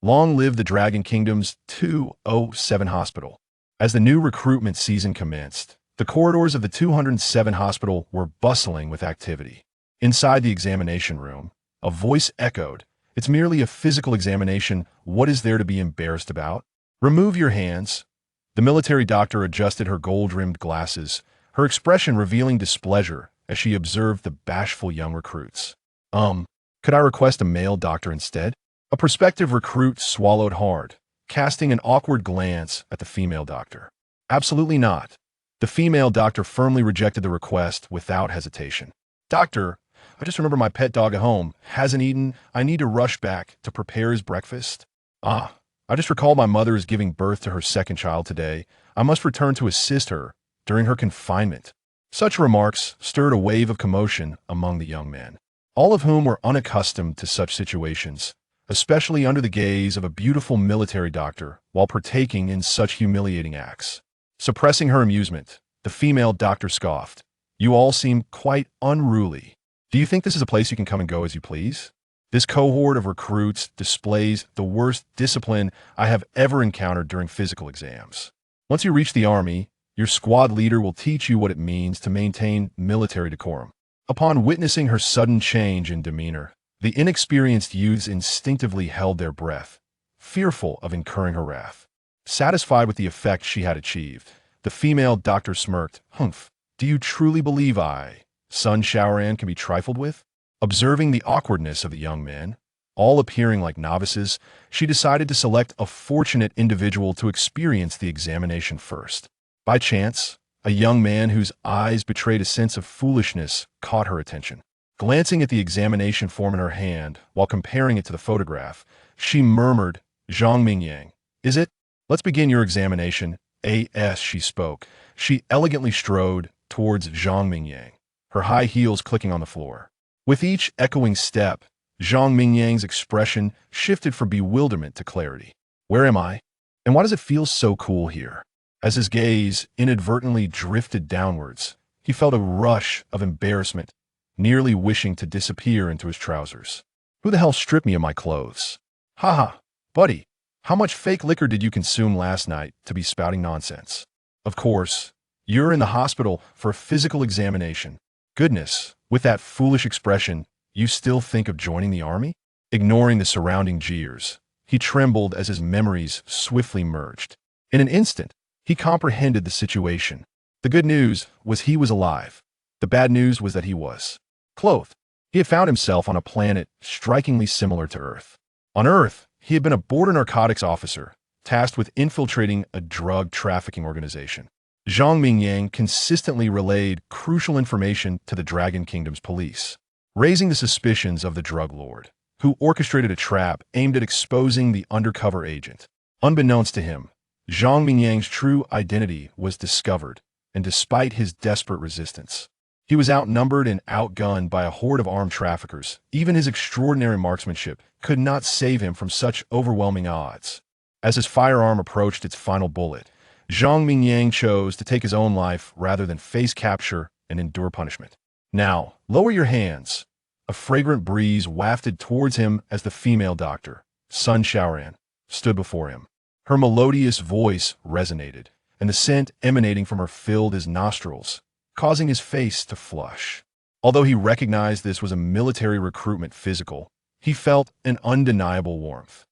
Long live the Dragon Kingdom's 207 hospital. As the new recruitment season commenced, the corridors of the 207 hospital were bustling with activity. Inside the examination room, a voice echoed, "It's merely a physical examination. What is there to be embarrassed about? Remove your hands." The military doctor adjusted her gold-rimmed glasses, her expression revealing displeasure as she observed the bashful young recruits. Could I request a male doctor instead?" A prospective recruit swallowed hard, casting an awkward glance at the female doctor. "Absolutely not." The female doctor firmly rejected the request without hesitation. "Doctor, I just remember my pet dog at home hasn't eaten. I need to rush back to prepare his breakfast." I just recalled my mother is giving birth to her second child today. I must return to assist her during her confinement." Such remarks stirred a wave of commotion among the young men, all of whom were unaccustomed to such situations, especially under the gaze of a beautiful military doctor while partaking in such humiliating acts. Suppressing her amusement, the female doctor scoffed. "You all seem quite unruly. Do you think this is a place you can come and go as you please? This cohort of recruits displays the worst discipline I have ever encountered during physical exams. Once you reach the army, your squad leader will teach you what it means to maintain military decorum." Upon witnessing her sudden change in demeanor, the inexperienced youths instinctively held their breath, fearful of incurring her wrath. Satisfied with the effect she had achieved, the female doctor smirked. "Humph, do you truly believe Sun Shaoran can be trifled with?" Observing the awkwardness of the young men, all appearing like novices, she decided to select a fortunate individual to experience the examination first. By chance, a young man whose eyes betrayed a sense of foolishness caught her attention. Glancing at the examination form in her hand while comparing it to the photograph, she murmured, "Zhang Mingyang, is it? Let's begin your examination." As she spoke, she elegantly strode towards Zhang Mingyang, her high heels clicking on the floor. With each echoing step, Zhang Mingyang's expression shifted from bewilderment to clarity. "Where am I? And why does it feel so cool here?" As his gaze inadvertently drifted downwards, he felt a rush of embarrassment, nearly wishing to disappear into his trousers. "Who the hell stripped me of my clothes? Haha, buddy, how much fake liquor did you consume last night to be spouting nonsense? Of course, you're in the hospital for a physical examination. Goodness, with that foolish expression, you still think of joining the army?" Ignoring the surrounding jeers, he trembled as his memories swiftly merged. In an instant, he comprehended the situation. The good news was he was alive. The bad news was that he was clothed. He had found himself on a planet strikingly similar to Earth. On Earth, he had been a border narcotics officer, tasked with infiltrating a drug trafficking organization. Zhang Mingyang consistently relayed crucial information to the Dragon Kingdom's police, raising the suspicions of the drug lord, who orchestrated a trap aimed at exposing the undercover agent. Unbeknownst to him, Zhang Mingyang's true identity was discovered, and despite his desperate resistance, he was outnumbered and outgunned by a horde of armed traffickers. Even his extraordinary marksmanship could not save him from such overwhelming odds. As his firearm approached its final bullet, Zhang Mingyang chose to take his own life rather than face capture and endure punishment. "Now, lower your hands." A fragrant breeze wafted towards him as the female doctor, Sun Shaoran, stood before him. Her melodious voice resonated, and the scent emanating from her filled his nostrils, causing his face to flush. Although he recognized this was a military recruitment physical, he felt an undeniable warmth.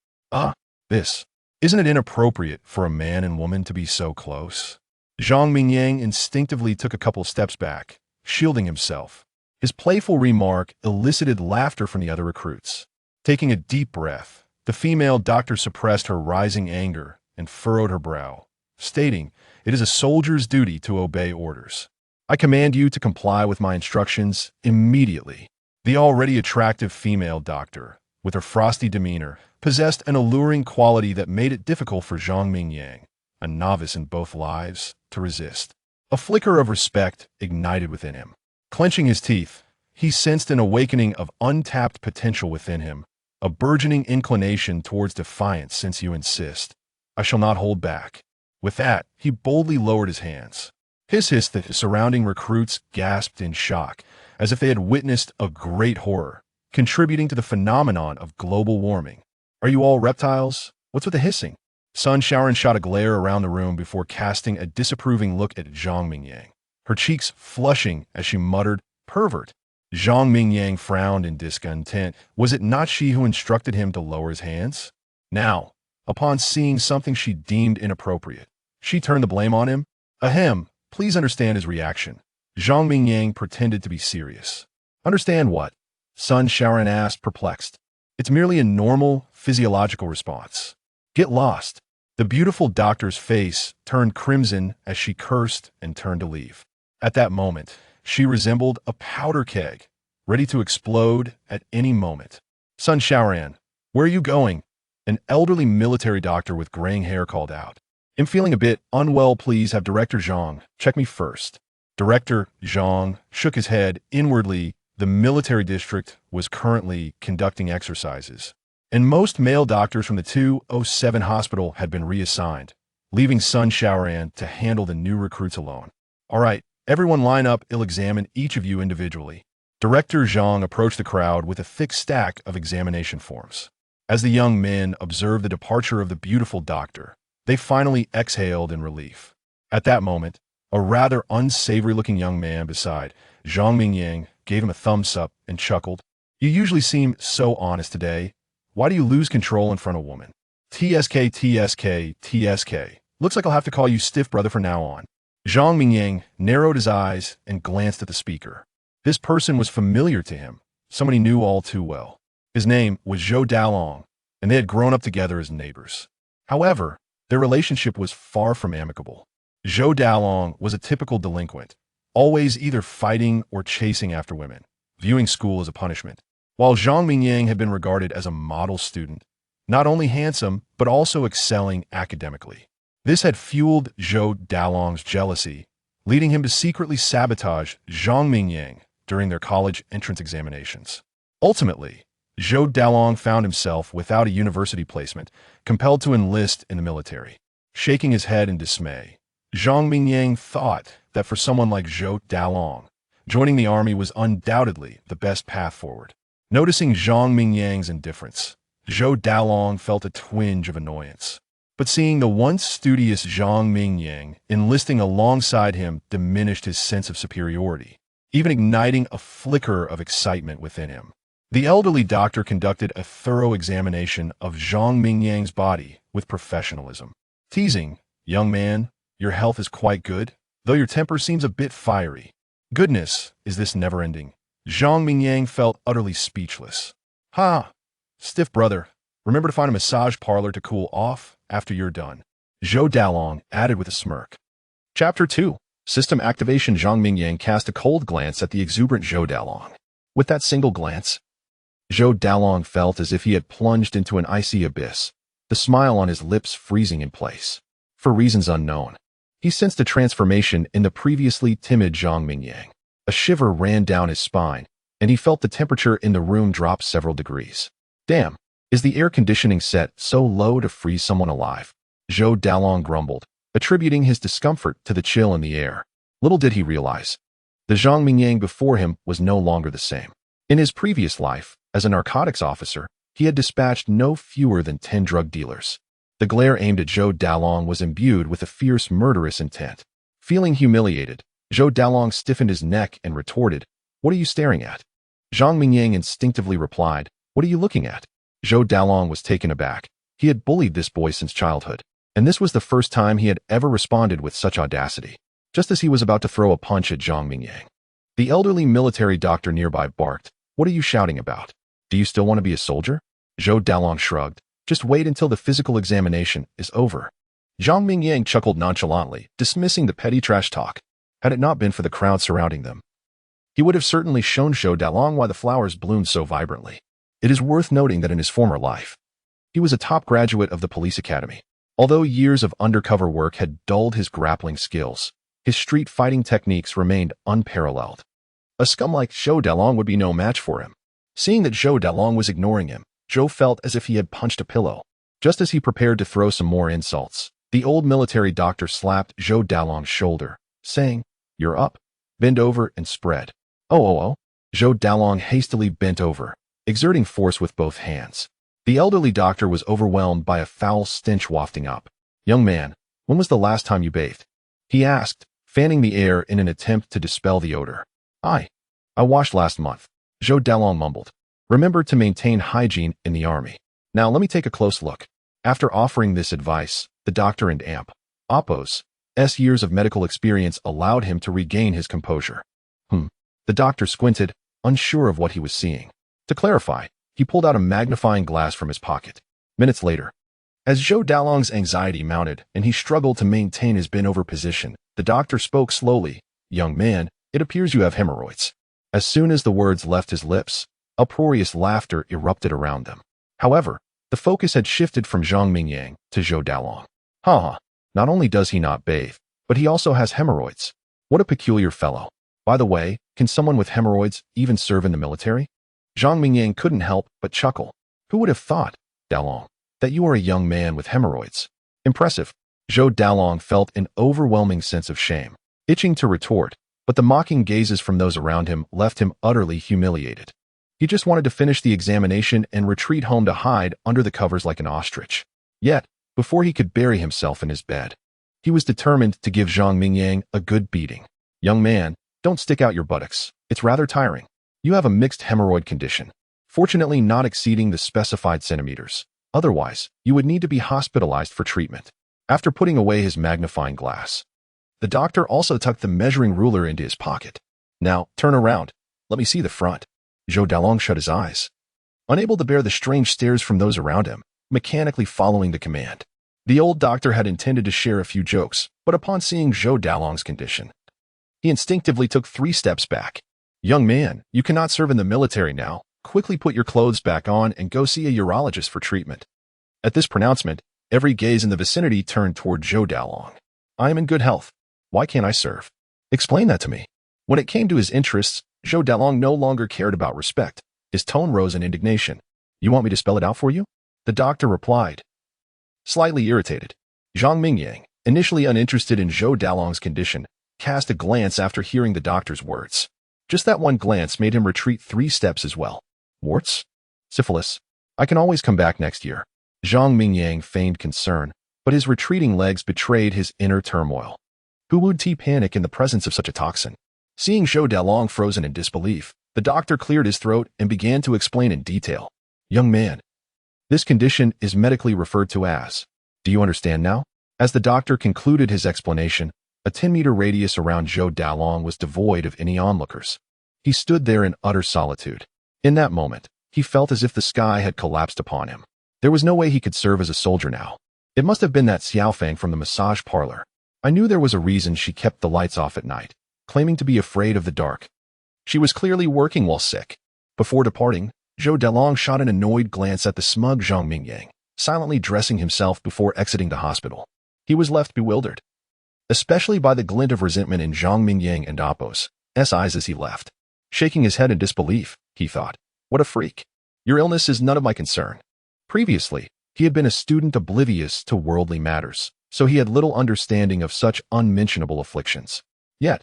This. Isn't it inappropriate for a man and woman to be so close?" Zhang Mingyang instinctively took a couple steps back, shielding himself. His playful remark elicited laughter from the other recruits. Taking a deep breath, the female doctor suppressed her rising anger and furrowed her brow, stating, "It is a soldier's duty to obey orders. I command you to comply with my instructions immediately." The already attractive female doctor, with her frosty demeanor, possessed an alluring quality that made it difficult for Zhang Mingyang, a novice in both lives, to resist. A flicker of respect ignited within him. Clenching his teeth, he sensed an awakening of untapped potential within him, a burgeoning inclination towards defiance. "Since you insist, I shall not hold back." With that, he boldly lowered his hands. The surrounding recruits gasped in shock, as if they had witnessed a great horror, contributing to the phenomenon of global warming. Are you all reptiles? What's with the hissing? Sun Shaoran shot a glare around the room before casting a disapproving look at Zhang Mingyang, her cheeks flushing as she muttered, "Pervert." Zhang Mingyang frowned in discontent. Was it not she who instructed him to lower his hands? Now, upon seeing something she deemed inappropriate, she turned the blame on him. Ahem, please understand his reaction. Zhang Mingyang pretended to be serious. Understand what? Sun Shaoran asked, perplexed. It's merely a normal, physiological response. Get lost. The beautiful doctor's face turned crimson as she cursed and turned to leave. At that moment, she resembled a powder keg, ready to explode at any moment. Sun Shaoran, where are you going? An elderly military doctor with graying hair called out. I'm feeling a bit unwell. Please have Director Zhang check me first. Director Zhang shook his head inwardly. The military district was currently conducting exercises, and most male doctors from the 207 hospital had been reassigned, leaving Sun Shaoran to handle the new recruits alone. All right, everyone line up. I'll examine each of you individually. Director Zhang approached the crowd with a thick stack of examination forms. As the young men observed the departure of the beautiful doctor, they finally exhaled in relief. At that moment, a rather unsavory-looking young man beside Zhang Mingyang gave him a thumbs up and chuckled. You usually seem so honest today. Why do you lose control in front of a woman? TSK, TSK, TSK. Looks like I'll have to call you stiff brother from now on. Zhang Mingyang narrowed his eyes and glanced at the speaker. This person was familiar to him, someone he knew all too well. His name was Zhou Dalong, and they had grown up together as neighbors. However, their relationship was far from amicable. Zhou Dalong was a typical delinquent, always either fighting or chasing after women, viewing school as a punishment, while Zhang Mingyang had been regarded as a model student, not only handsome, but also excelling academically. This had fueled Zhou Dalong's jealousy, leading him to secretly sabotage Zhang Mingyang during their college entrance examinations. Ultimately, Zhou Dalong found himself without a university placement, compelled to enlist in the military. Shaking his head in dismay, Zhang Mingyang thought that for someone like Zhou Dalong, joining the army was undoubtedly the best path forward. Noticing Zhang Mingyang's indifference, Zhou Dalong felt a twinge of annoyance. But seeing the once studious Zhang Mingyang enlisting alongside him diminished his sense of superiority, even igniting a flicker of excitement within him. The elderly doctor conducted a thorough examination of Zhang Mingyang's body with professionalism. Teasing, young man, your health is quite good, though your temper seems a bit fiery. Goodness, is this never-ending? Zhang Mingyang felt utterly speechless. Ha! Stiff brother, remember to find a massage parlor to cool off after you're done. Zhou Dalong added with a smirk. Chapter 2. System Activation. Zhang Mingyang cast a cold glance at the exuberant Zhou Dalong. With that single glance, Zhou Dalong felt as if he had plunged into an icy abyss, the smile on his lips freezing in place. For reasons unknown, he sensed a transformation in the previously timid Zhang Mingyang. A shiver ran down his spine, and he felt the temperature in the room drop several degrees. Damn, is the air conditioning set so low to freeze someone alive? Zhou Dalong grumbled, attributing his discomfort to the chill in the air. Little did he realize, the Zhang Mingyang before him was no longer the same. In his previous life, as a narcotics officer, he had dispatched no fewer than 10 drug dealers. The glare aimed at Zhou Dalong was imbued with a fierce, murderous intent. Feeling humiliated, Zhou Dalong stiffened his neck and retorted, "What are you staring at?" Zhang Mingyang instinctively replied, "What are you looking at?" Zhou Dalong was taken aback. He had bullied this boy since childhood, and this was the first time he had ever responded with such audacity. Just as he was about to throw a punch at Zhang Mingyang, the elderly military doctor nearby barked, "What are you shouting about? Do you still want to be a soldier?" Zhou Dalong shrugged. "Just wait until the physical examination is over." Zhang Mingyang chuckled nonchalantly, dismissing the petty trash talk. Had it not been for the crowd surrounding them, he would have certainly shown Zhou Dalong why the flowers bloomed so vibrantly. It is worth noting that in his former life, he was a top graduate of the police academy. Although years of undercover work had dulled his grappling skills, his street fighting techniques remained unparalleled. A scum like Zhou Dalong would be no match for him. Seeing that Zhou Dalong was ignoring him, Zhou felt as if he had punched a pillow. Just as he prepared to throw some more insults, the old military doctor slapped Zhou Dalong's shoulder, saying, "You're up. Bend over and spread." Oh. Zhou Dalong hastily bent over, exerting force with both hands. The elderly doctor was overwhelmed by a foul stench wafting up. "Young man, when was the last time you bathed?" he asked, fanning the air in an attempt to dispel the odor. I washed last month," Zhou Dalong mumbled. "Remember to maintain hygiene in the army. Now let me take a close look." After offering this advice, the doctor and Appo's years of medical experience allowed him to regain his composure. The doctor squinted, unsure of what he was seeing. To clarify, he pulled out a magnifying glass from his pocket. Minutes later, as Zhou Dalong's anxiety mounted and he struggled to maintain his bent-over position, the doctor spoke slowly. "Young man, it appears you have hemorrhoids." As soon as the words left his lips, uproarious laughter erupted around them. However, the focus had shifted from Zhang Mingyang to Zhou Dalong. Not only does he not bathe, but he also has hemorrhoids. What a peculiar fellow. By the way, can someone with hemorrhoids even serve in the military? Zhang Mingyang couldn't help but chuckle. Who would have thought, Dalong, that you are a young man with hemorrhoids? Impressive. Zhou Dalong felt an overwhelming sense of shame, itching to retort, but the mocking gazes from those around him left him utterly humiliated. He just wanted to finish the examination and retreat home to hide under the covers like an ostrich. Yet, before he could bury himself in his bed, he was determined to give Zhang Mingyang a good beating. "Young man, don't stick out your buttocks. It's rather tiring. You have a mixed hemorrhoid condition, fortunately not exceeding the specified centimeters. Otherwise, you would need to be hospitalized for treatment." After putting away his magnifying glass, the doctor also tucked the measuring ruler into his pocket. "Now, turn around. Let me see the front." Zhou Dalong shut his eyes, unable to bear the strange stares from those around him, mechanically following the command. The old doctor had intended to share a few jokes, but upon seeing Zhou Dalong's condition, he instinctively took 3 steps back. "Young man, you cannot serve in the military now. Quickly put your clothes back on and go see a urologist for treatment." At this pronouncement, every gaze in the vicinity turned toward Zhou Dalong. "I am in good health. Why can't I serve? Explain that to me." When it came to his interests, Zhou Dalong no longer cared about respect. His tone rose in indignation. "You want me to spell it out for you?" The doctor replied, slightly irritated. Zhang Mingyang, initially uninterested in Zhou Dalong's condition, cast a glance after hearing the doctor's words. Just that one glance made him retreat 3 steps as well. "Warts? Syphilis? I can always come back next year." Zhang Mingyang feigned concern, but his retreating legs betrayed his inner turmoil. Who would panic in the presence of such a toxin? Seeing Zhou Dalong frozen in disbelief, the doctor cleared his throat and began to explain in detail. "Young man, this condition is medically referred to as..." "Do you understand now?" As the doctor concluded his explanation, a 10-meter radius around Zhou Dalong was devoid of any onlookers. He stood there in utter solitude. In that moment, he felt as if the sky had collapsed upon him. There was no way he could serve as a soldier now. It must have been that Xiaofang from the massage parlor. I knew there was a reason she kept the lights off at night, claiming to be afraid of the dark. She was clearly working while sick. Before departing, Zhou Dalong shot an annoyed glance at the smug Zhang Mingyang, silently dressing himself before exiting the hospital. He was left bewildered, especially by the glint of resentment in Zhang Mingyang and Appo's eyes as he left. Shaking his head in disbelief, he thought, "What a freak. Your illness is none of my concern." Previously, he had been a student oblivious to worldly matters, so he had little understanding of such unmentionable afflictions. Yet,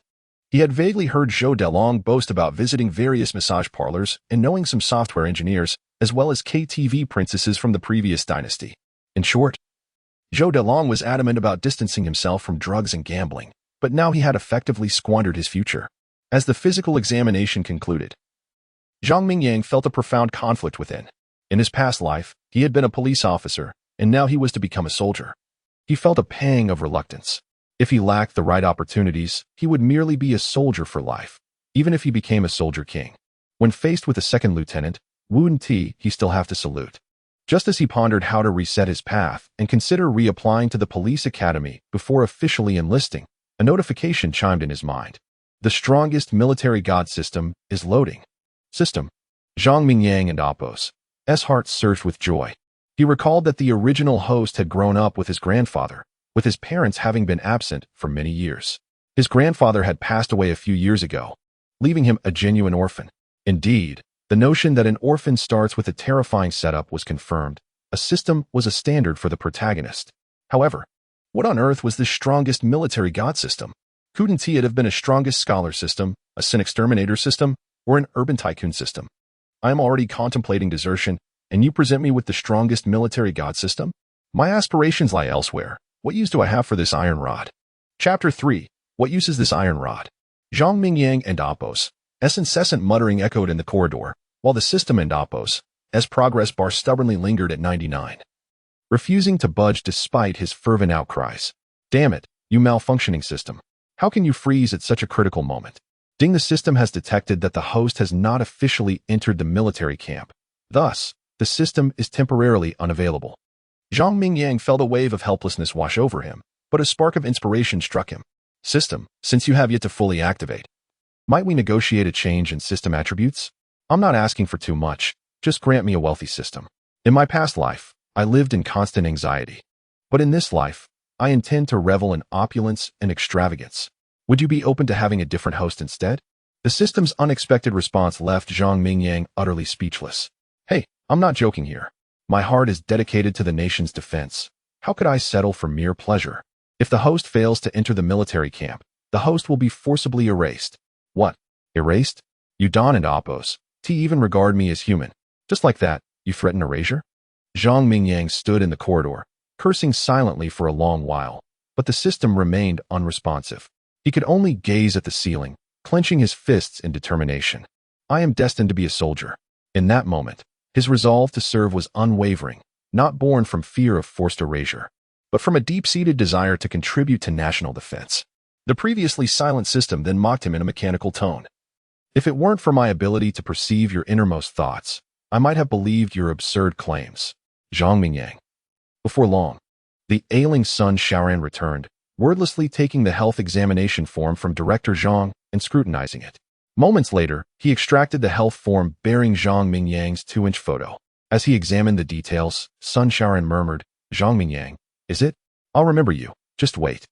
he had vaguely heard Zhou Dalong boast about visiting various massage parlors and knowing some software engineers, as well as KTV princesses from the previous dynasty. In short, Zhou Dalong was adamant about distancing himself from drugs and gambling, but now he had effectively squandered his future. As the physical examination concluded, Zhang Mingyang felt a profound conflict within. In his past life, he had been a police officer, and now he was to become a soldier. He felt a pang of reluctance. If he lacked the right opportunities, he would merely be a soldier for life, even if he became a soldier king. When faced with a second lieutenant, Wu Ti, he still have to salute. Just as he pondered how to reset his path and consider reapplying to the police academy before officially enlisting, a notification chimed in his mind. The strongest military god system is loading. System. Zhang Mingyang and Appo's heart surged with joy. He recalled that the original host had grown up with his grandfather, with his parents having been absent for many years. His grandfather had passed away a few years ago, leaving him a genuine orphan. Indeed, the notion that an orphan starts with a terrifying setup was confirmed. A system was a standard for the protagonist. However, what on earth was the strongest military god system? Couldn't it have been a strongest scholar system, a sin exterminator system, or an urban tycoon system? I am already contemplating desertion and you present me with the strongest military god system? My aspirations lie elsewhere. What use do I have for this iron rod? Chapter 3. What use is this iron rod? Zhang Mingyang and Apos. S incessant muttering echoed in the corridor, while the system and Apos, as progress bar stubbornly lingered at 99. Refusing to budge despite his fervent outcries. Damn it, you malfunctioning system. How can you freeze at such a critical moment? Ding, the system has detected that the host has not officially entered the military camp. Thus, the system is temporarily unavailable. Zhang Mingyang felt a wave of helplessness wash over him, but a spark of inspiration struck him. System, since you have yet to fully activate, might we negotiate a change in system attributes? I'm not asking for too much, just grant me a wealthy system. In my past life, I lived in constant anxiety. But in this life, I intend to revel in opulence and extravagance. Would you be open to having a different host instead? The system's unexpected response left Zhang Mingyang utterly speechless. Hey, I'm not joking here. My heart is dedicated to the nation's defense. How could I settle for mere pleasure? If the host fails to enter the military camp, the host will be forcibly erased. What? Erased? You Don and Apos, to even regard me as human. Just like that, you threaten erasure? Zhang Mingyang stood in the corridor, cursing silently for a long while, but the system remained unresponsive. He could only gaze at the ceiling, clenching his fists in determination. I am destined to be a soldier. In that moment, his resolve to serve was unwavering, not born from fear of forced erasure, but from a deep-seated desire to contribute to national defense. The previously silent system then mocked him in a mechanical tone. If it weren't for my ability to perceive your innermost thoughts, I might have believed your absurd claims. Zhang Mingyang. Before long, the ailing Sun Shaoran returned, wordlessly taking the health examination form from Director Zhang and scrutinizing it. Moments later, he extracted the health form bearing Zhang Mingyang's 2-inch photo. As he examined the details, Sun Shaoran murmured, Zhang Mingyang, is it? I'll remember you. Just wait.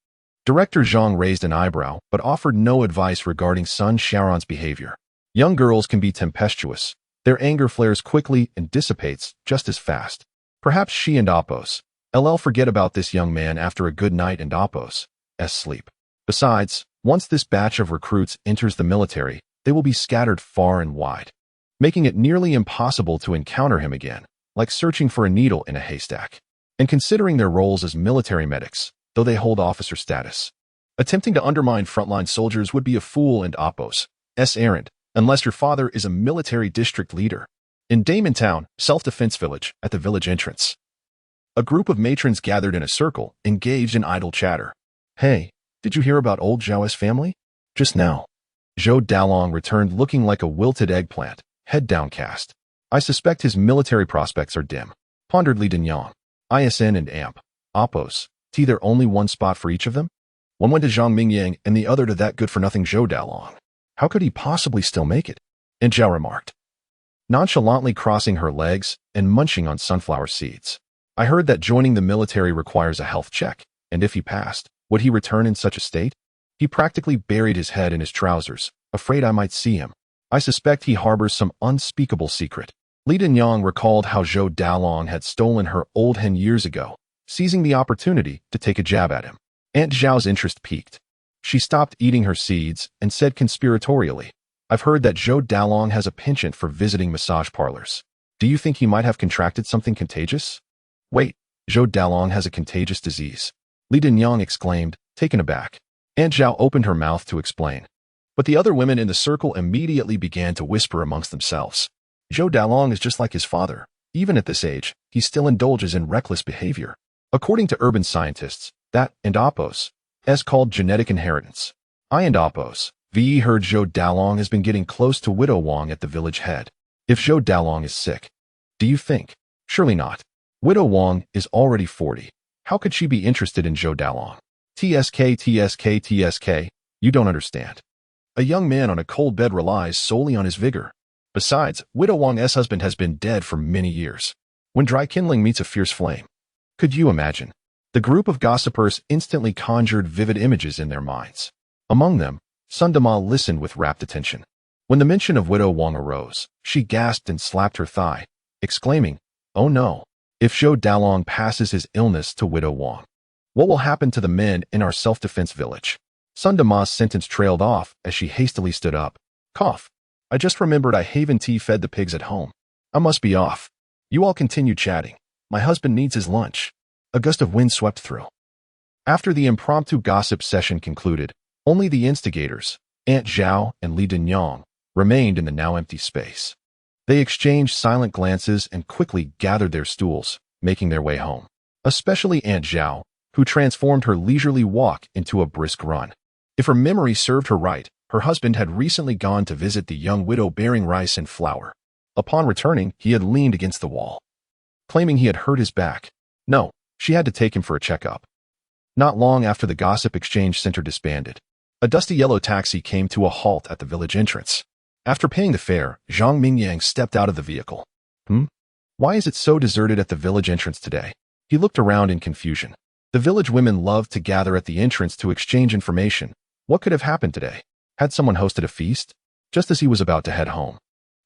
Director Zhang raised an eyebrow, but offered no advice regarding Sun Shaoran's behavior. Young girls can be tempestuous. Their anger flares quickly and dissipates just as fast. Perhaps she and Apos, LL forget about this young man after a good night and Apos' sleep. Besides, once this batch of recruits enters the military, they will be scattered far and wide, making it nearly impossible to encounter him again, like searching for a needle in a haystack. And considering their roles as military medics, though they hold officer status, attempting to undermine frontline soldiers would be a fool and Apos' errand, unless your father is a military district leader. In Damon Town, self-defense village, at the village entrance, a group of matrons gathered in a circle, engaged in idle chatter. Hey, did you hear about old Zhao's family? Just now. Zhou Dalong returned looking like a wilted eggplant, head downcast. I suspect his military prospects are dim, pondered Li Dinyang. ISN and AMP, Apos, there only one spot for each of them? One went to Zhang Mingyang and the other to that good-for-nothing Zhou Dalong. How could he possibly still make it? And Zhao remarked, nonchalantly crossing her legs and munching on sunflower seeds. I heard that joining the military requires a health check, and if he passed, would he return in such a state? He practically buried his head in his trousers, afraid I might see him. I suspect he harbors some unspeakable secret. Li Dinyang recalled how Zhou Dalong had stolen her old hen years ago, seizing the opportunity to take a jab at him. Aunt Zhao's interest piqued. She stopped eating her seeds and said conspiratorially, I've heard that Zhou Dalong has a penchant for visiting massage parlors. Do you think he might have contracted something contagious? Wait, Zhou Dalong has a contagious disease. Li Dinyang exclaimed, taken aback. Aunt Zhao opened her mouth to explain. But the other women in the circle immediately began to whisper amongst themselves. Zhou Dalong is just like his father. Even at this age, he still indulges in reckless behavior. According to urban scientists, that and Apos is called genetic inheritance. I and Apos, VE heard Zhou Dalong has been getting close to Widow Wang at the village head. If Zhou Dalong is sick, do you think? Surely not. Widow Wang is already 40. How could she be interested in Zhou Dalong? TSK, you don't understand. A young man on a cold bed relies solely on his vigor. Besides, Widow Wang's husband has been dead for many years. When dry kindling meets a fierce flame. Could you imagine? The group of gossipers instantly conjured vivid images in their minds. Among them, Sundama listened with rapt attention. When the mention of Widow Wang arose, she gasped and slapped her thigh, exclaiming, oh no, if Zhou Dalong passes his illness to Widow Wang, what will happen to the men in our self-defense village? Sundama's sentence trailed off as she hastily stood up. Cough. I just remembered I haven't fed the pigs at home. I must be off. You all continued chatting. My husband needs his lunch. A gust of wind swept through. After the impromptu gossip session concluded, only the instigators, Aunt Zhao and Li Dinyang, remained in the now empty space. They exchanged silent glances and quickly gathered their stools, making their way home. Especially Aunt Zhao, who transformed her leisurely walk into a brisk run. If her memory served her right, her husband had recently gone to visit the young widow bearing rice and flour. Upon returning, he had leaned against the wall, claiming he had hurt his back. No, she had to take him for a checkup. Not long after the gossip exchange center disbanded, a dusty yellow taxi came to a halt at the village entrance. After paying the fare, Zhang Mingyang stepped out of the vehicle. Why is it so deserted at the village entrance today? He looked around in confusion. The village women loved to gather at the entrance to exchange information. What could have happened today? Had someone hosted a feast? Just as he was about to head home,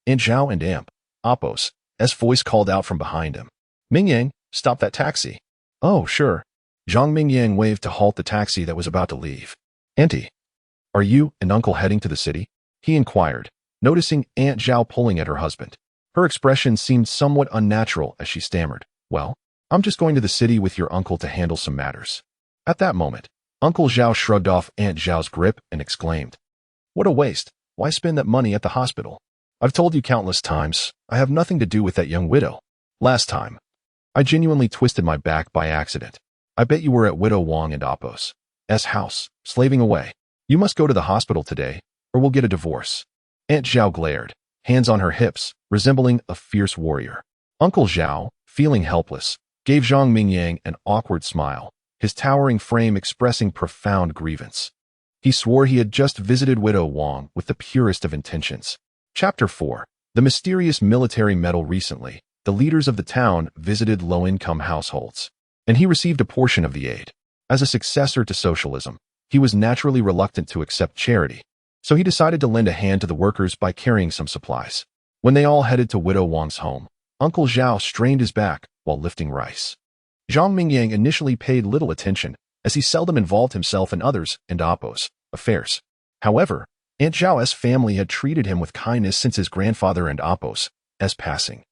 Aunt Zhao and Appo's voice called out from behind him. Mingyang, stop that taxi. Oh, sure. Zhang Mingyang waved to halt the taxi that was about to leave. Auntie, are you and Uncle heading to the city? He inquired, noticing Aunt Zhao pulling at her husband. Her expression seemed somewhat unnatural as she stammered. Well, I'm just going to the city with your uncle to handle some matters. At that moment, Uncle Zhao shrugged off Aunt Zhao's grip and exclaimed, What a waste. Why spend that money at the hospital? I've told you countless times, I have nothing to do with that young widow. Last time, I genuinely twisted my back by accident. I bet you were at Widow Wang and Appo's house, slaving away. You must go to the hospital today, or we'll get a divorce. Aunt Zhao glared, hands on her hips, resembling a fierce warrior. Uncle Zhao, feeling helpless, gave Zhang Mingyang an awkward smile, his towering frame expressing profound grievance. He swore he had just visited Widow Wang with the purest of intentions. Chapter 4. The mysterious military medal. Recently, the leaders of the town visited low-income households, and he received a portion of the aid. As a successor to socialism, he was naturally reluctant to accept charity, so he decided to lend a hand to the workers by carrying some supplies. When they all headed to Widow Wang's home, Uncle Zhao strained his back while lifting rice. Zhang Mingyang initially paid little attention, as he seldom involved himself in others and Appo's affairs. However, Aunt Zhao's family had treated him with kindness since his grandfather and Appo's passing,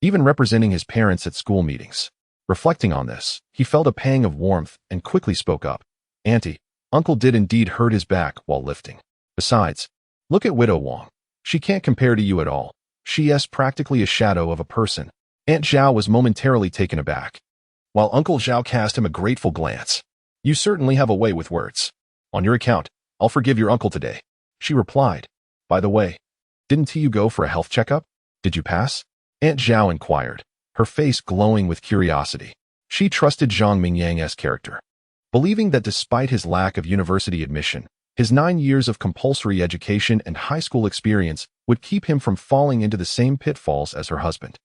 even representing his parents at school meetings. Reflecting on this, he felt a pang of warmth and quickly spoke up. Auntie, Uncle did indeed hurt his back while lifting. Besides, look at Widow Wang. She can't compare to you at all. She is practically a shadow of a person. Aunt Zhao was momentarily taken aback, while Uncle Zhao cast him a grateful glance. You certainly have a way with words. On your account, I'll forgive your uncle today. She replied. By the way, didn't you go for a health checkup? Did you pass? Aunt Zhao inquired, her face glowing with curiosity. She trusted Zhang Mingyang's character, believing that despite his lack of university admission, his 9 years of compulsory education and high school experience would keep him from falling into the same pitfalls as her husband.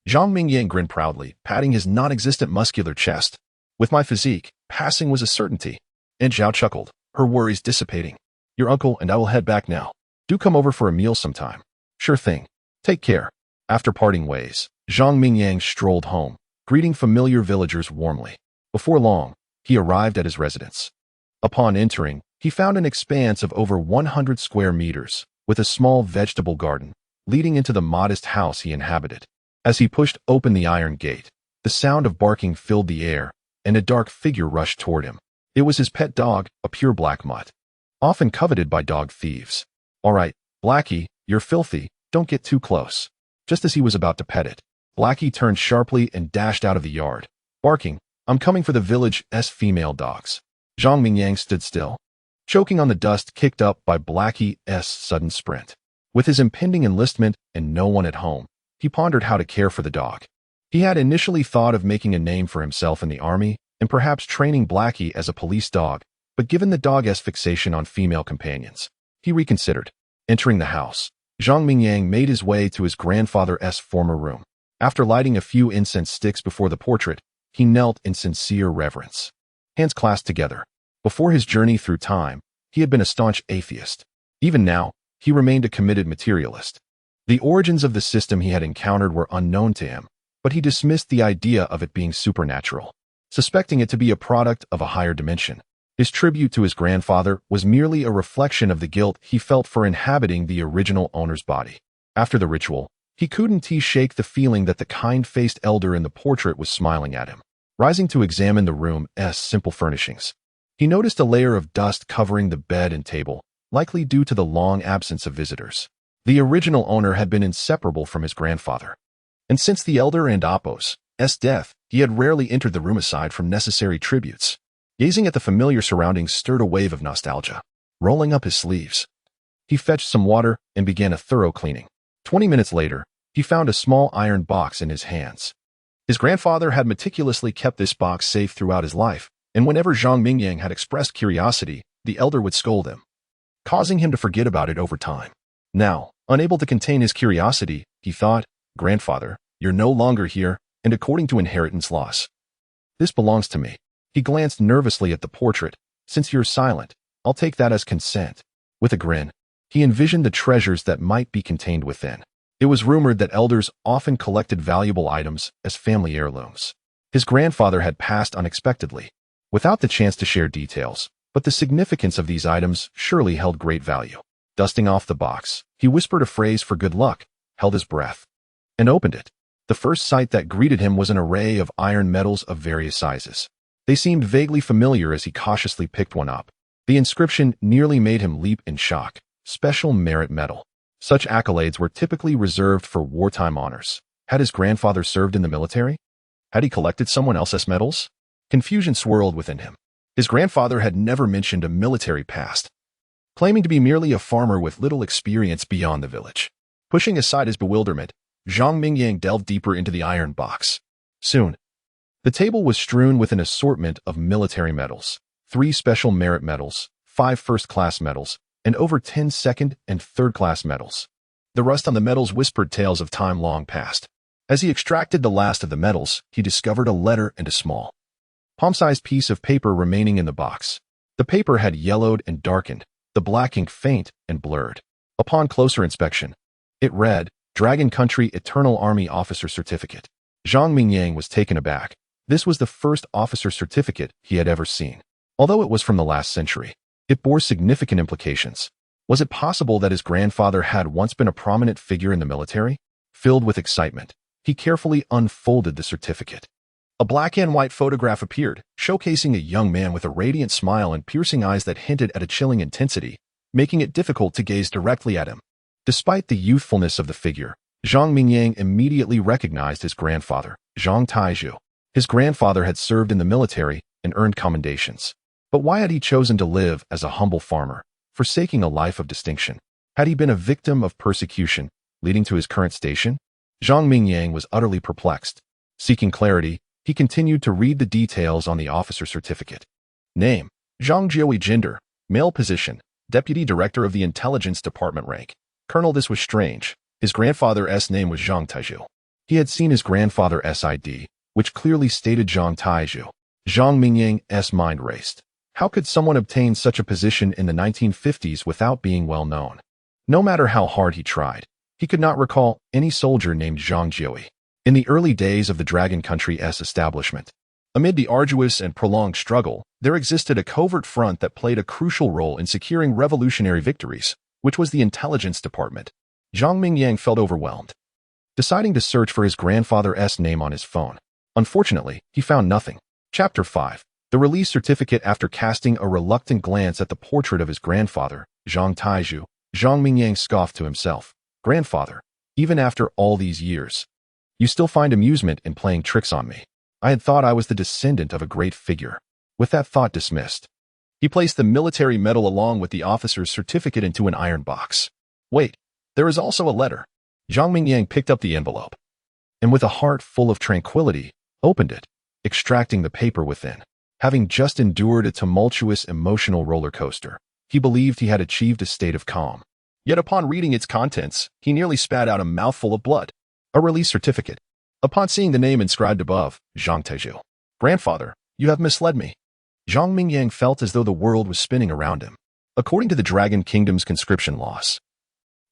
Zhang Mingyang grinned proudly, patting his non-existent muscular chest. With my physique, passing was a certainty. Aunt Zhao chuckled, her worries dissipating. Your uncle and I will head back now. Do come over for a meal sometime. Sure thing. Take care. After parting ways, Zhang Mingyang strolled home, greeting familiar villagers warmly. Before long, he arrived at his residence. Upon entering, he found an expanse of over 100 square meters, with a small vegetable garden, leading into the modest house he inhabited. As he pushed open the iron gate, the sound of barking filled the air, and a dark figure rushed toward him. It was his pet dog, a pure black mutt, often coveted by dog thieves. All right, Blackie, you're filthy, don't get too close. Just as he was about to pet it, Blackie turned sharply and dashed out of the yard, barking, I'm coming for the village's female dogs. Zhang Mingyang stood still, choking on the dust kicked up by Blackie's sudden sprint. With his impending enlistment and no one at home, he pondered how to care for the dog. He had initially thought of making a name for himself in the army and perhaps training Blackie as a police dog, but given the dog's fixation on female companions, he reconsidered. Entering the house, Zhang Mingyang made his way to his grandfather's former room. After lighting a few incense sticks before the portrait, he knelt in sincere reverence, hands clasped together. Before his journey through time, he had been a staunch atheist. Even now, he remained a committed materialist. The origins of the system he had encountered were unknown to him, but he dismissed the idea of it being supernatural, suspecting it to be a product of a higher dimension. His tribute to his grandfather was merely a reflection of the guilt he felt for inhabiting the original owner's body. After the ritual, He couldn't shake the feeling that the kind-faced elder in the portrait was smiling at him. Rising to examine the room's simple furnishings, he noticed a layer of dust covering the bed and table, likely due to the long absence of visitors. The original owner had been inseparable from his grandfather, and since the elder and Apo's death, he had rarely entered the room aside from necessary tributes. Gazing at the familiar surroundings stirred a wave of nostalgia. Rolling up his sleeves, he fetched some water and began a thorough cleaning. 20 minutes later, he found a small iron box in his hands. His grandfather had meticulously kept this box safe throughout his life, and whenever Zhang Mingyang had expressed curiosity, the elder would scold him, causing him to forget about it over time. Now, unable to contain his curiosity, he thought, "Grandfather, you're no longer here, and according to inheritance laws, this belongs to me." He glanced nervously at the portrait. "Since you're silent, I'll take that as consent." With a grin, he envisioned the treasures that might be contained within. It was rumored that elders often collected valuable items as family heirlooms. His grandfather had passed unexpectedly, without the chance to share details, but the significance of these items surely held great value. Dusting off the box, he whispered a phrase for good luck, held his breath, and opened it. The first sight that greeted him was an array of iron medals of various sizes. They seemed vaguely familiar as he cautiously picked one up. The inscription nearly made him leap in shock. Special Merit Medal. Such accolades were typically reserved for wartime honors. Had his grandfather served in the military? Had he collected someone else's medals? Confusion swirled within him. His grandfather had never mentioned a military past, claiming to be merely a farmer with little experience beyond the village. Pushing aside his bewilderment, Zhang Mingyang delved deeper into the iron box. Soon, the table was strewn with an assortment of military medals. 3 special merit medals, 5 first-class medals, and over 10 second- and third-class medals. The rust on the medals whispered tales of time long past. As he extracted the last of the medals, he discovered a letter and a small, palm-sized piece of paper remaining in the box. The paper had yellowed and darkened, the black ink faint and blurred. Upon closer inspection, it read, "Dragon Country Eternal Army Officer Certificate." Zhang Mingyang was taken aback. This was the first officer certificate he had ever seen. Although it was from the last century, it bore significant implications. Was it possible that his grandfather had once been a prominent figure in the military? Filled with excitement, he carefully unfolded the certificate. A black and white photograph appeared, showcasing a young man with a radiant smile and piercing eyes that hinted at a chilling intensity, making it difficult to gaze directly at him. Despite the youthfulness of the figure, Zhang Mingyang immediately recognized his grandfather, Zhang Taizhu. His grandfather had served in the military and earned commendations. But why had he chosen to live as a humble farmer, forsaking a life of distinction? Had he been a victim of persecution, leading to his current station? Zhang Mingyang was utterly perplexed. Seeking clarity, he continued to read the details on the officer certificate. Name: Zhang Jiui. Gender: male. Position: Deputy Director of the Intelligence Department. Rank: Colonel. This was strange. His grandfather's name was Zhang Taizhu. He had seen his grandfather's ID, which clearly stated Zhang Taizhu. Zhang Mingyang's mind raced. How could someone obtain such a position in the 1950s without being well known? No matter how hard he tried, he could not recall any soldier named Zhang Jiui. In the early days of the Dragon Country's establishment, amid the arduous and prolonged struggle, there existed a covert front that played a crucial role in securing revolutionary victories, which was the intelligence department. Zhang Mingyang felt overwhelmed, deciding to search for his grandfather's name on his phone. Unfortunately, he found nothing. Chapter 5. The release certificate. After casting a reluctant glance at the portrait of his grandfather, Zhang Taizhu, Zhang Mingyang scoffed to himself. "Grandfather, even after all these years, you still find amusement in playing tricks on me. I had thought I was the descendant of a great figure." With that thought dismissed, he placed the military medal along with the officer's certificate into an iron box. Wait, there is also a letter. Zhang Mingyang picked up the envelope, and with a heart full of tranquility, opened it, extracting the paper within. Having just endured a tumultuous emotional roller coaster, he believed he had achieved a state of calm. Yet upon reading its contents, he nearly spat out a mouthful of blood. A release certificate. Upon seeing the name inscribed above, Zhang Taizhu. "Grandfather, you have misled me." Zhang Mingyang felt as though the world was spinning around him. According to the Dragon Kingdom's conscription laws,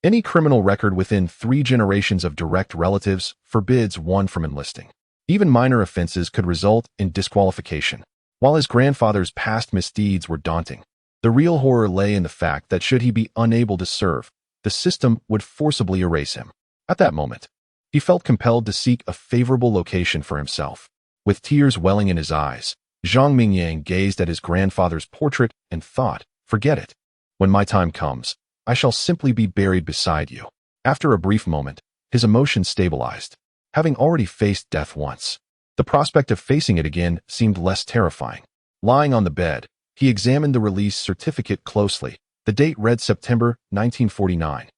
any criminal record within 3 generations of direct relatives forbids one from enlisting. Even minor offenses could result in disqualification. While his grandfather's past misdeeds were daunting, the real horror lay in the fact that should he be unable to serve, the system would forcibly erase him. At that moment, He felt compelled to seek a favorable location for himself. With tears welling in his eyes, Zhang Mingyang gazed at his grandfather's portrait and thought, "Forget it. When my time comes, I shall simply be buried beside you." After a brief moment, his emotions stabilized. Having already faced death once, the prospect of facing it again seemed less terrifying. Lying on the bed, he examined the release certificate closely. The date read September 1949.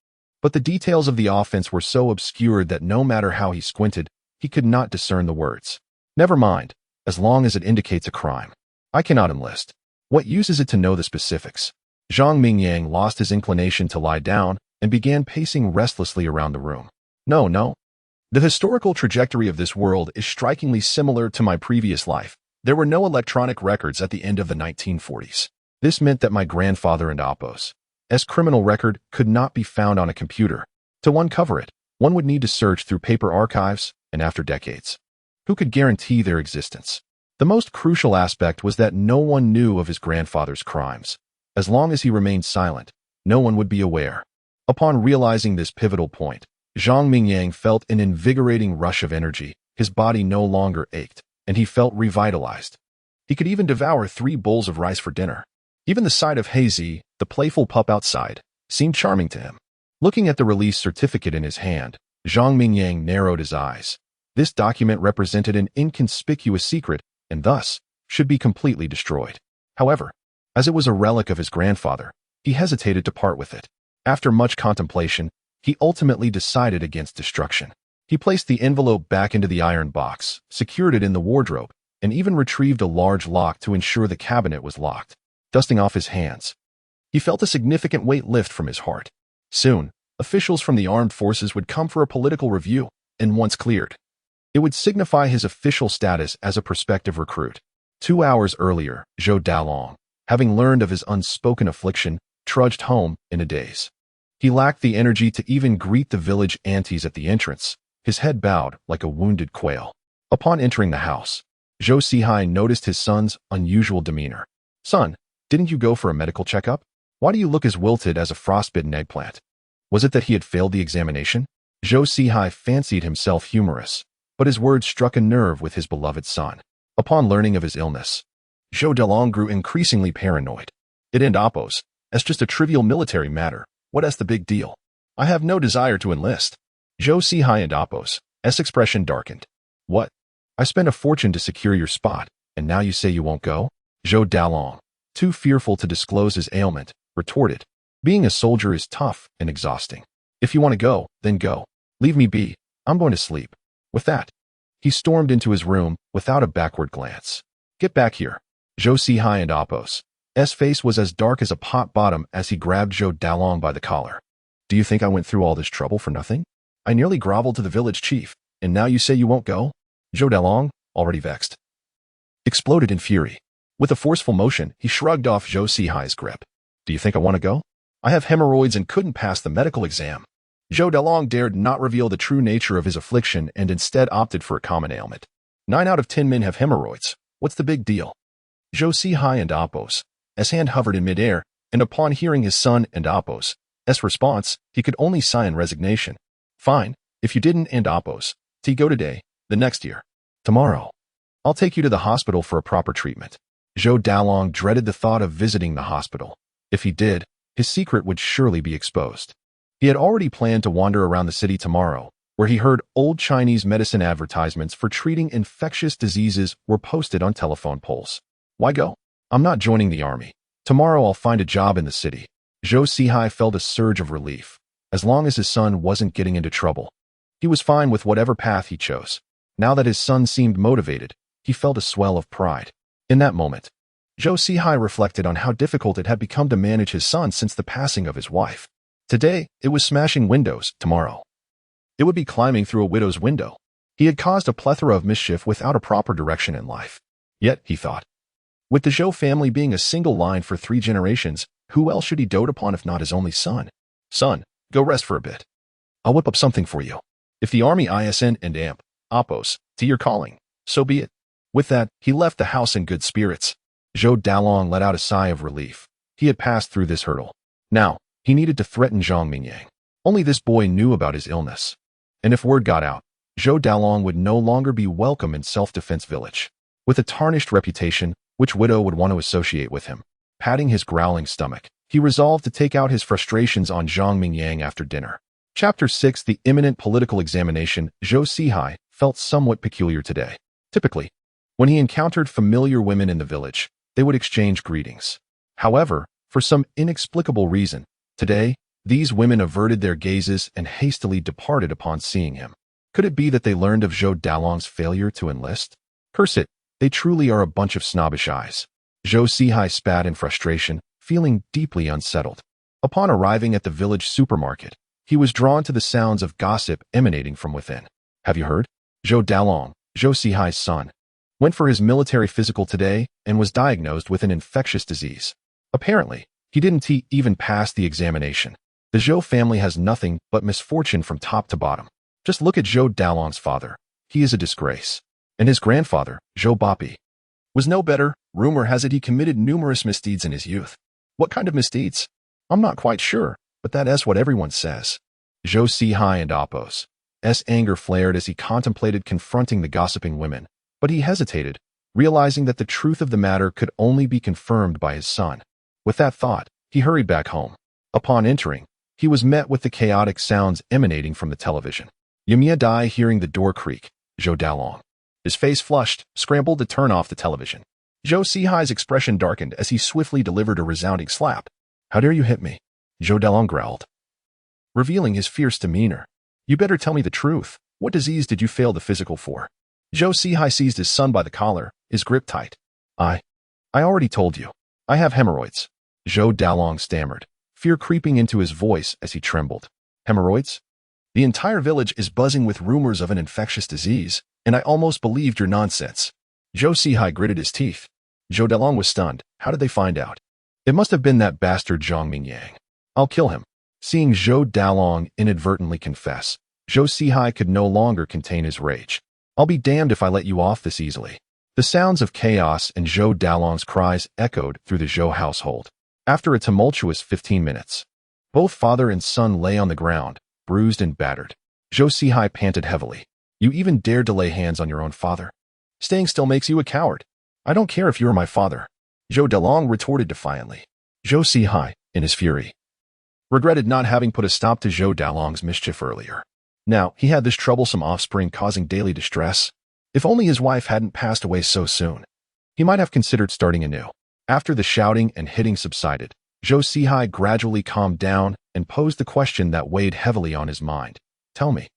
But the details of the offense were so obscured that no matter how he squinted, he could not discern the words. "Never mind, as long as it indicates a crime. I cannot enlist. What use is it to know the specifics?" Zhang Mingyang lost his inclination to lie down and began pacing restlessly around the room. No. The historical trajectory of this world is strikingly similar to my previous life. There were no electronic records at the end of the 1940s. This meant that my grandfather and Appo's criminal record could not be found on a computer. To uncover it, one would need to search through paper archives, and after decades, who could guarantee their existence? The most crucial aspect was that no one knew of his grandfather's crimes. As long as he remained silent, no one would be aware. Upon realizing this pivotal point, Zhang Mingyang felt an invigorating rush of energy. His body no longer ached, and he felt revitalized. He could even devour 3 bowls of rice for dinner. Even the sight of Hazy, the playful pup outside, seemed charming to him. Looking at the release certificate in his hand, Zhang Mingyang narrowed his eyes. This document represented an inconspicuous secret and thus should be completely destroyed. However, as it was a relic of his grandfather, he hesitated to part with it. After much contemplation, he ultimately decided against destruction. He placed the envelope back into the iron box, secured it in the wardrobe, and even retrieved a large lock to ensure the cabinet was locked. Dusting off his hands, he felt a significant weight lift from his heart. Soon, officials from the armed forces would come for a political review, and once cleared, it would signify his official status as a prospective recruit. 2 hours earlier, Zhou Dalong, having learned of his unspoken affliction, trudged home in a daze. He lacked the energy to even greet the village aunties at the entrance, his head bowed like a wounded quail. Upon entering the house, Zhou Sihai noticed his son's unusual demeanor. "Son, didn't you go for a medical checkup? Why do you look as wilted as a frostbitten eggplant?" Was it that he had failed the examination? Zhou Sihai fancied himself humorous, but his words struck a nerve with his beloved son. Upon learning of his illness, Zhou Dalong grew increasingly paranoid. "It and Appo's, as just a trivial military matter. What is the big deal? I have no desire to enlist." Zhou Sihai and Appo's expression darkened. "What? I spent a fortune to secure your spot, and now you say you won't go?" Zhou Dalong, too fearful to disclose his ailment, retorted. "Being a soldier is tough and exhausting. If you want to go, then go. Leave me be. I'm going to sleep." With that, he stormed into his room without a backward glance. "Get back here." Zhou Sihai and Appo's face was as dark as a pot bottom as he grabbed Zhou Dalong by the collar. "Do you think I went through all this trouble for nothing? I nearly groveled to the village chief, and now you say you won't go?" Zhou Dalong, already vexed, exploded in fury. With a forceful motion, he shrugged off Zhou Sihai's grip. "Do you think I want to go? I have hemorrhoids and couldn't pass the medical exam." Zhou Dalong dared not reveal the true nature of his affliction and instead opted for a common ailment. 9 out of 10 men have hemorrhoids. What's the big deal?" Zhou Sihai and Appo's hand hovered in midair, and upon hearing his son and Appo's response, he could only sigh in resignation. "Fine, if you didn't and Appo's go today, the next year. Tomorrow, I'll take you to the hospital for a proper treatment." Zhou Dalong dreaded the thought of visiting the hospital. If he did, his secret would surely be exposed. He had already planned to wander around the city tomorrow, where he heard old Chinese medicine advertisements for treating infectious diseases were posted on telephone poles. Why go? "I'm not joining the army. Tomorrow I'll find a job in the city." Zhou Sihai felt a surge of relief. As long as his son wasn't getting into trouble, he was fine with whatever path he chose. Now that his son seemed motivated, he felt a swell of pride. In that moment, Zhou Sihai reflected on how difficult it had become to manage his son since the passing of his wife. Today, it was smashing windows. Tomorrow, it would be climbing through a widow's window. He had caused a plethora of mischief without a proper direction in life. Yet, he thought, with the Zhou family being a single line for 3 generations, who else should he dote upon if not his only son? "Son, go rest for a bit. I'll whip up something for you. If the army ISN and Appo's to your calling, so be it." With that, he left the house in good spirits. Zhou Dalong let out a sigh of relief. He had passed through this hurdle. Now, he needed to threaten Zhang Mingyang. Only this boy knew about his illness. And if word got out, Zhou Dalong would no longer be welcome in self-defense village. With a tarnished reputation, which widow would want to associate with him? Patting his growling stomach, he resolved to take out his frustrations on Zhang Mingyang after dinner. Chapter 6: The imminent political examination. Zhou Sihai felt somewhat peculiar today. Typically, when he encountered familiar women in the village, they would exchange greetings. However, for some inexplicable reason, today, these women averted their gazes and hastily departed upon seeing him. Could it be that they learned of Zhou Dalong's failure to enlist? Curse it, they truly are a bunch of snobbish eyes. Zhou Sihai spat in frustration, feeling deeply unsettled. Upon arriving at the village supermarket, he was drawn to the sounds of gossip emanating from within. Have you heard? Zhou Dalong, Zhou Sihai's son, went for his military physical today and was diagnosed with an infectious disease. Apparently, he didn't even pass the examination. The Zhou family has nothing but misfortune from top to bottom. Just look at Zhou Dalong's father. He is a disgrace. And his grandfather, Zhou Bapi, was no better. Rumor has it he committed numerous misdeeds in his youth. What kind of misdeeds? I'm not quite sure, but that is what everyone says. Zhou Sihai and Appo's anger flared as he contemplated confronting the gossiping women, but he hesitated, realizing that the truth of the matter could only be confirmed by his son. With that thought, he hurried back home. Upon entering, he was met with the chaotic sounds emanating from the television. Yamiya Dai, hearing the door creak, Zhou Dalong, his face flushed, scrambled to turn off the television. Zhou Sihai's expression darkened as he swiftly delivered a resounding slap. How dare you hit me? Zhou Dalong growled, revealing his fierce demeanor. You better tell me the truth. What disease did you fail the physical for? Zhou Sihai seized his son by the collar, his grip tight. I already told you. I have hemorrhoids. Zhou Dalong stammered, fear creeping into his voice as he trembled. Hemorrhoids? The entire village is buzzing with rumors of an infectious disease, and I almost believed your nonsense. Zhou Sihai gritted his teeth. Zhou Dalong was stunned. How did they find out? It must have been that bastard Zhang Mingyang. I'll kill him. Seeing Zhou Dalong inadvertently confess, Zhou Sihai could no longer contain his rage. I'll be damned if I let you off this easily. The sounds of chaos and Zhou Dalong's cries echoed through the Zhou household. After a tumultuous 15 minutes, both father and son lay on the ground, bruised and battered. Zhou Sihai panted heavily. You even dared to lay hands on your own father? Staying still makes you a coward. I don't care if you are my father, Zhou Dalong retorted defiantly. Zhou Sihai, in his fury, regretted not having put a stop to Zhou Dalong's mischief earlier. Now, he had this troublesome offspring causing daily distress. If only his wife hadn't passed away so soon, he might have considered starting anew. After the shouting and hitting subsided, Zhou Sihai gradually calmed down and posed the question that weighed heavily on his mind. Tell me,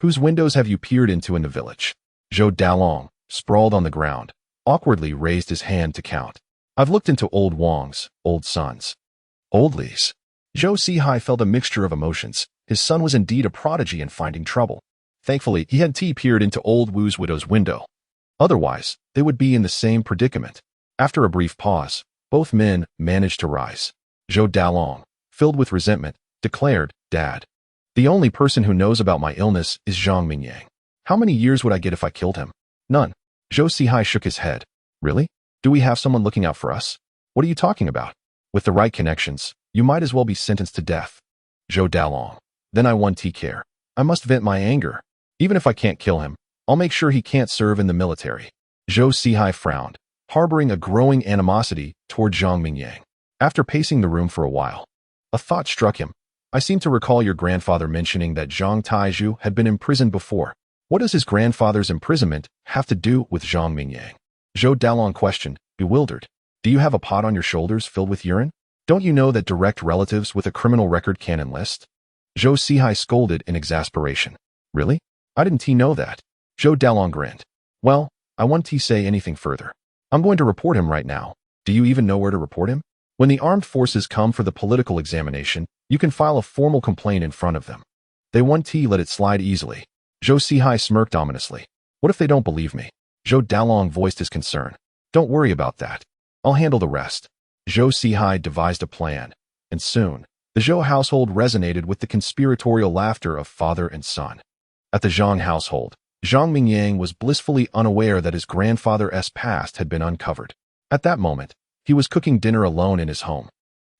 whose windows have you peered into in the village? Zhou Dalong, sprawled on the ground, awkwardly raised his hand to count. I've looked into old Wang's, old son's, old Li's. Zhou Sihai felt a mixture of emotions. His son was indeed a prodigy in finding trouble. Thankfully, he had peered into old Wu's widow's window. Otherwise, they would be in the same predicament. After a brief pause, both men managed to rise. Zhou Dalong, filled with resentment, declared, Dad, the only person who knows about my illness is Zhang Mingyang. How many years would I get if I killed him? None. Zhou Sihai shook his head. Really? Do we have someone looking out for us? What are you talking about? With the right connections, you might as well be sentenced to death. Zhou Dalong. Then I want care. I must vent my anger. Even if I can't kill him, I'll make sure he can't serve in the military. Zhou Sihai frowned, harboring a growing animosity toward Zhang Mingyang. After pacing the room for a while, a thought struck him. I seem to recall your grandfather mentioning that Zhang Taizhu had been imprisoned before. What does his grandfather's imprisonment have to do with Zhang Mingyang? Zhou Dalong questioned, bewildered. Do you have a pot on your shoulders filled with urine? Don't you know that direct relatives with a criminal record can enlist? Zhou Sihai scolded in exasperation. Really? I didn't know that. Zhou Dalong grinned. Well, I won't say anything further. I'm going to report him right now. Do you even know where to report him? When the armed forces come for the political examination, you can file a formal complaint in front of them. They won't let it slide easily. Zhou Sihai smirked ominously. What if they don't believe me? Zhou Dalong voiced his concern. Don't worry about that. I'll handle the rest. Zhou Sihai devised a plan, and soon, the Zhou household resonated with the conspiratorial laughter of father and son. At the Zhang household, Zhang Mingyang was blissfully unaware that his grandfather's past had been uncovered. At that moment, he was cooking dinner alone in his home.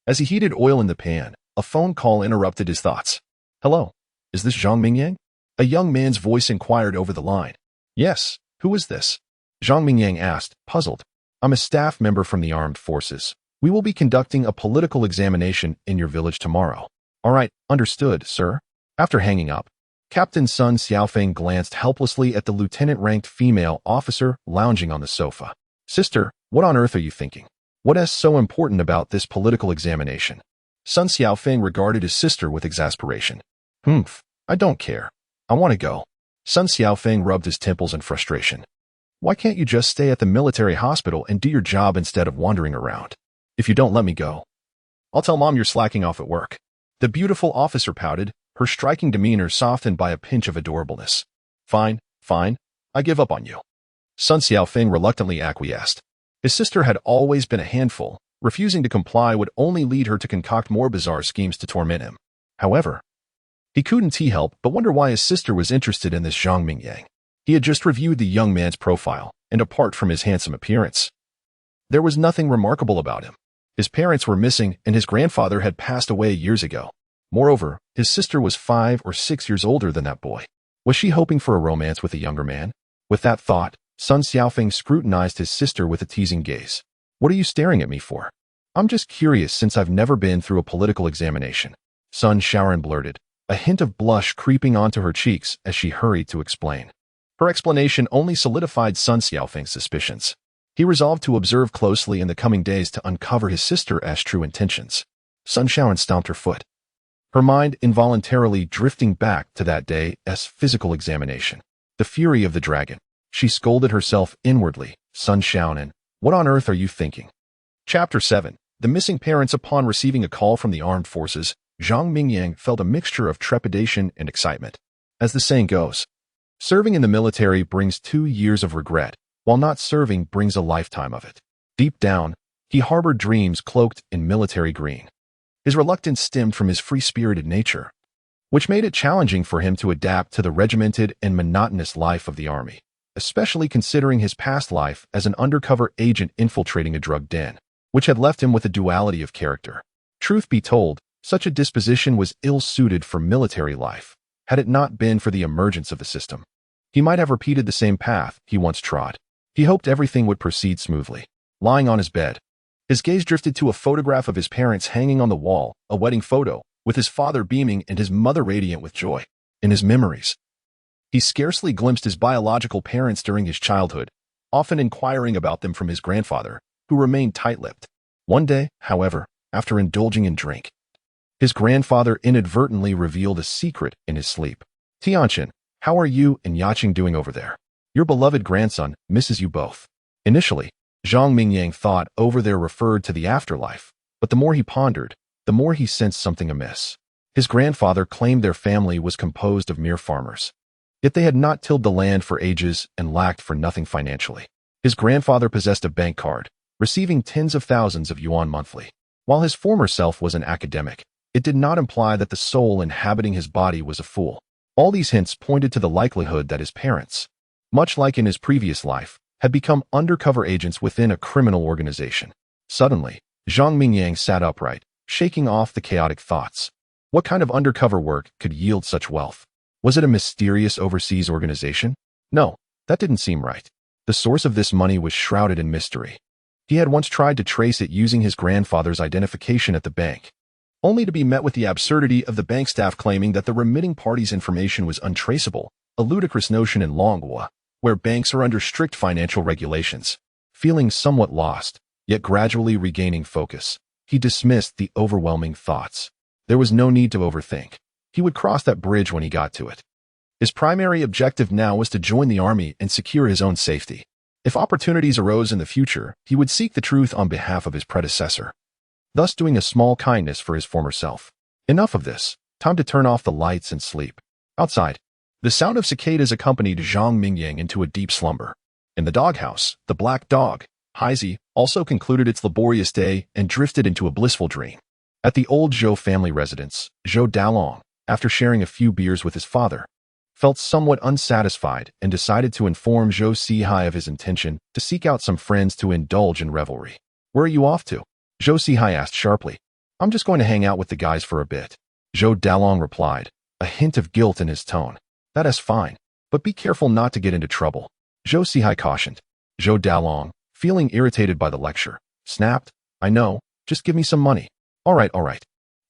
As he heated oil in the pan, a phone call interrupted his thoughts. Hello, is this Zhang Mingyang? A young man's voice inquired over the line. Yes, who is this? Zhang Mingyang asked, puzzled. I'm a staff member from the armed forces. We will be conducting a political examination in your village tomorrow. All right, understood, sir. After hanging up, Captain Sun Xiaofeng glanced helplessly at the lieutenant-ranked female officer lounging on the sofa. Sister, what on earth are you thinking? What is so important about this political examination? Sun Xiaofeng regarded his sister with exasperation. I don't care. I want to go. Sun Xiaofeng rubbed his temples in frustration. Why can't you just stay at the military hospital and do your job instead of wandering around? If you don't let me go, I'll tell Mom you're slacking off at work. The beautiful officer pouted, her striking demeanor softened by a pinch of adorableness. Fine, I give up on you. Sun Xiaofeng reluctantly acquiesced. His sister had always been a handful. Refusing to comply would only lead her to concoct more bizarre schemes to torment him. However, he couldn't help but wonder why his sister was interested in this Zhang Mingyang. He had just reviewed the young man's profile, and apart from his handsome appearance, there was nothing remarkable about him. His parents were missing, and his grandfather had passed away years ago. Moreover, his sister was 5 or 6 years older than that boy. Was she hoping for a romance with a younger man? With that thought, Sun Xiaofeng scrutinized his sister with a teasing gaze. What are you staring at me for? I'm just curious since I've never been through a political examination. Sun Xiaoran blurted, a hint of blush creeping onto her cheeks as she hurried to explain. Her explanation only solidified Sun Xiaofeng's suspicions. He resolved to observe closely in the coming days to uncover his sister's true intentions. Sun Xiaoran stomped her foot, her mind involuntarily drifting back to that day's physical examination. The fury of the dragon. She scolded herself inwardly. Sun Xiaoran, what on earth are you thinking? Chapter 7. The missing parents. Upon receiving a call from the armed forces, Zhang Mingyang felt a mixture of trepidation and excitement. As the saying goes, serving in the military brings 2 years of regret, while not serving brings a lifetime of it. Deep down, he harbored dreams cloaked in military green. His reluctance stemmed from his free-spirited nature, which made it challenging for him to adapt to the regimented and monotonous life of the army, especially considering his past life as an undercover agent infiltrating a drug den, which had left him with a duality of character. Truth be told, such a disposition was ill-suited for military life. Had it not been for the emergence of the system, he might have repeated the same path he once trod. He hoped everything would proceed smoothly. Lying on his bed, his gaze drifted to a photograph of his parents hanging on the wall, a wedding photo, with his father beaming and his mother radiant with joy. In his memories, he scarcely glimpsed his biological parents during his childhood, often inquiring about them from his grandfather, who remained tight-lipped. One day, however, after indulging in drink, his grandfather inadvertently revealed a secret in his sleep. Tianqin, how are you and Yaqing doing over there? Your beloved grandson misses you both. Initially, Zhang Mingyang thought over there referred to the afterlife, but the more he pondered, the more he sensed something amiss. His grandfather claimed their family was composed of mere farmers. Yet they had not tilled the land for ages and lacked for nothing financially. His grandfather possessed a bank card, receiving tens of thousands of yuan monthly. While his former self was an academic, it did not imply that the soul inhabiting his body was a fool. All these hints pointed to the likelihood that his parents, much like in his previous life, had become undercover agents within a criminal organization. Suddenly, Zhang Mingyang sat upright, shaking off the chaotic thoughts. What kind of undercover work could yield such wealth? Was it a mysterious overseas organization? No, that didn't seem right. The source of this money was shrouded in mystery. He had once tried to trace it using his grandfather's identification at the bank, only to be met with the absurdity of the bank staff claiming that the remitting party's information was untraceable, a ludicrous notion in Longhua, where banks are under strict financial regulations. Feeling somewhat lost, yet gradually regaining focus, he dismissed the overwhelming thoughts. There was no need to overthink. He would cross that bridge when he got to it. His primary objective now was to join the army and secure his own safety. If opportunities arose in the future, he would seek the truth on behalf of his predecessor, thus doing a small kindness for his former self. Enough of this. Time to turn off the lights and sleep. Outside, the sound of cicadas accompanied Zhang Mingyang into a deep slumber. In the doghouse, the black dog, Haizi, also concluded its laborious day and drifted into a blissful dream. At the old Zhou family residence, Zhou Dalong, after sharing a few beers with his father, felt somewhat unsatisfied and decided to inform Zhou Sihai of his intention to seek out some friends to indulge in revelry. Where are you off to? Zhou Sihai asked sharply. I'm just going to hang out with the guys for a bit. Zhou Dalong replied, a hint of guilt in his tone. That is fine, but be careful not to get into trouble, Zhou Sihai cautioned. Zhou Dalong, feeling irritated by the lecture, snapped, I know, just give me some money. All right.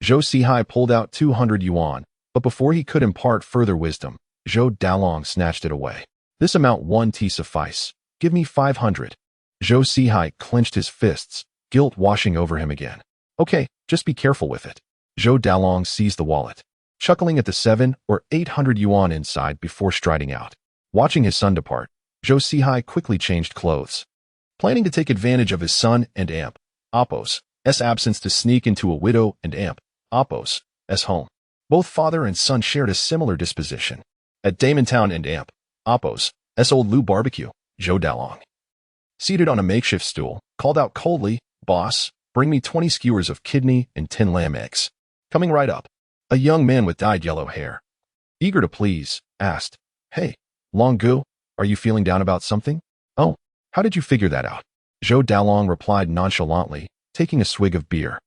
Zhou Sihai pulled out 200 yuan, but before he could impart further wisdom, Zhou Dalong snatched it away. This amount won't suffice. Give me 500. Zhou Sihai clenched his fists, guilt washing over him again. Okay, just be careful with it. Zhou Dalong seized the wallet, chuckling at the 700 or 800 yuan inside before striding out. Watching his son depart, Zhou Sihai quickly changed clothes, planning to take advantage of his son and Amp Appo's absence to sneak into a widow and Amp Appo's home. Both father and son shared a similar disposition. At Damontown and Amp Appo's old Lou barbecue, Zhou Dalong, seated on a makeshift stool, called out coldly, Boss, bring me 20 skewers of kidney and 10 lamb eggs. Coming right up. A young man with dyed yellow hair, eager to please, asked, Hey, Long Gu, are you feeling down about something? Oh, how did you figure that out? Zhou Dalong replied nonchalantly, taking a swig of beer.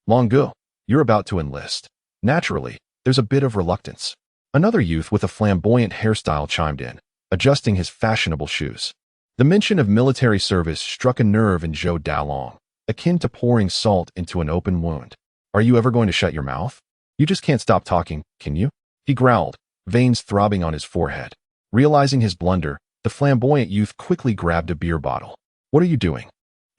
Long Gu, you're about to enlist. Naturally, there's a bit of reluctance. Another youth with a flamboyant hairstyle chimed in, adjusting his fashionable shoes. The mention of military service struck a nerve in Zhou Dalong, akin to pouring salt into an open wound. Are you ever going to shut your mouth? You just can't stop talking, can you? He growled, veins throbbing on his forehead. Realizing his blunder, the flamboyant youth quickly grabbed a beer bottle. What are you doing?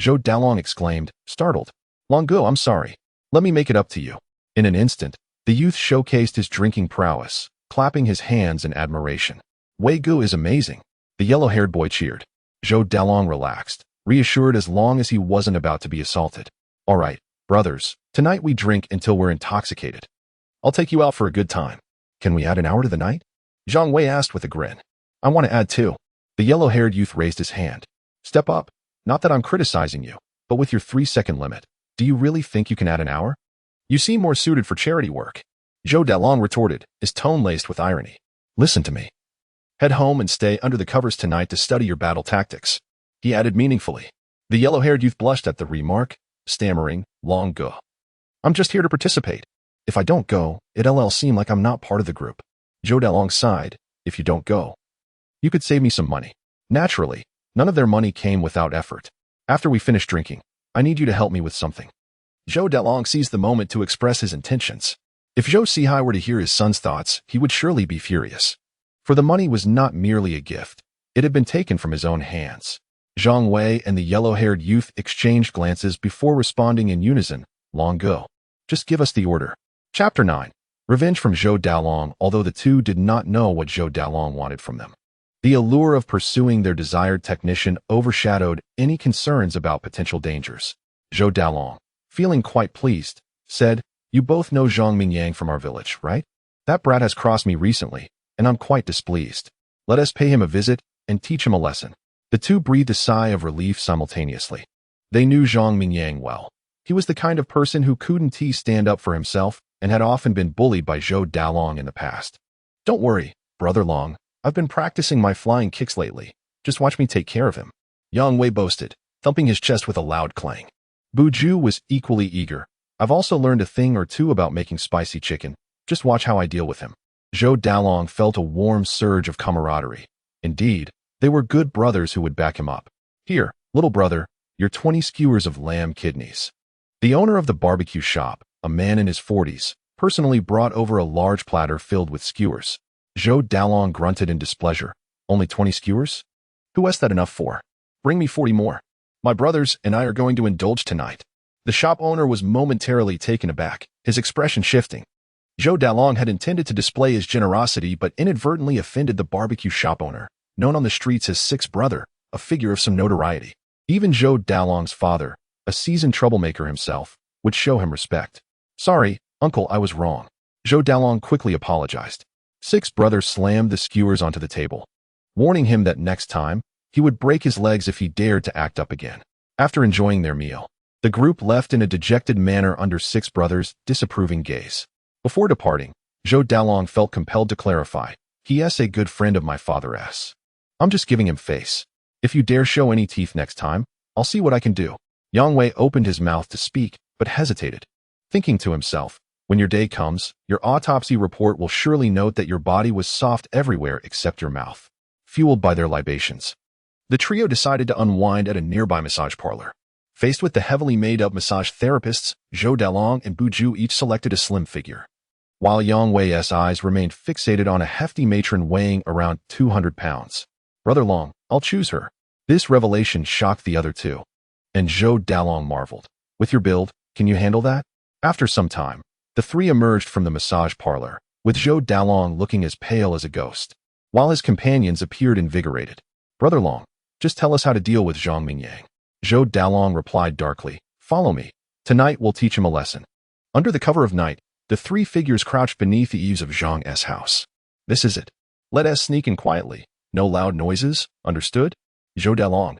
Zhou Dalong exclaimed, startled. Long Gu, I'm sorry. Let me make it up to you. In an instant, the youth showcased his drinking prowess, clapping his hands in admiration. Wei Gu is amazing. The yellow-haired boy cheered. Zhou Dalong relaxed, reassured as long as he wasn't about to be assaulted. All right, brothers, tonight we drink until we're intoxicated. I'll take you out for a good time. Can we add an hour to the night? Zhang Wei asked with a grin. I want to add 2. The yellow-haired youth raised his hand. Step up. Not that I'm criticizing you, but with your 3-second limit, do you really think you can add an hour? You seem more suited for charity work. Zhou Dalong retorted, his tone laced with irony. Listen to me. Head home and stay under the covers tonight to study your battle tactics. He added meaningfully. The yellow-haired youth blushed at the remark, stammering, Long Gu. I'm just here to participate. If I don't go, it'll seem like I'm not part of the group. Zhou Dalong sighed. If you don't go, you could save me some money. Naturally, none of their money came without effort. After we finish drinking, I need you to help me with something. Zhou Dalong seized the moment to express his intentions. If Zhou Sihai were to hear his son's thoughts, he would surely be furious. For the money was not merely a gift. It had been taken from his own hands. Zhang Wei and the yellow-haired youth exchanged glances before responding in unison, Long Gu. Just give us the order. Chapter 9. Revenge from Zhou Dalong. Although the two did not know what Zhou Dalong wanted from them, the allure of pursuing their desired technician overshadowed any concerns about potential dangers. Zhou Dalong, feeling quite pleased, said, You both know Zhang Mingyang from our village, right? That brat has crossed me recently, and I'm quite displeased. Let us pay him a visit and teach him a lesson. The two breathed a sigh of relief simultaneously. They knew Zhang Mingyang well. He was the kind of person who couldn't stand up for himself and had often been bullied by Zhou Dalong in the past. Don't worry, Brother Long. I've been practicing my flying kicks lately. Just watch me take care of him. Yang Wei boasted, thumping his chest with a loud clang. Bu Ju was equally eager. I've also learned a thing or two about making spicy chicken. Just watch how I deal with him. Zhou Dalong felt a warm surge of camaraderie. Indeed, they were good brothers who would back him up. Here, little brother, your 20 skewers of lamb kidneys. The owner of the barbecue shop, a man in his 40s, personally brought over a large platter filled with skewers. Zhou Dalong grunted in displeasure. Only 20 skewers? Who has that enough for? Bring me 40 more. My brothers and I are going to indulge tonight. The shop owner was momentarily taken aback, his expression shifting. Zhou Dalong had intended to display his generosity but inadvertently offended the barbecue shop owner, known on the streets as Six Brother, a figure of some notoriety. Even Zhou Dalong's father, a seasoned troublemaker himself, would show him respect. Sorry, uncle, I was wrong. Zhou Dalong quickly apologized. Six Brother slammed the skewers onto the table, warning him that next time, he would break his legs if he dared to act up again. After enjoying their meal, the group left in a dejected manner under Six Brothers' disapproving gaze. Before departing, Zhou Dalong felt compelled to clarify, He's a good friend of my father's. I'm just giving him face. If you dare show any teeth next time, I'll see what I can do. Yang Wei opened his mouth to speak, but hesitated, thinking to himself, When your day comes, your autopsy report will surely note that your body was soft everywhere except your mouth, fueled by their libations. The trio decided to unwind at a nearby massage parlor. Faced with the heavily made-up massage therapists, Zhou Dalong and Buju each selected a slim figure, while Yang Wei's eyes remained fixated on a hefty matron weighing around 200 pounds. "Brother Long, I'll choose her." This revelation shocked the other two, and Zhou Dalong marveled. "With your build, can you handle that?" After some time, the three emerged from the massage parlor, with Zhou Dalong looking as pale as a ghost, while his companions appeared invigorated. "Brother Long, just tell us how to deal with Zhang Mingyang." Zhou Dalong replied darkly, "Follow me. Tonight we'll teach him a lesson." Under the cover of night, the three figures crouched beneath the eaves of Zhang's house. "This is it. Let us sneak in quietly. No loud noises, understood?" Zhou Dalong,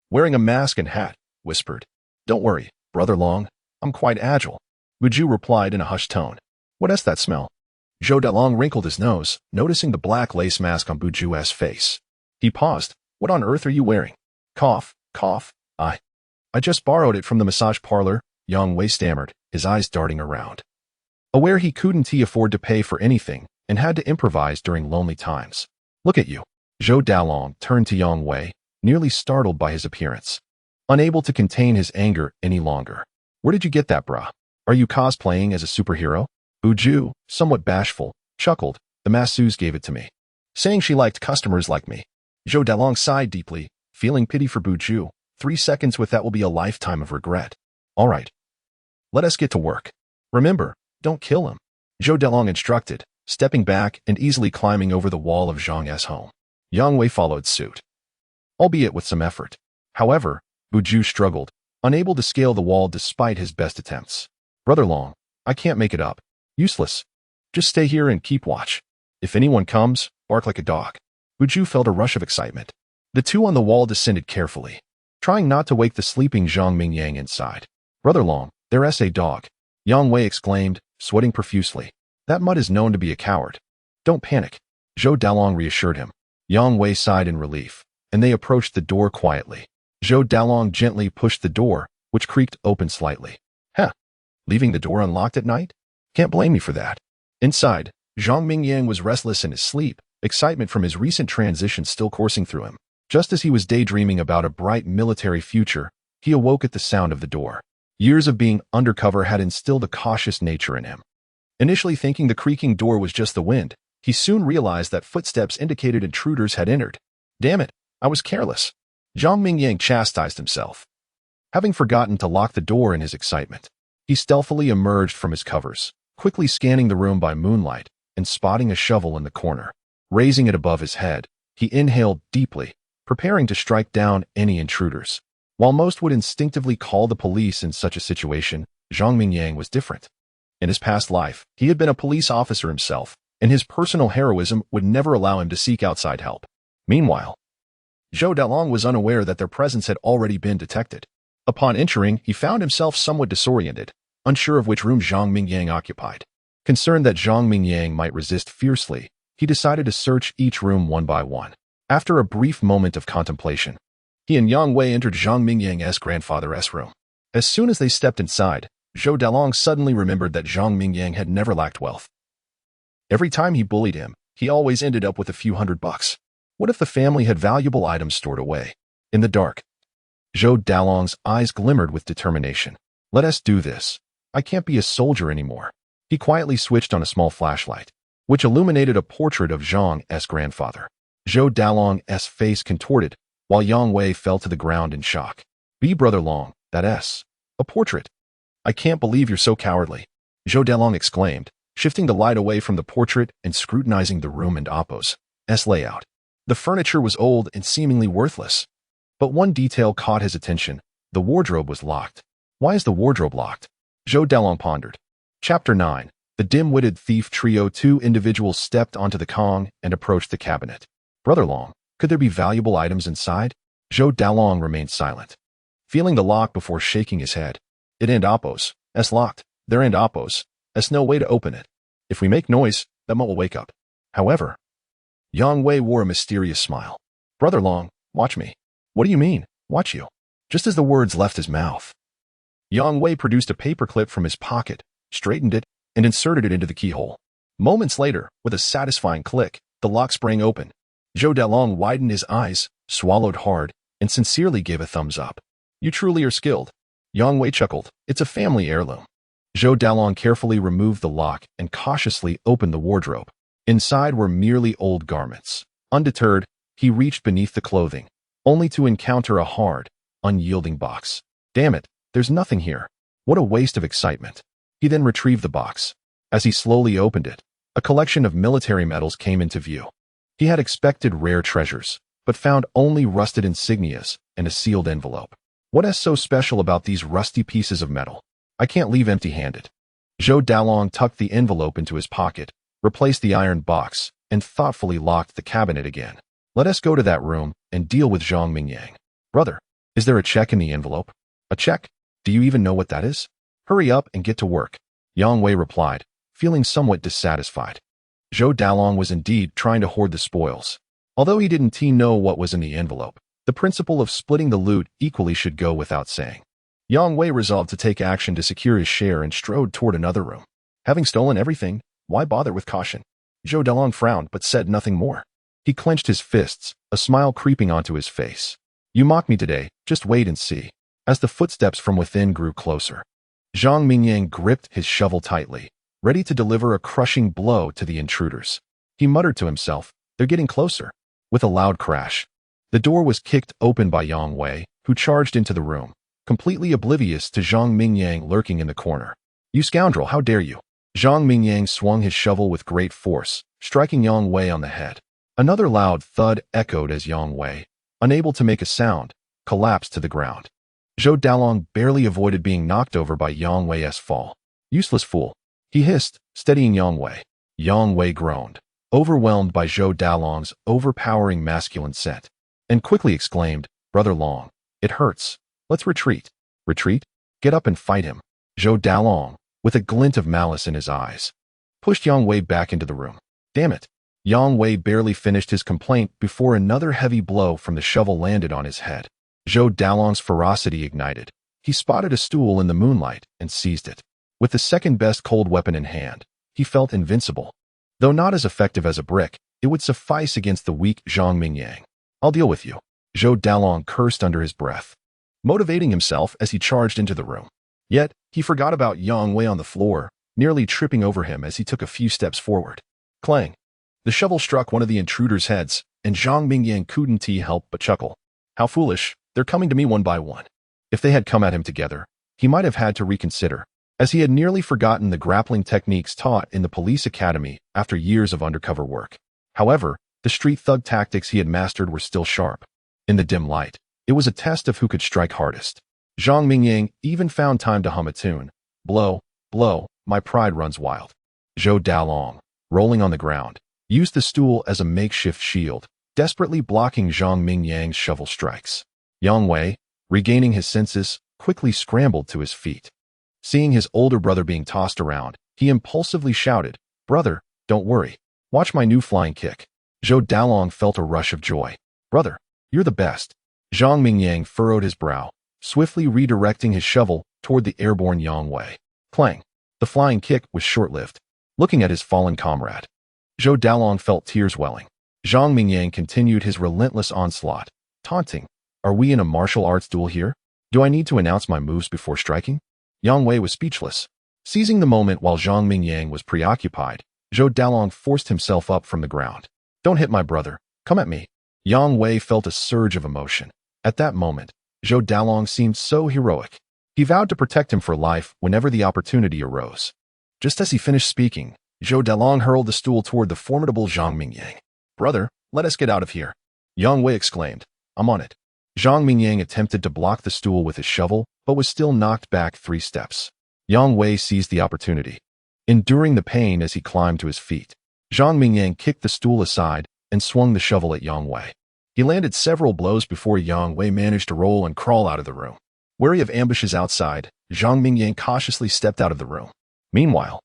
wearing a mask and hat, whispered. "Don't worry, Brother Long. I'm quite agile." Buju replied in a hushed tone. "What's that smell?" Zhou Dalong wrinkled his nose, noticing the black lace mask on Buju's face. He paused. "What on earth are you wearing?" Cough, cough. I just borrowed it from the massage parlor," Yang Wei stammered, his eyes darting around. Aware he couldn't afford to pay for anything and had to improvise during lonely times. "Look at you." Zhou Dalong turned to Yang Wei, nearly startled by his appearance, unable to contain his anger any longer. "Where did you get that, brah? Are you cosplaying as a superhero?" Buju, somewhat bashful, chuckled. "The masseuse gave it to me, saying she liked customers like me." Zhou Dalong sighed deeply, feeling pity for Buju. 3 seconds with that will be a lifetime of regret. "All right. Let us get to work. Remember, don't kill him," Zhou Dalong instructed, stepping back and easily climbing over the wall of Zhang's home. Yang Wei followed suit, albeit with some effort. However, Buju struggled, unable to scale the wall despite his best attempts. "Brother Long, I can't make it up. Useless. Just stay here and keep watch. If anyone comes, bark like a dog." Buju felt a rush of excitement. The two on the wall descended carefully, trying not to wake the sleeping Zhang Mingyang inside. "Brother Long, there's a dog," Yang Wei exclaimed, sweating profusely. "That mutt is known to be a coward." "Don't panic," Zhou Dalong reassured him. Yang Wei sighed in relief, and they approached the door quietly. Zhou Dalong gently pushed the door, which creaked open slightly. "Huh, leaving the door unlocked at night? Can't blame me for that." Inside, Zhang Mingyang was restless in his sleep, excitement from his recent transition still coursing through him. Just as he was daydreaming about a bright military future, he awoke at the sound of the door. Years of being undercover had instilled a cautious nature in him. Initially thinking the creaking door was just the wind, he soon realized that footsteps indicated intruders had entered. "Damn it, I was careless," Zhang Mingyang chastised himself. Having forgotten to lock the door in his excitement, he stealthily emerged from his covers, quickly scanning the room by moonlight and spotting a shovel in the corner. Raising it above his head, he inhaled deeply, preparing to strike down any intruders. While most would instinctively call the police in such a situation, Zhang Mingyang was different. In his past life, he had been a police officer himself, and his personal heroism would never allow him to seek outside help. Meanwhile, Zhou Dalong was unaware that their presence had already been detected. Upon entering, he found himself somewhat disoriented, unsure of which room Zhang Mingyang occupied. Concerned that Zhang Mingyang might resist fiercely, he decided to search each room one by one. After a brief moment of contemplation, he and Yang Wei entered Zhang Mingyang's grandfather's room. As soon as they stepped inside, Zhou Dalong suddenly remembered that Zhang Mingyang had never lacked wealth. Every time he bullied him, he always ended up with a few $100. What if the family had valuable items stored away? In the dark, Zhou Dalong's eyes glimmered with determination. "Let us do this. I can't be a soldier anymore." He quietly switched on a small flashlight, which illuminated a portrait of Zhang's grandfather. Zhou Dalong's face contorted, while Yang Wei fell to the ground in shock. Brother Long, that's a portrait." "I can't believe you're so cowardly," Zhou Dalong exclaimed, shifting the light away from the portrait and scrutinizing the room and Oppo's layout. The furniture was old and seemingly worthless. But one detail caught his attention. The wardrobe was locked. "Why is the wardrobe locked?" Zhou Dalong pondered. Chapter 9. The dim-witted thief trio. 2 individuals stepped onto the Kong and approached the cabinet. "Brother Long, could there be valuable items inside?" Zhou Dalong remained silent, feeling the lock before shaking his head. "It ain't Oppo's. It's locked. There ain't Oppo's. There's no way to open it. If we make noise, that mutt will wake up." However, Yang Wei wore a mysterious smile. "Brother Long, watch me." "What do you mean, watch you?" Just as the words left his mouth, Yang Wei produced a paperclip from his pocket, straightened it, and inserted it into the keyhole. Moments later, with a satisfying click, the lock sprang open. Zhou Dalong widened his eyes, swallowed hard, and sincerely gave a thumbs up. "You truly are skilled." Yang Wei chuckled. "It's a family heirloom." Zhou Dalong carefully removed the lock and cautiously opened the wardrobe. Inside were merely old garments. Undeterred, he reached beneath the clothing, only to encounter a hard, unyielding box. "Damn it, there's nothing here. What a waste of excitement." He then retrieved the box. As he slowly opened it, a collection of military medals came into view. He had expected rare treasures, but found only rusted insignias and a sealed envelope. What is so special about these rusty pieces of metal? I can't leave empty-handed. Zhou Dalong tucked the envelope into his pocket, replaced the iron box, and thoughtfully locked the cabinet again. "Let us go to that room and deal with Zhang Mingyang." "Brother, is there a check in the envelope?" "A check? Do you even know what that is?" "Hurry up and get to work," Yang Wei replied, feeling somewhat dissatisfied. Zhou Dalong was indeed trying to hoard the spoils. Although he didn't know what was in the envelope, the principle of splitting the loot equally should go without saying. Yang Wei resolved to take action to secure his share and strode toward another room. Having stolen everything, why bother with caution? Zhou Dalong frowned but said nothing more. He clenched his fists, a smile creeping onto his face. "You mock me today, just wait and see." As the footsteps from within grew closer, Zhang Mingyang gripped his shovel tightly, ready to deliver a crushing blow to the intruders. He muttered to himself, "They're getting closer." With a loud crash, the door was kicked open by Yang Wei, who charged into the room, completely oblivious to Zhang Mingyang lurking in the corner. "You scoundrel, how dare you!" Zhang Mingyang swung his shovel with great force, striking Yang Wei on the head. Another loud thud echoed as Yang Wei, unable to make a sound, collapsed to the ground. Zhou Dalong barely avoided being knocked over by Yang Wei's fall. "Useless fool," he hissed, steadying Yang Wei. Yang Wei groaned, overwhelmed by Zhou Dalong's overpowering masculine scent, and quickly exclaimed, "Brother Long, it hurts. Let's retreat." "Retreat? Get up and fight him." Zhou Dalong, with a glint of malice in his eyes, pushed Yang Wei back into the room. "Damn it." Yang Wei barely finished his complaint before another heavy blow from the shovel landed on his head. Zhou Dalong's ferocity ignited. He spotted a stool in the moonlight and seized it. With the second-best cold weapon in hand, he felt invincible. Though not as effective as a brick, it would suffice against the weak Zhang Mingyang. "I'll deal with you," Zhou Dalong cursed under his breath, motivating himself as he charged into the room. Yet, he forgot about Yang Wei on the floor, nearly tripping over him as he took a few steps forward. Clang! The shovel struck one of the intruders' heads, and Zhang Mingyang couldn't help but chuckle. "How foolish, they're coming to me one by one." If they had come at him together, he might have had to reconsider, as he had nearly forgotten the grappling techniques taught in the police academy after years of undercover work. However, the street thug tactics he had mastered were still sharp. In the dim light, it was a test of who could strike hardest. Zhang Mingyang even found time to hum a tune. "Blow, blow, my pride runs wild." Zhou Dalong, rolling on the ground, used the stool as a makeshift shield, desperately blocking Zhang Mingyang's shovel strikes. Yang Wei, regaining his senses, quickly scrambled to his feet. Seeing his older brother being tossed around, he impulsively shouted, "Brother, don't worry. Watch my new flying kick." Zhou Dalong felt a rush of joy. "Brother, you're the best." Zhang Mingyang furrowed his brow, swiftly redirecting his shovel toward the airborne Yang Wei. Clang! The flying kick was short-lived. Looking at his fallen comrade, Zhou Dalong felt tears welling. Zhang Mingyang continued his relentless onslaught, taunting, "Are we in a martial arts duel here? Do I need to announce my moves before striking?" Yang Wei was speechless. Seizing the moment while Zhang Mingyang was preoccupied, Zhou Dalong forced himself up from the ground. "Don't hit my brother. Come at me." Yang Wei felt a surge of emotion. At that moment, Zhou Dalong seemed so heroic. He vowed to protect him for life whenever the opportunity arose. Just as he finished speaking, Zhou Dalong hurled the stool toward the formidable Zhang Mingyang. "Brother, let us get out of here." Yang Wei exclaimed, "I'm on it." Zhang Mingyang attempted to block the stool with his shovel, but was still knocked back 3 steps. Yang Wei seized the opportunity, enduring the pain as he climbed to his feet. Zhang Mingyang kicked the stool aside and swung the shovel at Yang Wei. He landed several blows before Yang Wei managed to roll and crawl out of the room. Wary of ambushes outside, Zhang Mingyang cautiously stepped out of the room. Meanwhile,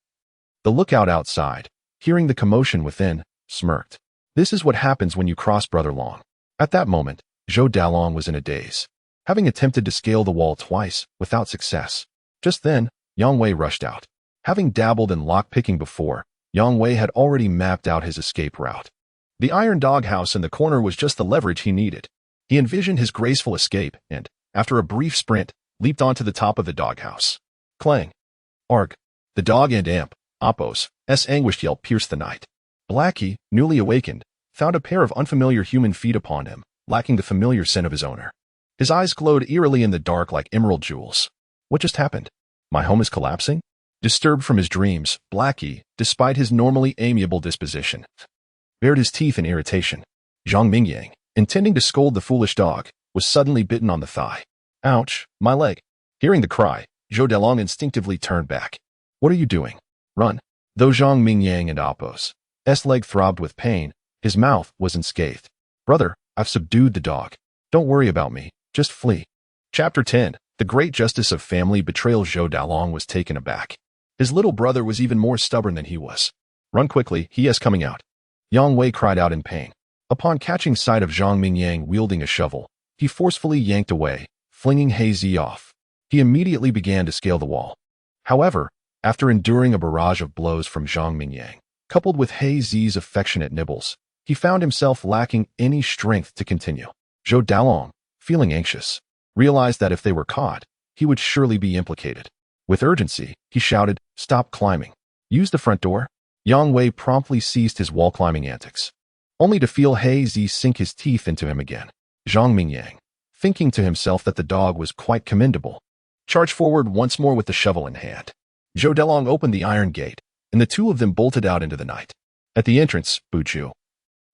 the lookout outside, hearing the commotion within, smirked. This is what happens when you cross Brother Long. At that moment, Zhou Dalong was in a daze, having attempted to scale the wall twice without success. Just then, Yang Wei rushed out. Having dabbled in lockpicking before, Yang Wei had already mapped out his escape route. The iron doghouse in the corner was just the leverage he needed. He envisioned his graceful escape and, after a brief sprint, leaped onto the top of the doghouse. Clang! Arg! The dog and Amp, Appo's anguished yell pierced the night. Blackie, newly awakened, found a pair of unfamiliar human feet upon him, lacking the familiar scent of his owner. His eyes glowed eerily in the dark like emerald jewels. What just happened? My home is collapsing? Disturbed from his dreams, Blackie, despite his normally amiable disposition, bared his teeth in irritation. Zhang Mingyang, intending to scold the foolish dog, was suddenly bitten on the thigh. Ouch, my leg. Hearing the cry, Zhou Delong instinctively turned back. What are you doing? Run. Though Zhang Mingyang and Appo's leg throbbed with pain, his mouth was unscathed. Brother, I've subdued the dog. Don't worry about me, just flee. Chapter 10. The Great Justice of Family Betrayal. Zhou Dalong was taken aback. His little brother was even more stubborn than he was. Run quickly, he is coming out. Yang Wei cried out in pain. Upon catching sight of Zhang Mingyang wielding a shovel, he forcefully yanked away, flinging He Zi off. He immediately began to scale the wall. However, after enduring a barrage of blows from Zhang Mingyang, coupled with He Zi's affectionate nibbles, he found himself lacking any strength to continue. Zhou Dalong, feeling anxious, realized that if they were caught, he would surely be implicated. With urgency, he shouted, "Stop climbing. Use the front door." Yang Wei promptly ceased his wall-climbing antics, only to feel He Zi sink his teeth into him again. Zhang Mingyang, thinking to himself that the dog was quite commendable, charged forward once more with the shovel in hand. Zhou Delong opened the iron gate, and the two of them bolted out into the night. At the entrance, Buju,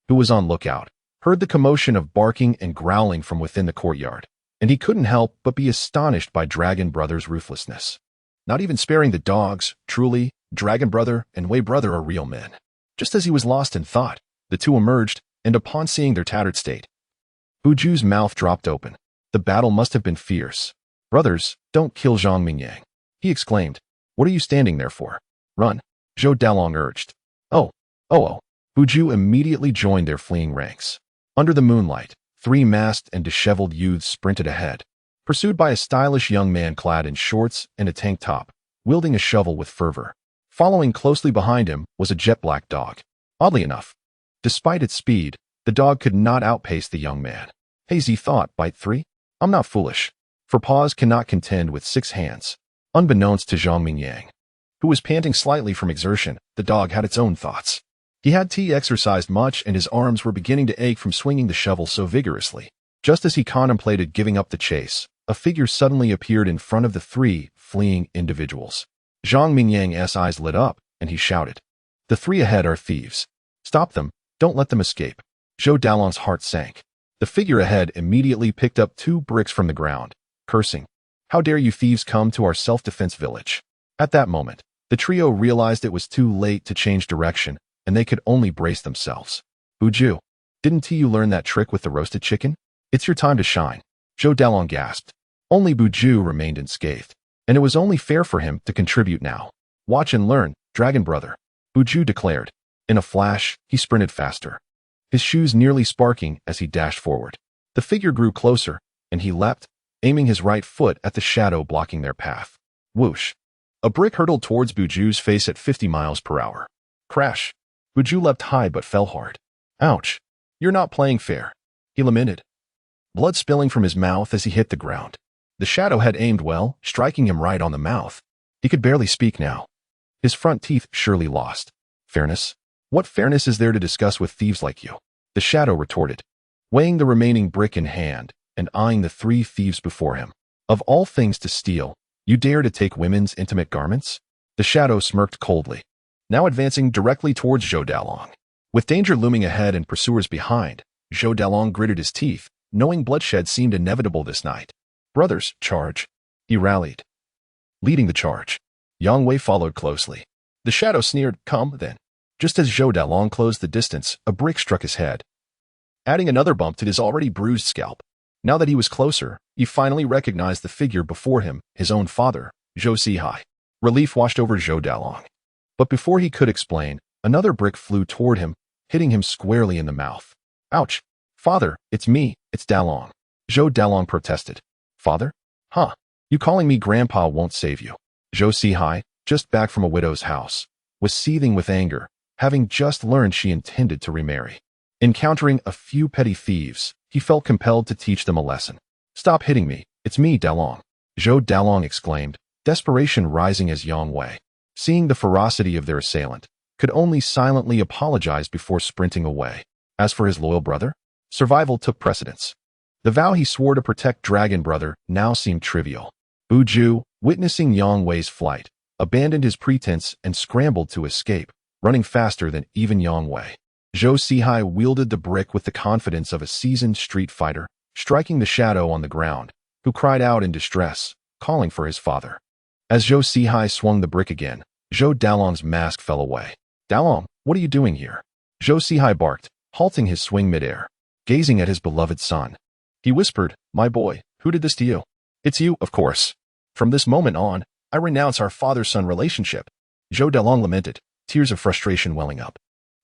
who was on lookout, heard the commotion of barking and growling from within the courtyard, and he couldn't help but be astonished by Dragon Brother's ruthlessness. Not even sparing the dogs, truly, Dragon Brother and Wei Brother are real men. Just as he was lost in thought, the two emerged, and upon seeing their tattered state, Buju's mouth dropped open. The battle must have been fierce. Brothers, don't kill Zhang Mingyang, he exclaimed. What are you standing there for? Run, Zhou Dalong urged. Oh. Buju immediately joined their fleeing ranks. Under the moonlight, three masked and disheveled youths sprinted ahead, pursued by a stylish young man clad in shorts and a tank top, wielding a shovel with fervor. Following closely behind him was a jet-black dog. Oddly enough, despite its speed, the dog could not outpace the young man. He Zi thought, bite 3? I'm not foolish, for paws cannot contend with 6 hands. Unbeknownst to Zhang Mingyang, who was panting slightly from exertion, the dog had its own thoughts. He had exercised much and his arms were beginning to ache from swinging the shovel so vigorously. Just as he contemplated giving up the chase, a figure suddenly appeared in front of the 3 fleeing individuals. Zhang Mingyang's eyes lit up, and he shouted, "The 3 ahead are thieves. Stop them, don't let them escape." Zhou Dalong's heart sank. The figure ahead immediately picked up 2 bricks from the ground, cursing, "How dare you thieves come to our self-defense village?" At that moment, the trio realized it was too late to change direction, and they could only brace themselves. Buju, didn't you learn that trick with the roasted chicken? It's your time to shine. Zhou Dalong gasped. Only Buju remained unscathed, and it was only fair for him to contribute now. Watch and learn, Dragon Brother, Buju declared. In a flash, he sprinted faster, his shoes nearly sparking as he dashed forward. The figure grew closer, and he leapt, aiming his right foot at the shadow blocking their path. Whoosh! A brick hurtled towards Buju's face at 50 miles per hour. Crash! Buju leapt high but fell hard. Ouch! You're not playing fair, he lamented, blood spilling from his mouth as he hit the ground. The shadow had aimed well, striking him right on the mouth. He could barely speak now. His front teeth surely lost. Fairness? What fairness is there to discuss with thieves like you? The shadow retorted, weighing the remaining brick in hand and eyeing the 3 thieves before him. Of all things to steal, you dare to take women's intimate garments? The shadow smirked coldly, now advancing directly towards Zhou Dalong. With danger looming ahead and pursuers behind, Zhou Dalong gritted his teeth, knowing bloodshed seemed inevitable this night. Brothers, charge! He rallied. Leading the charge, Yang Wei followed closely. The shadow sneered, "Come, then." Just as Zhou Dalong closed the distance, a brick struck his head, adding another bump to his already bruised scalp. Now that he was closer, he finally recognized the figure before him, his own father, Zhou Sihai. Relief washed over Zhou Dalong. But before he could explain, another brick flew toward him, hitting him squarely in the mouth. Ouch! Father, it's me, it's Dalong. Zhou Dalong protested. Father? Huh? You calling me grandpa won't save you. Zhou Sihai, just back from a widow's house, was seething with anger, having just learned she intended to remarry. Encountering a few petty thieves, he felt compelled to teach them a lesson. "Stop hitting me, it's me, Dalong," Zhou Dalong exclaimed, desperation rising as Yang Wei, seeing the ferocity of their assailant, could only silently apologize before sprinting away. As for his loyal brother, survival took precedence. The vow he swore to protect Dragon Brother now seemed trivial. Bu Ju, witnessing Yang Wei's flight, abandoned his pretense and scrambled to escape, running faster than even Yang Wei. Zhou Sihai wielded the brick with the confidence of a seasoned street fighter, striking the shadow on the ground, who cried out in distress, calling for his father. As Zhou Sihai swung the brick again, Zhou Dalong's mask fell away. "Dalong, what are you doing here?" Zhou Sihai barked, halting his swing midair, gazing at his beloved son. He whispered, "My boy, who did this to you?" "It's you, of course. From this moment on, I renounce our father-son relationship." Zhou Dalong lamented, tears of frustration welling up.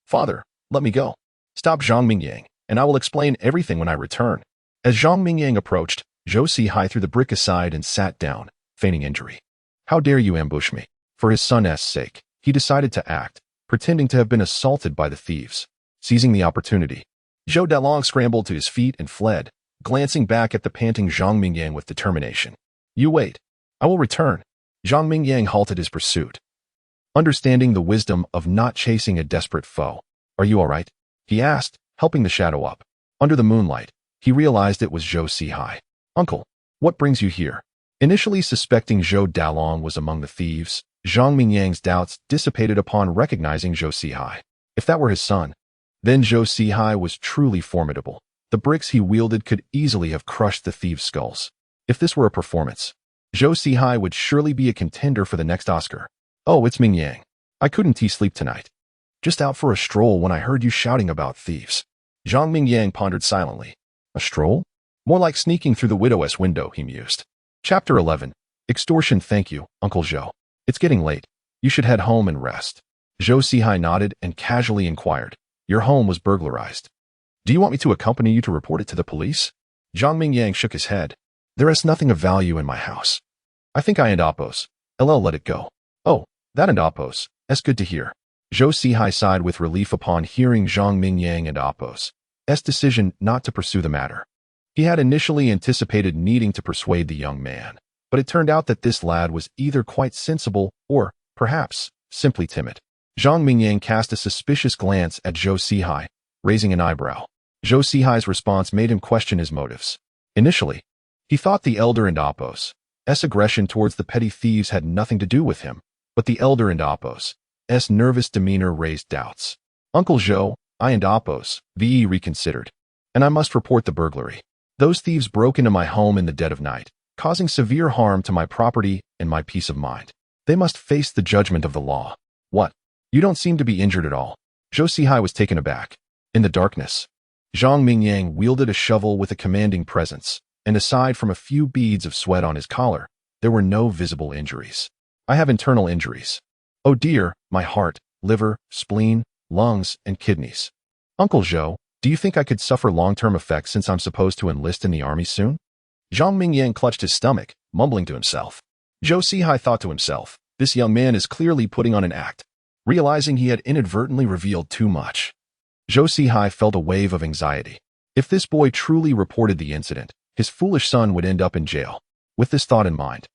"Father, let me go. Stop Zhang Mingyang, and I will explain everything when I return." As Zhang Mingyang approached, Zhou Sihai threw the brick aside and sat down, feigning injury. "How dare you ambush me?" For his son's sake, he decided to act, pretending to have been assaulted by the thieves. Seizing the opportunity, Zhou Dalong scrambled to his feet and fled, glancing back at the panting Zhang Mingyang with determination. "You wait. I will return." Zhang Mingyang halted his pursuit, understanding the wisdom of not chasing a desperate foe. "Are you all right?" he asked, helping the shadow up. Under the moonlight, he realized it was Zhou Sihai. "Uncle, what brings you here?" Initially suspecting Zhou Dalong was among the thieves, Zhang Mingyang's doubts dissipated upon recognizing Zhou Sihai. If that were his son, then Zhou Sihai was truly formidable. The bricks he wielded could easily have crushed the thieves' skulls. If this were a performance, Zhou Sihai would surely be a contender for the next Oscar. "Oh, it's Mingyang. I couldn't sleep tonight. Just out for a stroll when I heard you shouting about thieves." Zhang Mingyang pondered silently. "A stroll? More like sneaking through the widow's window," he mused. Chapter 11. Extortion. "Thank you, Uncle Zhou. It's getting late. You should head home and rest." Zhou Sihai nodded and casually inquired, "Your home was burglarized. Do you want me to accompany you to report it to the police?" Zhang Mingyang shook his head. "There is nothing of value in my house. I think I and Appos. LL let it go." "Oh, that and Appos. That's good to hear." Zhou Sihai sighed with relief upon hearing Zhang Mingyang and Appos' decision not to pursue the matter. He had initially anticipated needing to persuade the young man, but it turned out that this lad was either quite sensible or, perhaps, simply timid. Zhang Mingyang cast a suspicious glance at Zhou Sihai, raising an eyebrow. Zhou Sihai's response made him question his motives. Initially, he thought the elder and Appos' aggression towards the petty thieves had nothing to do with him, but the elder and Appos' nervous demeanor raised doubts. "Uncle Zhou, I and Appos' reconsidered, and I must report the burglary. Those thieves broke into my home in the dead of night, causing severe harm to my property and my peace of mind. They must face the judgment of the law." "What? You don't seem to be injured at all." Zhou Sihai was taken aback. In the darkness, Zhang Mingyang wielded a shovel with a commanding presence, and aside from a few beads of sweat on his collar, there were no visible injuries. "I have internal injuries. Oh dear, my heart, liver, spleen, lungs, and kidneys." "Uncle Zhou, do you think I could suffer long-term effects since I'm supposed to enlist in the army soon?" Zhang Mingyang clutched his stomach, mumbling to himself. Zhou Sihai thought to himself, this young man is clearly putting on an act, realizing he had inadvertently revealed too much. Zhou Sihai felt a wave of anxiety. If this boy truly reported the incident, his foolish son would end up in jail. With this thought in mind,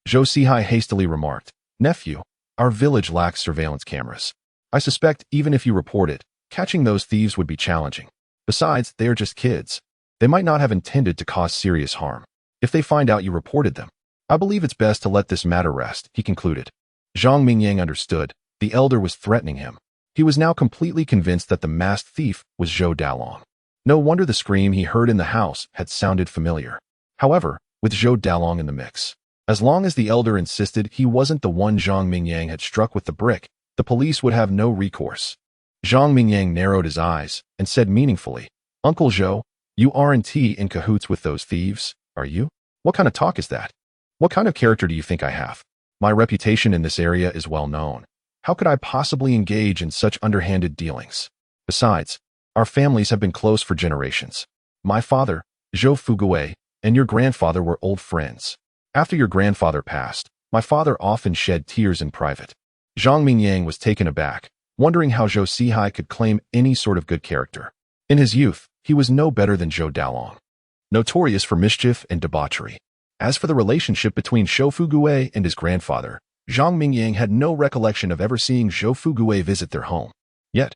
Zhou Sihai hastily remarked, "Nephew, our village lacks surveillance cameras. I suspect even if you report it, catching those thieves would be challenging. Besides, they are just kids. They might not have intended to cause serious harm. If they find out you reported them, I believe it's best to let this matter rest," he concluded. Zhang Mingyang understood. The elder was threatening him. He was now completely convinced that the masked thief was Zhou Dalong. No wonder the scream he heard in the house had sounded familiar. However, with Zhou Dalong in the mix, as long as the elder insisted he wasn't the one Zhang Mingyang had struck with the brick, the police would have no recourse. Zhang Mingyang narrowed his eyes and said meaningfully, "Uncle Zhou, you aren't in cahoots with those thieves, are you? What kind of talk is that? What kind of character do you think I have? My reputation in this area is well known. How could I possibly engage in such underhanded dealings? Besides, our families have been close for generations. My father, Zhou Fugui, and your grandfather were old friends. After your grandfather passed, My father often shed tears in private. Zhang Mingyang was taken aback, wondering how Zhou Sihai could claim any sort of good character. In his youth, he was no better than Zhou Dalong, notorious for mischief and debauchery. As for the relationship between Zhou Fuguei and his grandfather, Zhang Mingyang had no recollection of ever seeing Zhou Fuguei visit their home. Yet,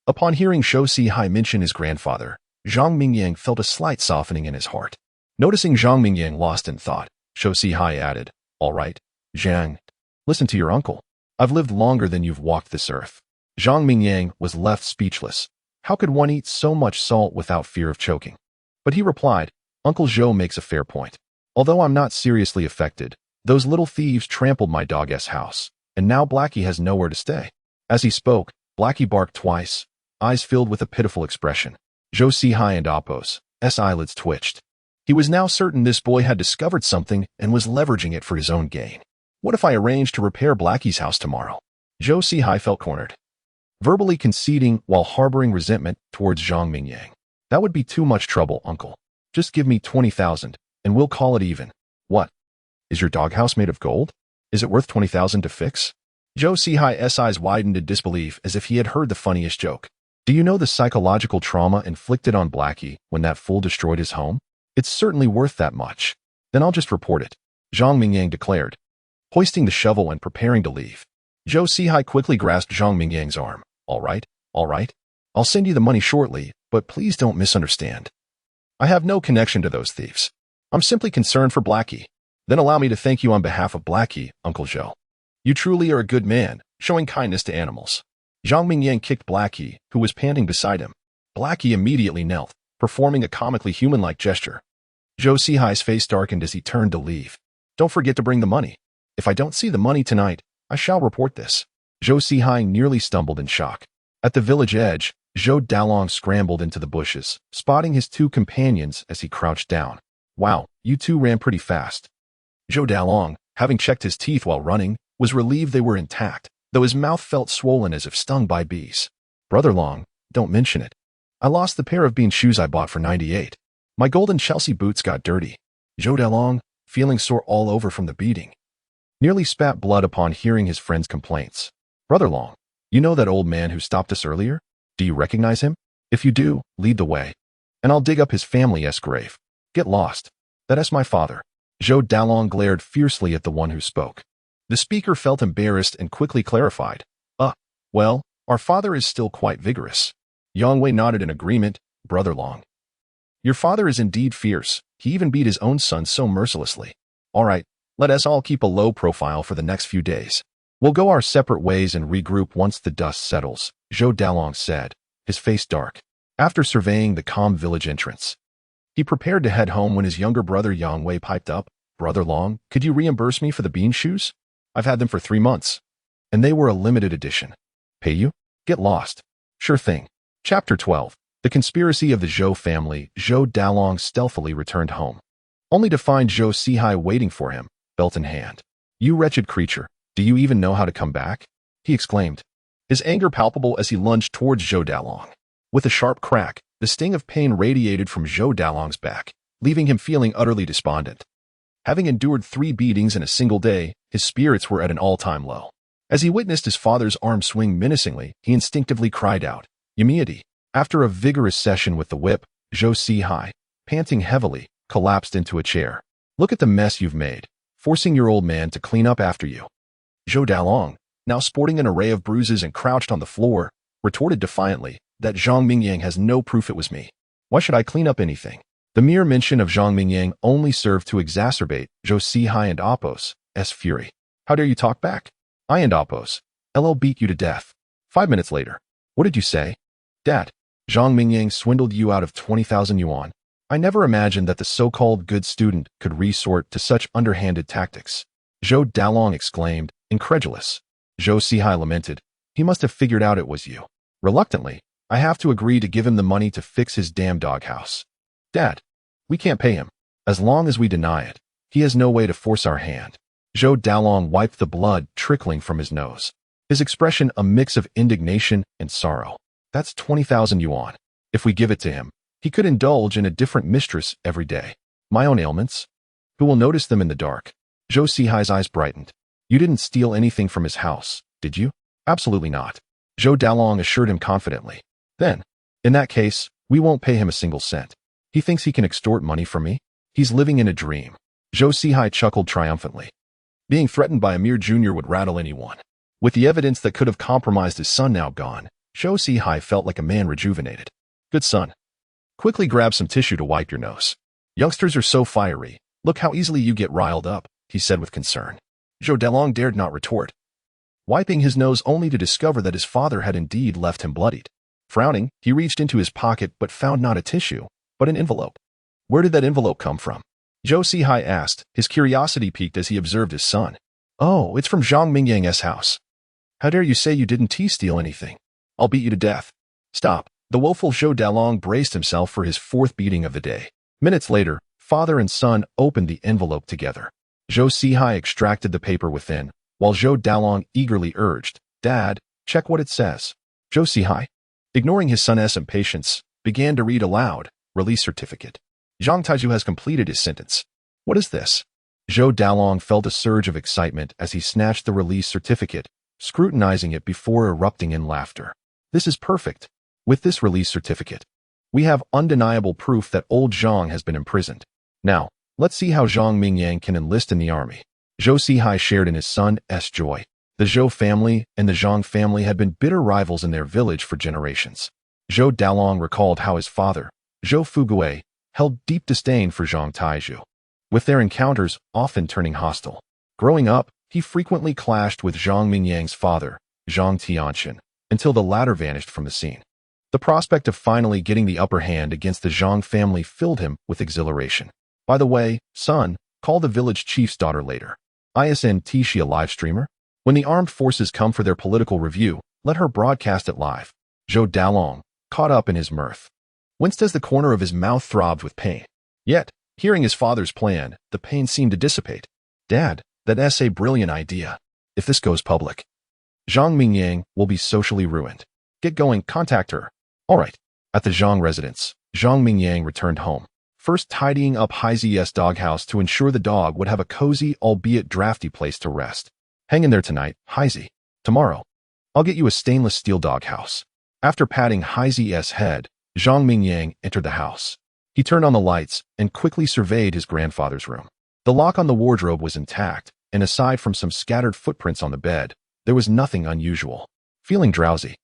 upon hearing Zhou Sihai mention his grandfather, Zhang Mingyang felt a slight softening in his heart. Noticing Zhang Mingyang lost in thought, Zhou Sihai added, "All right, Zhang, listen to your uncle. I've lived longer than you've walked this earth." Zhang Mingyang was left speechless. How could one eat so much salt without fear of choking? But he replied, "Uncle Zhou makes a fair point. Although I'm not seriously affected, those little thieves trampled my dog's house, and now Blackie has nowhere to stay." As he spoke, Blackie barked twice, eyes filled with a pitiful expression. Zhou Sihai and Appo's eyelids twitched. He was now certain this boy had discovered something and was leveraging it for his own gain. What if I arranged to repair Blackie's house tomorrow? Zhou Sihai felt cornered, verbally conceding while harboring resentment towards Zhang Mingyang. "That would be too much trouble, uncle. Just give me 20,000, and we'll call it even." "What? Is your doghouse made of gold? Is it worth 20,000 to fix?" Zhou Sihai's eyes widened in disbelief as if he had heard the funniest joke. "Do you know the psychological trauma inflicted on Blackie when that fool destroyed his home? It's certainly worth that much." "Then I'll just report it," Zhang Mingyang declared, hoisting the shovel and preparing to leave. Zhou Sihai quickly grasped Zhang Mingyang's arm. All right. I'll send you the money shortly, but please don't misunderstand. I have no connection to those thieves. I'm simply concerned for Blackie." "Then allow me to thank you on behalf of Blackie, Uncle Zhou. You truly are a good man, showing kindness to animals." Zhang Mingyang kicked Blackie, who was panting beside him. Blackie immediately knelt, performing a comically human-like gesture. Zhou Sihai's face darkened as he turned to leave. "Don't forget to bring the money. If I don't see the money tonight, I shall report this." Zhou Sihai nearly stumbled in shock. At the village edge, Zhou Dalong scrambled into the bushes, spotting his two companions as he crouched down. "Wow, you two ran pretty fast." Zhou Dalong, having checked his teeth while running, was relieved they were intact, though his mouth felt swollen as if stung by bees. "Brother Long, don't mention it. I lost the pair of bean shoes I bought for 98. My golden Chelsea boots got dirty." Zhou Dalong, feeling sore all over from the beating, nearly spat blood upon hearing his friend's complaints. "Brother Long, you know that old man who stopped us earlier? Do you recognize him? If you do, lead the way, and I'll dig up his family's grave. Get lost. That's my father." Zhou Dalong glared fiercely at the one who spoke. The speaker felt embarrassed and quickly clarified. Well, our father is still quite vigorous." Yang Wei nodded in agreement. "Brother Long, your father is indeed fierce. He even beat his own son so mercilessly. All right, let us all keep a low profile for the next few days. We'll go our separate ways and regroup once the dust settles," Zhou Dalong said, his face dark. After surveying the calm village entrance, he prepared to head home when his younger brother Yang Wei piped up. "Brother Long, could you reimburse me for the bean shoes? I've had them for 3 months, and they were a limited edition." "Pay you? Get lost." "Sure thing." Chapter 12. The Conspiracy of the Zhou Family. Zhou Dalong stealthily returned home, only to find Zhou Sihai waiting for him, belt in hand. "You wretched creature, do you even know how to come back?" he exclaimed, his anger palpable as he lunged towards Zhou Dalong. With a sharp crack, the sting of pain radiated from Zhou Dalong's back, leaving him feeling utterly despondent. Having endured 3 beatings in a single day, his spirits were at an all-time low. As he witnessed his father's arm swing menacingly, he instinctively cried out, "Yamiadi!" After a vigorous session with the whip, Zhou Sihai, panting heavily, collapsed into a chair. "Look at the mess you've made, forcing your old man to clean up after you." Zhou Dalong, now sporting an array of bruises and crouched on the floor, retorted defiantly, "That Zhang Mingyang has no proof it was me. Why should I clean up anything?" The mere mention of Zhang Mingyang only served to exacerbate Zhou Sihai and Appo's fury. "How dare you talk back? I and Appo's LL beat you to death." 5 minutes later. "What did you say?" "Dad, Zhang Mingyang swindled you out of 20,000 yuan. I never imagined that the so-called good student could resort to such underhanded tactics." Zhou Dalong exclaimed, incredulous. Zhou Sihai lamented, "He must have figured out it was you." Reluctantly, "I have to agree to give him the money to fix his damn doghouse." "Dad, we can't pay him. As long as we deny it, he has no way to force our hand." Zhou Dalong wiped the blood trickling from his nose, his expression a mix of indignation and sorrow. "That's 20,000 yuan. If we give it to him, he could indulge in a different mistress every day. My own ailments? Who will notice them in the dark?" Zhou Sihai's eyes brightened. You didn't steal anything from his house, did you? Absolutely not. Zhou Dalong assured him confidently. Then, in that case, we won't pay him a single cent. He thinks he can extort money from me? He's living in a dream. Zhou Sihai chuckled triumphantly. Being threatened by a mere junior would rattle anyone. With the evidence that could have compromised his son now gone, Zhou Sihai felt like a man rejuvenated. Good son. Quickly grab some tissue to wipe your nose. Youngsters are so fiery. Look how easily you get riled up, he said with concern. Zhou Dalong dared not retort, wiping his nose only to discover that his father had indeed left him bloodied. Frowning, he reached into his pocket but found not a tissue, but an envelope. Where did that envelope come from? Zhou Sihai asked, his curiosity piqued as he observed his son. Oh, it's from Zhang Mingyang's house. How dare you say you didn't steal anything? I'll beat you to death. Stop. The woeful Zhou Dalong braced himself for his fourth beating of the day. Minutes later, father and son opened the envelope together. Zhou Sihai extracted the paper within, while Zhou Dalong eagerly urged, Dad, check what it says. Zhou Sihai, ignoring his son's impatience, began to read aloud, release certificate. Zhang Taiju has completed his sentence. What is this? Zhou Dalong felt a surge of excitement as he snatched the release certificate, scrutinizing it before erupting in laughter. This is perfect. With this release certificate, we have undeniable proof that old Zhang has been imprisoned. Now, let's see how Zhang Mingyang can enlist in the army. Zhou Sihai shared in his son's joy. The Zhou family and the Zhang family had been bitter rivals in their village for generations. Zhou Dalong recalled how his father, Zhou Fugui, held deep disdain for Zhang Taiju, with their encounters often turning hostile. Growing up, he frequently clashed with Zhang Mingyang's father, Zhang Tianxin, until the latter vanished from the scene. The prospect of finally getting the upper hand against the Zhang family filled him with exhilaration. By the way, son, call the village chief's daughter later. Isn't she a live streamer? When the armed forces come for their political review, let her broadcast it live. Zhou Dalong, caught up in his mirth, winced as the corner of his mouth throbbed with pain. Yet, hearing his father's plan, the pain seemed to dissipate. Dad, that's a brilliant idea. If this goes public, Zhang Mingyang will be socially ruined. Get going, contact her. All right. At the Zhang residence, Zhang Mingyang returned home, first tidying up Haizi's doghouse to ensure the dog would have a cozy, albeit drafty place to rest. Hang in there tonight, Haizi. Tomorrow, I'll get you a stainless steel doghouse. After patting Haizi's head, Zhang Mingyang entered the house. He turned on the lights and quickly surveyed his grandfather's room. The lock on the wardrobe was intact, and aside from some scattered footprints on the bed, there was nothing unusual. Feeling drowsy,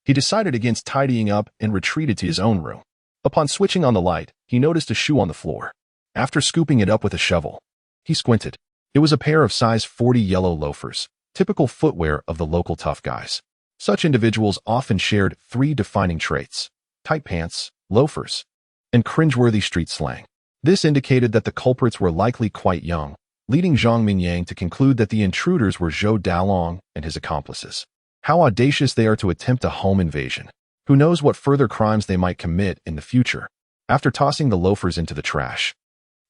he decided against tidying up and retreated to his own room. Upon switching on the light, he noticed a shoe on the floor. After scooping it up with a shovel, he squinted. It was a pair of size 40 yellow loafers, typical footwear of the local tough guys. Such individuals often shared three defining traits: tight pants, loafers, and cringeworthy street slang. This indicated that the culprits were likely quite young, leading Zhang Mingyang to conclude that the intruders were Zhou Dalong and his accomplices. How audacious they are to attempt a home invasion. Who knows what further crimes they might commit in the future. After tossing the loafers into the trash,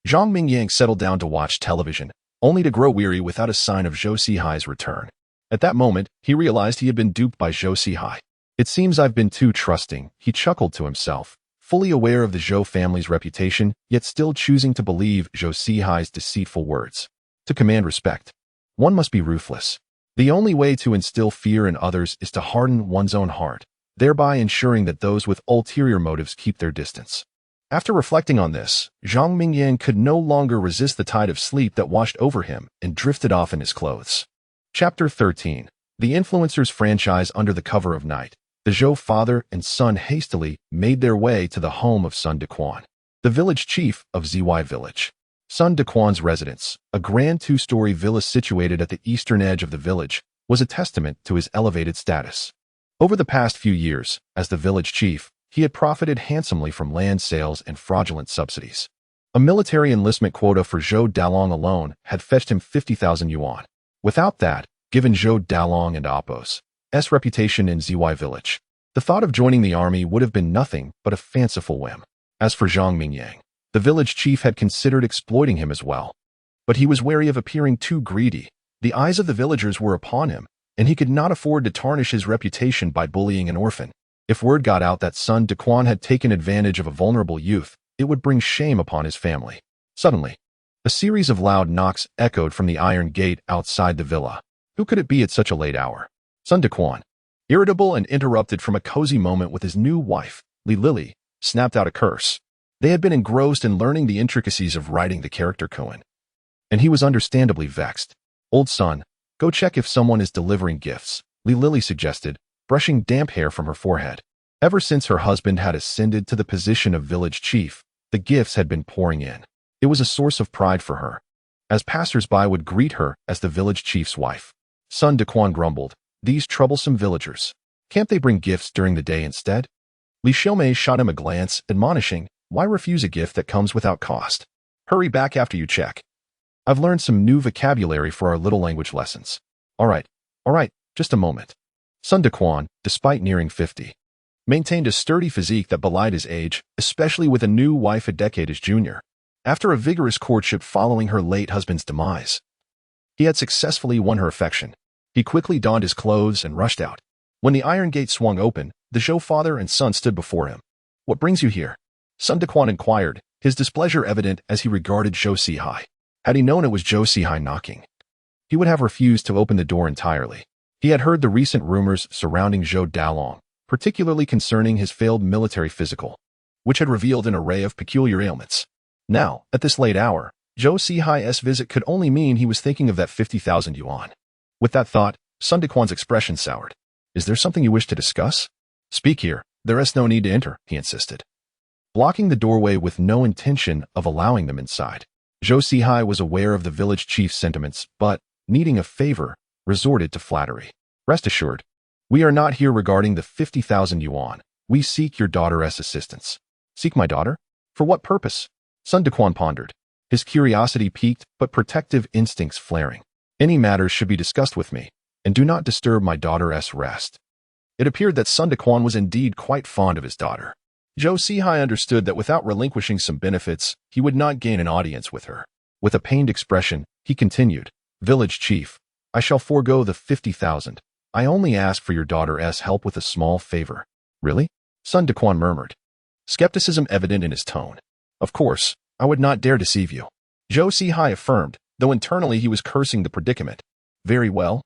Zhang Mingyang settled down to watch television, only to grow weary without a sign of Zhou Sihai's return. At that moment, he realized he had been duped by Zhou Sihai. It seems I've been too trusting, he chuckled to himself, fully aware of the Zhou family's reputation, yet still choosing to believe Zhou Sihai's deceitful words. To command respect, one must be ruthless. The only way to instill fear in others is to harden one's own heart, thereby ensuring that those with ulterior motives keep their distance. After reflecting on this, Zhang Mingyang could no longer resist the tide of sleep that washed over him and drifted off in his clothes. Chapter 13. The Influencers Franchise Under the Cover of Night. The Zhou father and son hastily made their way to the home of Sun Dequan, the village chief of ZY Village. Sun Dequan's residence, a grand two-story villa situated at the eastern edge of the village, was a testament to his elevated status. Over the past few years, as the village chief, he had profited handsomely from land sales and fraudulent subsidies. A military enlistment quota for Zhou Dalong alone had fetched him 50,000 yuan. Without that, given Zhou Dalong and Appo's reputation in ZY Village, the thought of joining the army would have been nothing but a fanciful whim. As for Zhang Mingyang, the village chief had considered exploiting him as well. But he was wary of appearing too greedy. The eyes of the villagers were upon him, and he could not afford to tarnish his reputation by bullying an orphan. If word got out that Sun Dequan had taken advantage of a vulnerable youth, it would bring shame upon his family. Suddenly, A series of loud knocks echoed from the iron gate outside the villa. Who could it be at such a late hour? Sun Daquan, irritable and interrupted from a cozy moment with his new wife, Li Lily, snapped out a curse. They had been engrossed in learning the intricacies of writing the character koan, and he was understandably vexed. Old son, go check if someone is delivering gifts, Li Lily suggested, brushing damp hair from her forehead. Ever since her husband had ascended to the position of village chief, the gifts had been pouring in. It was a source of pride for her, as passers-by would greet her as the village chief's wife. Sun Daquan grumbled, these troublesome villagers. Can't they bring gifts during the day instead? Li Xiaomei shot him a glance, admonishing, why refuse a gift that comes without cost? Hurry back after you check. I've learned some new vocabulary for our little language lessons. All right, just a moment. Sun Daquan, despite nearing 50, maintained a sturdy physique that belied his age, especially with a new wife a decade his junior. After a vigorous courtship following her late husband's demise, he had successfully won her affection. He quickly donned his clothes and rushed out. When the iron gate swung open, the Zhou father and son stood before him. What brings you here? Sun Daquan inquired, his displeasure evident as he regarded Zhou Sihai. Had he known it was Zhou Sihai knocking, he would have refused to open the door entirely. He had heard the recent rumors surrounding Zhou Dalong, particularly concerning his failed military physical, which had revealed an array of peculiar ailments. Now, at this late hour, Zhou Sihai's visit could only mean he was thinking of that 50,000 yuan. With that thought, Sun Daquan's expression soured. Is there something you wish to discuss? Speak here. There is no need to enter, he insisted, blocking the doorway with no intention of allowing them inside. Zhou Sihai was aware of the village chief's sentiments, but, needing a favor, resorted to flattery. Rest assured, we are not here regarding the 50,000 yuan. We seek your daughter's assistance. Seek my daughter? For what purpose? Sun Daquan pondered, his curiosity piqued but protective instincts flaring. Any matters should be discussed with me, and do not disturb my daughter's rest. It appeared that Sun Daquan was indeed quite fond of his daughter. Zhou Sihai understood that without relinquishing some benefits, he would not gain an audience with her. With a pained expression, he continued, Village chief, I shall forego the 50,000. I only ask for your daughter's help with a small favor. Really? Sun Daquan murmured, skepticism evident in his tone. Of course, I would not dare deceive you, Zhou Sihai affirmed, though internally he was cursing the predicament. Very well.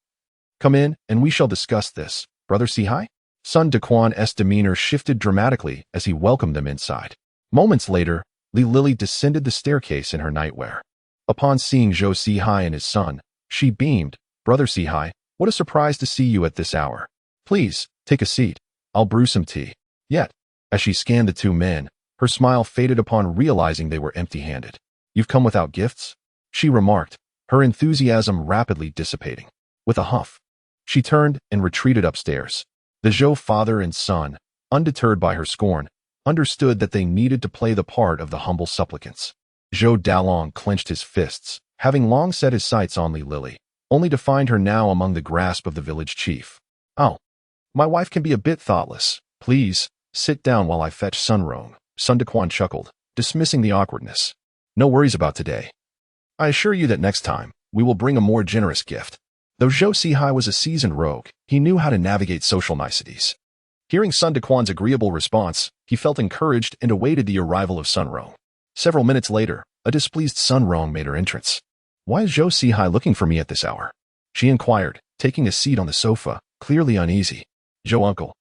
Come in, and we shall discuss this, Brother Sihai? Sun Daquan's demeanor shifted dramatically as he welcomed them inside. Moments later, Li Lily descended the staircase in her nightwear. Upon seeing Zhou Sihai and his son, she beamed, Brother Sihai, what a surprise to see you at this hour. Please, take a seat. I'll brew some tea. Yet, as she scanned the two men, her smile faded upon realizing they were empty-handed. You've come without gifts? She remarked, her enthusiasm rapidly dissipating. With a huff, she turned and retreated upstairs. The Zhou father and son, undeterred by her scorn, understood that they needed to play the part of the humble supplicants. Zhou Dalong clenched his fists, having long set his sights on Li Lily, only to find her now among the grasp of the village chief. Oh, my wife can be a bit thoughtless. Please, sit down while I fetch Sun Rong. Sun Daquan chuckled, dismissing the awkwardness. No worries about today. I assure you that next time, we will bring a more generous gift. Though Zhou Sihai was a seasoned rogue, he knew how to navigate social niceties. Hearing Sun Daquan's agreeable response, he felt encouraged and awaited the arrival of Sun Rong. Several minutes later, a displeased Sun Rong made her entrance. Why is Zhou Sihai looking for me at this hour? She inquired, taking a seat on the sofa, clearly uneasy. Zhou uncle,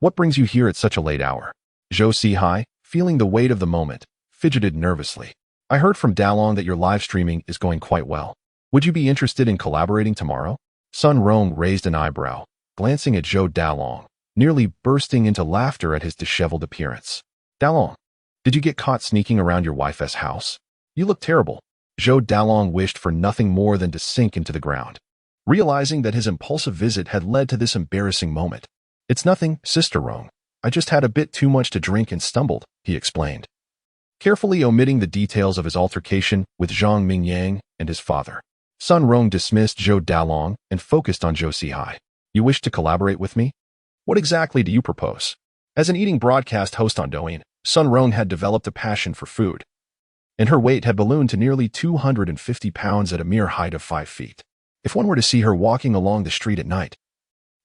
what brings you here at such a late hour? Zhou Sihai, feeling the weight of the moment, fidgeted nervously. I heard from Dalong that your live streaming is going quite well. Would you be interested in collaborating tomorrow? Sun Rong raised an eyebrow, glancing at Zhou Dalong, nearly bursting into laughter at his disheveled appearance. Dalong, did you get caught sneaking around your wife's house? You look terrible. Zhou Dalong wished for nothing more than to sink into the ground, realizing that his impulsive visit had led to this embarrassing moment. It's nothing, Sister Rong. I just had a bit too much to drink and stumbled, he explained, carefully omitting the details of his altercation with Zhang Mingyang and his father. Sun Rong dismissed Zhou Dalong and focused on Zhou Sihai. You wish to collaborate with me? What exactly do you propose? As an eating broadcast host on Douyin, Sun Rong had developed a passion for food, and her weight had ballooned to nearly 250 pounds at a mere height of 5 feet. If one were to see her walking along the street at night,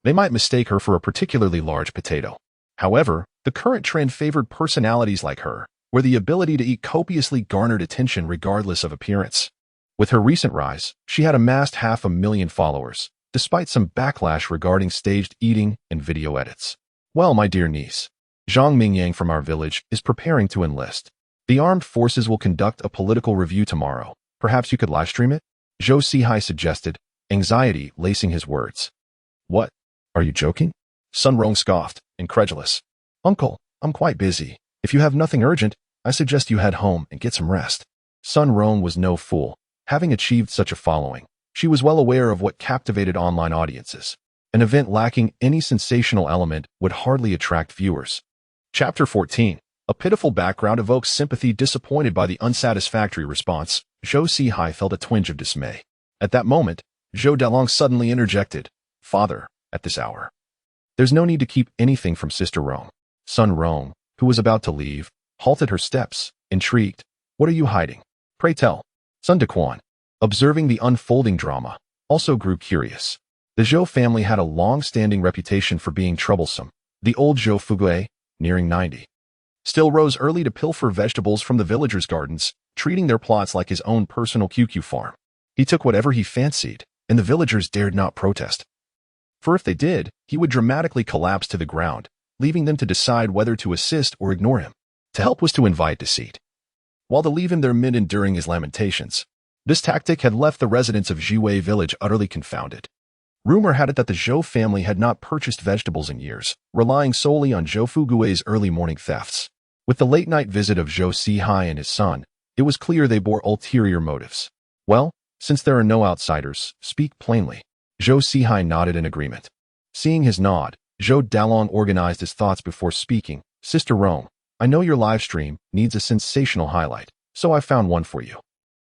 they might mistake her for a particularly large potato. However, the current trend favored personalities like her, where the ability to eat copiously garnered attention regardless of appearance. With her recent rise, she had amassed 500,000 followers, despite some backlash regarding staged eating and video edits. Well, my dear niece, Zhang Mingyang from our village is preparing to enlist. The armed forces will conduct a political review tomorrow. Perhaps you could live stream it? Zhou Sihai suggested, anxiety lacing his words. What? Are you joking? Sun Rong scoffed, incredulous. Uncle, I'm quite busy. If you have nothing urgent, I suggest you head home and get some rest. Sun Rong was no fool. Having achieved such a following, she was well aware of what captivated online audiences. An event lacking any sensational element would hardly attract viewers. Chapter 14. A pitiful background evokes sympathy. Disappointed by the unsatisfactory response, Zhou Sihai felt a twinge of dismay. At that moment, Zhou Dalong suddenly interjected, Father, at this hour. There's no need to keep anything from Sister Rong. Sun Rong, who was about to leave, halted her steps, intrigued. What are you hiding? Pray tell. Sun Dequan, observing the unfolding drama, also grew curious. The Zhou family had a long-standing reputation for being troublesome. The old Zhou Fugue, nearing 90, still rose early to pilfer vegetables from the villagers' gardens, treating their plots like his own personal QQ farm. He took whatever he fancied, and the villagers dared not protest. For if they did, he would dramatically collapse to the ground, leaving them to decide whether to assist or ignore him. To help was to invite deceit, while to leave him there meant enduring his lamentations. This tactic had left the residents of Jiwei village utterly confounded. Rumor had it that the Zhou family had not purchased vegetables in years, relying solely on Zhou Fugue's early morning thefts. With the late-night visit of Zhou Sihai and his son, it was clear they bore ulterior motives. Well, since there are no outsiders, speak plainly. Zhou Sihai nodded in agreement. Seeing his nod, Zhou Dalong organized his thoughts before speaking. Sister Rong, I know your live stream needs a sensational highlight, so I found one for you.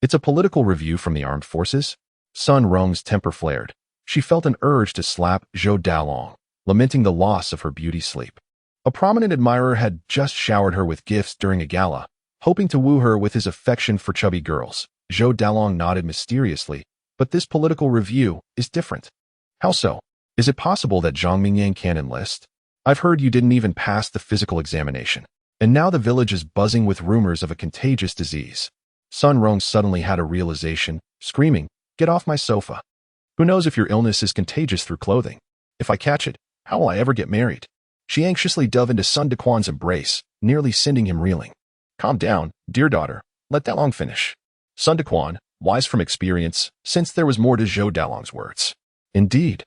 It's a political review from the armed forces. Sun Rong's temper flared. She felt an urge to slap Zhou Dalong, lamenting the loss of her beauty sleep. A prominent admirer had just showered her with gifts during a gala, hoping to woo her with his affection for chubby girls. Zhou Dalong nodded mysteriously, but this political review is different. How so? Is it possible that Zhang Mingyang can enlist? I've heard you didn't even pass the physical examination, and now the village is buzzing with rumors of a contagious disease. Sun Rong suddenly had a realization, screaming, Get off my sofa. Who knows if your illness is contagious through clothing? If I catch it, how will I ever get married? She anxiously dove into Sun Dequan's embrace, nearly sending him reeling. Calm down, dear daughter. Let Dalong finish. Sun Dequan, wise from experience, sensed there was more to Zhou Dalong's words. Indeed.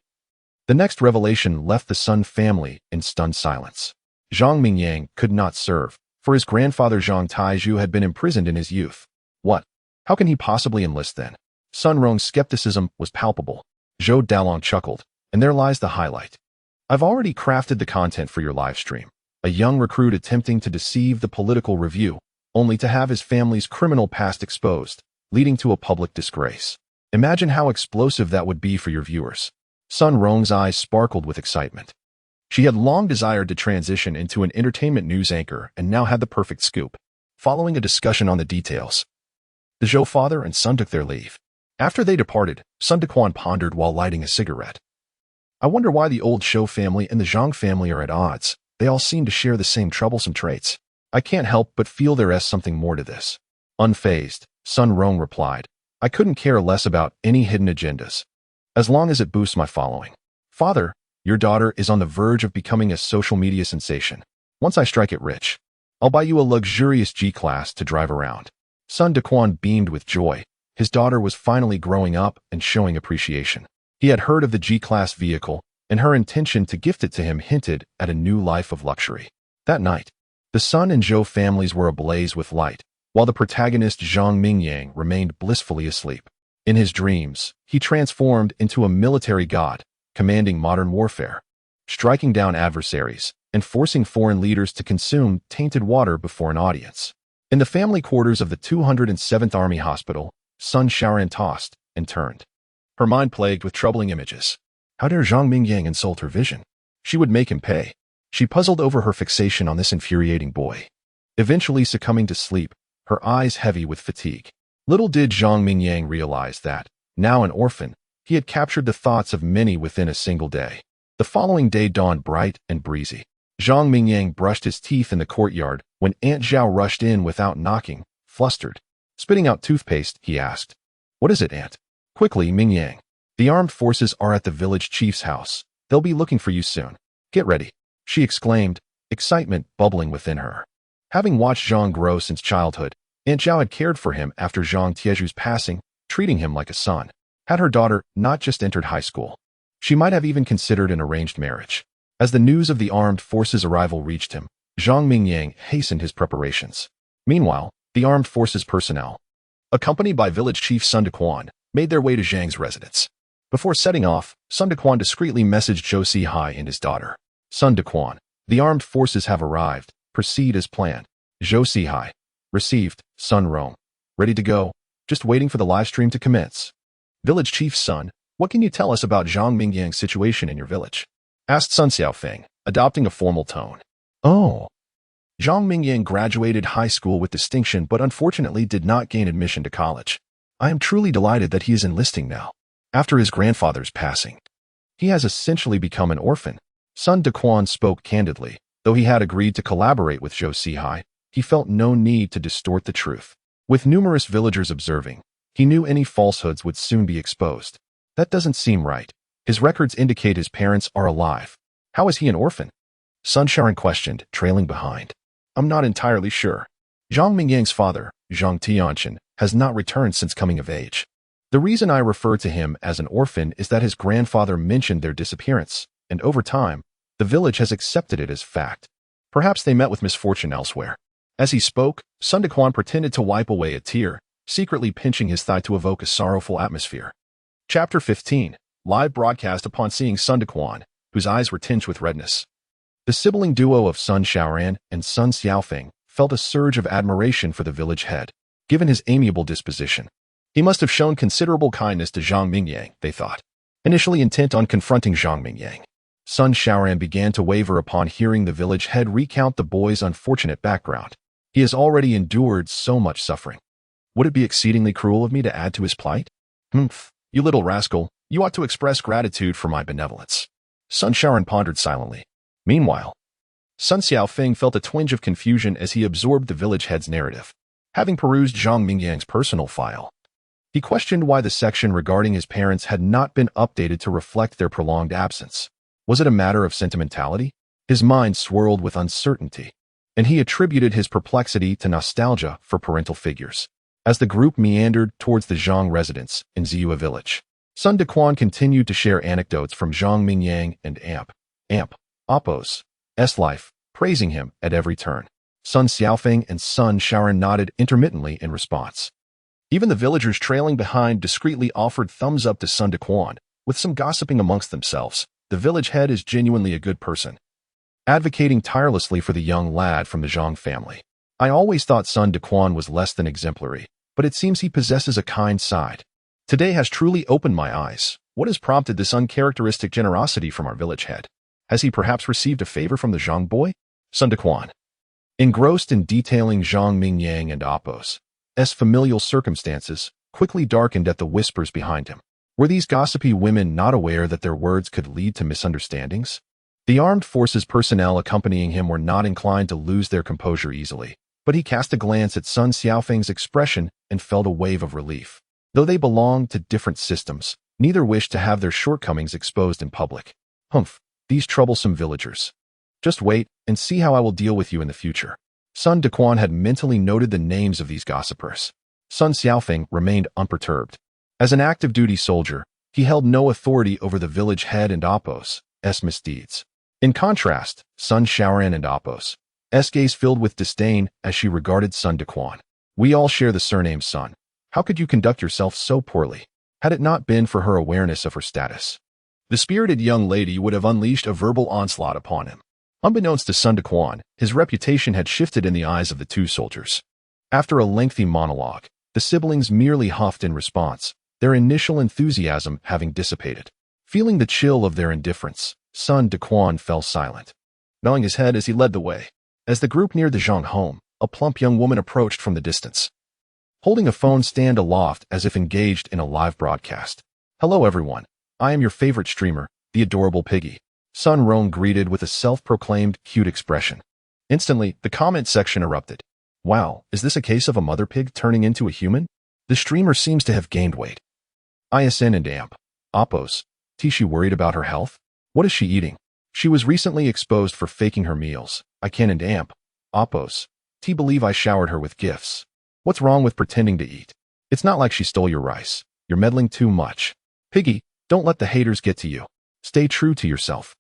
The next revelation left the Sun family in stunned silence. Zhang Mingyang could not serve, for his grandfather Zhang Taizhu had been imprisoned in his youth. What? How can he possibly enlist then? Sun Rong's skepticism was palpable. Zhou Dalong chuckled, and there lies the highlight. I've already crafted the content for your live stream. A young recruit attempting to deceive the political review, only to have his family's criminal past exposed, leading to a public disgrace. Imagine how explosive that would be for your viewers. Sun Rong's eyes sparkled with excitement. She had long desired to transition into an entertainment news anchor and now had the perfect scoop. Following a discussion on the details, the Zhou father and son took their leave. After they departed, Sun Dequan pondered while lighting a cigarette. I wonder why the old Zhou family and the Zhang family are at odds. They all seem to share the same troublesome traits. I can't help but feel there is something more to this. Unfazed, Sun Rong replied, I couldn't care less about any hidden agendas, as long as it boosts my following. Father, your daughter is on the verge of becoming a social media sensation. Once I strike it rich, I'll buy you a luxurious G-Class to drive around. Sun Dequan beamed with joy. His daughter was finally growing up and showing appreciation. He had heard of the G-Class vehicle, and her intention to gift it to him hinted at a new life of luxury. That night, the Sun and Zhou families were ablaze with light, while the protagonist Zhang Mingyang remained blissfully asleep. In his dreams, he transformed into a military god, commanding modern warfare, striking down adversaries, and forcing foreign leaders to consume tainted water before an audience. In the family quarters of the 207th Army Hospital, Sun Shaoran tossed and turned, her mind plagued with troubling images. How dare Zhang Mingyang insult her vision? She would make him pay. She puzzled over her fixation on this infuriating boy. Eventually succumbing to sleep, her eyes heavy with fatigue. Little did Zhang Mingyang realize that, now an orphan, he had captured the thoughts of many within a single day. The following day dawned bright and breezy. Zhang Mingyang brushed his teeth in the courtyard when Aunt Zhao rushed in without knocking, flustered. Spitting out toothpaste, he asked, "What is it, Aunt?" "Quickly, Mingyang. The armed forces are at the village chief's house. They'll be looking for you soon. Get ready," she exclaimed, excitement bubbling within her. Having watched Zhang grow since childhood, Aunt Zhao had cared for him after Zhang Tieju's passing, treating him like a son. Had her daughter not just entered high school, she might have even considered an arranged marriage. As the news of the armed forces' arrival reached him, Zhang Mingyang hastened his preparations. Meanwhile, the armed forces personnel, accompanied by village chief Sun Dequan, made their way to Zhang's residence. Before setting off, Sun Dequan discreetly messaged Zhou Sihai and his daughter. "Sun Dequan, the armed forces have arrived. Proceed as planned." Zhou Sihai. "Received, Sun Rome. Ready to go. Just waiting for the live stream to commence." "Village chief's son, what can you tell us about Zhang Mingyang's situation in your village?" asked Sun Xiaofeng, adopting a formal tone. "Oh." Zhang Mingyang graduated high school with distinction but unfortunately did not gain admission to college. "I am truly delighted that he is enlisting now. After his grandfather's passing, he has essentially become an orphan." Sun Dequan spoke candidly. Though he had agreed to collaborate with Zhou Sihai, he felt no need to distort the truth. With numerous villagers observing, he knew any falsehoods would soon be exposed. That doesn't seem right. His records indicate his parents are alive. How is he an orphan? Sun Sharon questioned, trailing behind. "I'm not entirely sure. Zhang Mingyang's father, Zhang Tianchen, has not returned since coming of age. The reason I refer to him as an orphan is that his grandfather mentioned their disappearance, and over time, the village has accepted it as fact. Perhaps they met with misfortune elsewhere." As he spoke, Sun Dequan pretended to wipe away a tear, secretly pinching his thigh to evoke a sorrowful atmosphere. Chapter 15. Live broadcast upon seeing Sun Dequan, whose eyes were tinged with redness. The sibling duo of Sun Shaoran and Sun Xiaofeng felt a surge of admiration for the village head. Given his amiable disposition, he must have shown considerable kindness to Zhang Mingyang, they thought. Initially intent on confronting Zhang Mingyang, Sun Shaoran began to waver upon hearing the village head recount the boy's unfortunate background. He has already endured so much suffering. Would it be exceedingly cruel of me to add to his plight? "Humph, you little rascal, you ought to express gratitude for my benevolence." Sun Shaoran pondered silently. Meanwhile, Sun Xiaofeng felt a twinge of confusion as he absorbed the village head's narrative. Having perused Zhang Mingyang's personal file, he questioned why the section regarding his parents had not been updated to reflect their prolonged absence. Was it a matter of sentimentality? His mind swirled with uncertainty, and he attributed his perplexity to nostalgia for parental figures. As the group meandered towards the Zhang residence in Ziyue village, Sun Dequan continued to share anecdotes from Zhang Mingyang and Appo's life, praising him at every turn. Sun Xiaofeng and Sun Shaoran nodded intermittently in response. Even the villagers trailing behind discreetly offered thumbs up to Sun Dequan, with some gossiping amongst themselves. The village head is genuinely a good person, advocating tirelessly for the young lad from the Zhang family. "I always thought Sun Dequan was less than exemplary, but it seems he possesses a kind side. Today has truly opened my eyes. What has prompted this uncharacteristic generosity from our village head? Has he perhaps received a favor from the Zhang boy?" Sun Dequan, engrossed in detailing Zhang Mingyang and Appo's familial circumstances, quickly darkened at the whispers behind him. Were these gossipy women not aware that their words could lead to misunderstandings? The armed forces personnel accompanying him were not inclined to lose their composure easily, but he cast a glance at Sun Xiaofeng's expression and felt a wave of relief. Though they belonged to different systems, neither wished to have their shortcomings exposed in public. "Humph, these troublesome villagers. Just wait and see how I will deal with you in the future." Sun Dequan had mentally noted the names of these gossipers. Sun Xiaofeng remained unperturbed. As an active duty soldier, he held no authority over the village head and Appo's misdeeds. In contrast, Sun Shaoran and Appo's gaze filled with disdain as she regarded Sun Dequan. "We all share the surname Sun. How could you conduct yourself so poorly?" Had it not been for her awareness of her status, the spirited young lady would have unleashed a verbal onslaught upon him. Unbeknownst to Sun Dequan, his reputation had shifted in the eyes of the two soldiers. After a lengthy monologue, the siblings merely huffed in response, their initial enthusiasm having dissipated. Feeling the chill of their indifference, Sun Dequan fell silent, bowing his head as he led the way. As the group neared the Zhang home, a plump young woman approached from the distance, holding a phone stand aloft as if engaged in a live broadcast. "Hello everyone, I am your favorite streamer, the adorable Piggy." Sun Rong greeted with a self-proclaimed cute expression. Instantly, the comment section erupted. Wow, is this a case of a mother pig turning into a human? The streamer seems to have gained weight. ISN and AMP. Oppos. T. She worried about her health? What is she eating? She was recently exposed for faking her meals. I can and AMP. Oppos. T. Believe I showered her with gifts. What's wrong with pretending to eat? It's not like she stole your rice. You're meddling too much. Piggy, don't let the haters get to you. Stay true to yourself.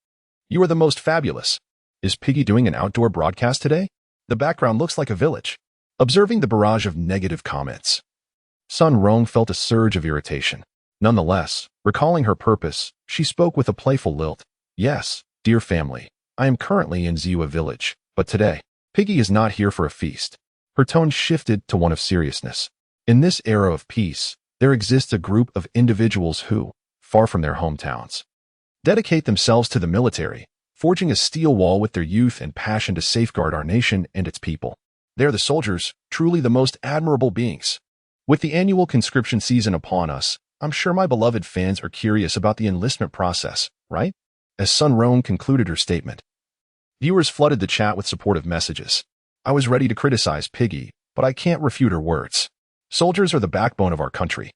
You are the most fabulous. Is Piggy doing an outdoor broadcast today? The background looks like a village. Observing the barrage of negative comments, Sun Rong felt a surge of irritation. Nonetheless, recalling her purpose, she spoke with a playful lilt. Yes, dear family, I am currently in Ziwa village, but today, Piggy is not here for a feast. Her tone shifted to one of seriousness. In this era of peace, there exists a group of individuals who, far from their hometowns, dedicate themselves to the military, forging a steel wall with their youth and passion to safeguard our nation and its people. They are the soldiers, truly the most admirable beings. With the annual conscription season upon us, I'm sure my beloved fans are curious about the enlistment process, right? As Sun Rong concluded her statement, viewers flooded the chat with supportive messages. I was ready to criticize Piggy, but I can't refute her words. Soldiers are the backbone of our country.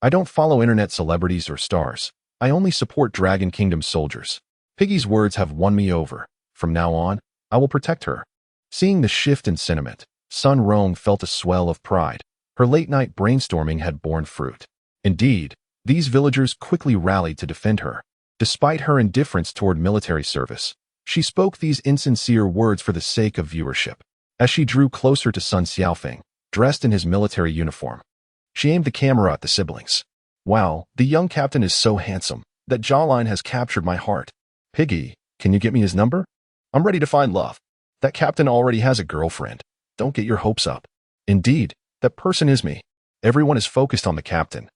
I don't follow internet celebrities or stars. I only support Dragon Kingdom soldiers. Piggy's words have won me over. From now on, I will protect her. Seeing the shift in sentiment, Sun Rong felt a swell of pride. Her late-night brainstorming had borne fruit. Indeed, these villagers quickly rallied to defend her. Despite her indifference toward military service, she spoke these insincere words for the sake of viewership. As she drew closer to Sun Xiaofeng, dressed in his military uniform, she aimed the camera at the siblings. Wow, the young captain is so handsome. That jawline has captured my heart. Piggy, can you get me his number? I'm ready to find love. That captain already has a girlfriend. Don't get your hopes up. Indeed, that person is me. Everyone is focused on the captain.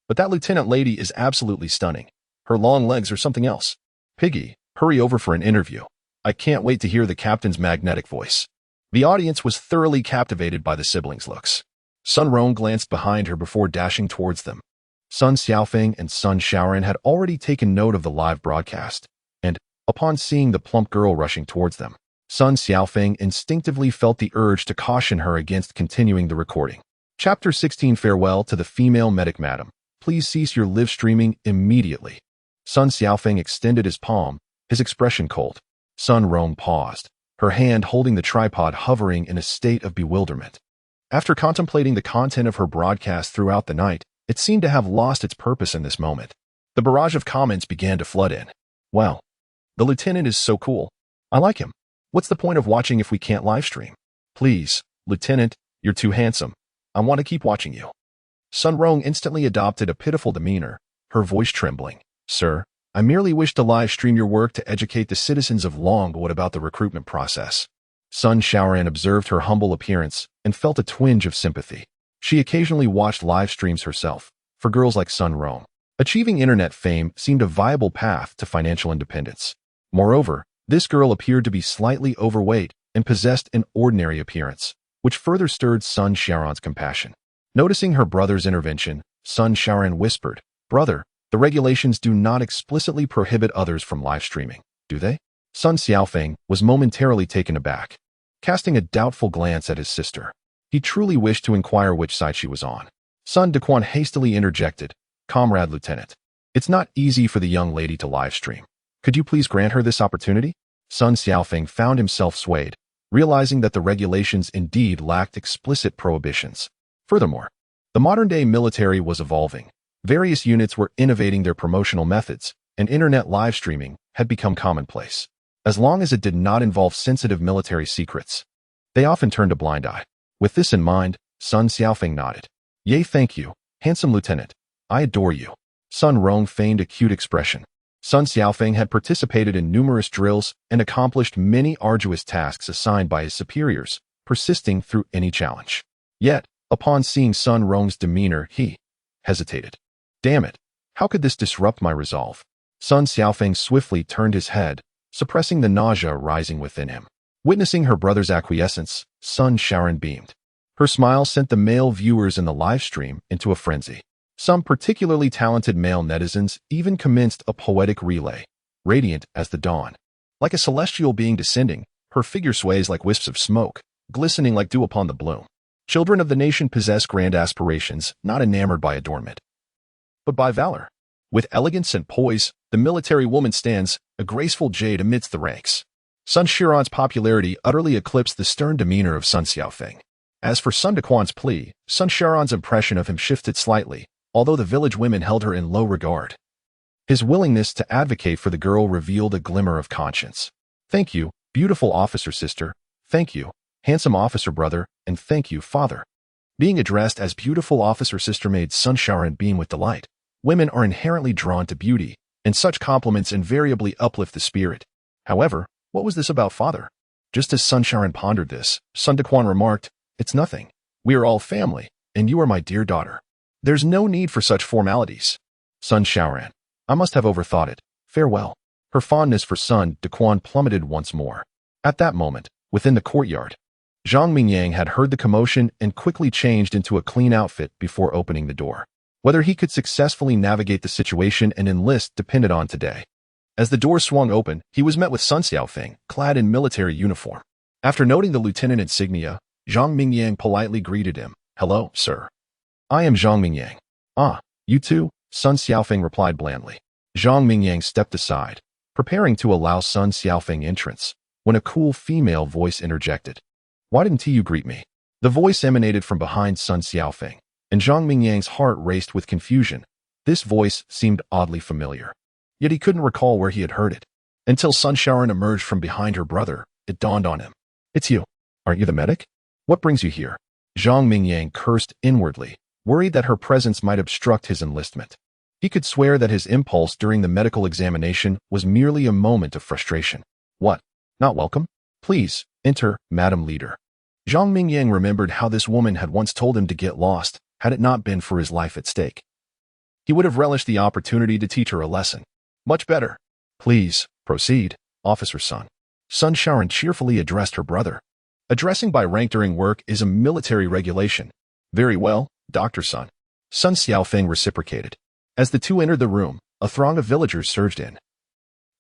But that lieutenant lady is absolutely stunning. Her long legs are something else. Piggy, hurry over for an interview. I can't wait to hear the captain's magnetic voice. The audience was thoroughly captivated by the siblings' looks. Sun Rong glanced behind her before dashing towards them. Sun Xiaofeng and Sun Shaoran had already taken note of the live broadcast, and, upon seeing the plump girl rushing towards them, Sun Xiaofeng instinctively felt the urge to caution her against continuing the recording. Chapter 16 Farewell to the female medic madam. Please cease your live streaming immediately. Sun Xiaofeng extended his palm, his expression cold. Sun Rong paused, her hand holding the tripod hovering in a state of bewilderment. After contemplating the content of her broadcast throughout the night, it seemed to have lost its purpose in this moment. The barrage of comments began to flood in. Wow, the lieutenant is so cool. I like him. What's the point of watching if we can't livestream? Please, Lieutenant, you're too handsome. I want to keep watching you. Sun Rong instantly adopted a pitiful demeanor, her voice trembling. Sir, I merely wish to live stream your work to educate the citizens of Longwood about the recruitment process. Sun Shaoran observed her humble appearance and felt a twinge of sympathy. She occasionally watched live streams herself. For girls like Sun Rong, achieving internet fame seemed a viable path to financial independence. Moreover, this girl appeared to be slightly overweight and possessed an ordinary appearance, which further stirred Sun Shaoran's compassion. Noticing her brother's intervention, Sun Shaoran whispered, Brother, the regulations do not explicitly prohibit others from live streaming, do they? Sun Xiaofeng was momentarily taken aback, casting a doubtful glance at his sister. He truly wished to inquire which side she was on. Sun Dequan hastily interjected, Comrade Lieutenant, it's not easy for the young lady to live stream. Could you please grant her this opportunity? Sun Xiaofeng found himself swayed, realizing that the regulations indeed lacked explicit prohibitions. Furthermore, the modern-day military was evolving. Various units were innovating their promotional methods, and internet live streaming had become commonplace. As long as it did not involve sensitive military secrets, they often turned a blind eye. With this in mind, Sun Xiaofeng nodded. Yea, thank you, handsome lieutenant. I adore you. Sun Rong feigned a cute expression. Sun Xiaofeng had participated in numerous drills and accomplished many arduous tasks assigned by his superiors, persisting through any challenge. Yet, upon seeing Sun Rong's demeanor, he hesitated. Damn it, how could this disrupt my resolve? Sun Xiaofeng swiftly turned his head, suppressing the nausea rising within him. Witnessing her brother's acquiescence, Sun Shaoran beamed. Her smile sent the male viewers in the live stream into a frenzy. Some particularly talented male netizens even commenced a poetic relay, radiant as the dawn. Like a celestial being descending, her figure sways like wisps of smoke, glistening like dew upon the bloom. Children of the nation possess grand aspirations, not enamored by adornment, but by valor. With elegance and poise, the military woman stands, a graceful jade amidst the ranks. Sun Xiaoran's popularity utterly eclipsed the stern demeanor of Sun Xiaofeng. As for Sun Dequan's plea, Sun Xiaoran's impression of him shifted slightly, although the village women held her in low regard. His willingness to advocate for the girl revealed a glimmer of conscience. Thank you, beautiful officer sister. Thank you, handsome officer brother, and thank you, father. Being addressed as beautiful officer sister made Sun Xiaoran beam with delight. Women are inherently drawn to beauty, and such compliments invariably uplift the spirit. However, what was this about father? Just as Sun Xiaoran pondered this, Sun Dequan remarked, "It's nothing. We are all family, and you are my dear daughter. There's no need for such formalities." Sun Xiaoran, I must have overthought it. Farewell. Her fondness for Sun Dequan plummeted once more. At that moment, within the courtyard, Zhang Mingyang had heard the commotion and quickly changed into a clean outfit before opening the door. Whether he could successfully navigate the situation and enlist depended on today. As the door swung open, he was met with Sun Xiaofeng, clad in military uniform. After noting the lieutenant insignia, Zhang Mingyang politely greeted him. "Hello, sir. I am Zhang Mingyang." "Ah, you too?" Sun Xiaofeng replied blandly. Zhang Mingyang stepped aside, preparing to allow Sun Xiaofeng entrance, when a cool female voice interjected. "Why didn't you greet me?" The voice emanated from behind Sun Xiaofeng, and Zhang Mingyang's heart raced with confusion. This voice seemed oddly familiar, yet he couldn't recall where he had heard it. Until Sun Xiaoran emerged from behind her brother, it dawned on him. "It's you. Aren't you the medic? What brings you here?" Zhang Mingyang cursed inwardly, worried that her presence might obstruct his enlistment. He could swear that his impulse during the medical examination was merely a moment of frustration. "What? Not welcome? Please, enter, Madam Leader." Zhang Mingyang remembered how this woman had once told him to get lost, had it not been for his life at stake. He would have relished the opportunity to teach her a lesson. Much better. "Please, proceed, Officer Sun." Sun Xiaoran cheerfully addressed her brother. Addressing by rank during work is a military regulation. "Very well, Dr. Sun." Sun Xiaofeng reciprocated. As the two entered the room, a throng of villagers surged in,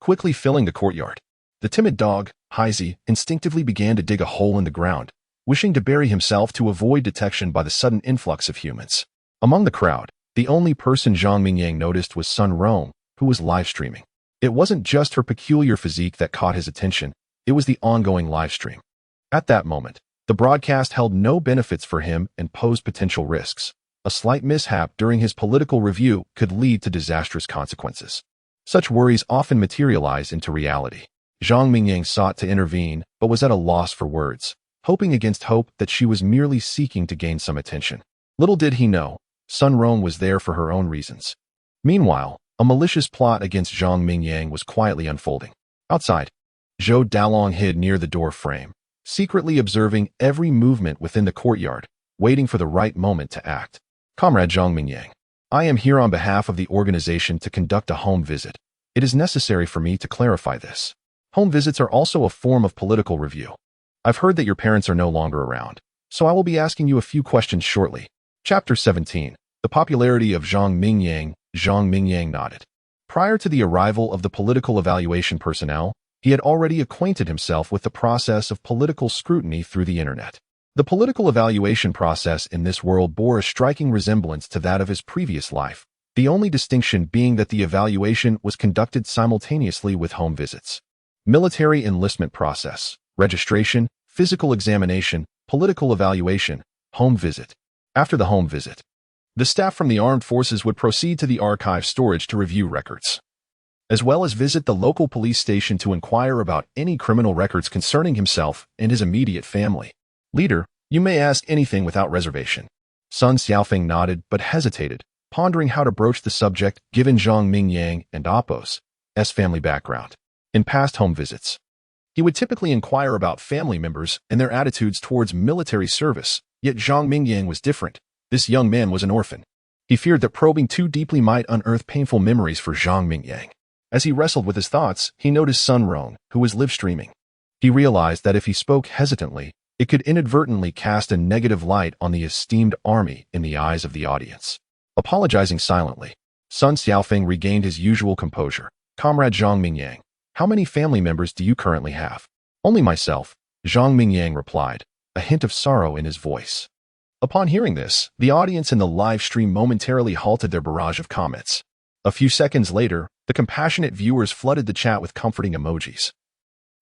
quickly filling the courtyard. The timid dog, Haizi, instinctively began to dig a hole in the ground, wishing to bury himself to avoid detection by the sudden influx of humans. Among the crowd, the only person Zhang Mingyang noticed was Sun Rong, who was live streaming. It wasn't just her peculiar physique that caught his attention, it was the ongoing live stream. At that moment, the broadcast held no benefits for him and posed potential risks. A slight mishap during his political review could lead to disastrous consequences. Such worries often materialize into reality. Zhang Mingyang sought to intervene, but was at a loss for words, hoping against hope that she was merely seeking to gain some attention. Little did he know, Sun Rong was there for her own reasons. Meanwhile, a malicious plot against Zhang Mingyang was quietly unfolding. Outside, Zhou Dalong hid near the door frame, secretly observing every movement within the courtyard, waiting for the right moment to act. "Comrade Zhang Mingyang, I am here on behalf of the organization to conduct a home visit. It is necessary for me to clarify this. Home visits are also a form of political review. I've heard that your parents are no longer around, so I will be asking you a few questions shortly." Chapter 17. The popularity of Zhang Mingyang. Zhang Mingyang nodded. Prior to the arrival of the political evaluation personnel, he had already acquainted himself with the process of political scrutiny through the internet. The political evaluation process in this world bore a striking resemblance to that of his previous life, the only distinction being that the evaluation was conducted simultaneously with home visits. Military enlistment process, registration, physical examination, political evaluation, home visit. After the home visit, the staff from the armed forces would proceed to the archive storage to review records, as well as visit the local police station to inquire about any criminal records concerning himself and his immediate family. "Leader, you may ask anything without reservation." Sun Xiaofeng nodded but hesitated, pondering how to broach the subject given Zhang Mingyang and Appo's family background. In past home visits, he would typically inquire about family members and their attitudes towards military service, yet Zhang Mingyang was different. This young man was an orphan. He feared that probing too deeply might unearth painful memories for Zhang Mingyang. As he wrestled with his thoughts, he noticed Sun Rong, who was live streaming. He realized that if he spoke hesitantly, it could inadvertently cast a negative light on the esteemed army in the eyes of the audience. Apologizing silently, Sun Xiaofeng regained his usual composure. Comrade Zhang Mingyang, how many family members do you currently have? Only myself, Zhang Mingyang replied, a hint of sorrow in his voice. Upon hearing this, the audience in the live stream momentarily halted their barrage of comments. A few seconds later, the compassionate viewers flooded the chat with comforting emojis,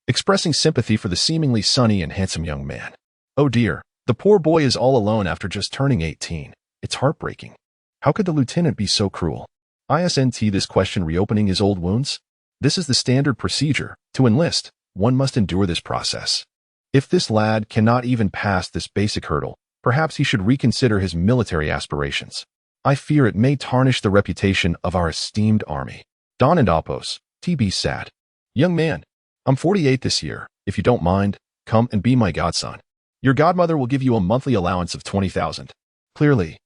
expressing sympathy for the seemingly sunny and handsome young man. Oh dear, the poor boy is all alone after just turning 18. It's heartbreaking. How could the lieutenant be so cruel? ISNT this question reopening his old wounds? This is the standard procedure. To enlist, one must endure this process. If this lad cannot even pass this basic hurdle, perhaps he should reconsider his military aspirations. I fear it may tarnish the reputation of our esteemed army. Don and Apos, TB sad. Young man, I'm 48 this year. If you don't mind, come and be my godson. Your godmother will give you a monthly allowance of 20,000. Clearly,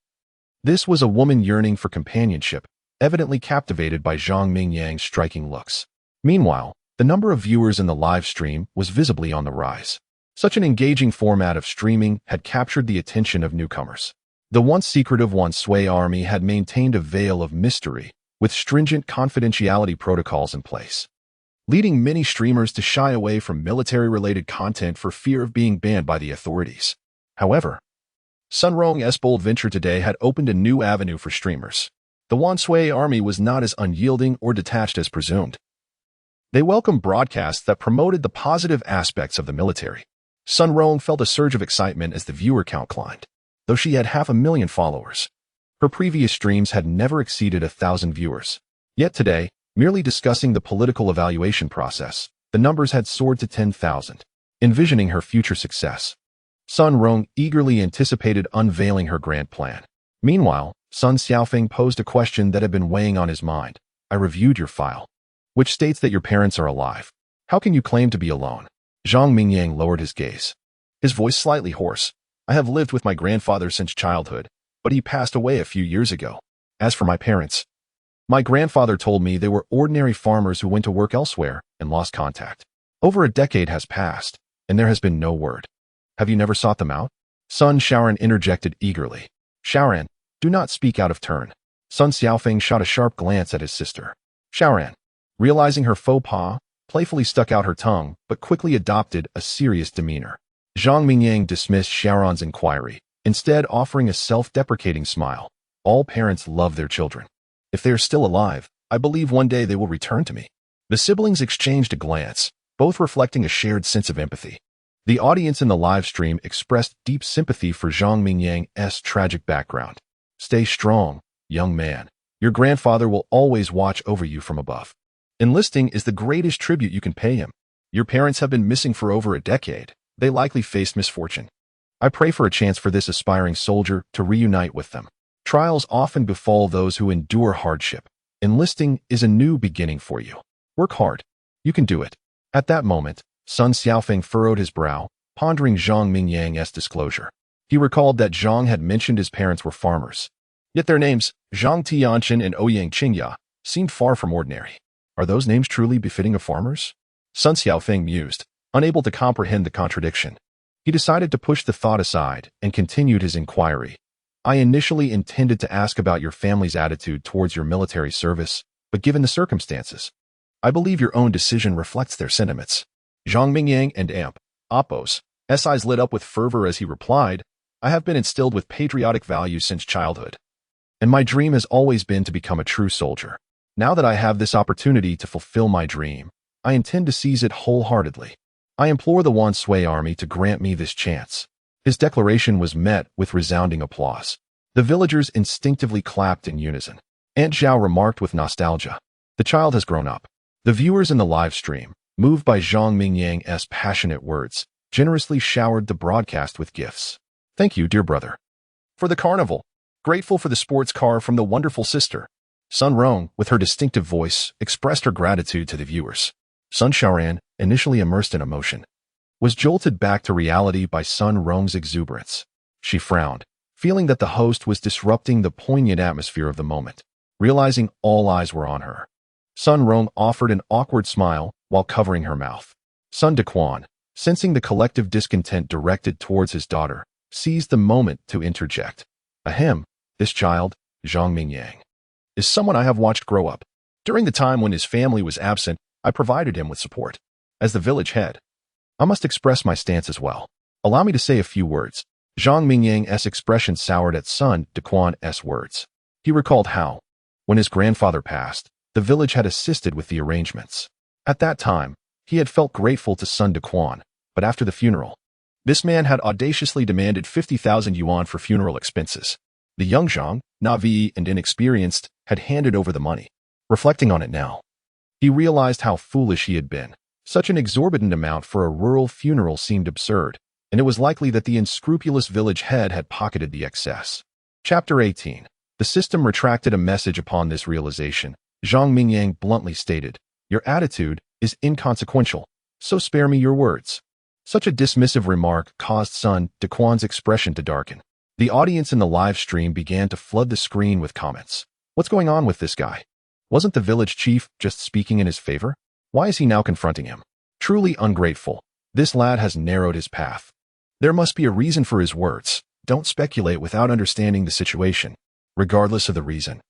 this was a woman yearning for companionship, evidently captivated by Zhang Mingyang's striking looks. Meanwhile, the number of viewers in the live stream was visibly on the rise. Such an engaging format of streaming had captured the attention of newcomers. The once secretive Wanshui army had maintained a veil of mystery, with stringent confidentiality protocols in place, leading many streamers to shy away from military-related content for fear of being banned by the authorities. However, Sun Rong's bold venture today had opened a new avenue for streamers. The Wanshui army was not as unyielding or detached as presumed. They welcomed broadcasts that promoted the positive aspects of the military. Sun Rong felt a surge of excitement as the viewer count climbed. Though she had 500,000 followers, her previous streams had never exceeded 1,000 viewers. Yet today, merely discussing the political evaluation process, the numbers had soared to 10,000. Envisioning her future success, Sun Rong eagerly anticipated unveiling her grand plan. Meanwhile, Sun Xiaofeng posed a question that had been weighing on his mind. I reviewed your file, which states that your parents are alive. How can you claim to be alone? Zhang Mingyang lowered his gaze, his voice slightly hoarse. I have lived with my grandfather since childhood, but he passed away a few years ago. As for my parents, my grandfather told me they were ordinary farmers who went to work elsewhere and lost contact. Over a decade has passed, and there has been no word. Have you never sought them out? Sun Shaoran interjected eagerly. Shaoran, do not speak out of turn. Sun Xiaofeng shot a sharp glance at his sister. Shaoran, realizing her faux pas, playfully stuck out her tongue, but quickly adopted a serious demeanor. Zhang Mingyang dismissed Shaoran's inquiry, instead offering a self-deprecating smile. All parents love their children. If they are still alive, I believe one day they will return to me. The siblings exchanged a glance, both reflecting a shared sense of empathy. The audience in the live stream expressed deep sympathy for Zhang Mingyang's tragic background. Stay strong, young man. Your grandfather will always watch over you from above. Enlisting is the greatest tribute you can pay him. Your parents have been missing for over a decade. They likely faced misfortune. I pray for a chance for this aspiring soldier to reunite with them. Trials often befall those who endure hardship. Enlisting is a new beginning for you. Work hard. You can do it. At that moment, Sun Xiaofeng furrowed his brow, pondering Zhang Mingyang's disclosure. He recalled that Zhang had mentioned his parents were farmers. Yet their names, Zhang Tianchen and Ouyang Qingya, seemed far from ordinary. Are those names truly befitting of farmers? Sun Xiaofeng mused, unable to comprehend the contradiction. He decided to push the thought aside and continued his inquiry. I initially intended to ask about your family's attitude towards your military service, but given the circumstances, I believe your own decision reflects their sentiments. Zhang Mingyang and Apos' eyes lit up with fervor as he replied, I have been instilled with patriotic values since childhood, and my dream has always been to become a true soldier. Now that I have this opportunity to fulfill my dream, I intend to seize it wholeheartedly. I implore the Wanshui army to grant me this chance. His declaration was met with resounding applause. The villagers instinctively clapped in unison. Aunt Zhao remarked with nostalgia, the child has grown up. The viewers in the live stream, moved by Zhang Mingyang's passionate words, generously showered the broadcast with gifts. Thank you, dear brother, for the carnival. Grateful for the sports car from the wonderful sister. Sun Rong, with her distinctive voice, expressed her gratitude to the viewers. Sun Shaoran, initially immersed in emotion, was jolted back to reality by Sun Rong's exuberance. She frowned, feeling that the host was disrupting the poignant atmosphere of the moment. Realizing all eyes were on her, Sun Rong offered an awkward smile while covering her mouth. Sun Dequan, sensing the collective discontent directed towards his daughter, seized the moment to interject. Ahem, this child, Zhang Mingyang, is someone I have watched grow up. During the time when his family was absent, I provided him with support. As the village head, I must express my stance as well. Allow me to say a few words. Zhang Mingyang's expression soured at son Daquan's words. He recalled how, when his grandfather passed, the village had assisted with the arrangements. At that time, he had felt grateful to son Daquan, but after the funeral, this man had audaciously demanded 50,000 yuan for funeral expenses. The young Zhang, naive and inexperienced, had handed over the money. Reflecting on it now, he realized how foolish he had been. Such an exorbitant amount for a rural funeral seemed absurd, and it was likely that the unscrupulous village head had pocketed the excess. Chapter 18. The system retracted a message upon this realization. Zhang Mingyang bluntly stated, "Your attitude is inconsequential, so spare me your words." Such a dismissive remark caused son Daquan's expression to darken. The audience in the live stream began to flood the screen with comments. What's going on with this guy? Wasn't the village chief just speaking in his favor? Why is he now confronting him? Truly ungrateful. This lad has narrowed his path. There must be a reason for his words. Don't speculate without understanding the situation, regardless of the reason.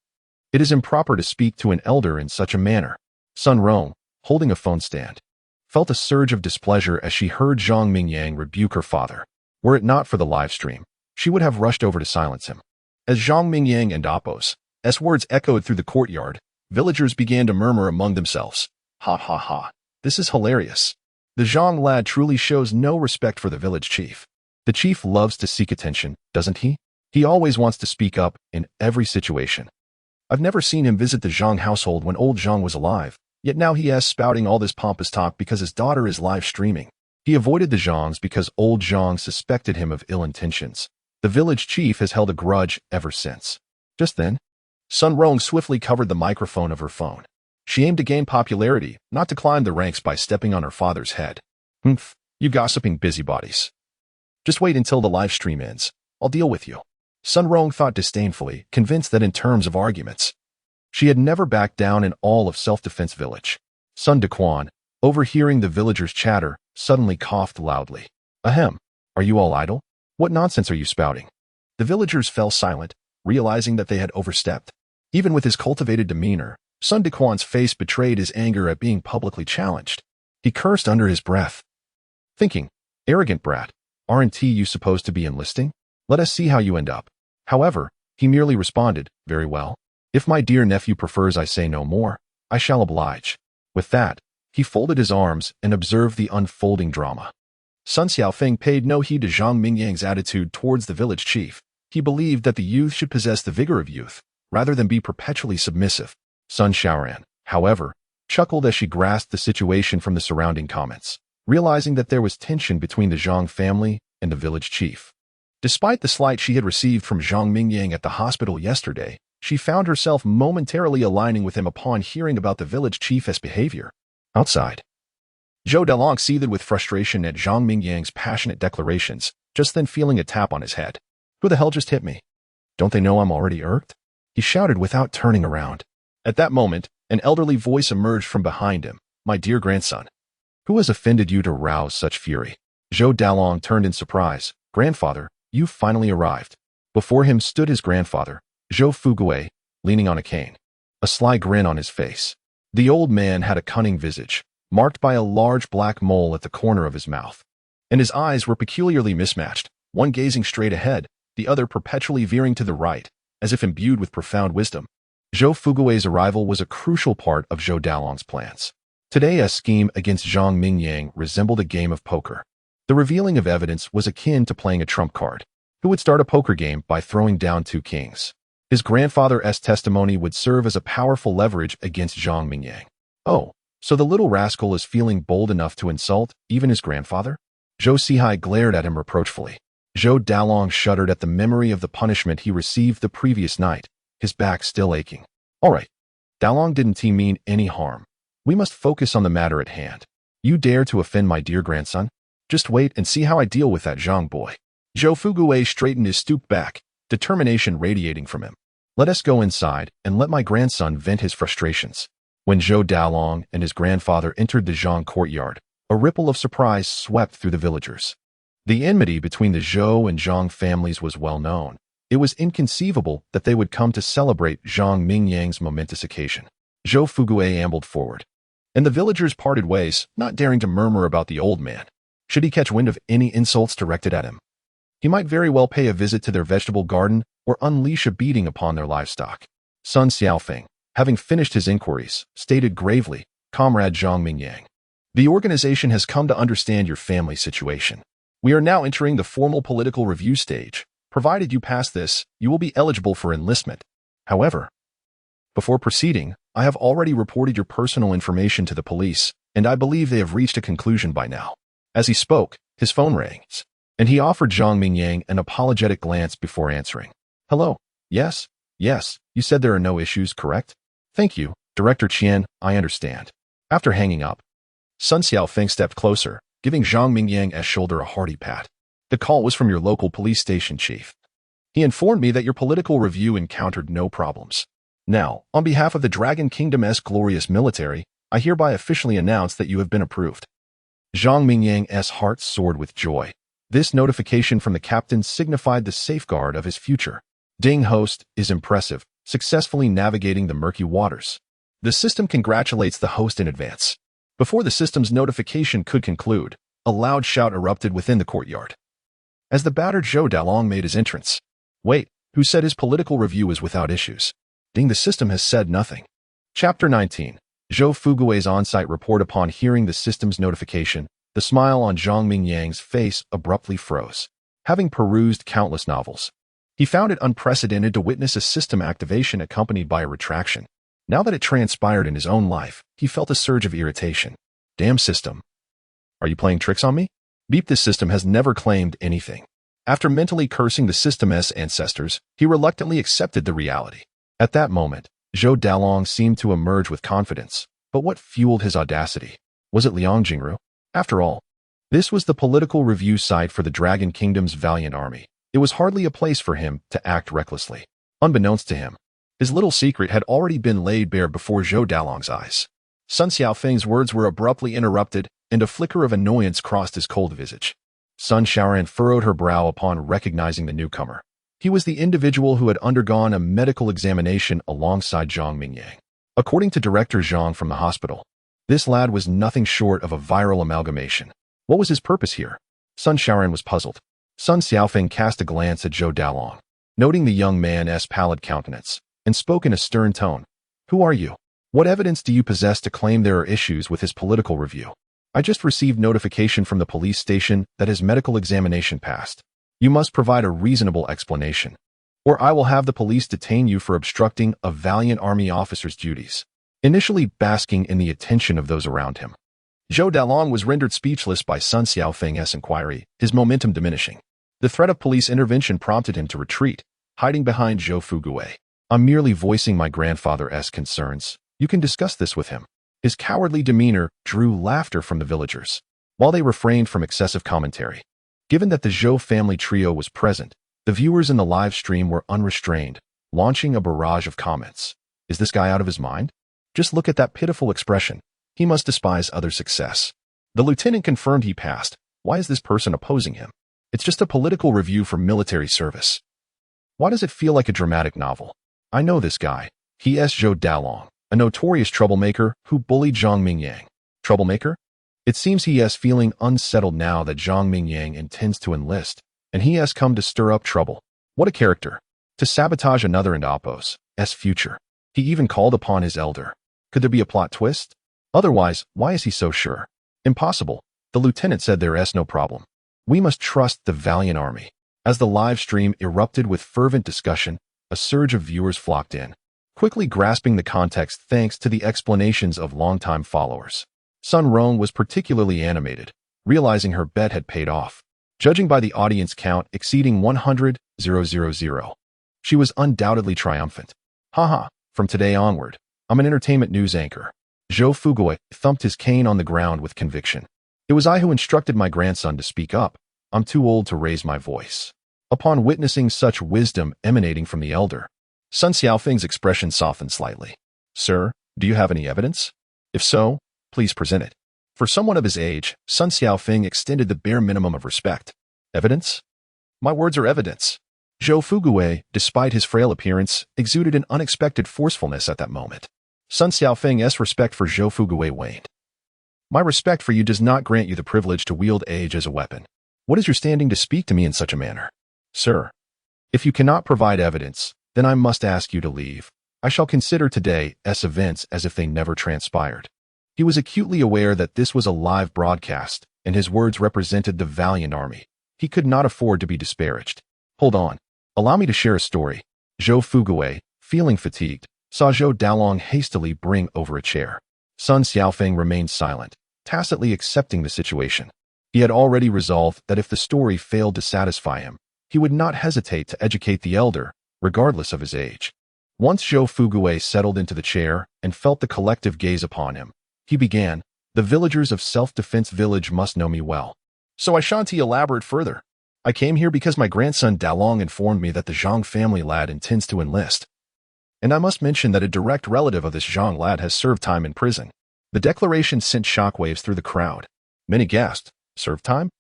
It is improper to speak to an elder in such a manner. Sun Rong, holding a phone stand, felt a surge of displeasure as she heard Zhang Mingyang rebuke her father. Were it not for the live stream, she would have rushed over to silence him. As Zhang Mingyang and Apos' words echoed through the courtyard, villagers began to murmur among themselves. Ha ha ha. This is hilarious. The Zhang lad truly shows no respect for the village chief. The chief loves to seek attention, doesn't he? He always wants to speak up in every situation. I've never seen him visit the Zhang household when old Zhang was alive, yet now he is spouting all this pompous talk because his daughter is live streaming. He avoided the Zhangs because old Zhang suspected him of ill intentions. The village chief has held a grudge ever since. Just then, Sun Rong swiftly covered the microphone of her phone. She aimed to gain popularity, not to climb the ranks by stepping on her father's head. Humph, you gossiping busybodies. Just wait until the live stream ends. I'll deal with you. Sun Rong thought disdainfully, convinced that in terms of arguments, she had never backed down in all of Self-Defense Village. Sun Daquan, overhearing the villagers' chatter, suddenly coughed loudly. Ahem, are you all idle? What nonsense are you spouting? The villagers fell silent, realizing that they had overstepped. Even with his cultivated demeanor, Sun Daquan's face betrayed his anger at being publicly challenged. He cursed under his breath, thinking, arrogant brat, aren't you supposed to be enlisting? Let us see how you end up. However, he merely responded, very well. If my dear nephew prefers I say no more, I shall oblige. With that, he folded his arms and observed the unfolding drama. Sun Xiaofeng paid no heed to Zhang Mingyang's attitude towards the village chief. He believed that the youth should possess the vigor of youth, rather than be perpetually submissive. Sun Xiaoran, however, chuckled as she grasped the situation from the surrounding comments, realizing that there was tension between the Zhang family and the village chief. Despite the slight she had received from Zhang Mingyang at the hospital yesterday, she found herself momentarily aligning with him upon hearing about the village chief's behavior. Outside, Zhou Dalong seethed with frustration at Zhang Mingyang's passionate declarations, just then feeling a tap on his head. Who the hell just hit me? Don't they know I'm already irked? He shouted without turning around. At that moment, an elderly voice emerged from behind him. My dear grandson, who has offended you to rouse such fury? Zhou Dalong turned in surprise. Grandfather, you've finally arrived. Before him stood his grandfather, Zhou Fugui, leaning on a cane, a sly grin on his face. The old man had a cunning visage, marked by a large black mole at the corner of his mouth, and his eyes were peculiarly mismatched, one gazing straight ahead, the other perpetually veering to the right, as if imbued with profound wisdom. Zhou Fugui's arrival was a crucial part of Zhou Dalong's plans. Today's scheme against Zhang Mingyang resembled a game of poker. The revealing of evidence was akin to playing a trump card. Who would start a poker game by throwing down two kings? His grandfather's testimony would serve as a powerful leverage against Zhang Mingyang. Oh, so the little rascal is feeling bold enough to insult even his grandfather? Zhou Sihai glared at him reproachfully. Zhou Dalong shuddered at the memory of the punishment he received the previous night, his back still aching. All right, Dalong didn't mean any harm. We must focus on the matter at hand. You dare to offend my dear grandson? Just wait and see how I deal with that Zhang boy. Zhou Fugui straightened his stooped back, determination radiating from him. Let us go inside and let my grandson vent his frustrations. When Zhou Dalong and his grandfather entered the Zhang courtyard, a ripple of surprise swept through the villagers. The enmity between the Zhou and Zhang families was well known. It was inconceivable that they would come to celebrate Zhang Mingyang's momentous occasion. Zhou Fugui ambled forward. And the villagers parted ways, not daring to murmur about the old man. Should he catch wind of any insults directed at him, he might very well pay a visit to their vegetable garden or unleash a beating upon their livestock. Sun Xiaofeng, having finished his inquiries, stated gravely, Comrade Zhang Mingyang, the organization has come to understand your family situation. We are now entering the formal political review stage. Provided you pass this, you will be eligible for enlistment. However, before proceeding, I have already reported your personal information to the police, and I believe they have reached a conclusion by now. As he spoke, his phone rang, and he offered Zhang Mingyang an apologetic glance before answering. Hello. Yes, you said there are no issues, correct? Thank you, Director Qian, I understand. After hanging up, Sun Xiaofeng stepped closer, giving Zhang Mingyang's shoulder a hearty pat. The call was from your local police station chief. He informed me that your political review encountered no problems. Now, on behalf of the Dragon Kingdom's glorious military, I hereby officially announce that you have been approved. Zhang Mingyang's heart soared with joy. This notification from the captain signified the safeguard of his future. Ding host is impressive, successfully navigating the murky waters. The system congratulates the host in advance. Before the system's notification could conclude, a loud shout erupted within the courtyard. As the battered Zhou Dalong made his entrance. Wait, who said his political review was without issues? Ding, the system has said nothing. Chapter 19. Zhou Fugui's on-site report. Upon hearing the system's notification, the smile on Zhang Mingyang's face abruptly froze. Having perused countless novels, he found it unprecedented to witness a system activation accompanied by a retraction. Now that it transpired in his own life, he felt a surge of irritation. Damn system. Are you playing tricks on me? Beep, this system has never claimed anything. After mentally cursing the system's ancestors, he reluctantly accepted the reality. At that moment, Zhou Dalong seemed to emerge with confidence. But what fueled his audacity? Was it Liang Jingru? After all, this was the political review site for the Dragon Kingdom's valiant army. It was hardly a place for him to act recklessly. Unbeknownst to him, his little secret had already been laid bare before Zhou Dalong's eyes. Sun Xiaofeng's words were abruptly interrupted, and a flicker of annoyance crossed his cold visage. Sun Xiaoran furrowed her brow upon recognizing the newcomer. He was the individual who had undergone a medical examination alongside Zhang Mingyang. According to Director Zhang from the hospital, this lad was nothing short of a viral amalgamation. What was his purpose here? Sun Xiaoran was puzzled. Sun Xiaofeng cast a glance at Zhou Dalong, noting the young man's pallid countenance, and spoke in a stern tone. Who are you? What evidence do you possess to claim there are issues with his political review? I just received notification from the police station that his medical examination passed. You must provide a reasonable explanation, or I will have the police detain you for obstructing a valiant army officer's duties. Initially basking in the attention of those around him, Zhou Dalong was rendered speechless by Sun Xiaofeng's inquiry, his momentum diminishing. The threat of police intervention prompted him to retreat, hiding behind Zhou Fugui. I'm merely voicing my grandfather's concerns. You can discuss this with him. His cowardly demeanor drew laughter from the villagers, while they refrained from excessive commentary. Given that the Zhou family trio was present, the viewers in the live stream were unrestrained, launching a barrage of comments. Is this guy out of his mind? Just look at that pitiful expression. He must despise other success. The lieutenant confirmed he passed. Why is this person opposing him? It's just a political review for military service. Why does it feel like a dramatic novel? I know this guy. He is Zhou Dalong, a notorious troublemaker who bullied Zhang Mingyang. Troublemaker? It seems he is feeling unsettled now that Zhang Mingyang intends to enlist, and he has come to stir up trouble. What a character. To sabotage another and Oppo's future. He even called upon his elder. Could there be a plot twist? Otherwise, why is he so sure? Impossible. The lieutenant said there is no problem. We must trust the valiant army. As the live stream erupted with fervent discussion, a surge of viewers flocked in, quickly grasping the context thanks to the explanations of longtime followers. Sun Rong was particularly animated, realizing her bet had paid off. Judging by the audience count exceeding 100,000, she was undoubtedly triumphant. Haha, from today onward, I'm an entertainment news anchor. Zhou Fugui thumped his cane on the ground with conviction. It was I who instructed my grandson to speak up. I'm too old to raise my voice. Upon witnessing such wisdom emanating from the elder, Sun Xiaofeng's expression softened slightly. Sir, do you have any evidence? If so, please present it. For someone of his age, Sun Xiaofeng extended the bare minimum of respect. Evidence? My words are evidence. Zhou Fugui, despite his frail appearance, exuded an unexpected forcefulness at that moment. Sun Xiaofeng's respect for Zhou Fugui waned. My respect for you does not grant you the privilege to wield age as a weapon. What is your standing to speak to me in such a manner? Sir, if you cannot provide evidence, then I must ask you to leave. I shall consider today's events as if they never transpired. He was acutely aware that this was a live broadcast, and his words represented the valiant army. He could not afford to be disparaged. Hold on. Allow me to share a story. Zhou Fugui, feeling fatigued, saw Zhou Dalong hastily bring over a chair. Sun Xiaofeng remained silent, tacitly accepting the situation. He had already resolved that if the story failed to satisfy him, he would not hesitate to educate the elder, regardless of his age. Once Zhou Fugui settled into the chair and felt the collective gaze upon him, he began, "The villagers of Self-Defense Village must know me well. So I shan't elaborate further. I came here because my grandson Dalong informed me that the Zhang family lad intends to enlist. And I must mention that a direct relative of this Zhang lad has served time in prison." The declaration sent shockwaves through the crowd. Many gasped. Served time?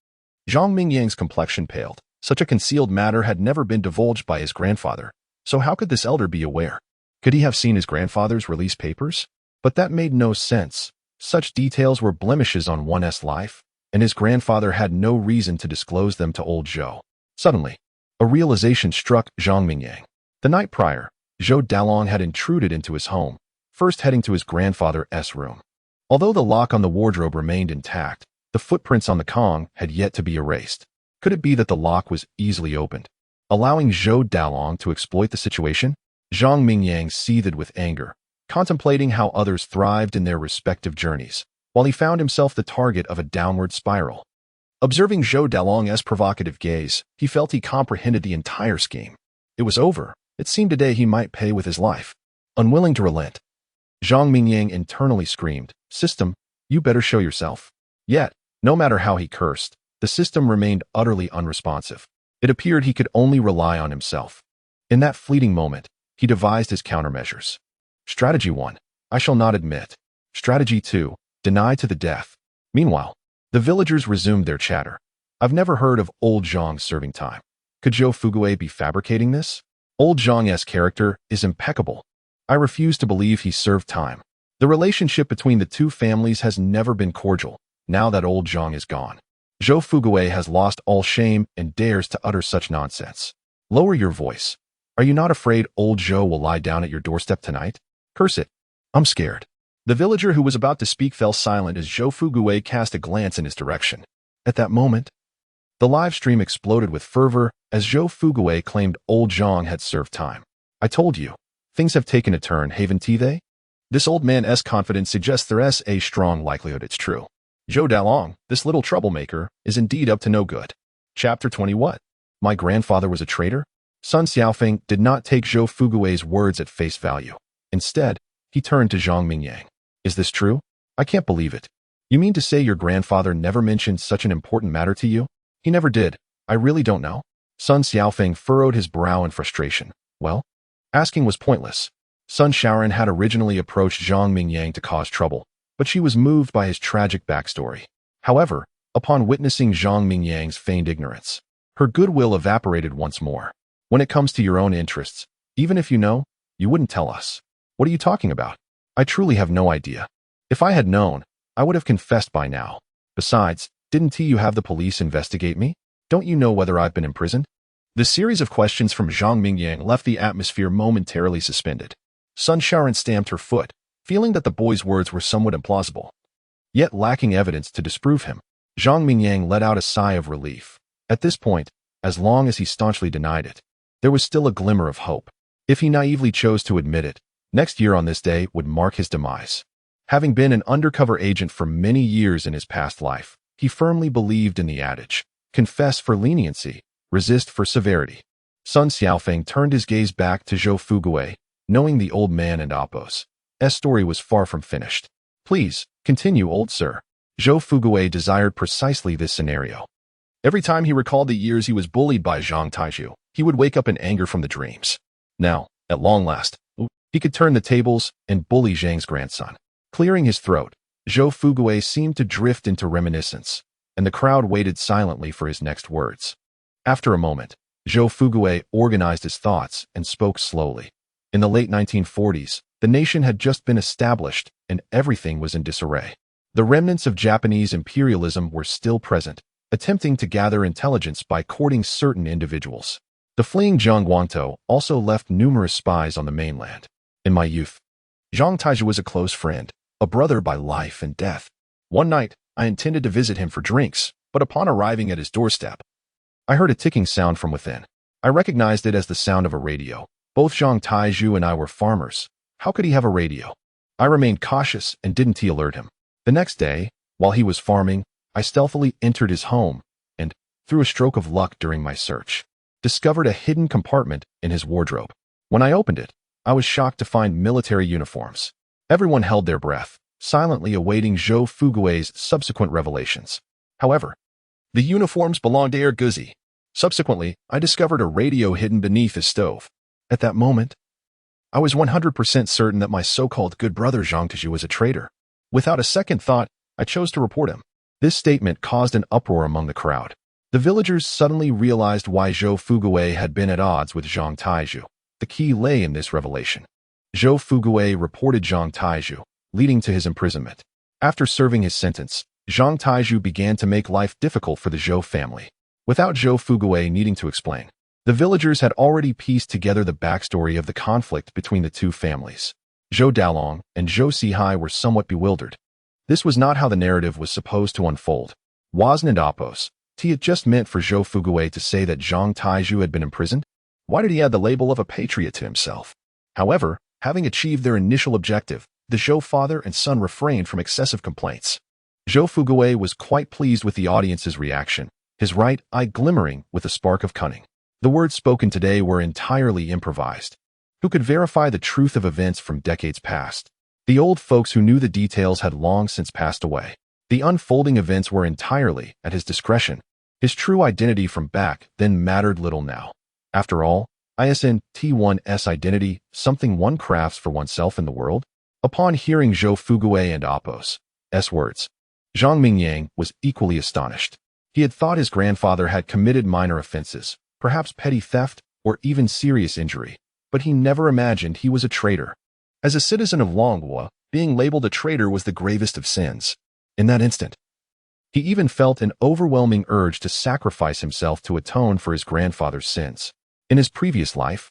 Zhang Mingyang's complexion paled. Such a concealed matter had never been divulged by his grandfather. So how could this elder be aware? Could he have seen his grandfather's release papers? But that made no sense. Such details were blemishes on one's life, and his grandfather had no reason to disclose them to old Zhou. Suddenly, a realization struck Zhang Mingyang. The night prior, Zhou Dalong had intruded into his home, first heading to his grandfather's room. Although the lock on the wardrobe remained intact, the footprints on the Kong had yet to be erased. Could it be that the lock was easily opened, allowing Zhou Dalong to exploit the situation? Zhang Mingyang seethed with anger, contemplating how others thrived in their respective journeys, while he found himself the target of a downward spiral. Observing Zhou Dalong's provocative gaze, he felt he comprehended the entire scheme. It was over. It seemed today he might pay with his life. Unwilling to relent, Zhang Mingyang internally screamed, "System, you better show yourself." Yet, no matter how he cursed, the system remained utterly unresponsive. It appeared he could only rely on himself. In that fleeting moment, he devised his countermeasures. Strategy 1. I shall not admit. Strategy 2. Deny to the death. Meanwhile, the villagers resumed their chatter. I've never heard of old Zhang serving time. Could Zhou Fugui be fabricating this? Old Zhang's character is impeccable. I refuse to believe he served time. The relationship between the two families has never been cordial, now that old Zhang is gone. Zhou Fugui has lost all shame and dares to utter such nonsense. Lower your voice. Are you not afraid old Zhou will lie down at your doorstep tonight? Curse it. I'm scared. The villager who was about to speak fell silent as Zhou Fugui cast a glance in his direction. At that moment, the live stream exploded with fervor as Zhou Fugui claimed old Zhang had served time. I told you, things have taken a turn, haven't they? This old man's confidence suggests there's a strong likelihood it's true. Zhou Dalong, this little troublemaker, is indeed up to no good. Chapter 20. What? My grandfather was a traitor? Sun Xiaofeng did not take Zhou Fugui's words at face value. Instead, he turned to Zhang Mingyang. Is this true? I can't believe it. You mean to say your grandfather never mentioned such an important matter to you? He never did. I really don't know. Sun Xiaofeng furrowed his brow in frustration. Well, asking was pointless. Sun Shaoran had originally approached Zhang Mingyang to cause trouble, but she was moved by his tragic backstory. However, upon witnessing Zhang Mingyang's feigned ignorance, her goodwill evaporated once more. When it comes to your own interests, even if you know, you wouldn't tell us. What are you talking about? I truly have no idea. If I had known, I would have confessed by now. Besides, didn't you have the police investigate me? Don't you know whether I've been imprisoned? The series of questions from Zhang Mingyang left the atmosphere momentarily suspended. Sun Shaoran stamped her foot, feeling that the boy's words were somewhat implausible. Yet lacking evidence to disprove him, Zhang Mingyang let out a sigh of relief. At this point, as long as he staunchly denied it, there was still a glimmer of hope. If he naively chose to admit it, next year on this day would mark his demise. Having been an undercover agent for many years in his past life, he firmly believed in the adage, confess for leniency, resist for severity. Sun Xiaofeng turned his gaze back to Zhou Fugui, knowing the old man and Appo's story was far from finished. Please, continue, old sir. Zhou Fugui desired precisely this scenario. Every time he recalled the years he was bullied by Zhang Taizhu, he would wake up in anger from the dreams. Now, at long last, he could turn the tables and bully Zhang's grandson. Clearing his throat, Zhou Fugui seemed to drift into reminiscence, and the crowd waited silently for his next words. After a moment, Zhou Fugui organized his thoughts and spoke slowly. In the late 1940s, the nation had just been established, and everything was in disarray. The remnants of Japanese imperialism were still present, attempting to gather intelligence by courting certain individuals. The fleeing Zhang Guangtou also left numerous spies on the mainland. In my youth, Zhang Taizhu was a close friend, a brother by life and death. One night, I intended to visit him for drinks, but upon arriving at his doorstep, I heard a ticking sound from within. I recognized it as the sound of a radio. Both Zhang Taizhu and I were farmers. How could he have a radio? I remained cautious and didn't alert him. The next day, while he was farming, I stealthily entered his home and, through a stroke of luck during my search, discovered a hidden compartment in his wardrobe. When I opened it, I was shocked to find military uniforms. Everyone held their breath, silently awaiting Zhou Fugui's subsequent revelations. However, the uniforms belonged to Guzi. Subsequently, I discovered a radio hidden beneath his stove. At that moment, I was 100% certain that my so-called good brother Zhang Taizhu was a traitor. Without a second thought, I chose to report him. This statement caused an uproar among the crowd. The villagers suddenly realized why Zhou Fugui had been at odds with Zhang Taizhu. The key lay in this revelation. Zhou Fugui reported Zhang Taizhu, leading to his imprisonment. After serving his sentence, Zhang Taizhu began to make life difficult for the Zhou family. Without Zhou Fugui needing to explain, the villagers had already pieced together the backstory of the conflict between the two families. Zhou Dalong and Zhou Sihai were somewhat bewildered. This was not how the narrative was supposed to unfold. Wasn't it opposite? It just meant for Zhou Fugui to say that Zhang Taizhu had been imprisoned? Why did he add the label of a patriot to himself? However, having achieved their initial objective, the Zhou father and son refrained from excessive complaints. Zhou Fugui was quite pleased with the audience's reaction, his right eye glimmering with a spark of cunning. The words spoken today were entirely improvised. Who could verify the truth of events from decades past? The old folks who knew the details had long since passed away. The unfolding events were entirely at his discretion. His true identity from back then mattered little now. After all, isn't T1's identity something one crafts for oneself in the world? Upon hearing Zhou Fugui and Appo's words, Zhang Mingyang was equally astonished. He had thought his grandfather had committed minor offenses, perhaps petty theft or even serious injury, but he never imagined he was a traitor. As a citizen of Longhua, being labeled a traitor was the gravest of sins. In that instant, he even felt an overwhelming urge to sacrifice himself to atone for his grandfather's sins. In his previous life,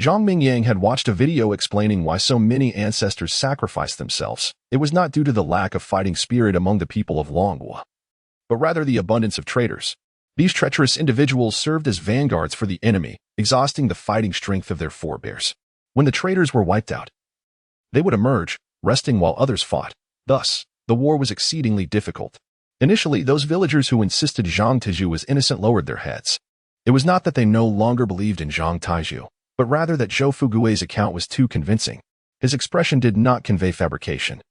Zhang Mingyang had watched a video explaining why so many ancestors sacrificed themselves. It was not due to the lack of fighting spirit among the people of Longhua, but rather the abundance of traitors. These treacherous individuals served as vanguards for the enemy, exhausting the fighting strength of their forebears. When the traitors were wiped out, they would emerge, resting while others fought. Thus, the war was exceedingly difficult. Initially, those villagers who insisted Zhang Taizhu was innocent lowered their heads. It was not that they no longer believed in Zhang Taizhu, but rather that Zhou Fugui's account was too convincing. His expression did not convey fabrication.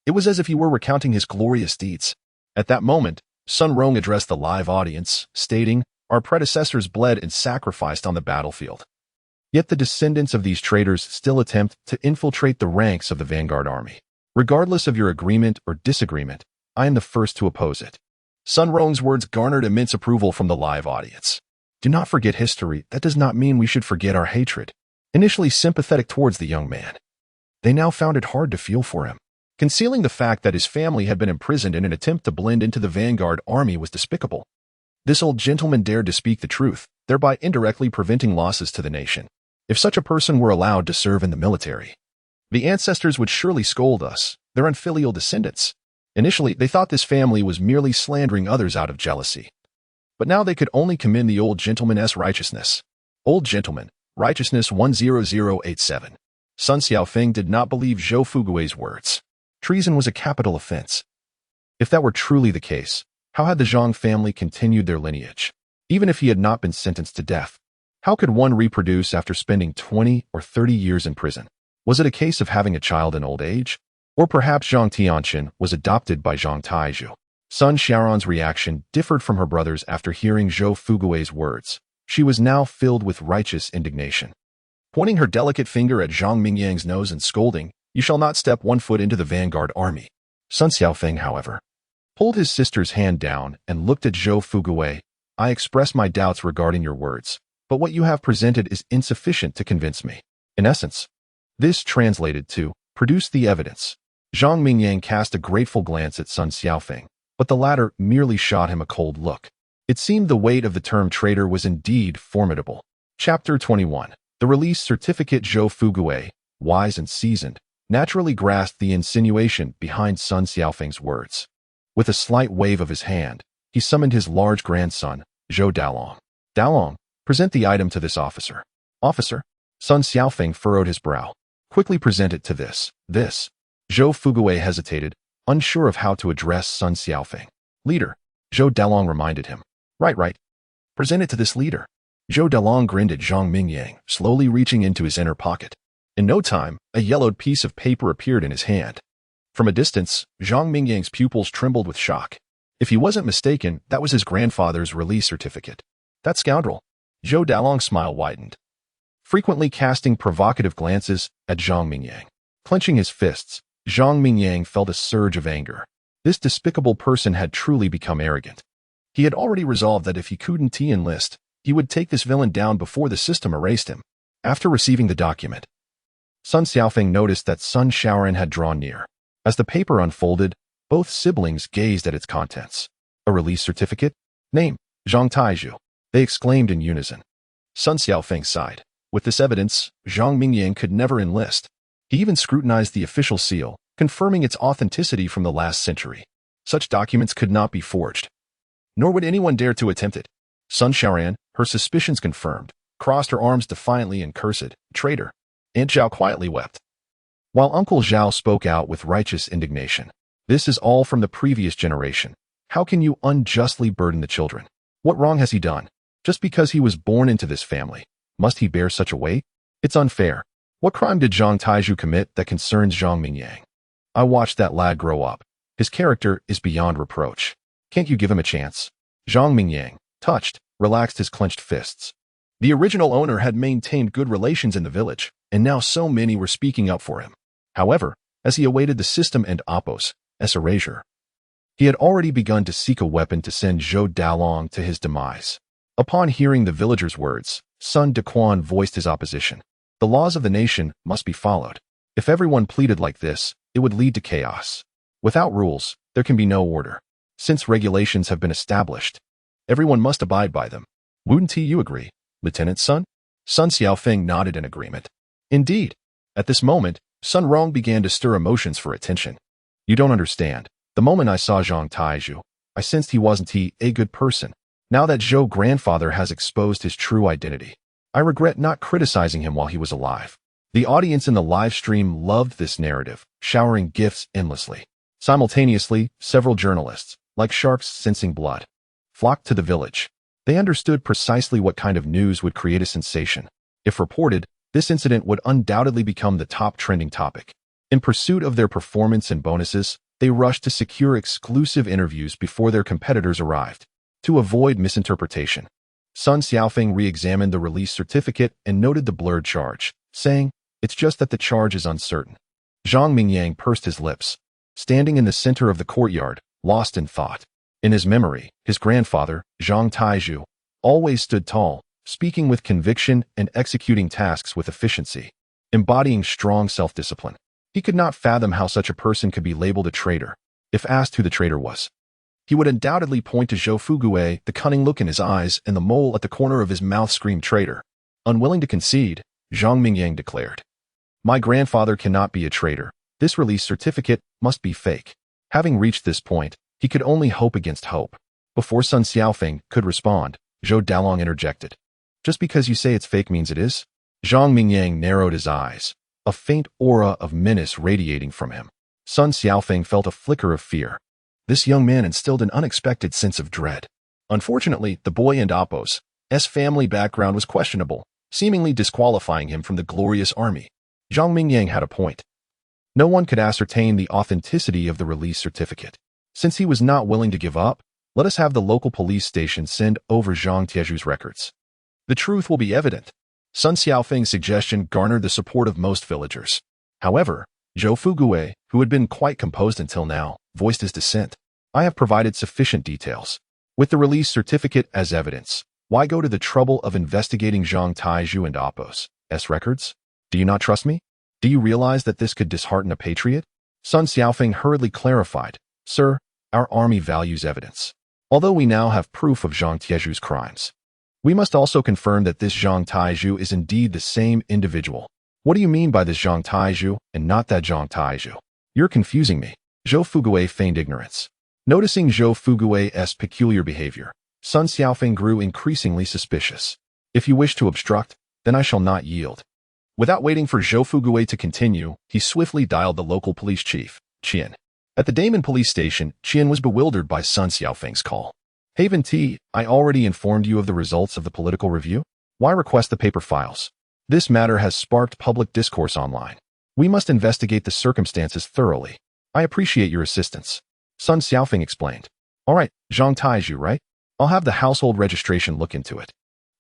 It was as if he were recounting his glorious deeds. At that moment, Sun Rong addressed the live audience, stating, "Our predecessors bled and sacrificed on the battlefield. Yet the descendants of these traitors still attempt to infiltrate the ranks of the vanguard army. Regardless of your agreement or disagreement, I am the first to oppose it." Sun Rong's words garnered immense approval from the live audience. Do not forget history. That does not mean we should forget our hatred. Initially sympathetic towards the young man, they now found it hard to feel for him. Concealing the fact that his family had been imprisoned in an attempt to blend into the vanguard army was despicable. This old gentleman dared to speak the truth, thereby indirectly preventing losses to the nation. If such a person were allowed to serve in the military, the ancestors would surely scold us, their unfilial descendants. Initially, they thought this family was merely slandering others out of jealousy. But now they could only commend the old gentleman's righteousness. Old gentleman, righteousness 10087. Sun Xiaofeng did not believe Zhou Fugui's words. Treason was a capital offense. If that were truly the case, how had the Zhang family continued their lineage? Even if he had not been sentenced to death, how could one reproduce after spending 20 or 30 years in prison? Was it a case of having a child in old age? Or perhaps Zhang Tianqin was adopted by Zhang Taizhu. Sun Xiaoran's reaction differed from her brother's after hearing Zhou Fugui's words. She was now filled with righteous indignation. Pointing her delicate finger at Zhang Mingyang's nose and scolding, "You shall not step 1 foot into the vanguard army." Sun Xiaofeng, however, pulled his sister's hand down and looked at Zhou Fugui. "I express my doubts regarding your words, but what you have presented is insufficient to convince me. In essence, this translated to, produce the evidence. Zhang Mingyang cast a grateful glance at Sun Xiaofeng, but the latter merely shot him a cold look. It seemed the weight of the term traitor was indeed formidable. Chapter 21. The release certificate. Zhou Fugui, wise and seasoned, naturally grasped the insinuation behind Sun Xiaofeng's words. With a slight wave of his hand, he summoned his large grandson, Zhou Dalong. Dalong, present the item to this officer. Officer? Sun Xiaofeng furrowed his brow. Quickly present it to this. Zhou Fugui hesitated, unsure of how to address Sun Xiaofeng. Leader, Zhou Dalong reminded him. Right. Present it to this leader. Zhou Dalong grinned at Zhang Mingyang, slowly reaching into his inner pocket. In no time, a yellowed piece of paper appeared in his hand. From a distance, Zhang Mingyang's pupils trembled with shock. If he wasn't mistaken, that was his grandfather's release certificate. That scoundrel. Zhou Dalong's smile widened, frequently casting provocative glances at Zhang Mingyang. Clenching his fists, Zhang Mingyang felt a surge of anger. This despicable person had truly become arrogant. He had already resolved that if he couldn't enlist, he would take this villain down before the system erased him. After receiving the document, Sun Xiaofeng noticed that Sun Shaoran had drawn near. As the paper unfolded, both siblings gazed at its contents. A release certificate? Name, Zhang Taizhu. They exclaimed in unison. Sun Xiaofeng sighed. With this evidence, Zhang Mingyang could never enlist. He even scrutinized the official seal, confirming its authenticity from the last century. Such documents could not be forged. Nor would anyone dare to attempt it. Sun Shaoran, her suspicions confirmed, crossed her arms defiantly and cursed, traitor. Aunt Zhao quietly wept, while Uncle Zhao spoke out with righteous indignation. This is all from the previous generation. How can you unjustly burden the children? What wrong has he done? Just because he was born into this family, must he bear such a weight? It's unfair. What crime did Zhang Taizhu commit that concerns Zhang Mingyang? I watched that lad grow up. His character is beyond reproach. Can't you give him a chance? Zhang Mingyang, touched, relaxed his clenched fists. The original owner had maintained good relations in the village, and now so many were speaking up for him. However, as he awaited the system and Appos' erasure, he had already begun to seek a weapon to send Zhou Dalong to his demise. Upon hearing the villagers' words, Sun Dequan voiced his opposition. The laws of the nation must be followed. If everyone pleaded like this, it would lead to chaos. Without rules, there can be no order. Since regulations have been established, everyone must abide by them. Wouldn't you agree, Lieutenant Sun? Sun Xiaofeng nodded in agreement. Indeed. At this moment, Sun Rong began to stir emotions for attention. You don't understand. The moment I saw Zhang Taizhu, I sensed he wasn't a good person. Now that Zhou grandfather has exposed his true identity, I regret not criticizing him while he was alive. The audience in the live stream loved this narrative, showering gifts endlessly. Simultaneously, several journalists, like sharks sensing blood, flocked to the village. They understood precisely what kind of news would create a sensation. If reported, this incident would undoubtedly become the top trending topic. In pursuit of their performance and bonuses, they rushed to secure exclusive interviews before their competitors arrived. To avoid misinterpretation, Sun Xiaofeng re-examined the release certificate and noted the blurred charge, saying, "It's just that the charge is uncertain." Zhang Mingyang pursed his lips, standing in the center of the courtyard, lost in thought. In his memory, his grandfather, Zhang Taizhu, always stood tall, speaking with conviction and executing tasks with efficiency, embodying strong self-discipline. He could not fathom how such a person could be labeled a traitor. If asked who the traitor was, he would undoubtedly point to Zhou Fugui. The cunning look in his eyes and the mole at the corner of his mouth screamed traitor. Unwilling to concede, Zhang Mingyang declared, "My grandfather cannot be a traitor. This release certificate must be fake." Having reached this point, he could only hope against hope. Before Sun Xiaofeng could respond, Zhou Dalong interjected. "Just because you say it's fake means it is?" Zhang Mingyang narrowed his eyes, a faint aura of menace radiating from him. Sun Xiaofeng felt a flicker of fear. This young man instilled an unexpected sense of dread. Unfortunately, the boy and Appos' family background was questionable, seemingly disqualifying him from the glorious army. Zhang Mingyang had a point. No one could ascertain the authenticity of the release certificate. Since he was not willing to give up, let us have the local police station send over Zhang Taizhu's records. The truth will be evident. Sun Xiaofeng's suggestion garnered the support of most villagers. However, Zhou Fugui, who had been quite composed until now, voiced his dissent. "I have provided sufficient details. With the release certificate as evidence, why go to the trouble of investigating Zhang Taizhu and Appos' records? Do you not trust me? Do you realize that this could dishearten a patriot? Sun Xiaofeng hurriedly clarified, Sir, our army values evidence. Although we now have proof of Zhang Tieju's crimes, we must also confirm that this Zhang Taizhu is indeed the same individual. What do you mean by this Zhang Taizhu and not that Zhang Taizhu? You're confusing me. Zhou Fugui feigned ignorance. Noticing Zhou Fugui's peculiar behavior, Sun Xiaofeng grew increasingly suspicious. If you wish to obstruct, then I shall not yield. Without waiting for Zhou Fugui to continue, he swiftly dialed the local police chief, Qian. At the Damon police station, Qian was bewildered by Sun Xiaofeng's call. Haven T, I already informed you of the results of the political review. Why request the paper files? This matter has sparked public discourse online. We must investigate the circumstances thoroughly. I appreciate your assistance. Sun Xiaofeng explained. All right, Zhang Taizhu, right? I'll have the household registration look into it.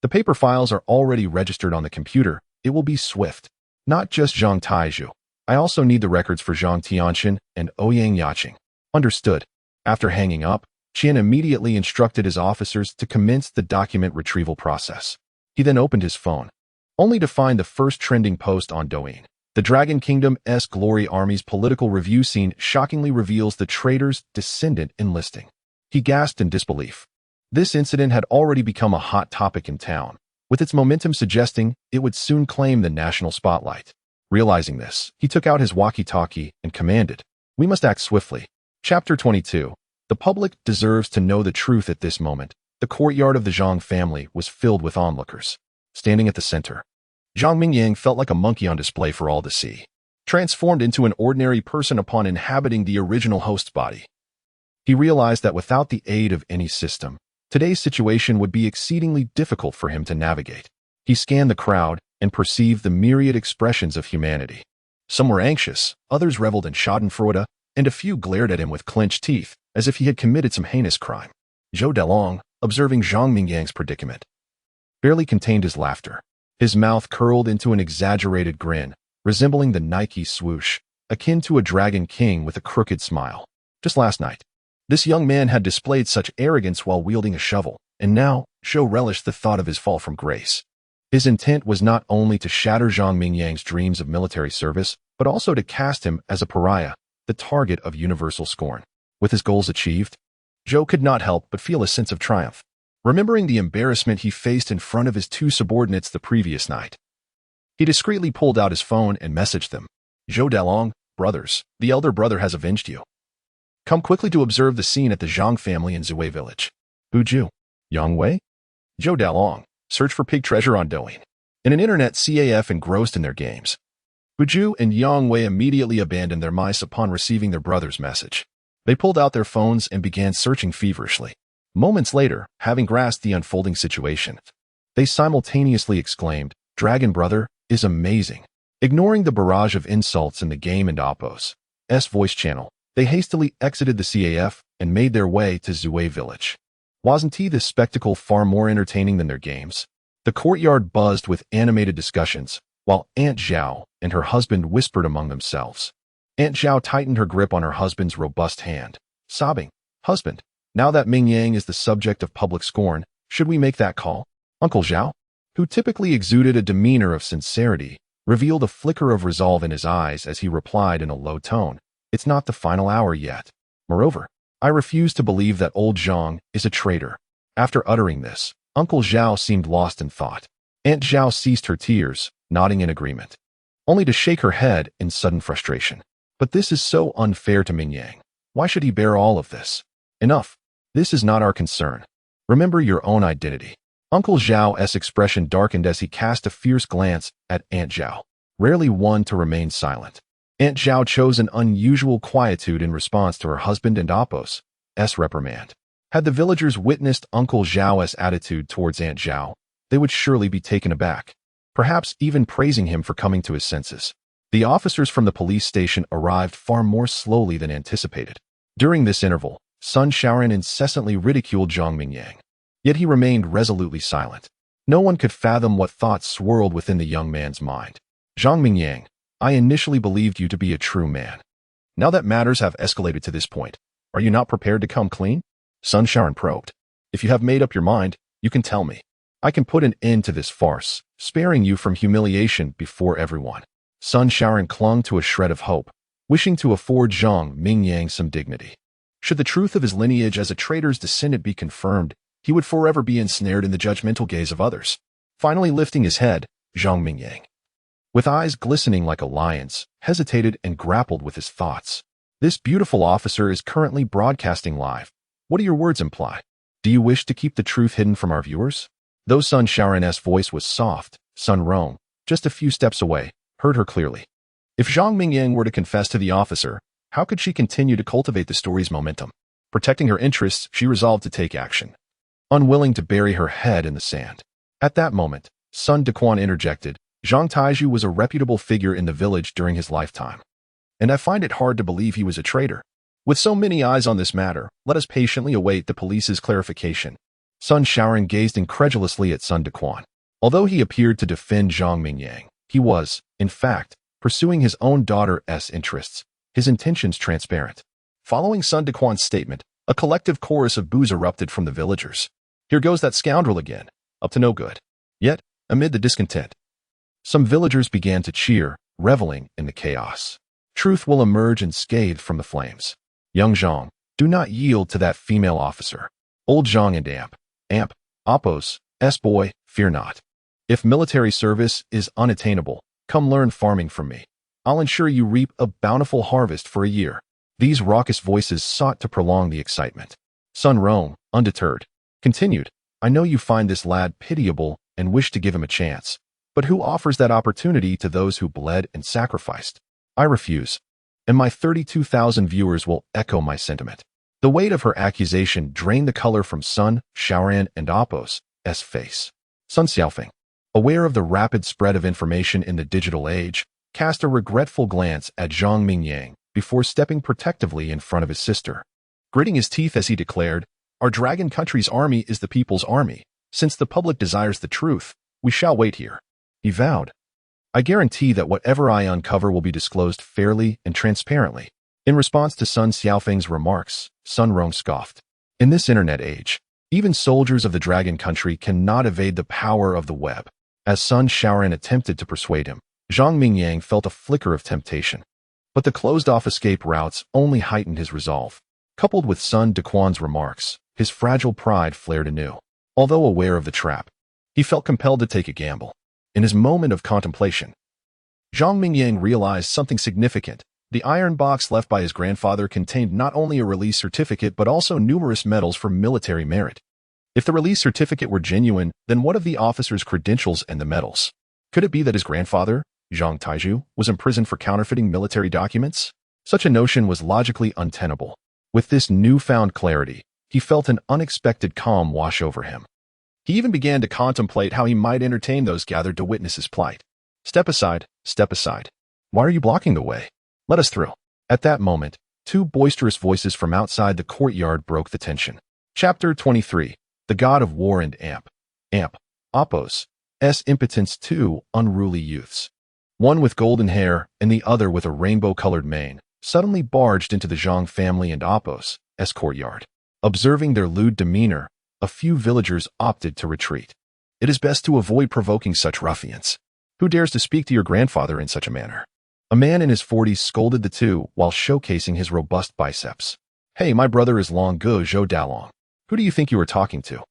The paper files are already registered on the computer. It will be swift. Not just Zhang Taizhu. I also need the records for Zhang Tianxin and Ouyang Yaqing. Understood. After hanging up, Qian immediately instructed his officers to commence the document retrieval process. He then opened his phone, only to find the first trending post on Douyin. The Dragon Kingdom's Glory Army's political review scene shockingly reveals the traitor's descendant enlisting. He gasped in disbelief. This incident had already become a hot topic in town, with its momentum suggesting it would soon claim the national spotlight. Realizing this, he took out his walkie-talkie and commanded, "We must act swiftly." Chapter 22. The public deserves to know the truth at this moment. The courtyard of the Zhang family was filled with onlookers. Standing at the center, Zhang Mingyang felt like a monkey on display for all to see, transformed into an ordinary person upon inhabiting the original host's body. He realized that without the aid of any system, today's situation would be exceedingly difficult for him to navigate. He scanned the crowd and perceived the myriad expressions of humanity. Some were anxious, others reveled in schadenfreude, and a few glared at him with clenched teeth, as if he had committed some heinous crime. Zhou Delong, observing Zhang Mingyang's predicament, barely contained his laughter. His mouth curled into an exaggerated grin, resembling the Nike swoosh, akin to a dragon king with a crooked smile. Just last night, this young man had displayed such arrogance while wielding a shovel, and now Zhou relished the thought of his fall from grace. His intent was not only to shatter Zhang Mingyang's dreams of military service, but also to cast him as a pariah, the target of universal scorn. With his goals achieved, Zhou could not help but feel a sense of triumph. Remembering the embarrassment he faced in front of his two subordinates the previous night, he discreetly pulled out his phone and messaged them. Zhou Dalong, brothers, the elder brother has avenged you. Come quickly to observe the scene at the Zhang family in Zui village. Buju, Yang Wei, Zhou Dalong, search for pig treasure on Douyin. In an internet CAF engrossed in their games, Buju and Yang Wei immediately abandoned their mice upon receiving their brother's message. They pulled out their phones and began searching feverishly. Moments later, having grasped the unfolding situation, they simultaneously exclaimed, "Dragon Brother is amazing." Ignoring the barrage of insults in the game and Oppo's voice channel, they hastily exited the CAF and made their way to Zui village. Wasn't this spectacle far more entertaining than their games? The courtyard buzzed with animated discussions, while Aunt Zhao and her husband whispered among themselves. Aunt Zhao tightened her grip on her husband's robust hand, sobbing, "Husband, now that Ming Yang is the subject of public scorn, should we make that call?" Uncle Zhao, who typically exuded a demeanor of sincerity, revealed a flicker of resolve in his eyes as he replied in a low tone, "It's not the final hour yet. Moreover, I refuse to believe that old Zhang is a traitor." After uttering this, Uncle Zhao seemed lost in thought. Aunt Zhao ceased her tears, nodding in agreement, only to shake her head in sudden frustration. "But this is so unfair to Ming Yang. Why should he bear all of this? Enough. This is not our concern. Remember your own identity." Uncle Zhao's expression darkened as he cast a fierce glance at Aunt Zhao, rarely one to remain silent. Aunt Zhao chose an unusual quietude in response to her husband and Oppo's reprimand. Had the villagers witnessed Uncle Zhao's attitude towards Aunt Zhao, they would surely be taken aback, perhaps even praising him for coming to his senses. The officers from the police station arrived far more slowly than anticipated. During this interval, Sun Shaoran incessantly ridiculed Zhang Mingyang, yet he remained resolutely silent. No one could fathom what thoughts swirled within the young man's mind. "Zhang Mingyang, I initially believed you to be a true man. Now that matters have escalated to this point, are you not prepared to come clean?" Sun Shaoran probed. "If you have made up your mind, you can tell me." I can put an end to this farce, sparing you from humiliation before everyone. Sun Shaoran clung to a shred of hope, wishing to afford Zhang Mingyang some dignity. Should the truth of his lineage as a traitor's descendant be confirmed, he would forever be ensnared in the judgmental gaze of others. Finally lifting his head, Zhang Mingyang, with eyes glistening like a lion's, hesitated and grappled with his thoughts. This beautiful officer is currently broadcasting live. What do your words imply? Do you wish to keep the truth hidden from our viewers? Though Sun Shaoran's voice was soft, Sun Rong, just a few steps away, heard her clearly. If Zhang Mingyang were to confess to the officer, how could she continue to cultivate the story's momentum? Protecting her interests, she resolved to take action, unwilling to bury her head in the sand. At that moment, Sun Dequan interjected, Zhang Taiju was a reputable figure in the village during his lifetime, and I find it hard to believe he was a traitor. With so many eyes on this matter, let us patiently await the police's clarification. Sun Shaoran gazed incredulously at Sun Dequan. Although he appeared to defend Zhang Mingyang, he was, in fact, pursuing his own daughter's interests, his intentions transparent. Following Sun Dequan's statement, a collective chorus of boos erupted from the villagers. Here goes that scoundrel again, up to no good. Yet, amid the discontent, some villagers began to cheer, reveling in the chaos. Truth will emerge unscathed from the flames. Young Zhang, do not yield to that female officer. Old Zhang and Amp, Oppos, boy, fear not. If military service is unattainable, come learn farming from me. I'll ensure you reap a bountiful harvest for a year. These raucous voices sought to prolong the excitement. Sun Rong, undeterred, continued, I know you find this lad pitiable and wish to give him a chance. But who offers that opportunity to those who bled and sacrificed? I refuse. And my 32,000 viewers will echo my sentiment. The weight of her accusation drained the color from Sun, Shaoran, and Oppos' face. Sun Xiaofeng, aware of the rapid spread of information in the digital age, cast a regretful glance at Zhang Mingyang before stepping protectively in front of his sister. Gritting his teeth as he declared, Our dragon country's army is the people's army. Since the public desires the truth, we shall wait here. He vowed, I guarantee that whatever I uncover will be disclosed fairly and transparently. In response to Sun Xiaofeng's remarks, Sun Rong scoffed. In this internet age, even soldiers of the dragon country cannot evade the power of the web. As Sun Shaoran attempted to persuade him, Zhang Mingyang felt a flicker of temptation. But the closed-off escape routes only heightened his resolve. Coupled with Sun Dequan's remarks, his fragile pride flared anew. Although aware of the trap, he felt compelled to take a gamble. In his moment of contemplation, Zhang Mingyang realized something significant. The iron box left by his grandfather contained not only a release certificate but also numerous medals for military merit. If the release certificate were genuine, then what of the officer's credentials and the medals? Could it be that his grandfather, Zhang Taiju, was imprisoned for counterfeiting military documents? Such a notion was logically untenable. With this newfound clarity, he felt an unexpected calm wash over him. He even began to contemplate how he might entertain those gathered to witness his plight. Step aside, step aside. Why are you blocking the way? Let us through. At that moment, two boisterous voices from outside the courtyard broke the tension. Chapter 23. The God of War and Amp, Oppos' impotence, two unruly youths, one with golden hair and the other with a rainbow-colored mane, suddenly barged into the Zhang family and Oppos' courtyard. Observing their lewd demeanor, a few villagers opted to retreat. It is best to avoid provoking such ruffians. Who dares to speak to your grandfather in such a manner? A man in his 40s scolded the two while showcasing his robust biceps. Hey, my brother is Long Go Zhou Dalong. Who do you think you are talking to?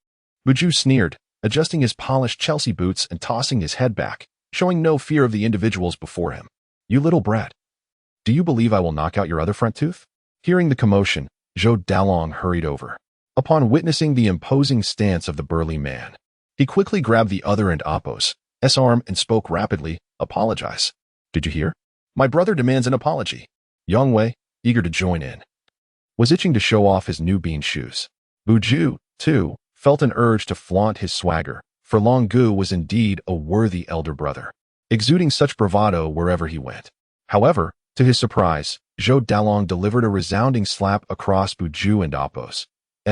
Buju sneered, adjusting his polished Chelsea boots and tossing his head back, showing no fear of the individuals before him. You little brat. Do you believe I will knock out your other front tooth? Hearing the commotion, Zhou Dalong hurried over. Upon witnessing the imposing stance of the burly man, he quickly grabbed the other and Oppos' arm and spoke rapidly, Apologize. Did you hear? My brother demands an apology. Yang Wei, eager to join in, was itching to show off his new bean shoes. Buju, too, felt an urge to flaunt his swagger, for Long Gu was indeed a worthy elder brother, exuding such bravado wherever he went. However, to his surprise, Zhou Dalong delivered a resounding slap across Buju and Oppos'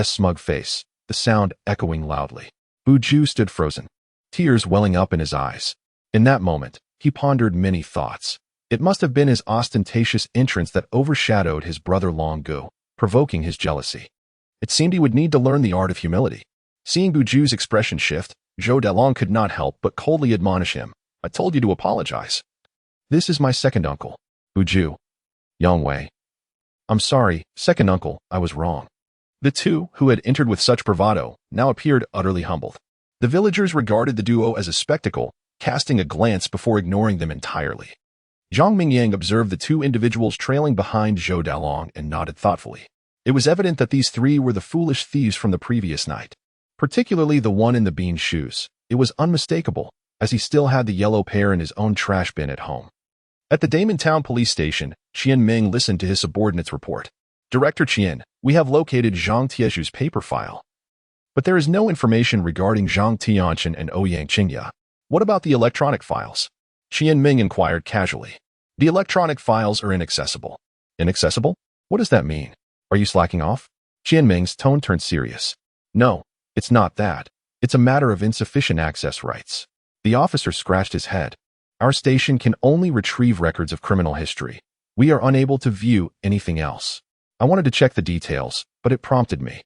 smug face, the sound echoing loudly. Buju stood frozen, tears welling up in his eyes. In that moment, he pondered many thoughts. It must have been his ostentatious entrance that overshadowed his brother Long Gu, provoking his jealousy. It seemed he would need to learn the art of humility. Seeing Buju's expression shift, Zhou Dalong could not help but coldly admonish him. I told you to apologize. This is my second uncle, Buju. Yang Wei. I'm sorry, second uncle, I was wrong. The two, who had entered with such bravado, now appeared utterly humbled. The villagers regarded the duo as a spectacle, casting a glance before ignoring them entirely. Zhang Mingyang observed the two individuals trailing behind Zhou Dalong and nodded thoughtfully. It was evident that these three were the foolish thieves from the previous night. Particularly the one in the bean shoes. It was unmistakable, as he still had the yellow pair in his own trash bin at home. At the Damon Town police station, Qian Ming listened to his subordinate's report. Director Qian, we have located Zhang Tieshu's paper file. But there is no information regarding Zhang Tianchen and Ouyang Qingya. What about the electronic files? Qian Ming inquired casually. The electronic files are inaccessible. Inaccessible? What does that mean? Are you slacking off? Qian Ming's tone turned serious. No, it's not that. It's a matter of insufficient access rights. The officer scratched his head. Our station can only retrieve records of criminal history. We are unable to view anything else. I wanted to check the details, but it prompted me.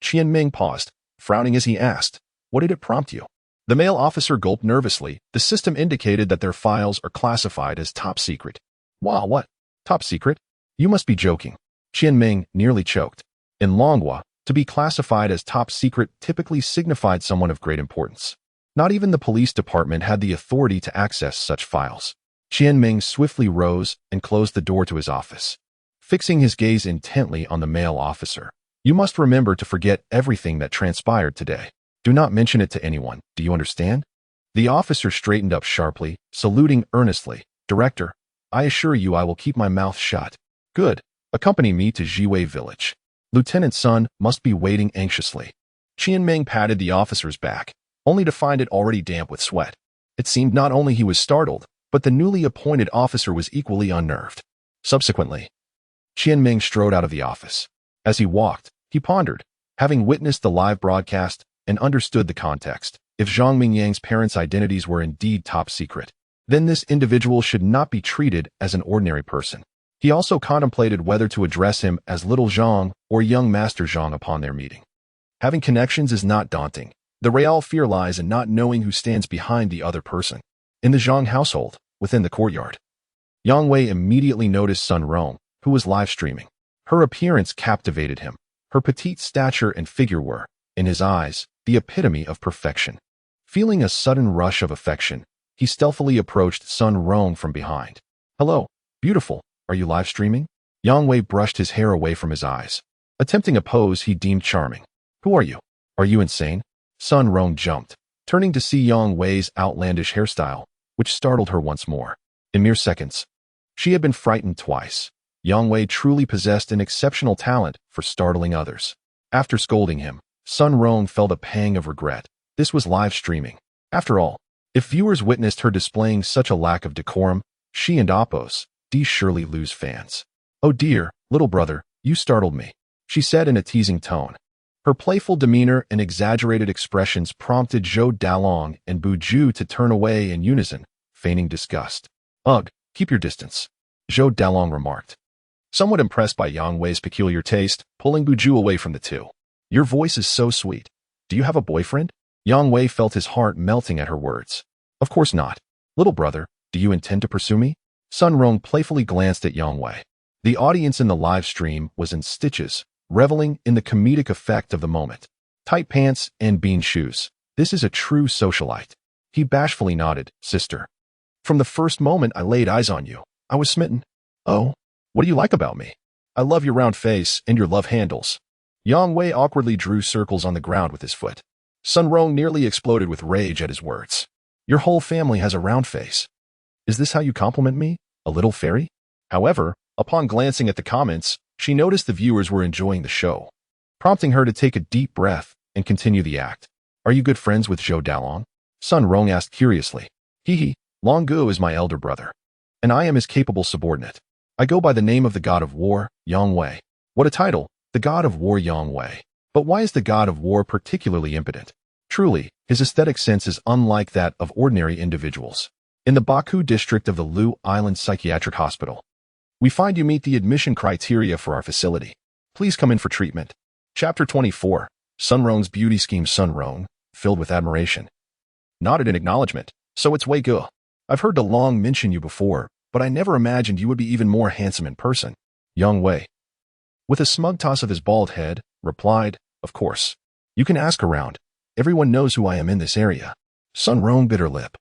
Qian Ming paused, frowning as he asked, what did it prompt you? The male officer gulped nervously. The system indicated that their files are classified as top secret. Wow, what? Top secret? You must be joking. Qian Ming nearly choked. In Longhua, to be classified as top secret typically signified someone of great importance. Not even the police department had the authority to access such files. Qian Ming swiftly rose and closed the door to his office. Fixing his gaze intently on the male officer. You must remember to forget everything that transpired today. Do not mention it to anyone, do you understand? The officer straightened up sharply, saluting earnestly. Director, I assure you I will keep my mouth shut. Good. Accompany me to Jiwei village. Lieutenant Sun must be waiting anxiously. Qian Ming patted the officer's back, only to find it already damp with sweat. It seemed not only he was startled, but the newly appointed officer was equally unnerved. Subsequently, Qian Ming strode out of the office. As he walked, he pondered, having witnessed the live broadcast and understood the context. If Zhang Mingyang's parents' identities were indeed top secret, then this individual should not be treated as an ordinary person. He also contemplated whether to address him as Little Zhang or Young Master Zhang upon their meeting. Having connections is not daunting. The real fear lies in not knowing who stands behind the other person. In the Zhang household, within the courtyard, Yang Wei immediately noticed Sun Rong, who was live streaming. Her appearance captivated him. Her petite stature and figure were, in his eyes, the epitome of perfection. Feeling a sudden rush of affection, he stealthily approached Sun Rong from behind. Hello, beautiful, are you live streaming? Yang Wei brushed his hair away from his eyes, attempting a pose he deemed charming. Who are you? Are you insane? Sun Rong jumped, turning to see Yang Wei's outlandish hairstyle, which startled her once more. In mere seconds, she had been frightened twice. Yang Wei truly possessed an exceptional talent for startling others. After scolding him, Sun Rong felt a pang of regret. This was live streaming. After all, if viewers witnessed her displaying such a lack of decorum, she and Oppos D surely lose fans. Oh dear, little brother, you startled me, she said in a teasing tone. Her playful demeanor and exaggerated expressions prompted Zhou Dalong and Buju to turn away in unison, feigning disgust. Ugh, keep your distance, Zhou Dalong remarked, somewhat impressed by Yang Wei's peculiar taste, pulling Buju away from the two. Your voice is so sweet. Do you have a boyfriend? Yang Wei felt his heart melting at her words. Of course not. Little brother, do you intend to pursue me? Sun Rong playfully glanced at Yang Wei. The audience in the live stream was in stitches, reveling in the comedic effect of the moment. Tight pants and bean shoes. This is a true socialite. He bashfully nodded. Sister. From the first moment I laid eyes on you, I was smitten. Oh, what do you like about me? I love your round face and your love handles. Yang Wei awkwardly drew circles on the ground with his foot. Sun Rong nearly exploded with rage at his words. Your whole family has a round face. Is this how you compliment me, a little fairy? However, upon glancing at the comments, she noticed the viewers were enjoying the show, prompting her to take a deep breath and continue the act. Are you good friends with Zhou Dalong? Sun Rong asked curiously. Hee, Long Gu is my elder brother, and I am his capable subordinate. I go by the name of the god of war, Yang Wei. What a title, the god of war Yang Wei. But why is the god of war particularly impotent? Truly, his aesthetic sense is unlike that of ordinary individuals. In the Baku district of the Lu Island Psychiatric Hospital, we find you meet the admission criteria for our facility. Please come in for treatment. Chapter 24. Sun Rong's beauty scheme. Sun Rong, filled with admiration, nodded in acknowledgement. So it's Wei Ge. I've heard DeLong mention you before, but I never imagined you would be even more handsome in person. Yang Wei, with a smug toss of his bald head, replied, of course. You can ask around. Everyone knows who I am in this area. Sun Rong bit her lip,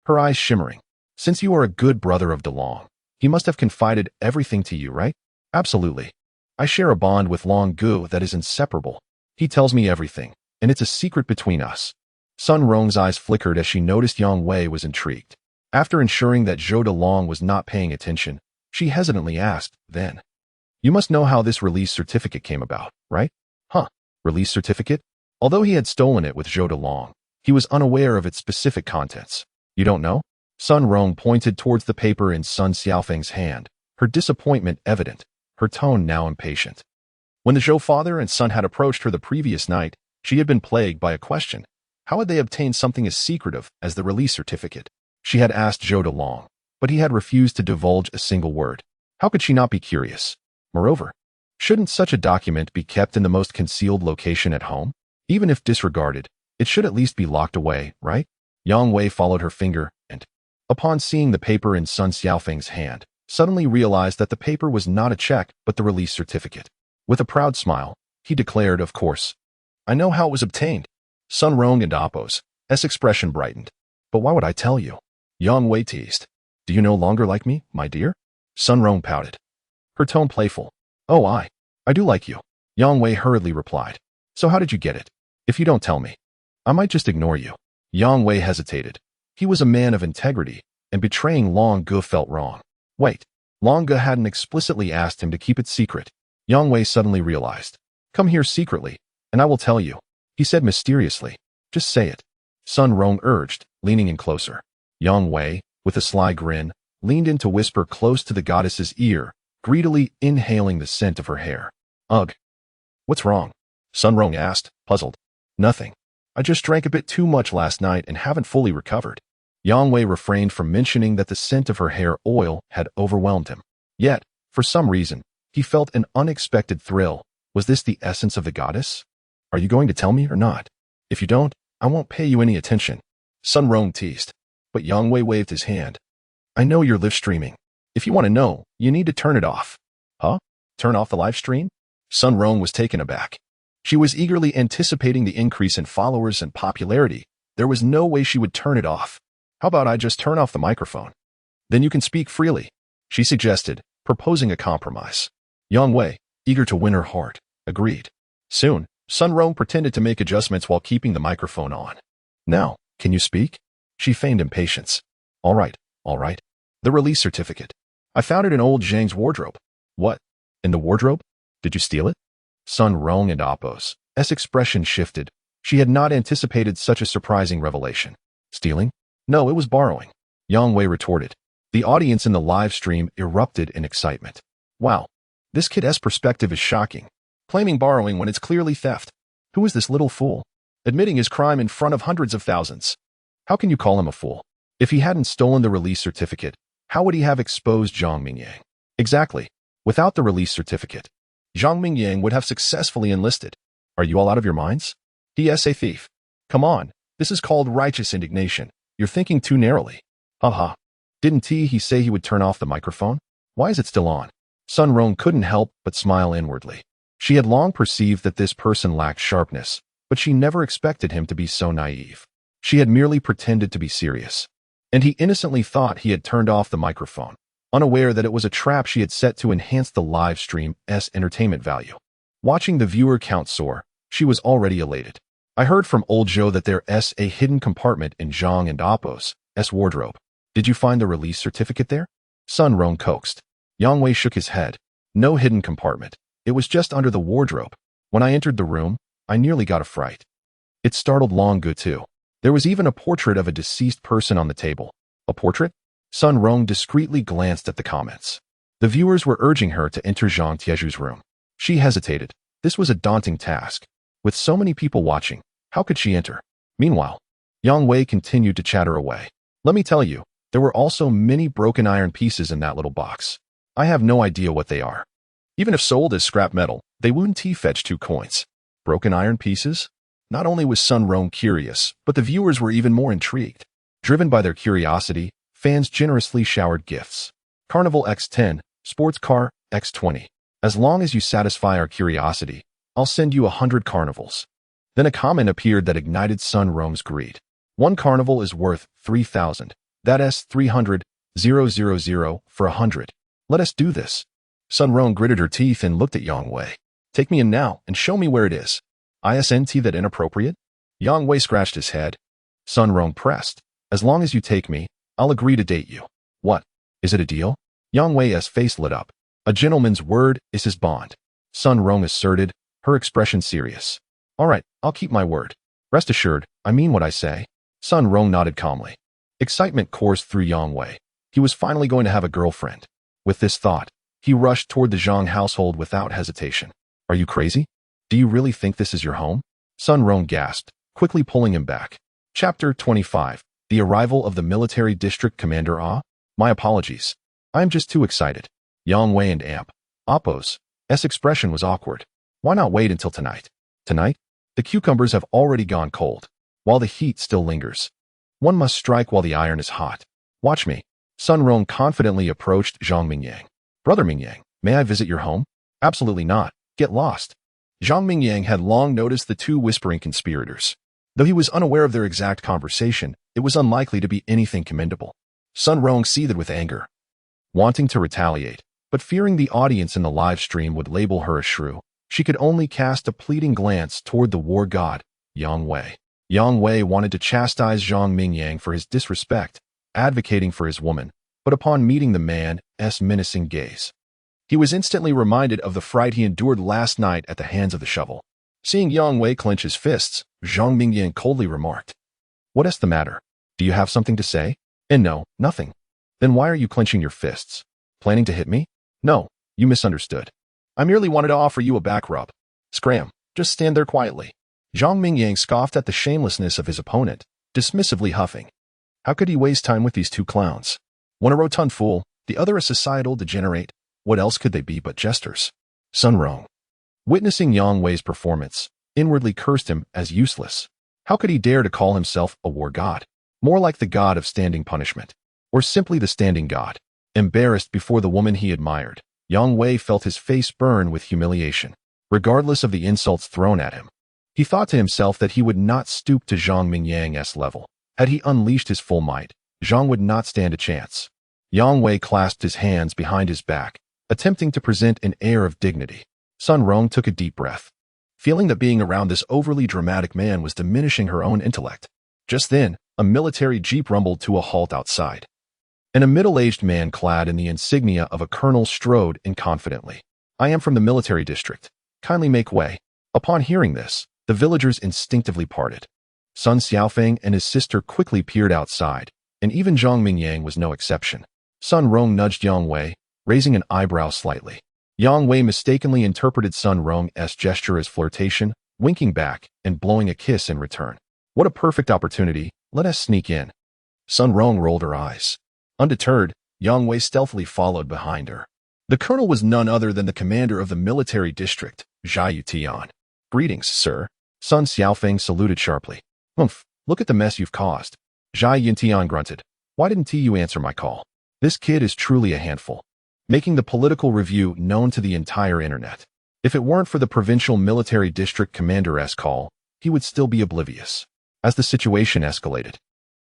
her eyes shimmering. Since you are a good brother of DeLong, he must have confided everything to you, right? Absolutely. I share a bond with Long Gu that is inseparable. He tells me everything, and it's a secret between us. Sun Rong's eyes flickered as she noticed Yang Wei was intrigued. After ensuring that Zhou DeLong was not paying attention, she hesitantly asked, then, you must know how this release certificate came about, right? Huh, release certificate? Although he had stolen it with Zhou DeLong, he was unaware of its specific contents. You don't know? Sun Rong pointed towards the paper in Sun Xiaofeng's hand, her disappointment evident, her tone now impatient. When the Zhou father and son had approached her the previous night, she had been plagued by a question. How had they obtained something as secretive as the release certificate? She had asked Zhou DeLong, but he had refused to divulge a single word. How could she not be curious? Moreover, shouldn't such a document be kept in the most concealed location at home? Even if disregarded, it should at least be locked away, right? Yang Wei followed her finger and, upon seeing the paper in Sun Xiaofeng's hand, suddenly realized that the paper was not a check but the release certificate. With a proud smile, he declared, of course. I know how it was obtained. Sun Rong and Appo's expression brightened. But why would I tell you? Yang Wei teased. Do you no longer like me, my dear? Sun Rong pouted, her tone playful. Oh, I do like you. Yang Wei hurriedly replied. So how did you get it? If you don't tell me, I might just ignore you. Yang Wei hesitated. He was a man of integrity, and betraying Long Ge felt wrong. Wait, Long Ge hadn't explicitly asked him to keep it secret. Yang Wei suddenly realized. Come here secretly, and I will tell you, he said mysteriously. Just say it. Sun Rong urged, leaning in closer. Yang Wei, with a sly grin, leaned in to whisper close to the goddess's ear, greedily inhaling the scent of her hair. Ugh. What's wrong? Sun Rong asked, puzzled. Nothing. I just drank a bit too much last night and haven't fully recovered. Yang Wei refrained from mentioning that the scent of her hair oil had overwhelmed him. Yet, for some reason, he felt an unexpected thrill. Was this the essence of the goddess? Are you going to tell me or not? If you don't, I won't pay you any attention. Sun Rong teased. But Yang Wei waved his hand. I know you're live streaming. If you want to know, you need to turn it off. Huh? Turn off the live stream? Sun Rong was taken aback. She was eagerly anticipating the increase in followers and popularity. There was no way she would turn it off. How about I just turn off the microphone? Then you can speak freely, she suggested, proposing a compromise. Yang Wei, eager to win her heart, agreed. Soon, Sun Rong pretended to make adjustments while keeping the microphone on. Now, can you speak? She feigned impatience. All right. The release certificate. I found it in old Zhang's wardrobe. What? In the wardrobe? Did you steal it? Sun Rong and Appo's expression shifted. She had not anticipated such a surprising revelation. Stealing? No, it was borrowing. Yang Wei retorted. The audience in the live stream erupted in excitement. Wow, this kid's perspective is shocking. Claiming borrowing when it's clearly theft. Who is this little fool? Admitting his crime in front of hundreds of thousands. How can you call him a fool? If he hadn't stolen the release certificate, how would he have exposed Zhang Mingyang? Exactly. Without the release certificate, Zhang Mingyang would have successfully enlisted. Are you all out of your minds? He is a thief. Come on, this is called righteous indignation. You're thinking too narrowly. Haha. Didn't he say he would turn off the microphone? Why is it still on? Sun Rong couldn't help but smile inwardly. She had long perceived that this person lacked sharpness, but she never expected him to be so naive. She had merely pretended to be serious. And he innocently thought he had turned off the microphone, unaware that it was a trap she had set to enhance the live stream's entertainment value. Watching the viewer count soar, she was already elated. I heard from old Zhou that there's a hidden compartment in Zhang and Appo's wardrobe. Did you find the release certificate there? Sun Rong coaxed. Yang Wei shook his head. No hidden compartment. It was just under the wardrobe. When I entered the room, I nearly got a fright. It startled Long Ge too. There was even a portrait of a deceased person on the table. A portrait? Sun Rong discreetly glanced at the comments. The viewers were urging her to enter Zhang Tieju's room. She hesitated. This was a daunting task. With so many people watching, how could she enter? Meanwhile, Yang Wei continued to chatter away. Let me tell you, there were also many broken iron pieces in that little box. I have no idea what they are. Even if sold as scrap metal, they wouldn't fetch 2 coins. Broken iron pieces? Not only was Sun Rong curious, but the viewers were even more intrigued. Driven by their curiosity, fans generously showered gifts. Carnival X10, Sports Car X20. As long as you satisfy our curiosity, I'll send you 100 carnivals. Then a comment appeared that ignited Sun Rong's greed. One carnival is worth 3,000. That's 300, 000 for 100. Let us do this. Sun Rong gritted her teeth and looked at Yang Wei. Take me in now and show me where it is. Isn't that inappropriate? Yang Wei scratched his head. Sun Rong pressed. As long as you take me, I'll agree to date you. What? Is it a deal? Yang Wei's face lit up. A gentleman's word is his bond. Sun Rong asserted, her expression serious. All right, I'll keep my word. Rest assured, I mean what I say. Sun Rong nodded calmly. Excitement coursed through Yang Wei. He was finally going to have a girlfriend. With this thought, he rushed toward the Zhang household without hesitation. Are you crazy? Do you really think this is your home? Sun Rong gasped, quickly pulling him back. Chapter 25. The arrival of the military district commander. My apologies. I'm just too excited. Yang Wei and Appo's expression was awkward. Why not wait until tonight? Tonight? The cucumbers have already gone cold, while the heat still lingers. One must strike while the iron is hot. Watch me. Sun Rong confidently approached Zhang Mingyang. Brother Mingyang, may I visit your home? Absolutely not. Get lost. Zhang Mingyang had long noticed the two whispering conspirators. Though he was unaware of their exact conversation, it was unlikely to be anything commendable. Sun Rong seethed with anger, wanting to retaliate, but fearing the audience in the live stream would label her a shrew, she could only cast a pleading glance toward the war god, Yang Wei. Yang Wei wanted to chastise Zhang Mingyang for his disrespect, advocating for his woman, but upon meeting the man's menacing gaze, he was instantly reminded of the fright he endured last night at the hands of the shovel. Seeing Yang Wei clench his fists, Zhang Mingyang coldly remarked, "What's the matter? Do you have something to say?" "And no, nothing." "Then why are you clenching your fists? Planning to hit me?" "No, you misunderstood. I merely wanted to offer you a back rub." "Scram, just stand there quietly." Zhang Mingyang scoffed at the shamelessness of his opponent, dismissively huffing. How could he waste time with these two clowns? One a rotund fool, the other a societal degenerate. What else could they be but jesters? Sun Rong, witnessing Yang Wei's performance, inwardly cursed him as useless. How could he dare to call himself a war god? More like the god of standing punishment. Or simply the standing god. Embarrassed before the woman he admired, Yang Wei felt his face burn with humiliation, regardless of the insults thrown at him. He thought to himself that he would not stoop to Zhang Mingyang's level. Had he unleashed his full might, Zhang would not stand a chance. Yang Wei clasped his hands behind his back, attempting to present an air of dignity. Sun Rong took a deep breath, feeling that being around this overly dramatic man was diminishing her own intellect. Just then, a military jeep rumbled to a halt outside, and a middle-aged man clad in the insignia of a colonel strode in confidently. "I am from the military district. Kindly make way." Upon hearing this, the villagers instinctively parted. Sun Xiaofeng and his sister quickly peered outside, and even Zhang Mingyang was no exception. Sun Rong nudged Yang Wei, raising an eyebrow slightly. Yang Wei mistakenly interpreted Sun Rong's gesture as flirtation, winking back and blowing a kiss in return. What a perfect opportunity, let us sneak in. Sun Rong rolled her eyes. Undeterred, Yang Wei stealthily followed behind her. The colonel was none other than the commander of the military district, Zhai Yutian. "Greetings, sir." Sun Xiaofeng saluted sharply. "Humph, look at the mess you've caused." Zhai Yutian grunted. "Why didn't you answer my call? This kid is truly a handful." Making the political review known to the entire internet. If it weren't for the provincial military district commander's call, he would still be oblivious. As the situation escalated,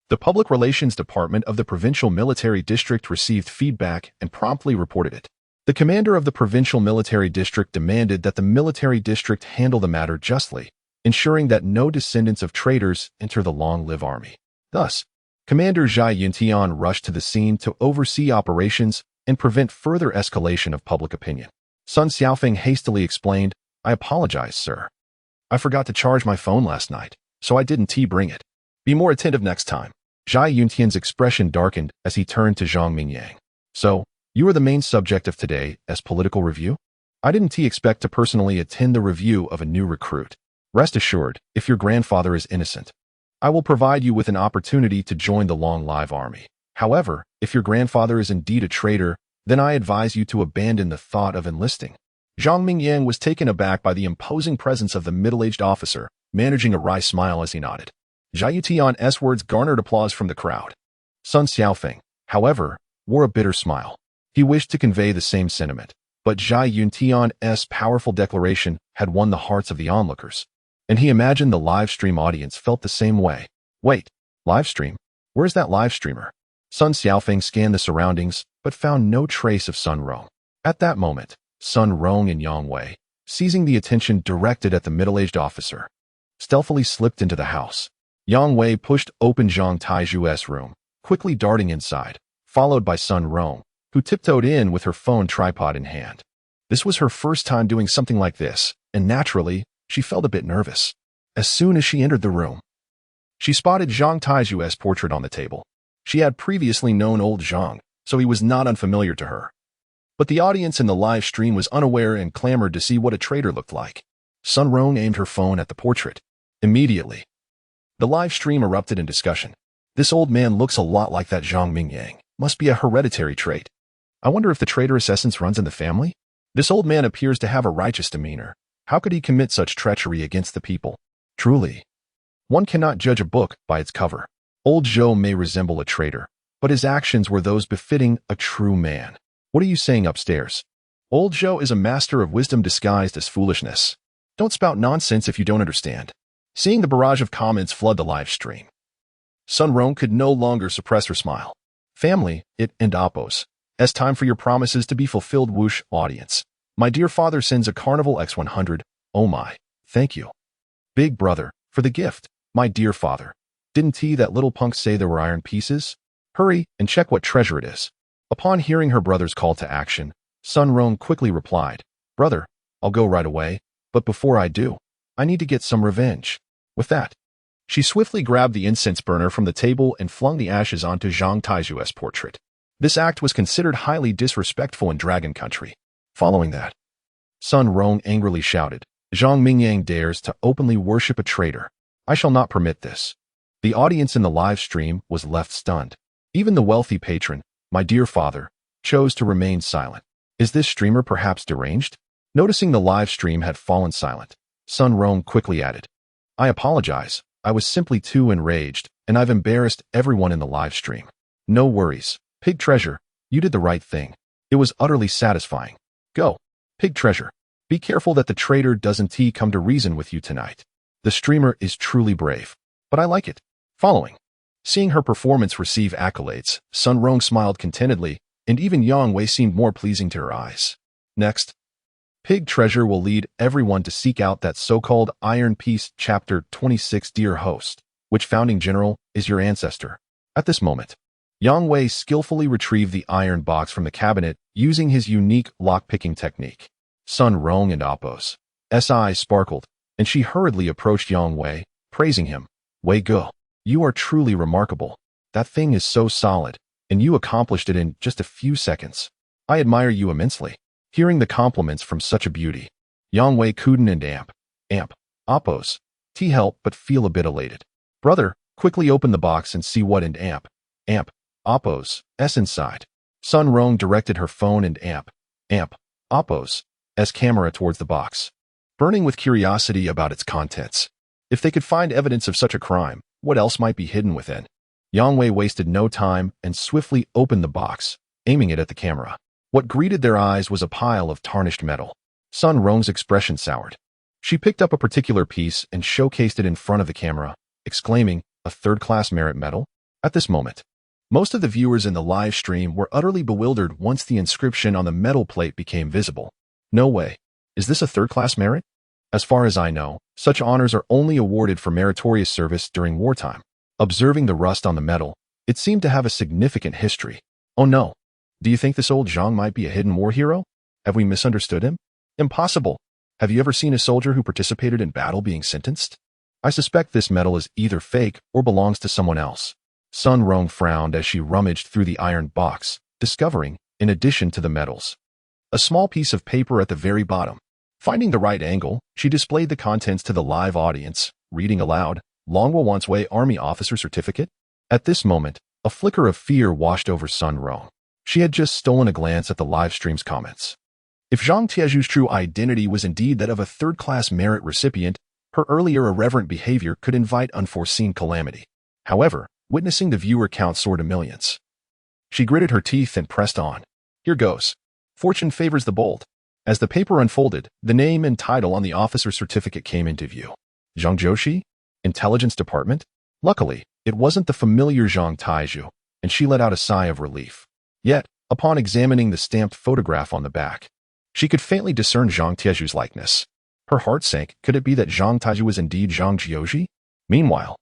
the public relations department of the provincial military district received feedback and promptly reported it. The commander of the provincial military district demanded that the military district handle the matter justly, ensuring that no descendants of traitors enter the long-live army. Thus, Commander Zhai Yintian rushed to the scene to oversee operations and prevent further escalation of public opinion. Sun Xiaofeng hastily explained, "I apologize, sir. I forgot to charge my phone last night, so I didn't bring it. Be more attentive next time." Zhai Yuntian's expression darkened as he turned to Zhang Mingyang. "So, you are the main subject of today's political review? I didn't expect to personally attend the review of a new recruit. Rest assured, if your grandfather is innocent, I will provide you with an opportunity to join the long-live army. However, if your grandfather is indeed a traitor, then I advise you to abandon the thought of enlisting." Zhang Mingyang was taken aback by the imposing presence of the middle-aged officer, managing a wry smile as he nodded. Zhai Yutian's words garnered applause from the crowd. Sun Xiaofeng, however, wore a bitter smile. He wished to convey the same sentiment, but Zhai Yutian's powerful declaration had won the hearts of the onlookers, and he imagined the live stream audience felt the same way. Wait, live stream? Where's that live streamer? Sun Xiaofeng scanned the surroundings, but found no trace of Sun Rong. At that moment, Sun Rong and Yang Wei, seizing the attention directed at the middle-aged officer, stealthily slipped into the house. Yang Wei pushed open Zhang Taiju's room, quickly darting inside, followed by Sun Rong, who tiptoed in with her phone tripod in hand. This was her first time doing something like this, and naturally, she felt a bit nervous. As soon as she entered the room, she spotted Zhang Taiju's portrait on the table. She had previously known old Zhang, so he was not unfamiliar to her. But the audience in the live stream was unaware and clamored to see what a traitor looked like. Sun Rong aimed her phone at the portrait. Immediately, the live stream erupted in discussion. This old man looks a lot like that Zhang Mingyang. Must be a hereditary trait. I wonder if the traitorous essence runs in the family? This old man appears to have a righteous demeanor. How could he commit such treachery against the people? Truly, one cannot judge a book by its cover. Old Zhou may resemble a traitor, but his actions were those befitting a true man. What are you saying upstairs? Old Zhou is a master of wisdom disguised as foolishness. Don't spout nonsense if you don't understand. Seeing the barrage of comments flood the live stream, Sun Rong could no longer suppress her smile. Family, it and Oppos. It's time for your promises to be fulfilled, whoosh, audience. My dear father sends a Carnival X100. Oh my, thank you. Big brother, for the gift. My dear father. Didn't that little punk say there were iron pieces? Hurry and check what treasure it is. Upon hearing her brother's call to action, Sun Rong quickly replied, Brother, I'll go right away, but before I do, I need to get some revenge. With that, she swiftly grabbed the incense burner from the table and flung the ashes onto Zhang Taiju's portrait. This act was considered highly disrespectful in Dragon Country. Following that, Sun Rong angrily shouted, Zhang Mingyang dares to openly worship a traitor. I shall not permit this. The audience in the live stream was left stunned. Even the wealthy patron, my dear father, chose to remain silent. Is this streamer perhaps deranged? Noticing the live stream had fallen silent, Sun Rong quickly added, I apologize. I was simply too enraged, and I've embarrassed everyone in the live stream. No worries. Pig Treasure, you did the right thing. It was utterly satisfying. Go, Pig Treasure. Be careful that the traitor doesn't come to reason with you tonight. The streamer is truly brave, but I like it. Following, seeing her performance receive accolades, Sun Rong smiled contentedly, and even Yang Wei seemed more pleasing to her eyes. Next, Pig Treasure will lead everyone to seek out that so-called Iron Piece. Chapter 26. Dear host, which founding general is your ancestor? At this moment, Yang Wei skillfully retrieved the iron box from the cabinet using his unique lock-picking technique. Sun Rong and Oppos' eyes sparkled, and she hurriedly approached Yang Wei, praising him. Wei Ge, you are truly remarkable. That thing is so solid, and you accomplished it in just a few seconds. I admire you immensely. Hearing the compliments from such a beauty, Yang Wei couldn't and Oppos' help but feel a bit elated. Brother, quickly open the box and see what and Oppos' inside. Sun Rong directed her phone and Oppos' camera towards the box, burning with curiosity about its contents. If they could find evidence of such a crime, what else might be hidden within? Yang Wei wasted no time and swiftly opened the box, aiming it at the camera. What greeted their eyes was a pile of tarnished metal. Sun Rong's expression soured. She picked up a particular piece and showcased it in front of the camera, exclaiming, a third-class merit medal? At this moment, most of the viewers in the live stream were utterly bewildered once the inscription on the metal plate became visible. No way. Is this a third-class merit? As far as I know, such honors are only awarded for meritorious service during wartime. Observing the rust on the metal, it seemed to have a significant history. Oh no. Do you think this old Zhang might be a hidden war hero? Have we misunderstood him? Impossible. Have you ever seen a soldier who participated in battle being sentenced? I suspect this medal is either fake or belongs to someone else. Sun Rong frowned as she rummaged through the iron box, discovering, in addition to the medals, a small piece of paper at the very bottom. Finding the right angle, she displayed the contents to the live audience, reading aloud, Longwa Wants Wei Army Officer Certificate. At this moment, a flicker of fear washed over Sun Rong. She had just stolen a glance at the live stream's comments. If Zhang Tieju's true identity was indeed that of a third-class merit recipient, Her earlier irreverent behavior could invite unforeseen calamity. However, witnessing the viewer count soared to millions. She gritted her teeth and pressed on. Here goes. Fortune favors the bold. As the paper unfolded, the name and title on the officer's certificate came into view. Zhang Joshi? Intelligence Department? Luckily, it wasn't the familiar Zhang Taizhu, and she let out a sigh of relief. Yet, upon examining the stamped photograph on the back, she could faintly discern Zhang Taizhu's likeness. Her heart sank. Could it be that Zhang Taizhu was indeed Zhang Jiuji? Meanwhile,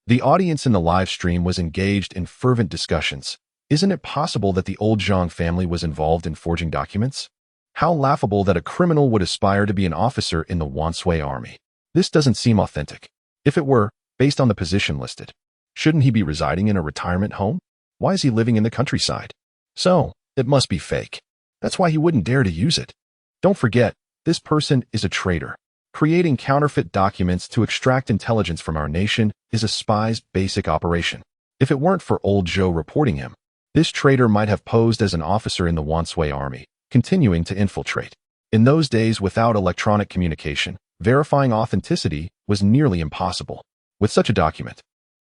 the audience in the live stream was engaged in fervent discussions. Isn't it possible that the old Zhang family was involved in forging documents? How laughable that a criminal would aspire to be an officer in the Wanshui army. This doesn't seem authentic. If it were, based on the position listed, shouldn't he be residing in a retirement home? Why is he living in the countryside? So, it must be fake. That's why he wouldn't dare to use it. Don't forget, this person is a traitor. Creating counterfeit documents to extract intelligence from our nation is a spy's basic operation. If it weren't for old Zhou reporting him, this traitor might have posed as an officer in the Wanshui army, continuing to infiltrate. In those days without electronic communication, verifying authenticity was nearly impossible. With such a document,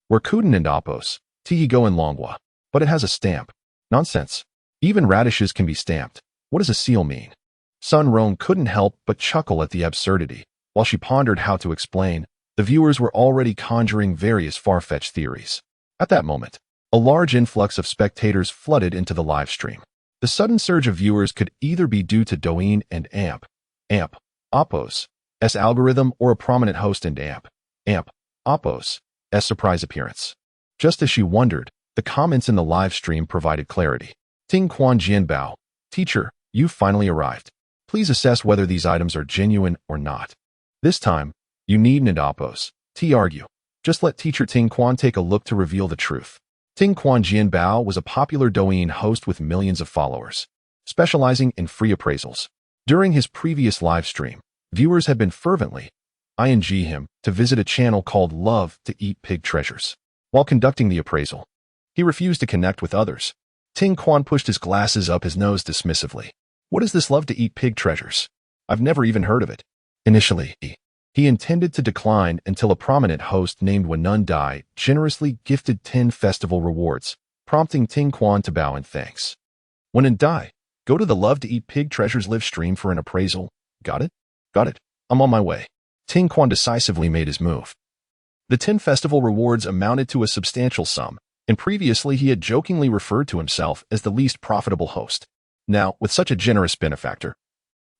we're Kuden and Opos, Tihigo and Longhua, but it has a stamp. Nonsense. Even radishes can be stamped. What does a seal mean? Sun Rong couldn't help but chuckle at the absurdity. While she pondered how to explain, the viewers were already conjuring various far-fetched theories. At that moment, a large influx of spectators flooded into the live stream. The sudden surge of viewers could either be due to Douyin and Oppo's algorithm or a prominent host and Oppo's surprise appearance. Just as she wondered, the comments in the live stream provided clarity. Ting Quan Jianbao, teacher, you've finally arrived. Please assess whether these items are genuine or not. This time, you needn't Oppo's argue. Just let teacher Ting Quan take a look to reveal the truth. Ting Quan Jianbao was a popular Douyin host with millions of followers, specializing in free appraisals. During his previous live stream, viewers had been fervently ing him to visit a channel called Love to Eat Pig Treasures. While conducting the appraisal, he refused to connect with others. Ting Quan pushed his glasses up his nose dismissively. What is this Love to Eat Pig Treasures? I've never even heard of it. Initially, he intended to decline until a prominent host named Wenun Dai generously gifted 10 festival rewards, prompting Ting Quan to bow in thanks. Wenun Dai, go to the Love to Eat Pig Treasures live stream for an appraisal. Got it? Got it. I'm on my way. Ting Quan decisively made his move. The 10 festival rewards amounted to a substantial sum, and previously he had jokingly referred to himself as the least profitable host. Now, with such a generous benefactor,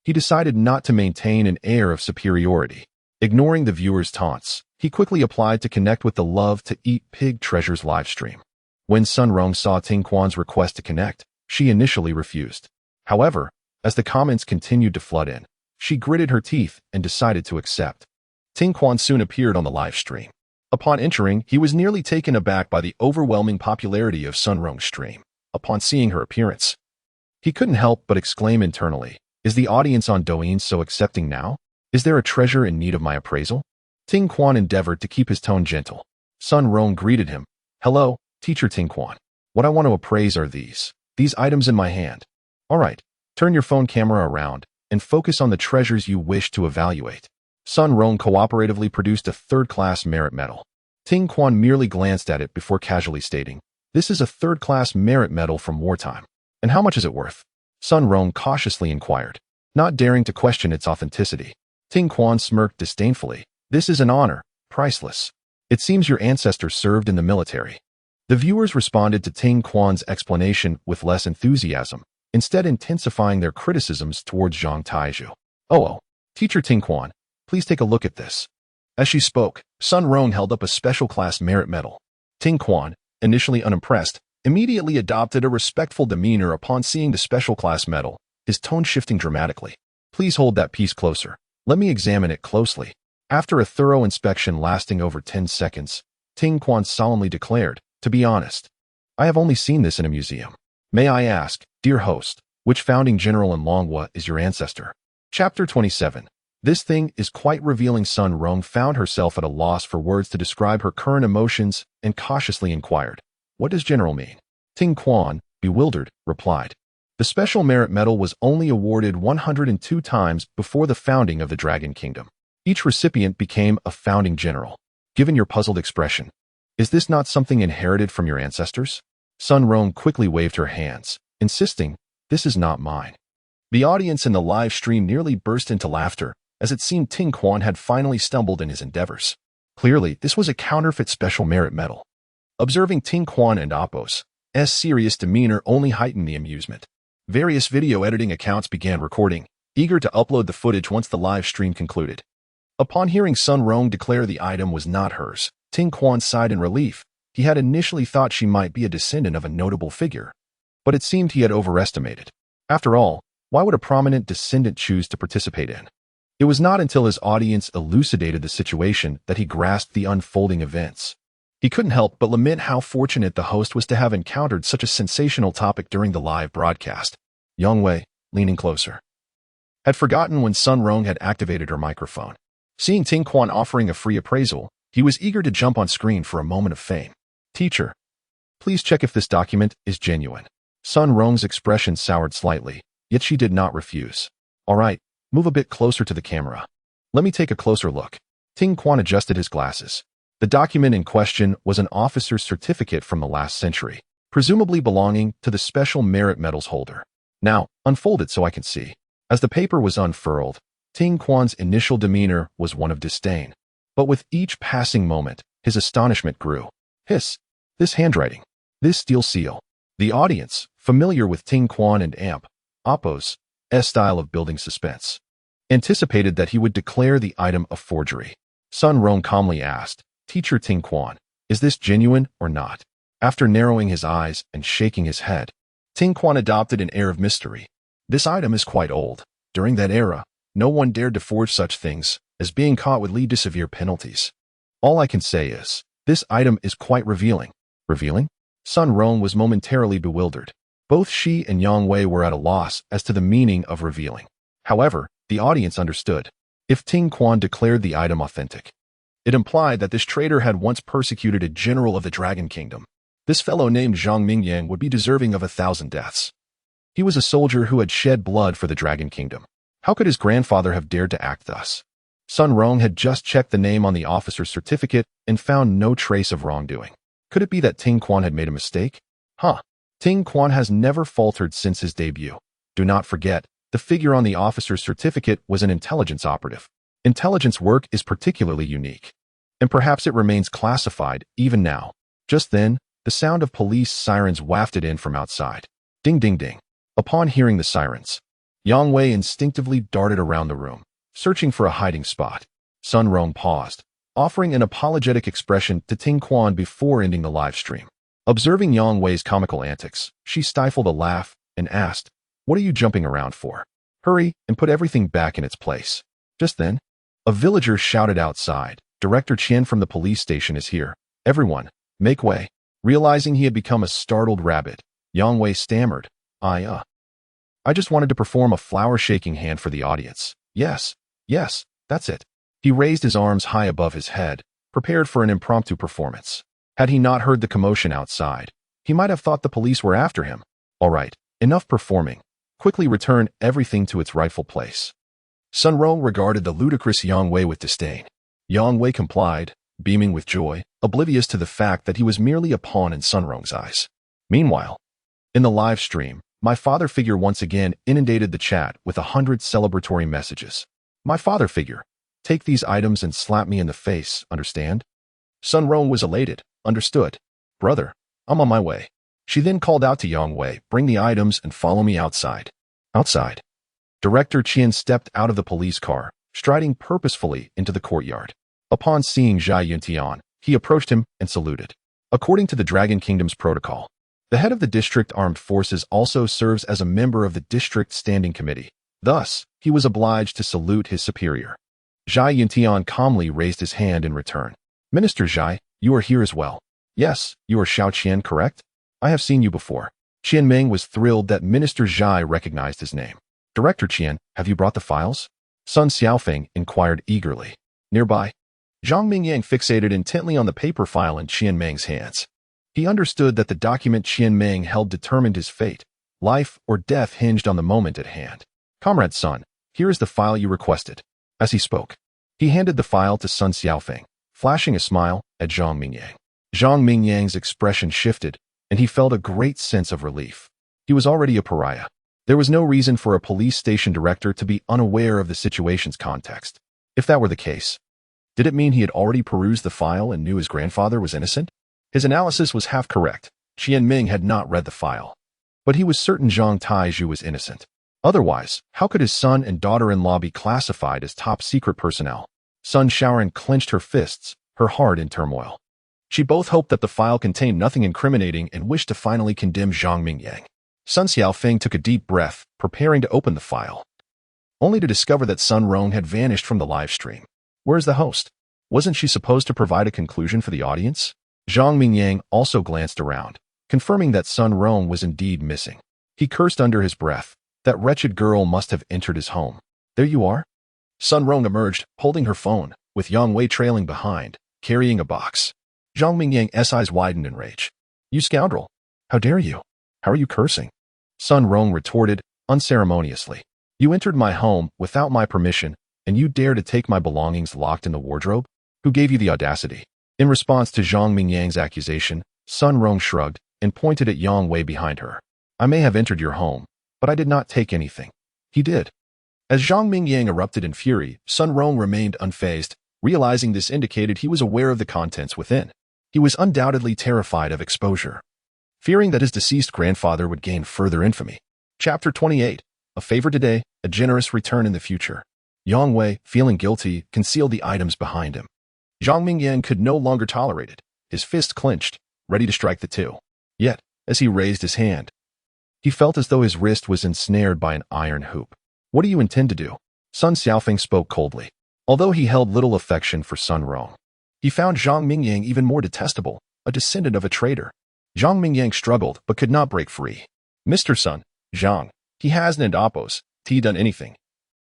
he decided not to maintain an air of superiority. Ignoring the viewers' taunts, he quickly applied to connect with the Love to Eat Pig Treasures livestream. When Sun Rong saw Ting Quan's request to connect, she initially refused. However, as the comments continued to flood in, she gritted her teeth and decided to accept. Ting Quan soon appeared on the live stream. Upon entering, he was nearly taken aback by the overwhelming popularity of Sun Rong's stream. Upon seeing her appearance, he couldn't help but exclaim internally, is the audience on Douyin so accepting now? Is there a treasure in need of my appraisal? Ting Quan endeavored to keep his tone gentle. Sun Rong greeted him. Hello, teacher Ting Quan. What I want to appraise are these items in my hand. All right, turn your phone camera around and focus on the treasures you wish to evaluate. Sun Rong cooperatively produced a third-class merit medal. Ting Quan merely glanced at it before casually stating, this is a third-class merit medal from wartime. And how much is it worth? Sun Rong cautiously inquired, not daring to question its authenticity. Ting Quan smirked disdainfully. This is an honor, priceless. It seems your ancestors served in the military. The viewers responded to Ting Quan's explanation with less enthusiasm, instead intensifying their criticisms towards Zhang Taizhu. Oh, teacher Ting Quan, please take a look at this. As she spoke, Sun Rong held up a special class merit medal. Ting Quan, initially unimpressed, immediately adopted a respectful demeanor upon seeing the special class medal, his tone shifting dramatically. Please hold that piece closer. Let me examine it closely. After a thorough inspection lasting over 10 seconds, Ting Quan solemnly declared, to be honest, I have only seen this in a museum. May I ask, dear host, which founding general in Longhua is your ancestor? Chapter 27. This thing is quite revealing. Sun Rong found herself at a loss for words to describe her current emotions and cautiously inquired, what does general mean? Ting Quan, bewildered, replied, the special merit medal was only awarded 102 times before the founding of the Dragon Kingdom. Each recipient became a founding general. Given your puzzled expression, is this not something inherited from your ancestors? Sun Rong quickly waved her hands, insisting, this is not mine. The audience in the live stream nearly burst into laughter, as it seemed Ting Quan had finally stumbled in his endeavors. Clearly, this was a counterfeit special merit medal. Observing Ting Quan and Apos' serious demeanor only heightened the amusement. Various video editing accounts began recording, eager to upload the footage once the live stream concluded. Upon hearing Sun Rong declare the item was not hers, Ting Quan sighed in relief. He had initially thought she might be a descendant of a notable figure, but it seemed he had overestimated. After all, why would a prominent descendant choose to participate in? It was not until his audience elucidated the situation that he grasped the unfolding events. He couldn't help but lament how fortunate the host was to have encountered such a sensational topic during the live broadcast. Yang Wei, leaning closer, had forgotten when Sun Rong had activated her microphone. Seeing Ting Quan offering a free appraisal, he was eager to jump on screen for a moment of fame. Teacher, please check if this document is genuine. Sun Rong's expression soured slightly, yet she did not refuse. All right, move a bit closer to the camera. Let me take a closer look. Ting Quan adjusted his glasses. The document in question was an officer's certificate from the last century, presumably belonging to the special merit medals holder. Now, unfold it so I can see. As the paper was unfurled, Ting Quan's initial demeanor was one of disdain. But with each passing moment, his astonishment grew. Hiss! This handwriting. This steel seal. The audience, familiar with Ting Quan and Apos' style of building suspense, anticipated that he would declare the item a forgery. Sun Rong calmly asked, Teacher Ting Quan, is this genuine or not? After narrowing his eyes and shaking his head, Ting Quan adopted an air of mystery. This item is quite old. During that era, no one dared to forge such things, as being caught would lead to severe penalties. All I can say is, this item is quite revealing. Revealing? Sun Rong was momentarily bewildered. Both she and Yang Wei were at a loss as to the meaning of revealing. However, the audience understood. If Ting Quan declared the item authentic, it implied that this traitor had once persecuted a general of the Dragon Kingdom. This fellow named Zhang Mingyang would be deserving of 1,000 deaths. He was a soldier who had shed blood for the Dragon Kingdom. How could his grandfather have dared to act thus? Sun Rong had just checked the name on the officer's certificate and found no trace of wrongdoing. Could it be that Ting Quan had made a mistake? Ting Quan has never faltered since his debut. Do not forget, the figure on the officer's certificate was an intelligence operative. Intelligence work is particularly unique, and perhaps it remains classified even now. Just then, the sound of police sirens wafted in from outside. Ding ding ding. Upon hearing the sirens, Yang Wei instinctively darted around the room, searching for a hiding spot. Sun Rong paused, offering an apologetic expression to Ting Quan before ending the live stream. Observing Yang Wei's comical antics, she stifled a laugh and asked, What are you jumping around for? Hurry and put everything back in its place. Just then, a villager shouted outside, Director Qian from the police station is here. Everyone, make way. Realizing he had become a startled rabbit, Yang Wei stammered, I just wanted to perform a flower-shaking hand for the audience. Yes, that's it. He raised his arms high above his head, prepared for an impromptu performance. Had he not heard the commotion outside, he might have thought the police were after him. All right, enough performing. Quickly return everything to its rightful place. Sun Rong regarded the ludicrous Yang Wei with disdain. Yang Wei complied, beaming with joy, oblivious to the fact that he was merely a pawn in Sun Rong's eyes. Meanwhile, in the live stream, my father figure once again inundated the chat with 100 celebratory messages. My father figure, take these items and slap me in the face, understand? Sun Rong was elated, understood. Brother, I'm on my way. She then called out to Yang Wei, bring the items and follow me outside. Outside. Director Qian stepped out of the police car, striding purposefully into the courtyard. Upon seeing Zhai Yuntian, he approached him and saluted. According to the Dragon Kingdom's protocol, the head of the district armed forces also serves as a member of the district standing committee. Thus, he was obliged to salute his superior. Zhai Yuntian calmly raised his hand in return. Minister Zhai, you are here as well. Yes, you are Xiao Qian, correct? I have seen you before. Qian Meng was thrilled that Minister Zhai recognized his name. Director Qian, have you brought the files? Sun Xiaofeng inquired eagerly. Nearby, Zhang Mingyang fixated intently on the paper file in Qian Meng's hands. He understood that the document Qian Meng held determined his fate. Life or death hinged on the moment at hand. Comrade Sun, here is the file you requested. As he spoke, He handed the file to Sun Xiaofeng, flashing a smile at Zhang Mingyang. Zhang Mingyang's expression shifted, and he felt a great sense of relief. He was already a pariah. There was no reason for a police station director to be unaware of the situation's context. If that were the case, did it mean he had already perused the file and knew his grandfather was innocent? His analysis was half correct. Qian Ming had not read the file, but he was certain Zhang Taizhu was innocent. Otherwise, how could his son and daughter-in-law be classified as top-secret personnel? Sun Shaoran clenched her fists, her heart in turmoil. She both hoped that the file contained nothing incriminating and wished to finally condemn Zhang Mingyang. Sun Xiaofeng took a deep breath, preparing to open the file, only to discover that Sun Rong had vanished from the live stream. Where's the host? Wasn't she supposed to provide a conclusion for the audience? Zhang Mingyang also glanced around, confirming that Sun Rong was indeed missing. He cursed under his breath. That wretched girl must have entered his home. There you are. Sun Rong emerged, holding her phone, with Yang Wei trailing behind, carrying a box. Zhang Mingyang's eyes widened in rage. You scoundrel! How dare you? How are you cursing? Sun Rong retorted, unceremoniously. You entered my home without my permission, and you dare to take my belongings locked in the wardrobe? Who gave you the audacity? In response to Zhang Mingyang's accusation, Sun Rong shrugged and pointed at Yang Wei behind her. I may have entered your home, but I did not take anything. He did. As Zhang Mingyang erupted in fury, Sun Rong remained unfazed, realizing this indicated he was aware of the contents within. He was undoubtedly terrified of exposure, fearing that his deceased grandfather would gain further infamy. Chapter 28. A favor today, a generous return in the future. Yang Wei, feeling guilty, concealed the items behind him. Zhang Mingyang could no longer tolerate it. His fist clenched, ready to strike the two. Yet, as he raised his hand, he felt as though his wrist was ensnared by an iron hoop. What do you intend to do? Sun Xiaofeng spoke coldly. Although he held little affection for Sun Rong, he found Zhang Mingyang even more detestable, a descendant of a traitor. Zhang Mingyang struggled but could not break free. Mr. Sun, Zhang, he hasn't Oppos, he done anything.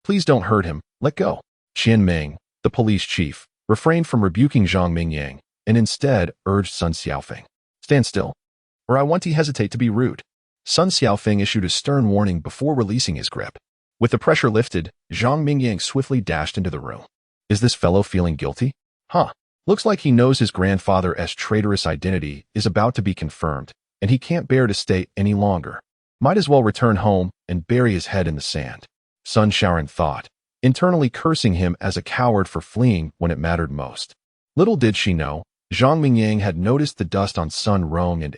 Please don't hurt him, let go. Qian Ming, the police chief, refrained from rebuking Zhang Mingyang and instead urged Sun Xiaofeng. Stand still, or I want to hesitate to be rude. Sun Xiaofeng issued a stern warning before releasing his grip. With the pressure lifted, Zhang Mingyang swiftly dashed into the room. Is this fellow feeling guilty? Huh. Looks like he knows his grandfather's traitorous identity is about to be confirmed, and he can't bear to stay any longer. Might as well return home and bury his head in the sand. Sun Shaoran thought, internally cursing him as a coward for fleeing when it mattered most. Little did she know, Zhang Mingyang had noticed the dust on Sun Rong and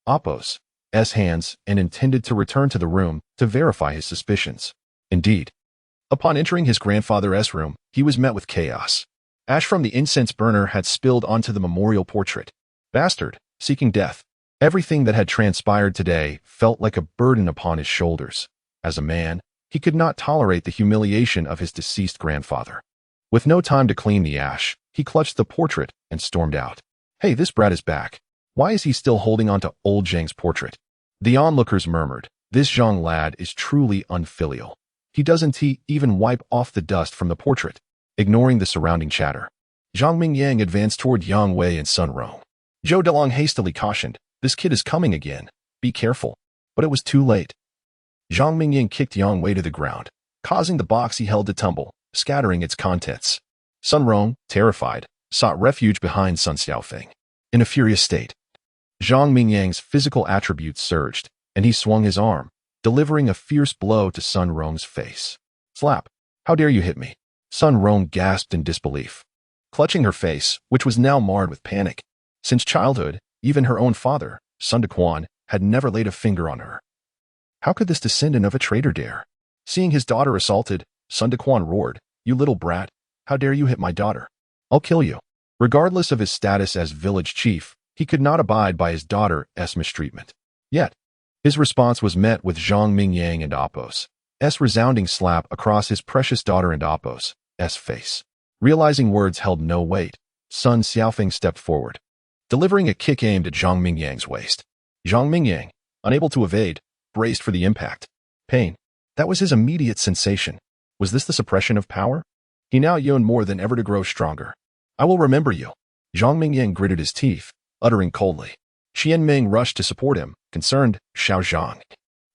Oppos' hands and intended to return to the room to verify his suspicions. Indeed, upon entering his grandfather's room, he was met with chaos. Ash from the incense burner had spilled onto the memorial portrait. Bastard, seeking death. Everything that had transpired today felt like a burden upon his shoulders. As a man, he could not tolerate the humiliation of his deceased grandfather. With no time to clean the ash, he clutched the portrait and stormed out. Hey, this brat is back. Why is he still holding on to old Zhang's portrait? The onlookers murmured, this Zhang lad is truly unfilial. He doesn't even wipe off the dust from the portrait. Ignoring the surrounding chatter, Zhang Mingyang advanced toward Yang Wei and Sun Rong. Zhou Delong hastily cautioned, this kid is coming again. Be careful. But it was too late. Zhang Mingyang kicked Yang Wei to the ground, causing the box he held to tumble, scattering its contents. Sun Rong, terrified, sought refuge behind Sun Xiaofeng. In a furious state, Zhang Mingyang's physical attributes surged, and he swung his arm, delivering a fierce blow to Sun Rong's face. Slap! How dare you hit me? Sun Rong gasped in disbelief, clutching her face, which was now marred with panic. Since childhood, even her own father, Sun Dequan, had never laid a finger on her. How could this descendant of a traitor dare? Seeing his daughter assaulted, Sun Dequan roared, you little brat, how dare you hit my daughter? I'll kill you. Regardless of his status as village chief, he could not abide by his daughter's mistreatment. Yet, his response was met with Zhang Mingyang and Oppos' resounding slap across his precious daughter and Oppos' face. Realizing words held no weight, Sun Xiaofeng stepped forward, delivering a kick aimed at Zhang Mingyang's waist. Zhang Mingyang, unable to evade, braced for the impact. Pain. That was his immediate sensation. Was this the suppression of power? He now yearned more than ever to grow stronger. I will remember you. Zhang Mingyang gritted his teeth, uttering coldly. Qian Ming rushed to support him, concerned, Xiao Zhang.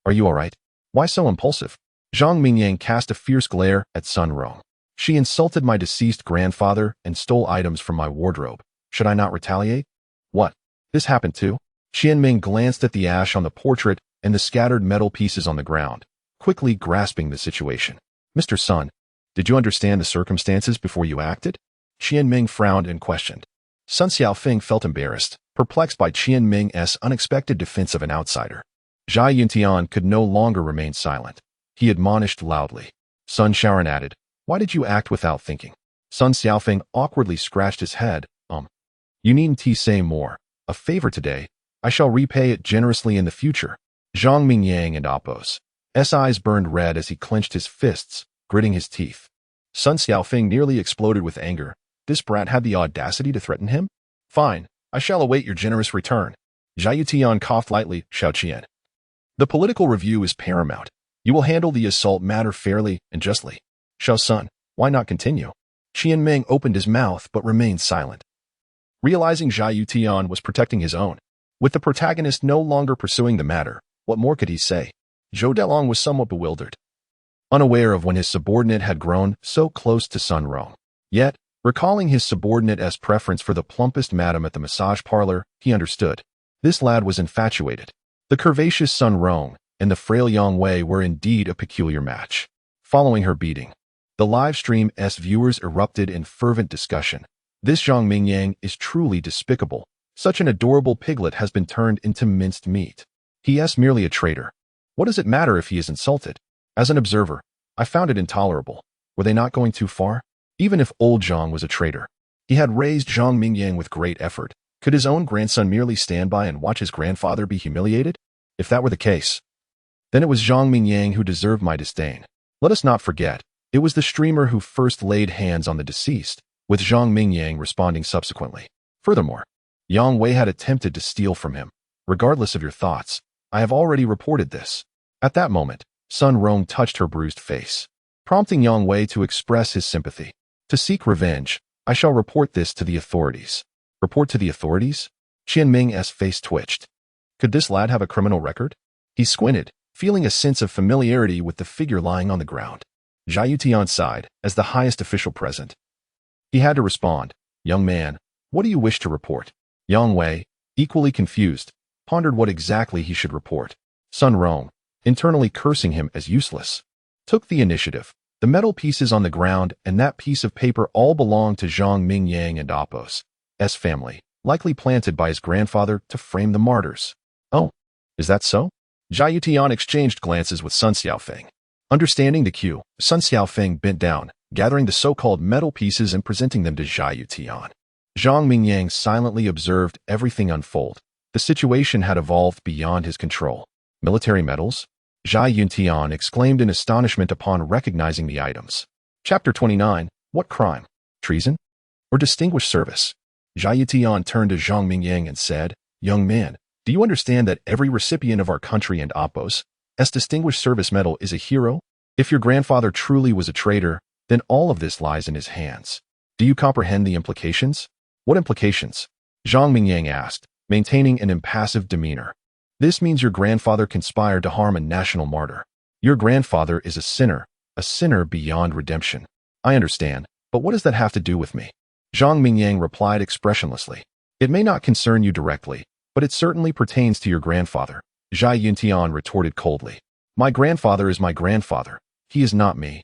Are you all right? Why so impulsive? Zhang Mingyang cast a fierce glare at Sun Rong. She insulted my deceased grandfather and stole items from my wardrobe. Should I not retaliate? What? This happened too? Qianming glanced at the ash on the portrait and the scattered metal pieces on the ground, quickly grasping the situation. Mr. Sun, did you understand the circumstances before you acted? Qianming frowned and questioned. Sun Xiaofeng felt embarrassed, perplexed by Qianming's unexpected defense of an outsider. Zhai Yuntian could no longer remain silent. He admonished loudly. Sun Shaoran added, "Why did you act without thinking?" Sun Xiaofeng awkwardly scratched his head. You needn't say more. A favor today. I shall repay it generously in the future. Zhang Mingyang and Appo's eyes burned red as he clenched his fists, gritting his teeth. Sun Xiaofeng nearly exploded with anger. This brat had the audacity to threaten him? Fine, I shall await your generous return. Zhai Yutian coughed lightly, Xiao Qian. The political review is paramount. You will handle the assault matter fairly and justly. Xiao Sun, why not continue? Qianming opened his mouth but remained silent. Realizing Zhai Yutian was protecting his own, with the protagonist no longer pursuing the matter, what more could he say? Zhou Delong was somewhat bewildered, unaware of when his subordinate had grown so close to Sun Rong. Yet, recalling his subordinate's preference for the plumpest madam at the massage parlor, he understood. This lad was infatuated. The curvaceous Sun Rong and the frail Yang Wei were indeed a peculiar match. Following her beating, the live stream's viewers erupted in fervent discussion. This Zhang Mingyang is truly despicable. Such an adorable piglet has been turned into minced meat. He is merely a traitor. What does it matter if he is insulted? As an observer, I found it intolerable. Were they not going too far? Even if old Zhang was a traitor, he had raised Zhang Mingyang with great effort. Could his own grandson merely stand by and watch his grandfather be humiliated? If that were the case, then it was Zhang Mingyang who deserved my disdain. Let us not forget, it was the streamer who first laid hands on the deceased, with Zhang Mingyang responding subsequently. Furthermore, Yang Wei had attempted to steal from him. Regardless of your thoughts, I have already reported this. At that moment, Sun Rong touched her bruised face, prompting Yang Wei to express his sympathy. To seek revenge, I shall report this to the authorities. Report to the authorities? Qianming's face twitched. Could this lad have a criminal record? He squinted, feeling a sense of familiarity with the figure lying on the ground. Zhai Yutian sighed, as the highest official present. He had to respond. Young man, what do you wish to report? Yang Wei, equally confused, pondered what exactly he should report. Sun Rong, internally cursing him as useless, took the initiative. The metal pieces on the ground and that piece of paper all belonged to Zhang Mingyang and Appo's family, likely planted by his grandfather to frame the martyrs. Oh, is that so? Zhai Yutian exchanged glances with Sun Xiaofeng. Understanding the cue, Sun Xiaofeng bent down, gathering the so-called metal pieces and presenting them to Zhai Yutian. Zhang Mingyang silently observed everything unfold. The situation had evolved beyond his control. Military medals? Zhai Yuntian exclaimed in astonishment upon recognizing the items. Chapter 29. What crime? Treason? Or distinguished service? Zhai Yuntian turned to Zhang Mingyang and said, Young man, do you understand that every recipient of our country and Appo's distinguished service medal is a hero? If your grandfather truly was a traitor, then all of this lies in his hands. Do you comprehend the implications? What implications? Zhang Mingyang asked, maintaining an impassive demeanor. This means your grandfather conspired to harm a national martyr. Your grandfather is a sinner beyond redemption. I understand, but what does that have to do with me? Zhang Mingyang replied expressionlessly. It may not concern you directly, but it certainly pertains to your grandfather. Zhai Yuntian retorted coldly. My grandfather is my grandfather. He is not me.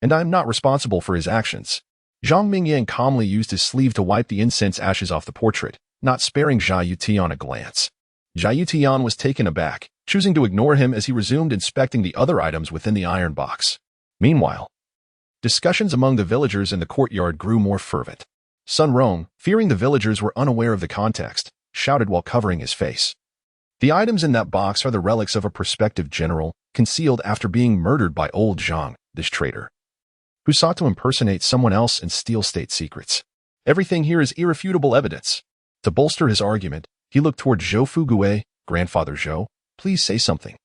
And I am not responsible for his actions. Zhang Mingyang calmly used his sleeve to wipe the incense ashes off the portrait, not sparing Zhai Yutian a glance. Zhai Yutian was taken aback, choosing to ignore him as he resumed inspecting the other items within the iron box. Meanwhile, discussions among the villagers in the courtyard grew more fervent. Sun Rong, fearing the villagers were unaware of the context, shouted while covering his face. The items in that box are the relics of a prospective general, concealed after being murdered by old Zhang, this traitor, who sought to impersonate someone else and steal state secrets. Everything here is irrefutable evidence. To bolster his argument, he looked toward Zhou Fuguei. Grandfather Zhou, please say something.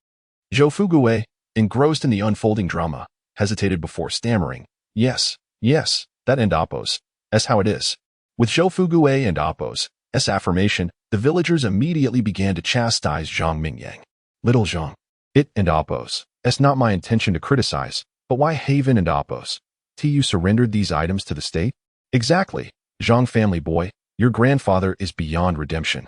Zhou Fuguei, engrossed in the unfolding drama, hesitated before stammering, Yes, that and Appo's. That's how it is. With Zhou Fuguei and Appo's affirmation, the villagers immediately began to chastise Zhang Mingyang. Little Zhang, it and Appo's. It's not my intention to criticize, but why Haven and Appo's? You surrendered these items to the state? Exactly. Zhang family boy, your grandfather is beyond redemption.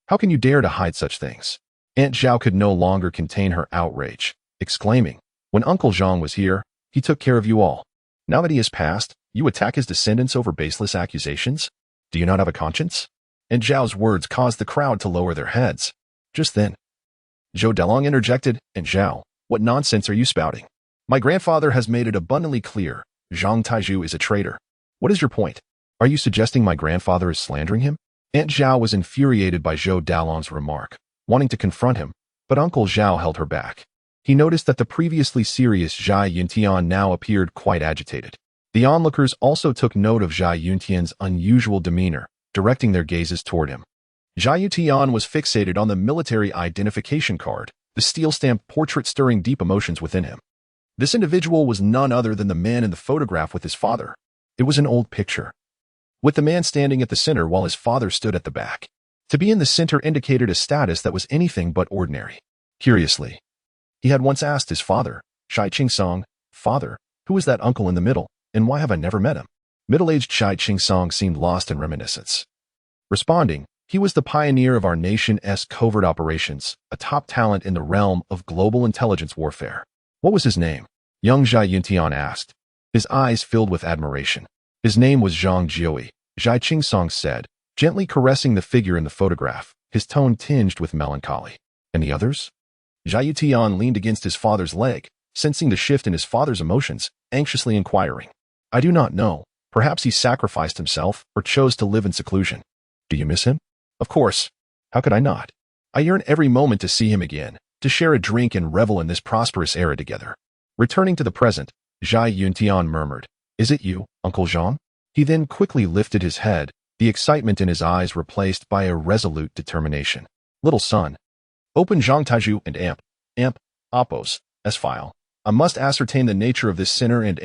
How can you dare to hide such things? Aunt Zhao could no longer contain her outrage, exclaiming, when Uncle Zhang was here, he took care of you all. Now that he has passed, you attack his descendants over baseless accusations? Do you not have a conscience? Aunt Zhao's words caused the crowd to lower their heads. Just then, Zhou Delong interjected, Aunt Zhao, what nonsense are you spouting? My grandfather has made it abundantly clear, Zhang Taizhu is a traitor. What is your point? Are you suggesting my grandfather is slandering him? Aunt Zhao was infuriated by Zhou Dalong's remark, wanting to confront him, but Uncle Zhao held her back. He noticed that the previously serious Zhai Yuntian now appeared quite agitated. The onlookers also took note of Zhai Yuntian's unusual demeanor, directing their gazes toward him. Zhai Yuntian was fixated on the military identification card, the steel-stamped portrait stirring deep emotions within him. This individual was none other than the man in the photograph with his father. It was an old picture, with the man standing at the center while his father stood at the back. To be in the center indicated a status that was anything but ordinary. Curiously, he had once asked his father, Shai Qingsong, Father, who is that uncle in the middle, and why have I never met him? Middle-aged Shai Qingsong seemed lost in reminiscence. Responding, he was the pioneer of our nation's covert operations, a top talent in the realm of global intelligence warfare. What was his name? Young Zhai Yuntian asked, his eyes filled with admiration. His name was Zhang Jiui, Zhai Qingsong said, gently caressing the figure in the photograph, his tone tinged with melancholy. And the others? Zhai Yuntian leaned against his father's leg, sensing the shift in his father's emotions, anxiously inquiring. I do not know. Perhaps he sacrificed himself or chose to live in seclusion. Do you miss him? Of course. How could I not? I yearn every moment to see him again, to share a drink and revel in this prosperous era together. Returning to the present, Zhai Yuntian murmured, Is it you, Uncle Zhang? He then quickly lifted his head, the excitement in his eyes replaced by a resolute determination. Little son, open Zhang Taizhu and Appos, S file. I must ascertain the nature of this sinner and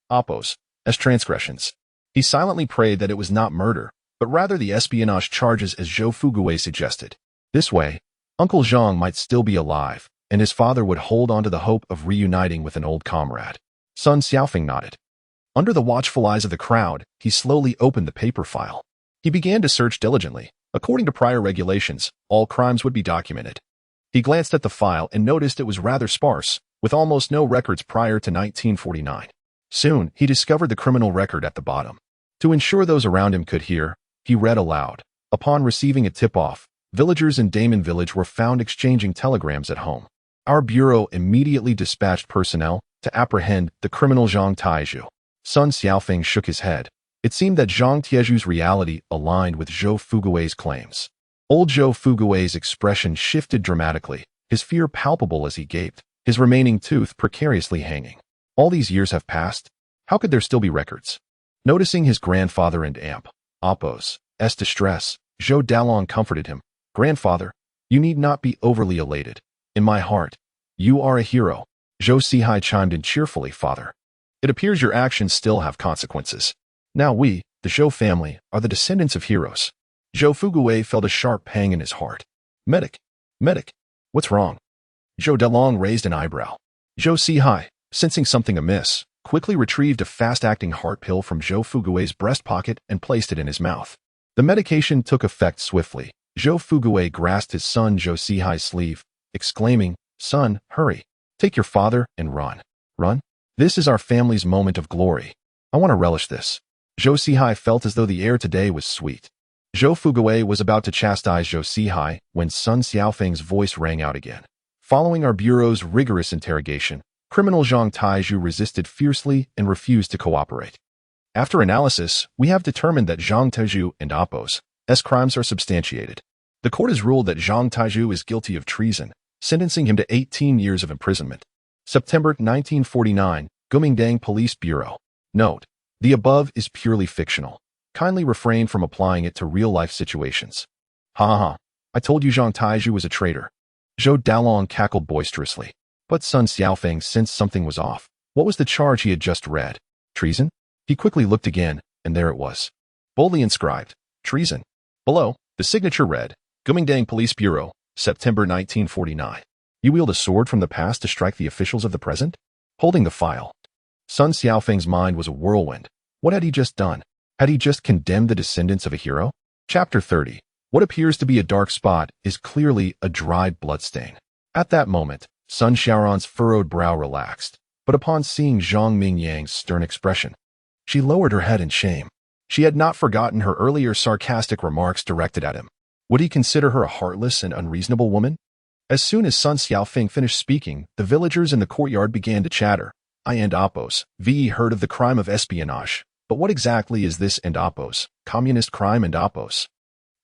Appos, S transgressions. He silently prayed that it was not murder, but rather the espionage charges as Zhou Fuguwei suggested. This way, Uncle Zhang might still be alive, and his father would hold on to the hope of reuniting with an old comrade. Sun Xiaofeng nodded. Under the watchful eyes of the crowd, he slowly opened the paper file. He began to search diligently. According to prior regulations, all crimes would be documented. He glanced at the file and noticed it was rather sparse, with almost no records prior to 1949. Soon, he discovered the criminal record at the bottom. To ensure those around him could hear, he read aloud. Upon receiving a tip-off, villagers in Damon Village were found exchanging telegrams at home. Our bureau immediately dispatched personnel to apprehend the criminal Zhang Taizhu. Sun Xiaofeng shook his head. It seemed that Zhang Taizhu's reality aligned with Zhou Fuguwei's claims. Old Zhou Fuguwei's expression shifted dramatically, his fear palpable as he gaped, his remaining tooth precariously hanging. All these years have passed. How could there still be records? Noticing his grandfather and Appos' distress, Zhou Dalong comforted him. Grandfather, you need not be overly elated. In my heart, you are a hero. Zhou Sihai chimed in cheerfully, Father. It appears your actions still have consequences. Now we, the Zhou family, are the descendants of heroes. Zhou Fuguwei felt a sharp pang in his heart. Medic, what's wrong? Zhou Delong raised an eyebrow. Zhou Sihai, sensing something amiss, quickly retrieved a fast-acting heart pill from Zhou Fuguwei's breast pocket and placed it in his mouth. The medication took effect swiftly. Zhou Fuguwei grasped his son Zhou Sihai's sleeve, exclaiming, Son, hurry. Take your father and run. Run? This is our family's moment of glory. I want to relish this. Zhou Sihai felt as though the air today was sweet. Zhou Fuguwei was about to chastise Zhou Sihai when Sun Xiaofeng's voice rang out again. Following our bureau's rigorous interrogation, criminal Zhang Taizhu resisted fiercely and refused to cooperate. After analysis, we have determined that Zhang Taizhu and Appos' crimes are substantiated. The court has ruled that Zhang Taizhu is guilty of treason, sentencing him to 18 years of imprisonment. September 1949, Gumingdang Police Bureau. Note: the above is purely fictional. Kindly refrain from applying it to real-life situations. Ha ha ha. I told you Zhang Taizhu was a traitor. Zhou Dalong cackled boisterously. But Sun Xiaofeng sensed something was off. What was the charge he had just read? Treason? He quickly looked again, and there it was. Boldly inscribed, treason. Below, the signature read, Gumingdang Police Bureau, September 1949. You wield a sword from the past to strike the officials of the present? Holding the file, Sun Xiaofeng's mind was a whirlwind. What had he just done? Had he just condemned the descendants of a hero? Chapter 30. What appears to be a dark spot is clearly a dried bloodstain. At that moment, Sun Xiaoran's furrowed brow relaxed, but upon seeing Zhang Mingyang's stern expression, she lowered her head in shame. She had not forgotten her earlier sarcastic remarks directed at him. Would he consider her a heartless and unreasonable woman? As soon as Sun Xiaofeng finished speaking, the villagers in the courtyard began to chatter. I and Appos, VE heard of the crime of espionage, but what exactly is this and Appos, communist crime and Appos?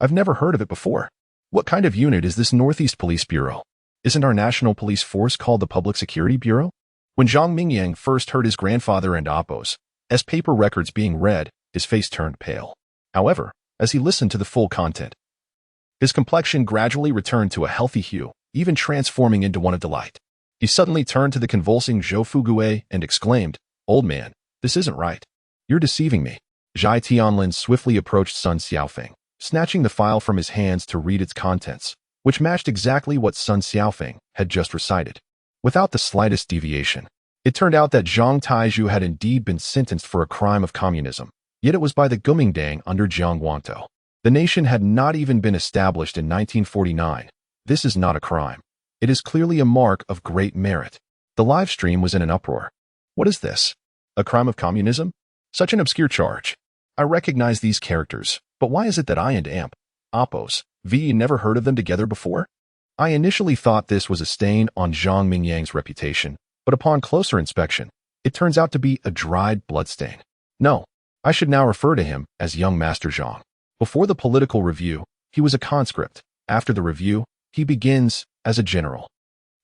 I've never heard of it before. What kind of unit is this Northeast Police Bureau? Isn't our national police force called the Public Security Bureau? When Zhang Mingyang first heard his grandfather and Appos, as paper records being read, his face turned pale. However, as he listened to the full content, his complexion gradually returned to a healthy hue, even transforming into one of delight. He suddenly turned to the convulsing Zhou Fugue and exclaimed, Old man, this isn't right. You're deceiving me. Zhai Tianlin swiftly approached Sun Xiaofeng, snatching the file from his hands to read its contents, which matched exactly what Sun Xiaofeng had just recited. Without the slightest deviation, it turned out that Zhang Taizhu had indeed been sentenced for a crime of communism, yet it was by the Gumingdang under Jiang Guangtou. The nation had not even been established in 1949. This is not a crime. It is clearly a mark of great merit. The live stream was in an uproar. What is this? A crime of communism? Such an obscure charge. I recognize these characters, but why is it that I and Appos, VE never heard of them together before? I initially thought this was a stain on Zhang Mingyang's reputation, but upon closer inspection, it turns out to be a dried bloodstain. No, I should now refer to him as young Master Zhang. Before the political review, he was a conscript. After the review, he begins as a general.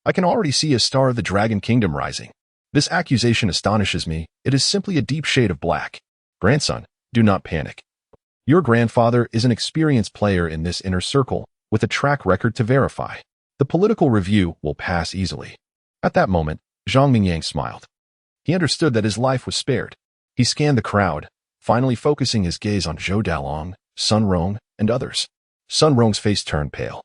I can already see a star of the Dragon Kingdom rising. This accusation astonishes me. It is simply a deep shade of black. Grandson, do not panic. Your grandfather is an experienced player in this inner circle with a track record to verify. The political review will pass easily. At that moment, Zhang Mingyang smiled. He understood that his life was spared. He scanned the crowd, finally focusing his gaze on Zhou Dalong, Sun Rong, and others. Sun Rong's face turned pale.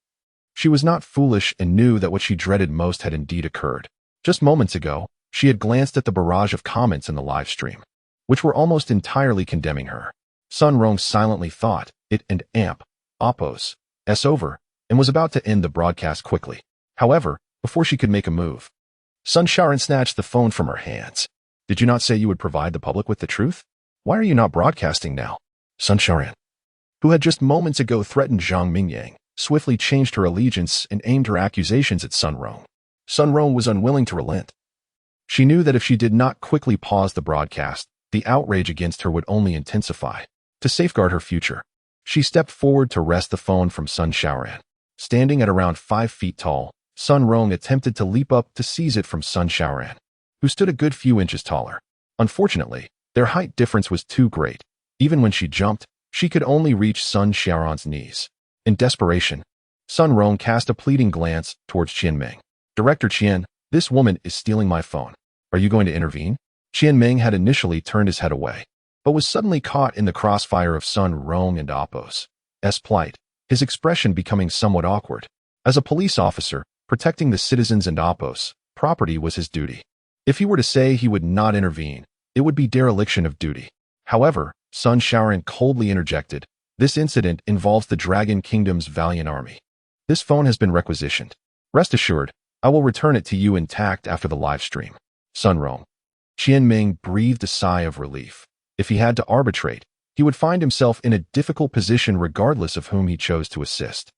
She was not foolish and knew that what she dreaded most had indeed occurred. Just moments ago, she had glanced at the barrage of comments in the live stream, which were almost entirely condemning her. Sun Rong silently thought it and Appos over, and was about to end the broadcast quickly. However, before she could make a move, Sun Xiaoran snatched the phone from her hands. Did you not say you would provide the public with the truth? Why are you not broadcasting now? Sun Xiaoran, who had just moments ago threatened Zhang Mingyang, swiftly changed her allegiance and aimed her accusations at Sun Rong. Sun Rong was unwilling to relent. She knew that if she did not quickly pause the broadcast, the outrage against her would only intensify. To safeguard her future, she stepped forward to wrest the phone from Sun Xiaoran. Standing at around 5 feet tall, Sun Rong attempted to leap up to seize it from Sun Xiaoran, who stood a good few inches taller. Unfortunately, their height difference was too great. Even when she jumped, she could only reach Sun Xiaoran's knees. In desperation, Sun Rong cast a pleading glance towards Qian Meng. Director Qian, this woman is stealing my phone. Are you going to intervene? Qian Meng had initially turned his head away, but was suddenly caught in the crossfire of Sun Rong and Appos' plight, his expression becoming somewhat awkward. As a police officer, protecting the citizens and Appos' property was his duty. If he were to say he would not intervene, it would be dereliction of duty. However, Sun Xiaoran coldly interjected, this incident involves the Dragon Kingdom's valiant army. This phone has been requisitioned. Rest assured, I will return it to you intact after the live stream. Sun Rong. Qian Meng breathed a sigh of relief. If he had to arbitrate, he would find himself in a difficult position regardless of whom he chose to assist.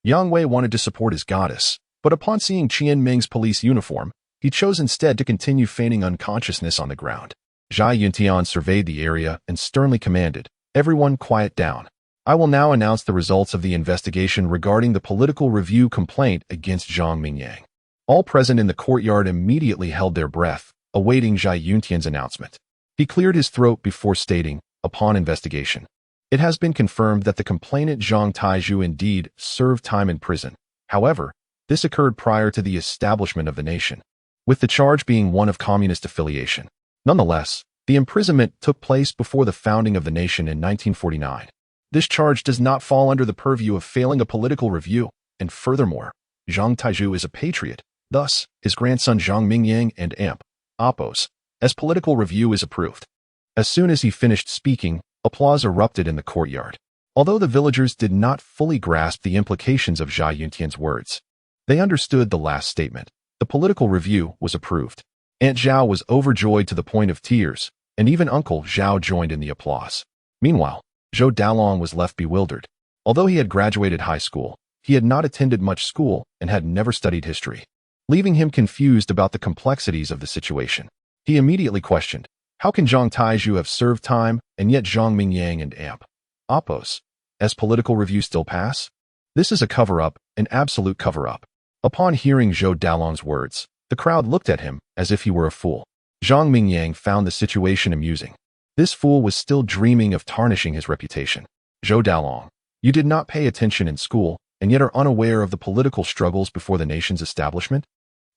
Yang Wei wanted to support his goddess, but upon seeing Qian Meng's police uniform, he chose instead to continue feigning unconsciousness on the ground. Zhai Yuntian surveyed the area and sternly commanded, everyone quiet down. I will now announce the results of the investigation regarding the political review complaint against Zhang Mingyang. All present in the courtyard immediately held their breath, awaiting Zhai Yuntian's announcement. He cleared his throat before stating, upon investigation, it has been confirmed that the complainant Zhang Taizhu indeed served time in prison. However, this occurred prior to the establishment of the nation, with the charge being one of communist affiliation. Nonetheless, the imprisonment took place before the founding of the nation in 1949. This charge does not fall under the purview of failing a political review, and furthermore, Zhang Taizhu is a patriot. Thus, his grandson Zhang Mingyang and Appos as political review is approved. As soon as he finished speaking, applause erupted in the courtyard. Although the villagers did not fully grasp the implications of Jia Yuntian's words, they understood the last statement. The political review was approved. Aunt Zhao was overjoyed to the point of tears, and even Uncle Zhao joined in the applause. Meanwhile, Zhou Dalong was left bewildered. Although he had graduated high school, he had not attended much school and had never studied history, leaving him confused about the complexities of the situation. He immediately questioned, how can Zhang Taizhu have served time and yet Zhang Mingyang and Amp Oppose? As political review still pass? This is a cover-up, an absolute cover-up. Upon hearing Zhou Dalong's words, the crowd looked at him as if he were a fool. Zhang Mingyang found the situation amusing. This fool was still dreaming of tarnishing his reputation. Zhou Dalong, you did not pay attention in school and yet are unaware of the political struggles before the nation's establishment?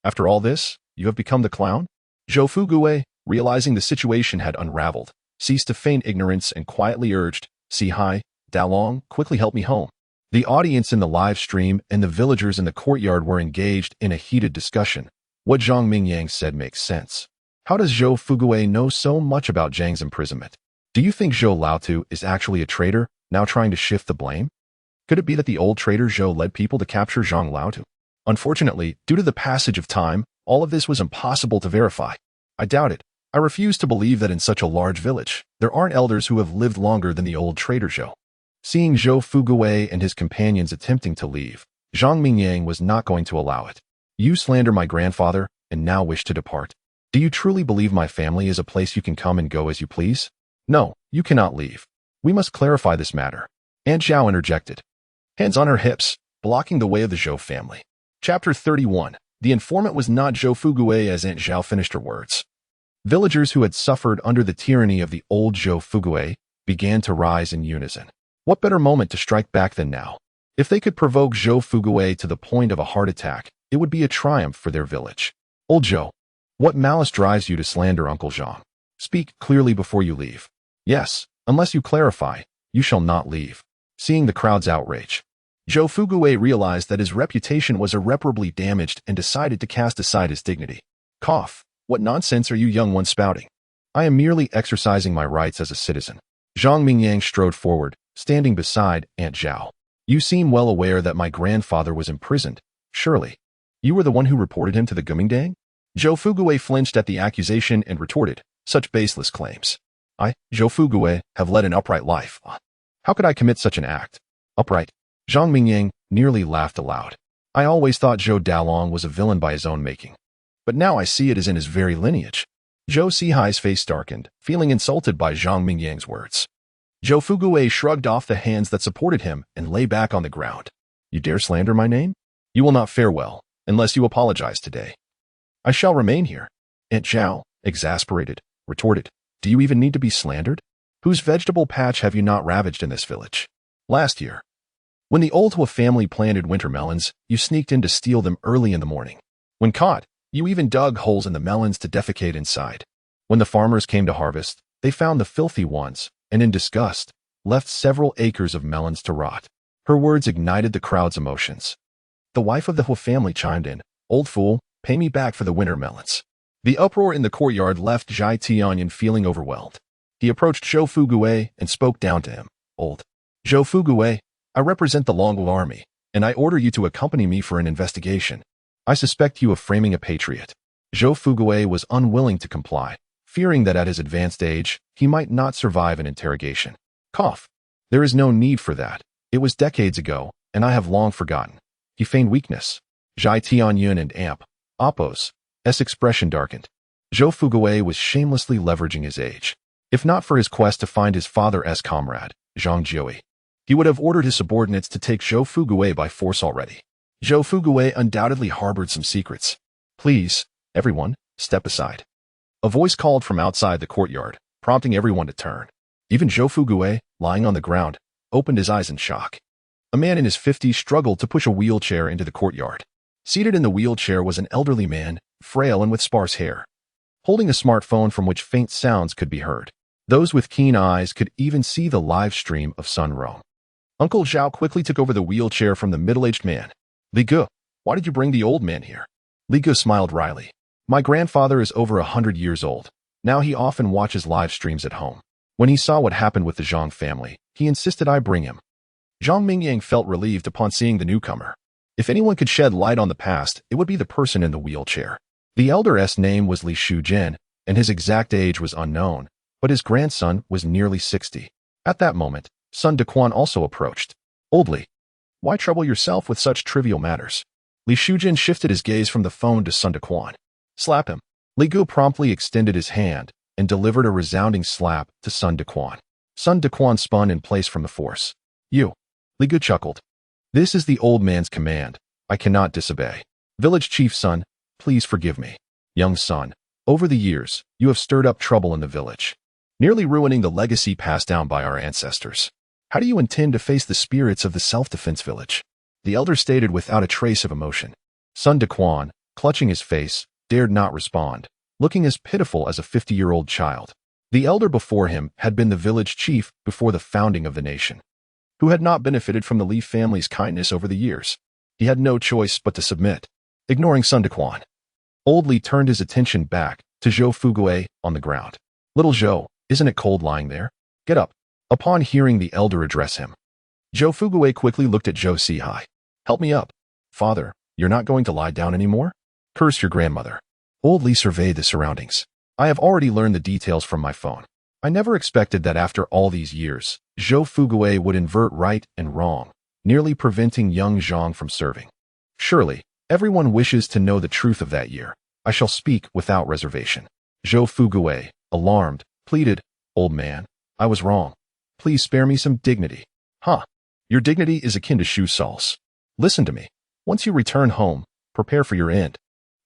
After all this, you have become the clown? Zhou Fuguwei, realizing the situation had unraveled, ceased to feign ignorance and quietly urged, "See hi, Dalong, quickly help me home." The audience in the live stream and the villagers in the courtyard were engaged in a heated discussion. What Zhang Mingyang said makes sense. How does Zhou Fuguwei know so much about Zhang's imprisonment? Do you think Zhou Laotu is actually a traitor, now trying to shift the blame? Could it be that the old traitor Zhou led people to capture Zhang Laotu? Unfortunately, due to the passage of time, all of this was impossible to verify. I doubt it. I refuse to believe that in such a large village, there aren't elders who have lived longer than the old traitor Zhou. Seeing Zhou Fuguwei and his companions attempting to leave, Zhang Mingyang was not going to allow it. You slander my grandfather and now wish to depart. Do you truly believe my family is a place you can come and go as you please? No, you cannot leave. We must clarify this matter. Aunt Zhao interjected, hands on her hips, blocking the way of the Zhou family. Chapter 31. The informant was not Zhou Fuguwei as Aunt Zhao finished her words. Villagers who had suffered under the tyranny of the old Zhou Fuguwei began to rise in unison. What better moment to strike back than now? If they could provoke Zhou Fuguwei to the point of a heart attack, it would be a triumph for their village. Old Zhou, what malice drives you to slander Uncle Zhang? Speak clearly before you leave. Yes, unless you clarify, you shall not leave. Seeing the crowd's outrage, Zhou Fuguwei realized that his reputation was irreparably damaged and decided to cast aside his dignity. Cough. What nonsense are you young ones spouting? I am merely exercising my rights as a citizen. Zhang Mingyang strode forward, standing beside Aunt Zhao. You seem well aware that my grandfather was imprisoned, surely. You were the one who reported him to the Gumingdang? Zhou Fuguwei flinched at the accusation and retorted, such baseless claims. I, Zhou Fuguwei, have led an upright life. How could I commit such an act? Upright? Zhang Mingyang nearly laughed aloud. I always thought Zhou Dalong was a villain by his own making. But now I see it is in his very lineage. Zhou Sihai's face darkened, feeling insulted by Zhang Mingyang's words. Zhou Fuguwei shrugged off the hands that supported him and lay back on the ground. You dare slander my name? You will not fare well, unless you apologize today. I shall remain here. Aunt Zhao, exasperated, retorted, do you even need to be slandered? Whose vegetable patch have you not ravaged in this village? Last year, when the old Hua family planted winter melons, you sneaked in to steal them early in the morning. When caught, you even dug holes in the melons to defecate inside. When the farmers came to harvest, they found the filthy ones, and in disgust, left several acres of melons to rot. Her words ignited the crowd's emotions. The wife of the Hua family chimed in, old fool, pay me back for the winter melons. The uproar in the courtyard left Zhai Tianyan feeling overwhelmed. He approached Zhou Fuguwei and spoke down to him. Old Zhou Fuguwei, I represent the Longwu army, and I order you to accompany me for an investigation. I suspect you of framing a patriot. Zhou Fuguwei was unwilling to comply, fearing that at his advanced age, he might not survive an interrogation. Cough. There is no need for that. It was decades ago, and I have long forgotten. He feigned weakness. Zhai Tianyun and Amp Oppo's expression darkened. Zhou Fuguwei was shamelessly leveraging his age. If not for his quest to find his father's comrade, Zhang Jiui, he would have ordered his subordinates to take Zhou Fuguwei by force already. Zhou Fuguwei undoubtedly harbored some secrets. Please, everyone, step aside. A voice called from outside the courtyard, prompting everyone to turn. Even Zhou Fuguwei, lying on the ground, opened his eyes in shock. A man in his 50s struggled to push a wheelchair into the courtyard. Seated in the wheelchair was an elderly man, frail and with sparse hair, holding a smartphone from which faint sounds could be heard. Those with keen eyes could even see the live stream of Sun Rong. Uncle Zhao quickly took over the wheelchair from the middle-aged man. Li Gu, why did you bring the old man here? Li Gu smiled wryly. My grandfather is over 100 years old. Now he often watches live streams at home. When he saw what happened with the Zhang family, he insisted I bring him. Zhang Mingyang felt relieved upon seeing the newcomer. If anyone could shed light on the past, it would be the person in the wheelchair. The elder's name was Li Shujin, and his exact age was unknown, but his grandson was nearly 60. At that moment, Sun Dequan also approached. Old Li, why trouble yourself with such trivial matters? Li Shujin shifted his gaze from the phone to Sun Dequan. Slap him. Li Gu promptly extended his hand and delivered a resounding slap to Sun Dequan. Sun Dequan spun in place from the force. You. Li Gu chuckled. This is the old man's command. I cannot disobey. Village chief's son, please forgive me. Young son, over the years, you have stirred up trouble in the village, nearly ruining the legacy passed down by our ancestors. How do you intend to face the spirits of the self-defense village? The elder stated without a trace of emotion. Sun Dequan, clutching his face, dared not respond, looking as pitiful as a 50-year-old child. The elder before him had been the village chief before the founding of the nation, who had not benefited from the Li family's kindness over the years. He had no choice but to submit, ignoring Sun Dequan. Old Li turned his attention back to Zhou Fugui on the ground. Little Zhou, isn't it cold lying there? Get up. Upon hearing the elder address him, Zhou Fugui quickly looked at Zhou Sihai. Help me up. Father, you're not going to lie down anymore? Curse your grandmother. Old Li surveyed the surroundings. I have already learned the details from my phone. I never expected that after all these years, Zhou Fugui would invert right and wrong, nearly preventing young Zhang from serving. Surely, everyone wishes to know the truth of that year. I shall speak without reservation. Zhou Fugui, alarmed, pleaded, Old man, I was wrong. Please spare me some dignity. Huh. Your dignity is akin to shoe soles. Listen to me. Once you return home, prepare for your end.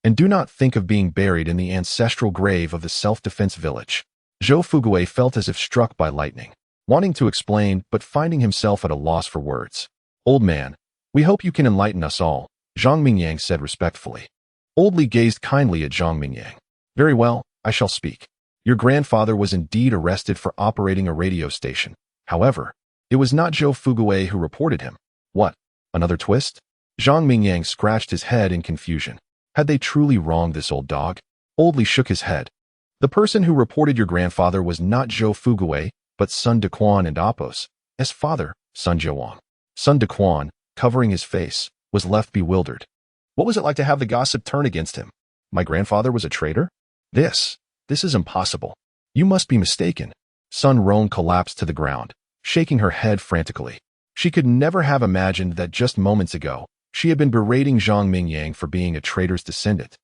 And do not think of being buried in the ancestral grave of the self-defense village. Zhou Fugui felt as if struck by lightning, wanting to explain but finding himself at a loss for words. Old man, we hope you can enlighten us all, Zhang Mingyang said respectfully. Old Li gazed kindly at Zhang Mingyang. Very well, I shall speak. Your grandfather was indeed arrested for operating a radio station. However, it was not Zhou Fugui who reported him. What? Another twist? Zhang Mingyang scratched his head in confusion. Had they truly wronged this old dog? Old Li shook his head. The person who reported your grandfather was not Zhou Fugui, but Sun Dequan and Apos, as father, Sun Jiawang. Sun Dequan, covering his face, was left bewildered. What was it like to have the gossip turn against him? My grandfather was a traitor? This is impossible. You must be mistaken. Sun Rong collapsed to the ground, shaking her head frantically. She could never have imagined that just moments ago, she had been berating Zhang Mingyang for being a traitor's descendant,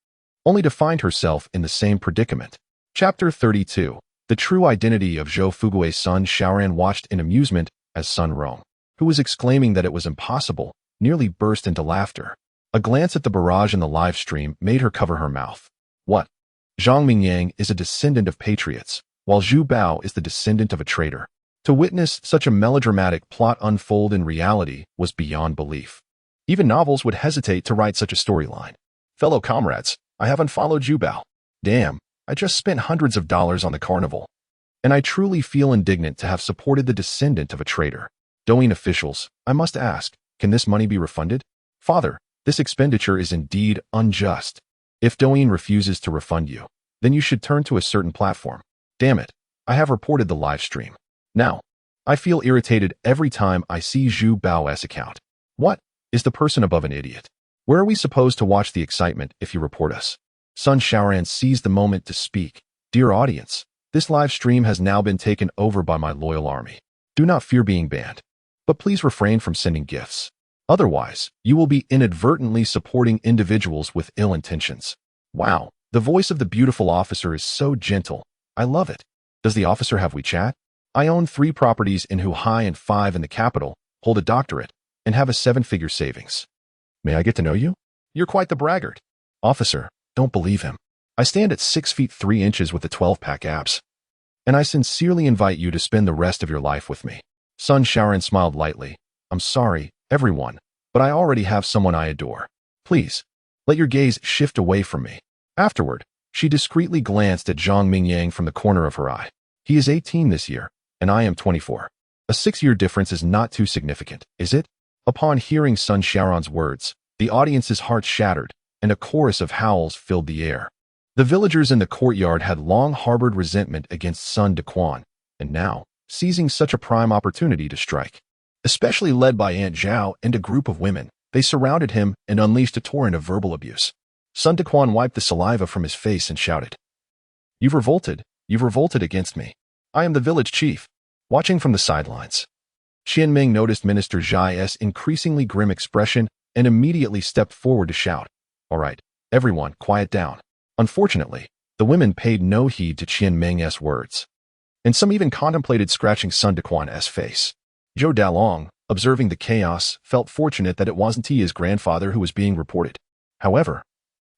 only to find herself in the same predicament. Chapter 32. The true identity of Zhou Fugui's son Xiaoran watched in amusement as Sun Rong, who was exclaiming that it was impossible, nearly burst into laughter. A glance at the barrage in the live stream made her cover her mouth. What? Zhang Mingyang is a descendant of patriots, while Zhu Bao is the descendant of a traitor. To witness such a melodramatic plot unfold in reality was beyond belief. Even novels would hesitate to write such a storyline. Fellow comrades, I have unfollowed Zhu Bao. Damn, I just spent hundreds of dollars on the carnival. And I truly feel indignant to have supported the descendant of a traitor. Douyin officials, I must ask, can this money be refunded? Father, this expenditure is indeed unjust. If Douyin refuses to refund you, then you should turn to a certain platform. Damn it, I have reported the live stream. Now, I feel irritated every time I see Zhu Bao's account. What? Is the person above an idiot? Where are we supposed to watch the excitement if you report us? Sun Xiaoran seized the moment to speak. Dear audience, this live stream has now been taken over by my loyal army. Do not fear being banned, but please refrain from sending gifts. Otherwise, you will be inadvertently supporting individuals with ill intentions. Wow, the voice of the beautiful officer is so gentle. I love it. Does the officer have WeChat? I own 3 properties in Huhai and 5 in the capital, hold a doctorate, and have a 7-figure savings. May I get to know you? You're quite the braggart. Officer, don't believe him. I stand at 6 feet 3 inches with the 12-pack abs. And I sincerely invite you to spend the rest of your life with me. Sun Xiaoran smiled lightly. I'm sorry, everyone, but I already have someone I adore. Please, let your gaze shift away from me. Afterward, she discreetly glanced at Zhang Mingyang from the corner of her eye. He is 18 this year, and I am 24. A 6-year difference is not too significant, is it? Upon hearing Sun Xiaoran's words, the audience's hearts shattered, and a chorus of howls filled the air. The villagers in the courtyard had long harbored resentment against Sun Daquan, and now, seizing such a prime opportunity to strike. Especially led by Aunt Zhao and a group of women, they surrounded him and unleashed a torrent of verbal abuse. Sun Daquan wiped the saliva from his face and shouted, You've revolted against me. I am the village chief." Watching from the sidelines, Qianming noticed Minister Zhai's increasingly grim expression and immediately stepped forward to shout, "All right, everyone, quiet down." Unfortunately, the women paid no heed to Qianming's words, and some even contemplated scratching Sun Daquan's face. Zhou Dalong, observing the chaos, felt fortunate that it wasn't his grandfather who was being reported. However,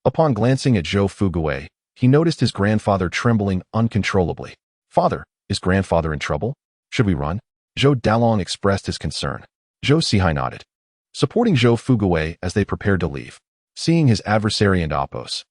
upon glancing at Zhou Fugui, he noticed his grandfather trembling uncontrollably. "Father, is grandfather in trouble? Should we run?" Zhou Dalong expressed his concern. Zhou Sihai nodded, supporting Zhou Fugui as they prepared to leave. Seeing his adversary and Apos'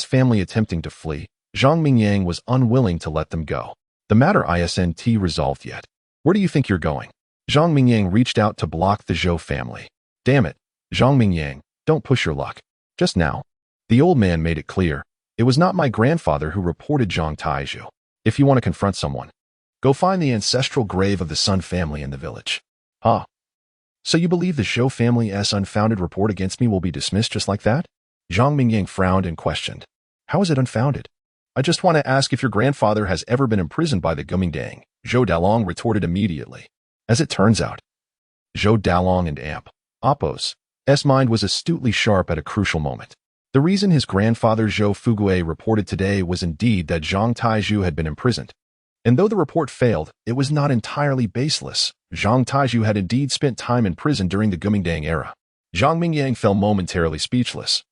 family attempting to flee, Zhang Mingyang was unwilling to let them go. "The matter isn't resolved yet. Where do you think you're going?" Zhang Mingyang reached out to block the Zhou family. "Damn it, Zhang Mingyang, don't push your luck." Just now, the old man made it clear, "It was not my grandfather who reported Zhang Taizhu. If you want to confront someone, go find the ancestral grave of the Sun family in the village." "Ah. So you believe the Zhou family's unfounded report against me will be dismissed just like that?" Zhang Mingyang frowned and questioned, "How is it unfounded?" "I just want to ask if your grandfather has ever been imprisoned by the Gumingdang," Zhou Dalong retorted immediately. As it turns out, Zhou Dalong and Apos' mind was astutely sharp at a crucial moment. The reason his grandfather Zhou Fugui reported today was indeed that Zhang Taizhu had been imprisoned. And though the report failed, it was not entirely baseless. Zhang Taizhu had indeed spent time in prison during the Gumingdang era. Zhang Mingyang fell momentarily speechless,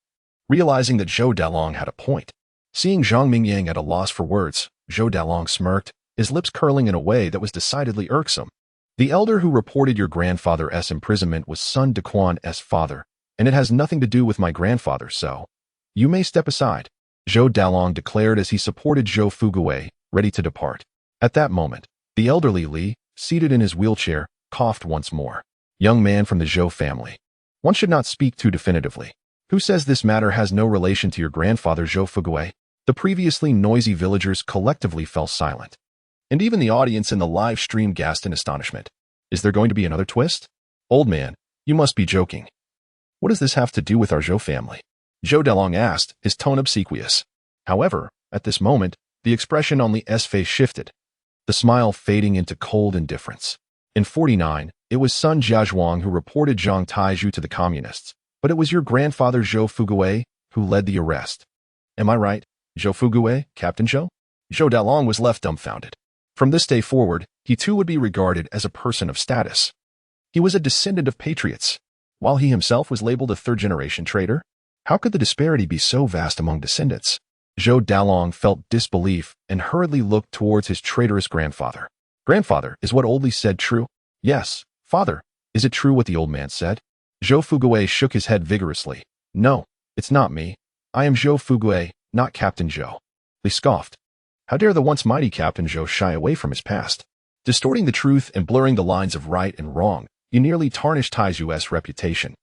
realizing that Zhou Dalong had a point. Seeing Zhang Mingyang at a loss for words, Zhou Dalong smirked, his lips curling in a way that was decidedly irksome. "The elder who reported your grandfather's imprisonment was Sun Daquan's father, and it has nothing to do with my grandfather, so you may step aside," Zhou Dalong declared as he supported Zhou Fugui, ready to depart. At that moment, the elderly Li, seated in his wheelchair, coughed once more. "Young man from the Zhou family, one should not speak too definitively. Who says this matter has no relation to your grandfather Zhou Fugui?" The previously noisy villagers collectively fell silent, and even the audience in the live stream gasped in astonishment. "Is there going to be another twist?" "Old man, you must be joking. What does this have to do with our Zhou family?" Zhou Dalong asked, his tone obsequious. However, at this moment, the expression on Li's face shifted, the smile fading into cold indifference. In 49, it was Sun Jiazhuang who reported Zhang Taizhu to the communists, but it was your grandfather Zhou Fugui who led the arrest. Am I right, Zhou Fugui, Captain Zhou? Zhou Dalong was left dumbfounded. From this day forward, he too would be regarded as a person of status. He was a descendant of patriots, while he himself was labeled a third-generation traitor. How could the disparity be so vast among descendants? Zhou Dalong felt disbelief and hurriedly looked towards his traitorous grandfather. "Grandfather, is what old Li said true?" "Yes, father. Is it true what the old man said?" Zhou Fugui shook his head vigorously. "No, it's not me. I am Zhou Fugui, not Captain Zhou." Li scoffed. How dare the once mighty Captain Zhou shy away from his past? Distorting the truth and blurring the lines of right and wrong, you nearly tarnished Taizu's reputation.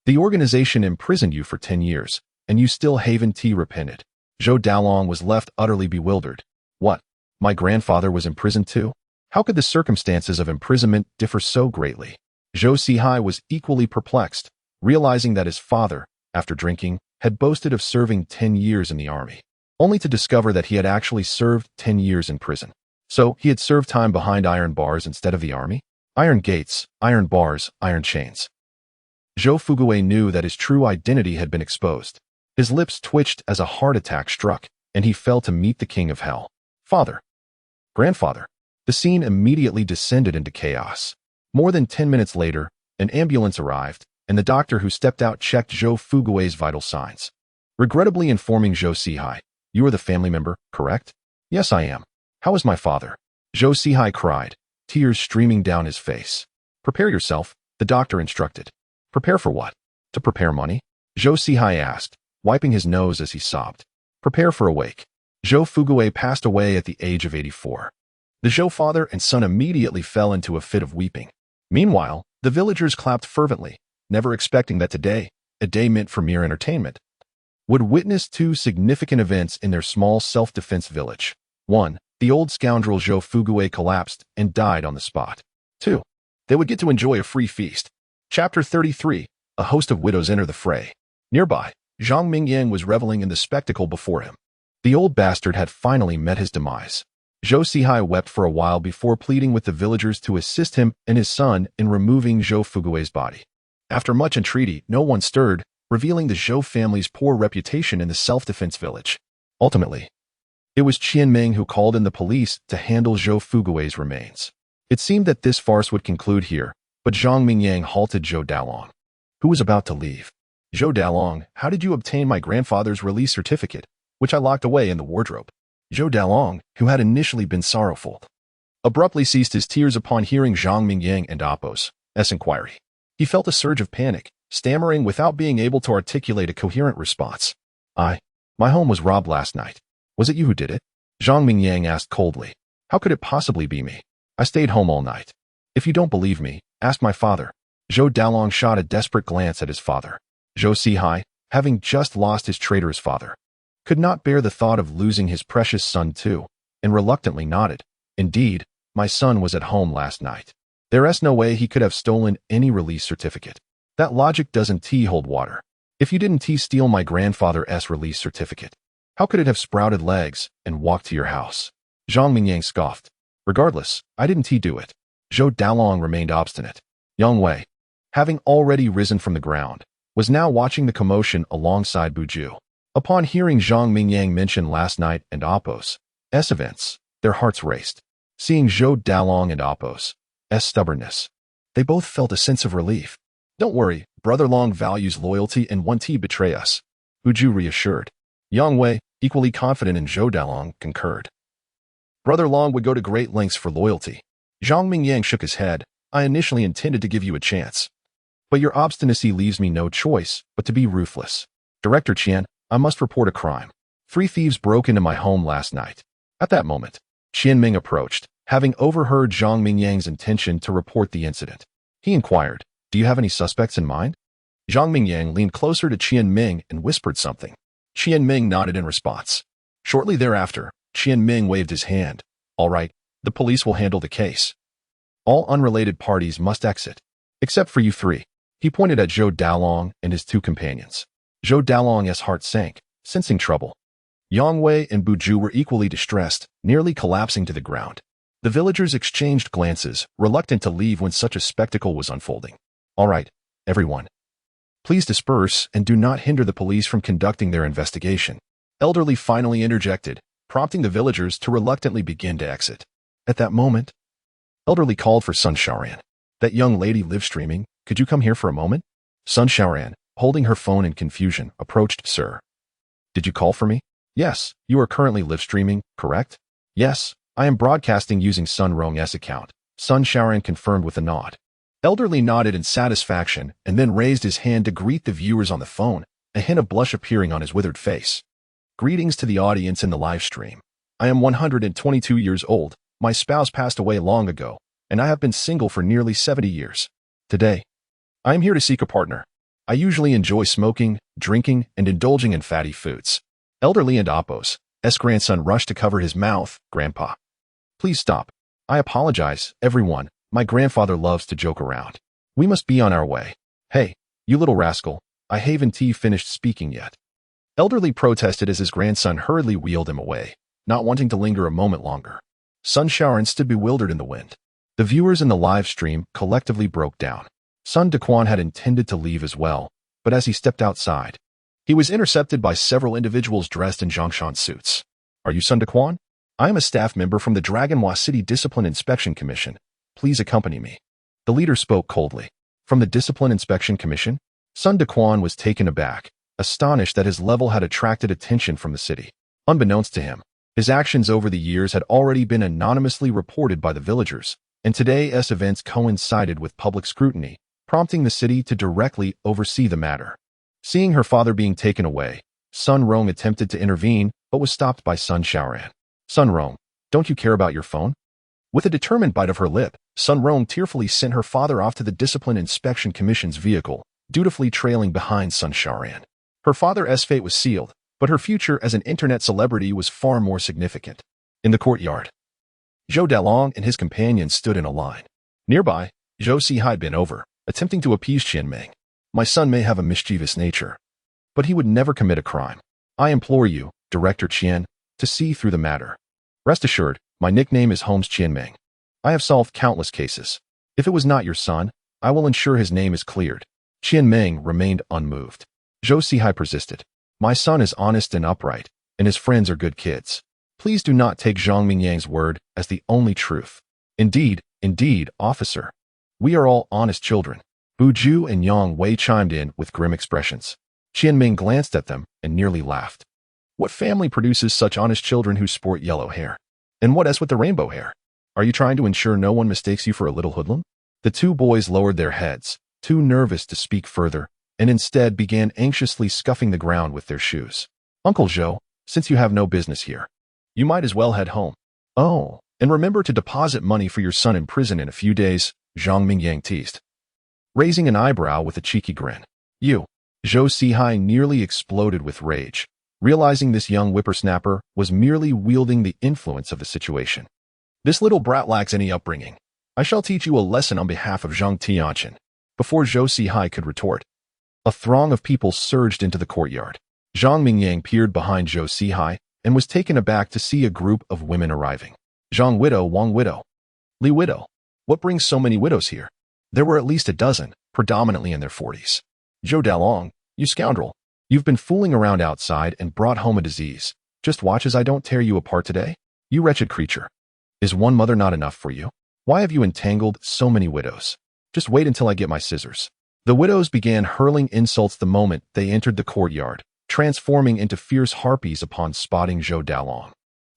The organization imprisoned you for 10 years, and you still haven't repented. Zhou Dalong was left utterly bewildered. What? My grandfather was imprisoned too? How could the circumstances of imprisonment differ so greatly? Zhou Sihai was equally perplexed, realizing that his father, after drinking, had boasted of serving 10 years in the army, only to discover that he had actually served 10 years in prison. So he had served time behind iron bars instead of the army? Iron gates, iron bars, iron chains. Zhou Fugui knew that his true identity had been exposed. His lips twitched as a heart attack struck, and he fell to meet the king of hell. "Father! Grandfather!" The scene immediately descended into chaos. More than 10 minutes later, an ambulance arrived, and the doctor who stepped out checked Zhou Fugui's vital signs, regrettably informing Zhou Sihai, "You are the family member, correct?" "Yes, I am. How is my father?" Zhou Sihai cried, tears streaming down his face. "Prepare yourself," the doctor instructed. "Prepare for what?" "To prepare money?" Zhou Sihai asked, wiping his nose as he sobbed. "Prepare for a wake." Zhou Fugui passed away at the age of 84. The Zhou father and son immediately fell into a fit of weeping. Meanwhile, the villagers clapped fervently, never expecting that today, a day meant for mere entertainment, would witness two significant events in their small self-defense village. 1. The old scoundrel Zhou Fuguei collapsed and died on the spot. 2. They would get to enjoy a free feast. Chapter 33. A host of widows enter the fray. Nearby, Zhang Mingyang was reveling in the spectacle before him. The old bastard had finally met his demise. Zhou Sihai wept for a while before pleading with the villagers to assist him and his son in removing Zhou Fuguei's body. After much entreaty, no one stirred, revealing the Zhou family's poor reputation in the self-defense village. Ultimately, it was Qian Ming who called in the police to handle Zhou Fuguei's remains. It seemed that this farce would conclude here, but Zhang Mingyang halted Zhou Dalong, who was about to leave. Zhou Dalong, how did you obtain my grandfather's release certificate, which I locked away in the wardrobe? Zhou Dalong, who had initially been sorrowful, abruptly ceased his tears upon hearing Zhang Mingyang and Apos' inquiry. He felt a surge of panic, stammering without being able to articulate a coherent response. My home was robbed last night. Was it you who did it? Zhang Mingyang asked coldly. How could it possibly be me? I stayed home all night. If you don't believe me, ask my father. Zhou Dalong shot a desperate glance at his father. Zhou Sihai, having just lost his traitorous father, could not bear the thought of losing his precious son too, and reluctantly nodded. Indeed, my son was at home last night. There's no way he could have stolen any release certificate. That logic doesn't hold water. If you didn't steal my grandfather's release certificate, how could it have sprouted legs and walked to your house? Zhang Mingyang scoffed. Regardless, I didn't do it. Zhou Dalong remained obstinate. Yang Wei, having already risen from the ground, was now watching the commotion alongside Buju. Upon hearing Zhang Mingyang mention last night and Apos' events, their hearts raced. Seeing Zhou Dalong and Apos' stubbornness, they both felt a sense of relief. Don't worry, Brother Long values loyalty and won't betray us, Buju reassured. Yang Wei, equally confident in Zhou Dalong, concurred. Brother Long would go to great lengths for loyalty. Zhang Mingyang shook his head. I initially intended to give you a chance, but your obstinacy leaves me no choice but to be ruthless. Director Qian, I must report a crime. 3 thieves broke into my home last night. At that moment, Qian Ming approached, having overheard Zhang Mingyang's intention to report the incident. He inquired, do you have any suspects in mind? Zhang Mingyang leaned closer to Qian Ming and whispered something. Qian Ming nodded in response. Shortly thereafter, Qian Ming waved his hand. All right, the police will handle the case. All unrelated parties must exit, except for you 3. He pointed at Zhou Dalong and his 2 companions. Zhou Dalong's heart sank, sensing trouble. Yang Wei and Buju were equally distressed, nearly collapsing to the ground. The villagers exchanged glances, reluctant to leave when such a spectacle was unfolding. All right, everyone. Please disperse and do not hinder the police from conducting their investigation. Elderly finally interjected, prompting the villagers to reluctantly begin to exit. At that moment, Elderly called for Sun Shaoran. That young lady live streaming, could you come here for a moment? Sun Shaoran, holding her phone in confusion, approached. Sir, did you call for me? Yes, you are currently live streaming, correct? Yes, I am broadcasting using Sun Rong's account. Sun Shaoran confirmed with a nod. Elderly nodded in satisfaction and then raised his hand to greet the viewers on the phone, a hint of blush appearing on his withered face. Greetings to the audience in the live stream. I am 122 years old. My spouse passed away long ago, and I have been single for nearly 70 years. Today, I am here to seek a partner. I usually enjoy smoking, drinking, and indulging in fatty foods. Elderly and Apos' grandson rushed to cover his mouth. Grandpa, please stop. I apologize, everyone. My grandfather loves to joke around. We must be on our way. Hey, you little rascal, I haven't finished speaking yet. Elderly protested as his grandson hurriedly wheeled him away, not wanting to linger a moment longer. Sun Shaoran stood bewildered in the wind. The viewers in the live stream collectively broke down. Sun Dequan had intended to leave as well, but as he stepped outside, he was intercepted by several individuals dressed in Zhongshan suits. Are you Sun Dequan? I am a staff member from the Dragonhua City Discipline Inspection Commission. Please accompany me. The leader spoke coldly. From the Discipline Inspection Commission? Sun Dequan was taken aback, astonished that his level had attracted attention from the city. Unbeknownst to him, his actions over the years had already been anonymously reported by the villagers, and today's events coincided with public scrutiny, prompting the city to directly oversee the matter. Seeing her father being taken away, Sun Rong attempted to intervene, but was stopped by Sun Shaoran. Sun Rong, don't you care about your phone? With a determined bite of her lip, Sun Rong tearfully sent her father off to the Discipline Inspection Commission's vehicle, dutifully trailing behind Sun Shaoran. Her father's fate was sealed, but her future as an internet celebrity was far more significant. In the courtyard, Zhou Dalong and his companions stood in a line. Nearby, Zhou Sihai bent over, attempting to appease Qianming. My son may have a mischievous nature, but he would never commit a crime. I implore you, Director Qian, to see through the matter. Rest assured, my nickname is Holmes Qianming. I have solved countless cases. If it was not your son, I will ensure his name is cleared. Qianming remained unmoved. Zhou Sihai persisted. My son is honest and upright, and his friends are good kids. Please do not take Zhang Mingyang's word as the only truth. Indeed, officer. We are all honest children. Bu Ju and Yang Wei chimed in with grim expressions. Qianming glanced at them and nearly laughed. What family produces such honest children who sport yellow hair? And what is with the rainbow hair? Are you trying to ensure no one mistakes you for a little hoodlum? The two boys lowered their heads, too nervous to speak further, and instead began anxiously scuffing the ground with their shoes. Uncle Zhou, since you have no business here, you might as well head home. Oh, and remember to deposit money for your son in prison in a few days, Zhang Mingyang teased, raising an eyebrow with a cheeky grin. You. Zhou Sihai nearly exploded with rage, realizing this young whippersnapper was merely wielding the influence of the situation. This little brat lacks any upbringing. I shall teach you a lesson on behalf of Zhang Tianchen. Before Zhou Sihai could retort, a throng of people surged into the courtyard. Zhang Mingyang peered behind Zhou Sihai and was taken aback to see a group of women arriving. Zhang Widow, Wang Widow, Li Widow. What brings so many widows here? There were at least a dozen, predominantly in their 40s. Zhou Dalong, you scoundrel. You've been fooling around outside and brought home a disease. Just watch as I don't tear you apart today. You wretched creature. Is one mother not enough for you? Why have you entangled so many widows? Just wait until I get my scissors. The widows began hurling insults the moment they entered the courtyard, transforming into fierce harpies upon spotting Zhou Dalong,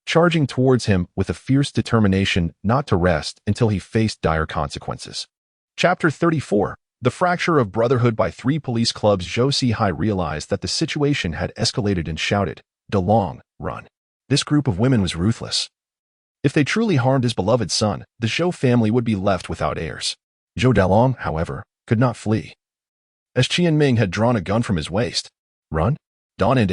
charging towards him with a fierce determination not to rest until he faced dire consequences. Chapter 34. The fracture of brotherhood by 3 police clubs. Zhou Sihai realized that the situation had escalated and shouted, Dalong, run. This group of women was ruthless. If they truly harmed his beloved son, the Zhou family would be left without heirs. Zhou Dalong, however, could not flee, as Qianming had drawn a gun from his waist. Run? Dawn and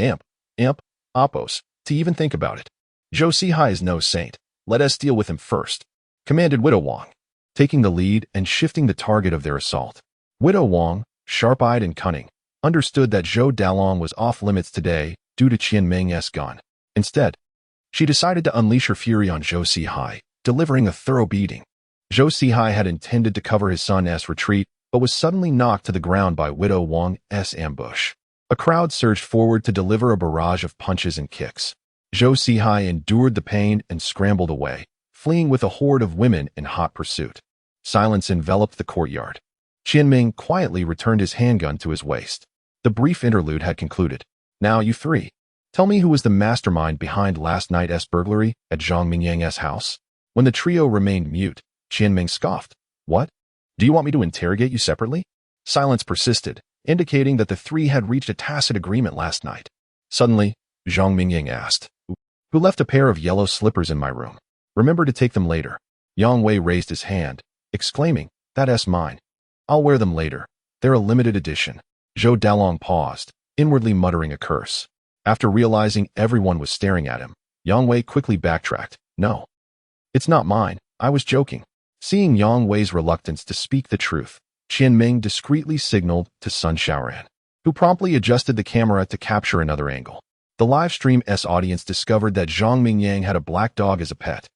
Amp, Oppos, to even think about it. Zhou Sihai is no saint. Let us deal with him first, commanded Widow Wang, taking the lead and shifting the target of their assault. Widow Wang, sharp-eyed and cunning, understood that Zhou Dalong was off-limits today due to Qianming's gun. Instead, she decided to unleash her fury on Zhou Sihai, delivering a thorough beating. Zhou Sihai had intended to cover his son's retreat, but was suddenly knocked to the ground by Widow Wang's ambush. A crowd surged forward to deliver a barrage of punches and kicks. Zhou Sihai endured the pain and scrambled away, fleeing with a horde of women in hot pursuit. Silence enveloped the courtyard. Qianming quietly returned his handgun to his waist. The brief interlude had concluded. Now you 3. Tell me who was the mastermind behind last night's burglary at Zhang Mingyang's house? When the trio remained mute, Qianming scoffed. What? Do you want me to interrogate you separately? Silence persisted, indicating that the 3 had reached a tacit agreement last night. Suddenly, Zhang Mingyang asked, Who left a pair of yellow slippers in my room? Remember to take them later. Yang Wei raised his hand, exclaiming, That's mine. I'll wear them later. They're a limited edition. Zhou Dalong paused, inwardly muttering a curse. After realizing everyone was staring at him, Yang Wei quickly backtracked. No. It's not mine. I was joking. Seeing Yang Wei's reluctance to speak the truth, Qianming discreetly signaled to Sun Xiaoran, who promptly adjusted the camera to capture another angle. The live stream's audience discovered that Zhang Mingyang had a black dog as a pet,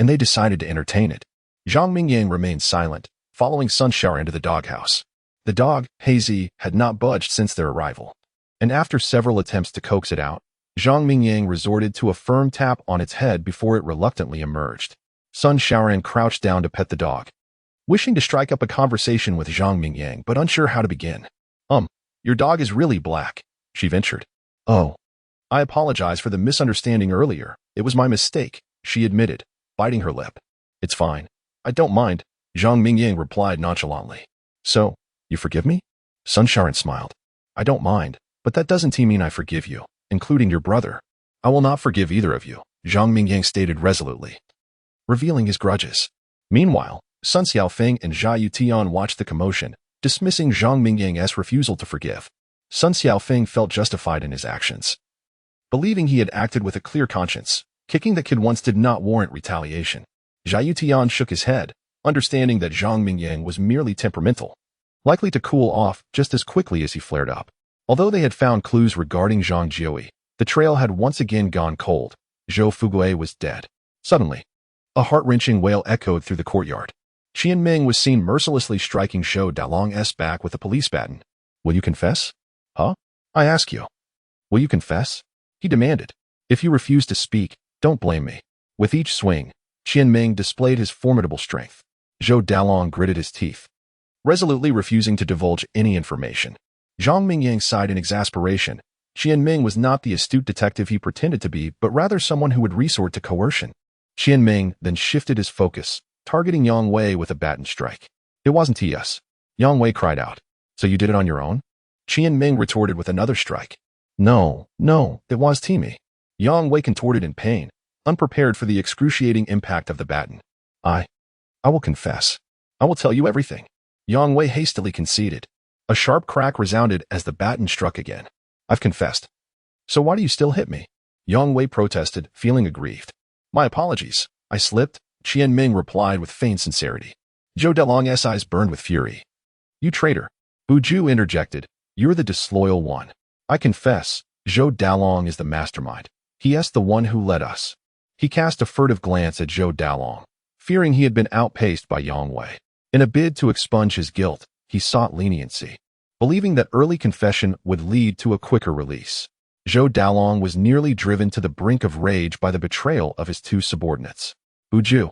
and they decided to entertain it. Zhang Mingyang remained silent, following Sun Xiaoran to the doghouse. The dog, Hazy, had not budged since their arrival, and after several attempts to coax it out, Zhang Mingyang resorted to a firm tap on its head before it reluctantly emerged. Sun Xiaoran crouched down to pet the dog, wishing to strike up a conversation with Zhang Mingyang but unsure how to begin. Your dog is really black, she ventured. Oh. I apologize for the misunderstanding earlier. It was my mistake, she admitted, biting her lip. It's fine. I don't mind, Zhang Mingyang replied nonchalantly. So, you forgive me? Sun Xiaoran smiled. I don't mind, but that doesn't mean I forgive you, including your brother. I will not forgive either of you, Zhang Mingyang stated resolutely, revealing his grudges. Meanwhile, Sun Xiaofeng and Jia Yutian watched the commotion, dismissing Zhang Mingyang's refusal to forgive. Sun Xiaofeng felt justified in his actions. Believing he had acted with a clear conscience, kicking the kid once did not warrant retaliation. Zhai Yutian shook his head, understanding that Zhang Mingyang was merely temperamental, likely to cool off just as quickly as he flared up. Although they had found clues regarding Zhang Jiui, the trail had once again gone cold. Zhou Fugui was dead. Suddenly, a heart-wrenching wail echoed through the courtyard. Qian Ming was seen mercilessly striking Zhou Dalong's back with a police baton. Will you confess? Huh? I ask you. Will you confess? He demanded. If you refuse to speak, don't blame me. With each swing, Qian Ming displayed his formidable strength. Zhou Dalong gritted his teeth, resolutely refusing to divulge any information. Zhang Mingyang sighed in exasperation. Qian Ming was not the astute detective he pretended to be, but rather someone who would resort to coercion. Qian Ming then shifted his focus, targeting Yang Wei with a baton strike. It wasn't us. Yang Wei cried out. So you did it on your own? Qian Ming retorted with another strike. No, it was me. Yang Wei contorted in pain, unprepared for the excruciating impact of the baton. I will confess. I will tell you everything. Yang Wei hastily conceded. A sharp crack resounded as the baton struck again. I've confessed. So why do you still hit me? Yang Wei protested, feeling aggrieved. My apologies. I slipped, Qian Ming replied with feigned sincerity. Zhou Dalong's eyes burned with fury. You traitor. Bu Ju interjected. You're the disloyal one. I confess, Zhou Dalong is the mastermind. He is the one who led us. He cast a furtive glance at Zhou Dalong, fearing he had been outpaced by Yang Wei. In a bid to expunge his guilt, he sought leniency, believing that early confession would lead to a quicker release. Zhou Dalong was nearly driven to the brink of rage by the betrayal of his two subordinates. Bu Ju.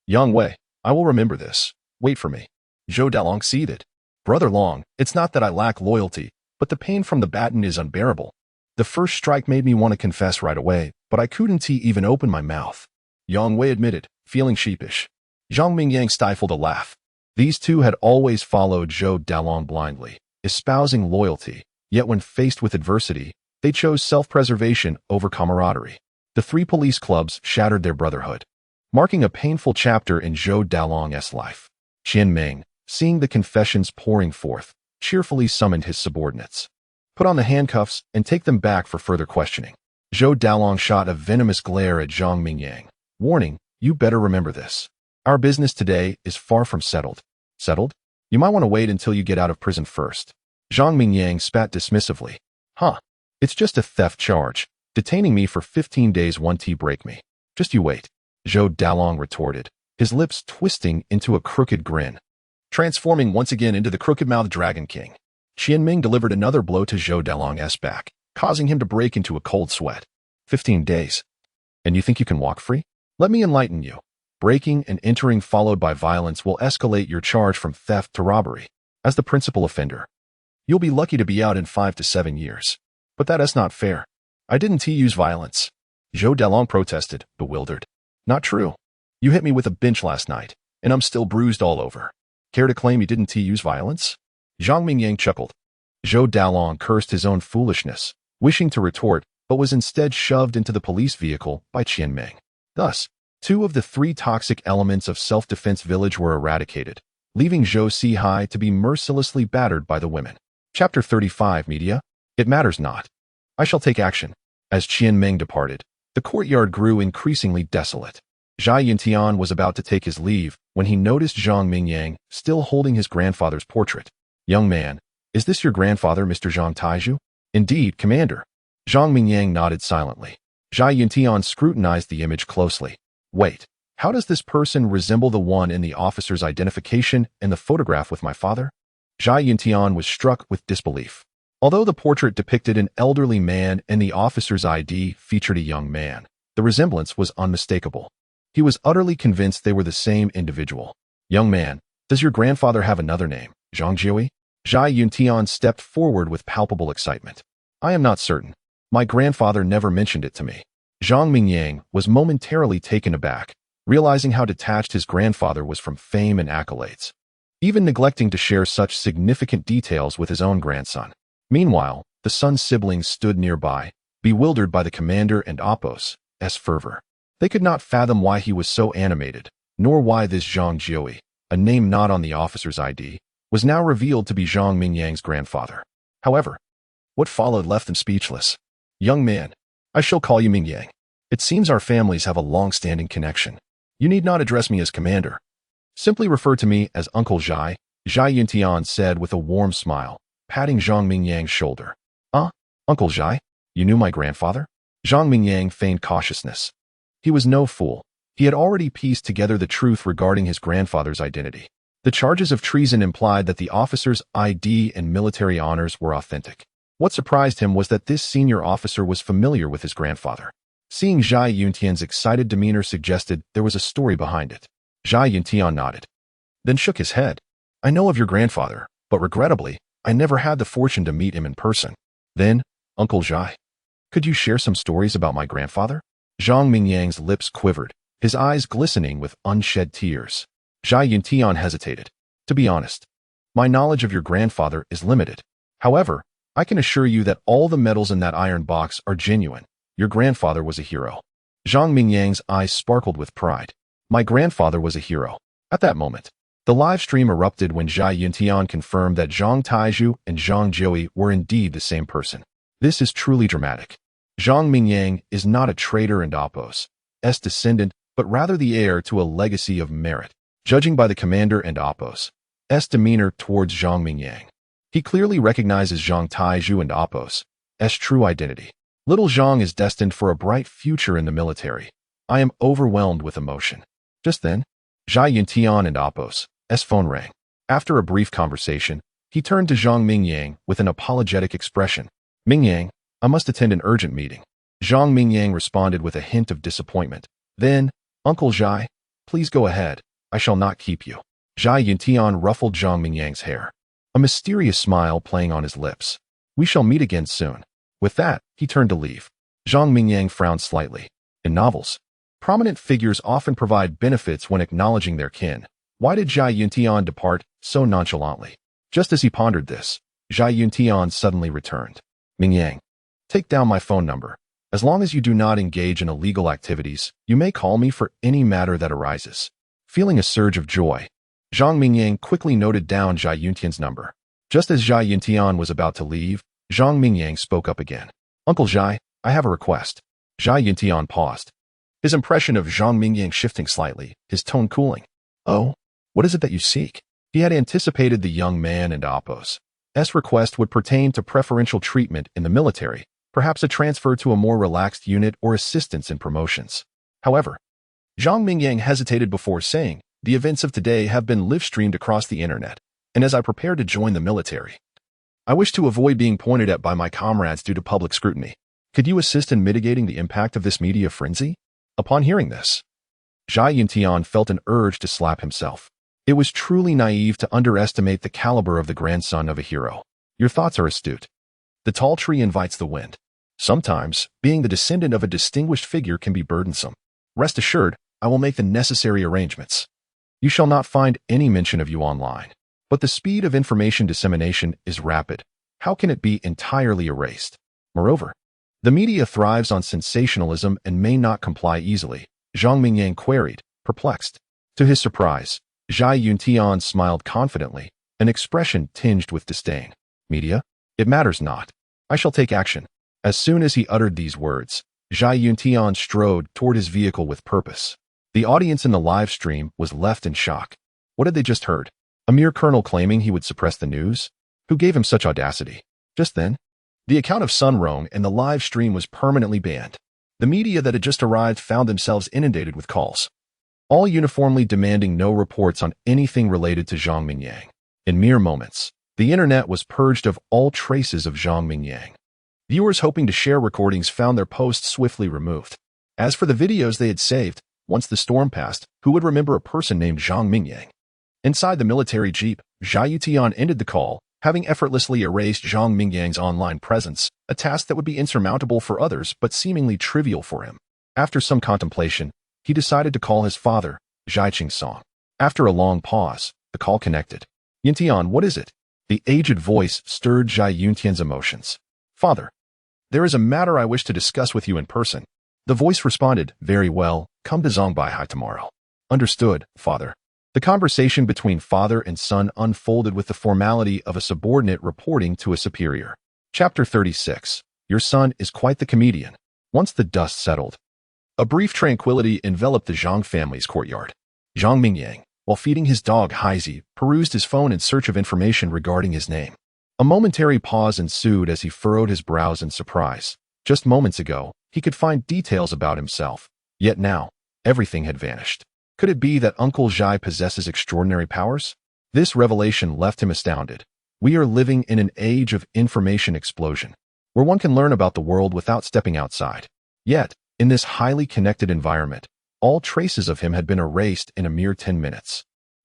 Yang Wei, I will remember this. Wait for me. Zhou Dalong seethed. Brother Long, it's not that I lack loyalty, but the pain from the baton is unbearable. The first strike made me want to confess right away, but I couldn't even open my mouth. Yang Wei admitted, feeling sheepish. Zhang Mingyang stifled a laugh. These two had always followed Zhou Dalong blindly, espousing loyalty, yet when faced with adversity, they chose self-preservation over camaraderie. The three police clubs shattered their brotherhood, marking a painful chapter in Zhou Dalong's life. Qian Ming, seeing the confessions pouring forth, cheerfully summoned his subordinates. Put on the handcuffs and take them back for further questioning. Zhou Dalong shot a venomous glare at Zhang Mingyang, warning, you better remember this. Our business today is far from settled. Settled? You might want to wait until you get out of prison first. Zhang Mingyang spat dismissively. Huh. It's just a theft charge. Detaining me for 15 days won't break me. Just you wait. Zhou Dalong retorted, his lips twisting into a crooked grin, transforming once again into the crooked-mouthed Dragon King. Qian Ming delivered another blow to Zhou Dalong's back, causing him to break into a cold sweat. 15 days. And you think you can walk free? Let me enlighten you. Breaking and entering followed by violence will escalate your charge from theft to robbery. As the principal offender, you'll be lucky to be out in 5 to 7 years. But that is not fair. I didn't use violence. Zhou Dalong protested, bewildered. Not true. You hit me with a bench last night, and I'm still bruised all over. Care to claim you didn't use violence? Zhang Mingyang chuckled. Zhou Dalong cursed his own foolishness, wishing to retort, but was instead shoved into the police vehicle by Qian Ming. Thus, 2 of the 3 toxic elements of self-defense village were eradicated, leaving Zhou Sihai to be mercilessly battered by the women. Chapter 35 Media. It matters not. I shall take action. As Qian Ming departed, the courtyard grew increasingly desolate. Zhai Yuntian was about to take his leave when he noticed Zhang Mingyang still holding his grandfather's portrait. Young man, is this your grandfather, Mr. Zhang Taizhu? Indeed, Commander. Zhang Mingyang nodded silently. Zhai Yuntian scrutinized the image closely. Wait, how does this person resemble the one in the officer's identification and the photograph with my father? Zhai Yuntian was struck with disbelief. Although the portrait depicted an elderly man and the officer's ID featured a young man, the resemblance was unmistakable. He was utterly convinced they were the same individual. Young man, does your grandfather have another name, Zhang Jiui? Zhai Yuntian stepped forward with palpable excitement. I am not certain. My grandfather never mentioned it to me. Zhang Mingyang was momentarily taken aback, realizing how detached his grandfather was from fame and accolades, even neglecting to share such significant details with his own grandson. Meanwhile, the son's siblings stood nearby, bewildered by the commander and Apos' fervor. They could not fathom why he was so animated, nor why this Zhang Jiui, a name not on the officer's ID, was now revealed to be Zhang Mingyang's grandfather. However, What followed left them speechless. Young man, I shall call you Ming Yang. It seems our families have a long-standing connection. You need not address me as commander. Simply refer to me as Uncle Zhai, Zhai Yuntian said with a warm smile, patting Zhang Mingyang's shoulder. Uncle Zhai? You knew my grandfather? Zhang Mingyang feigned cautiousness. He was no fool. He had already pieced together the truth regarding his grandfather's identity. The charges of treason implied that the officer's ID and military honors were authentic. What surprised him was that this senior officer was familiar with his grandfather. Seeing Zhai Yuntian's excited demeanor suggested there was a story behind it. Zhai Yuntian nodded, then shook his head. I know of your grandfather, but regrettably, I never had the fortune to meet him in person. Then, Uncle Zhai, could you share some stories about my grandfather? Zhang Mingyang's lips quivered, his eyes glistening with unshed tears. Zhai Yuntian hesitated. To be honest, my knowledge of your grandfather is limited. However, I can assure you that all the medals in that iron box are genuine. Your grandfather was a hero. Zhang Mingyang's eyes sparkled with pride. My grandfather was a hero. At that moment, the live stream erupted when Zhai Yuntian confirmed that Zhang Taizhu and Zhang Jiui were indeed the same person. This is truly dramatic. Zhang Mingyang is not a traitor and Apos' descendant, but rather the heir to a legacy of merit. Judging by the commander and Apos' demeanor towards Zhang Mingyang, he clearly recognizes Zhang Taizhu and Apos' true identity. Little Zhang is destined for a bright future in the military. I am overwhelmed with emotion. Just then, Zhai Yuntian and Apos' phone rang. After a brief conversation, he turned to Zhang Mingyang with an apologetic expression. Mingyang, I must attend an urgent meeting. Zhang Mingyang responded with a hint of disappointment. Then, Uncle Zhai, please go ahead. I shall not keep you. Zhai Yuntian ruffled Zhang Mingyang's hair, a mysterious smile playing on his lips. We shall meet again soon. With that, he turned to leave. Zhang Mingyang frowned slightly. In novels, prominent figures often provide benefits when acknowledging their kin. Why did Zhai Yuntian depart so nonchalantly? Just as he pondered this, Zhai Yuntian suddenly returned. Mingyang, take down my phone number. As long as you do not engage in illegal activities, you may call me for any matter that arises. Feeling a surge of joy, Zhang Mingyang quickly noted down Zhai Yuntian's number. Just as Zhai Yuntian was about to leave, Zhang Mingyang spoke up again. Uncle Zhai, I have a request. Zhai Yuntian paused, his impression of Zhang Mingyang shifting slightly, his tone cooling. Oh, what is it that you seek? He had anticipated the young man and Apos' request would pertain to preferential treatment in the military, perhaps a transfer to a more relaxed unit or assistance in promotions. However, Zhang Mingyang hesitated before saying, the events of today have been live-streamed across the internet, and as I prepare to join the military, I wish to avoid being pointed at by my comrades due to public scrutiny. Could you assist in mitigating the impact of this media frenzy? Upon hearing this, Zhai Yuntian felt an urge to slap himself. It was truly naive to underestimate the caliber of the grandson of a hero. Your thoughts are astute. The tall tree invites the wind. Sometimes, being the descendant of a distinguished figure can be burdensome. Rest assured, I will make the necessary arrangements. You shall not find any mention of you online. But the speed of information dissemination is rapid. How can it be entirely erased? Moreover, the media thrives on sensationalism and may not comply easily, Zhang Mingyang queried, perplexed. To his surprise, Zhai Yuntian smiled confidently, an expression tinged with disdain. Media? It matters not. I shall take action. As soon as he uttered these words, Zhai Yuntian strode toward his vehicle with purpose. The audience in the live stream was left in shock. What had they just heard? A mere colonel claiming he would suppress the news? Who gave him such audacity? Just then, the account of Sun Rong and the live stream was permanently banned. The media that had just arrived found themselves inundated with calls, all uniformly demanding no reports on anything related to Zhang Mingyang. In mere moments, the internet was purged of all traces of Zhang Mingyang. Viewers hoping to share recordings found their posts swiftly removed. As for the videos they had saved, once the storm passed, who would remember a person named Zhang Mingyang? Inside the military jeep, Zhai Yuntian ended the call, having effortlessly erased Zhang Mingyang's online presence, a task that would be insurmountable for others but seemingly trivial for him. After some contemplation, he decided to call his father, Zhai Qingsong. After a long pause, the call connected. Yuntian, what is it? The aged voice stirred Zhai Yuntian's emotions. Father, there is a matter I wish to discuss with you in person. The voice responded, very well, come to Zhongbihai tomorrow. Understood, father. The conversation between father and son unfolded with the formality of a subordinate reporting to a superior. Chapter 36. Your son is quite the comedian. Once the dust settled, a brief tranquility enveloped the Zhang family's courtyard. Zhang Mingyang, while feeding his dog Haizi, perused his phone in search of information regarding his name. A momentary pause ensued as he furrowed his brows in surprise. Just moments ago, he could find details about himself. Yet now, everything had vanished. Could it be that Uncle Zhai possesses extraordinary powers? This revelation left him astounded. We are living in an age of information explosion, where one can learn about the world without stepping outside. Yet, in this highly connected environment, all traces of him had been erased in a mere 10 minutes.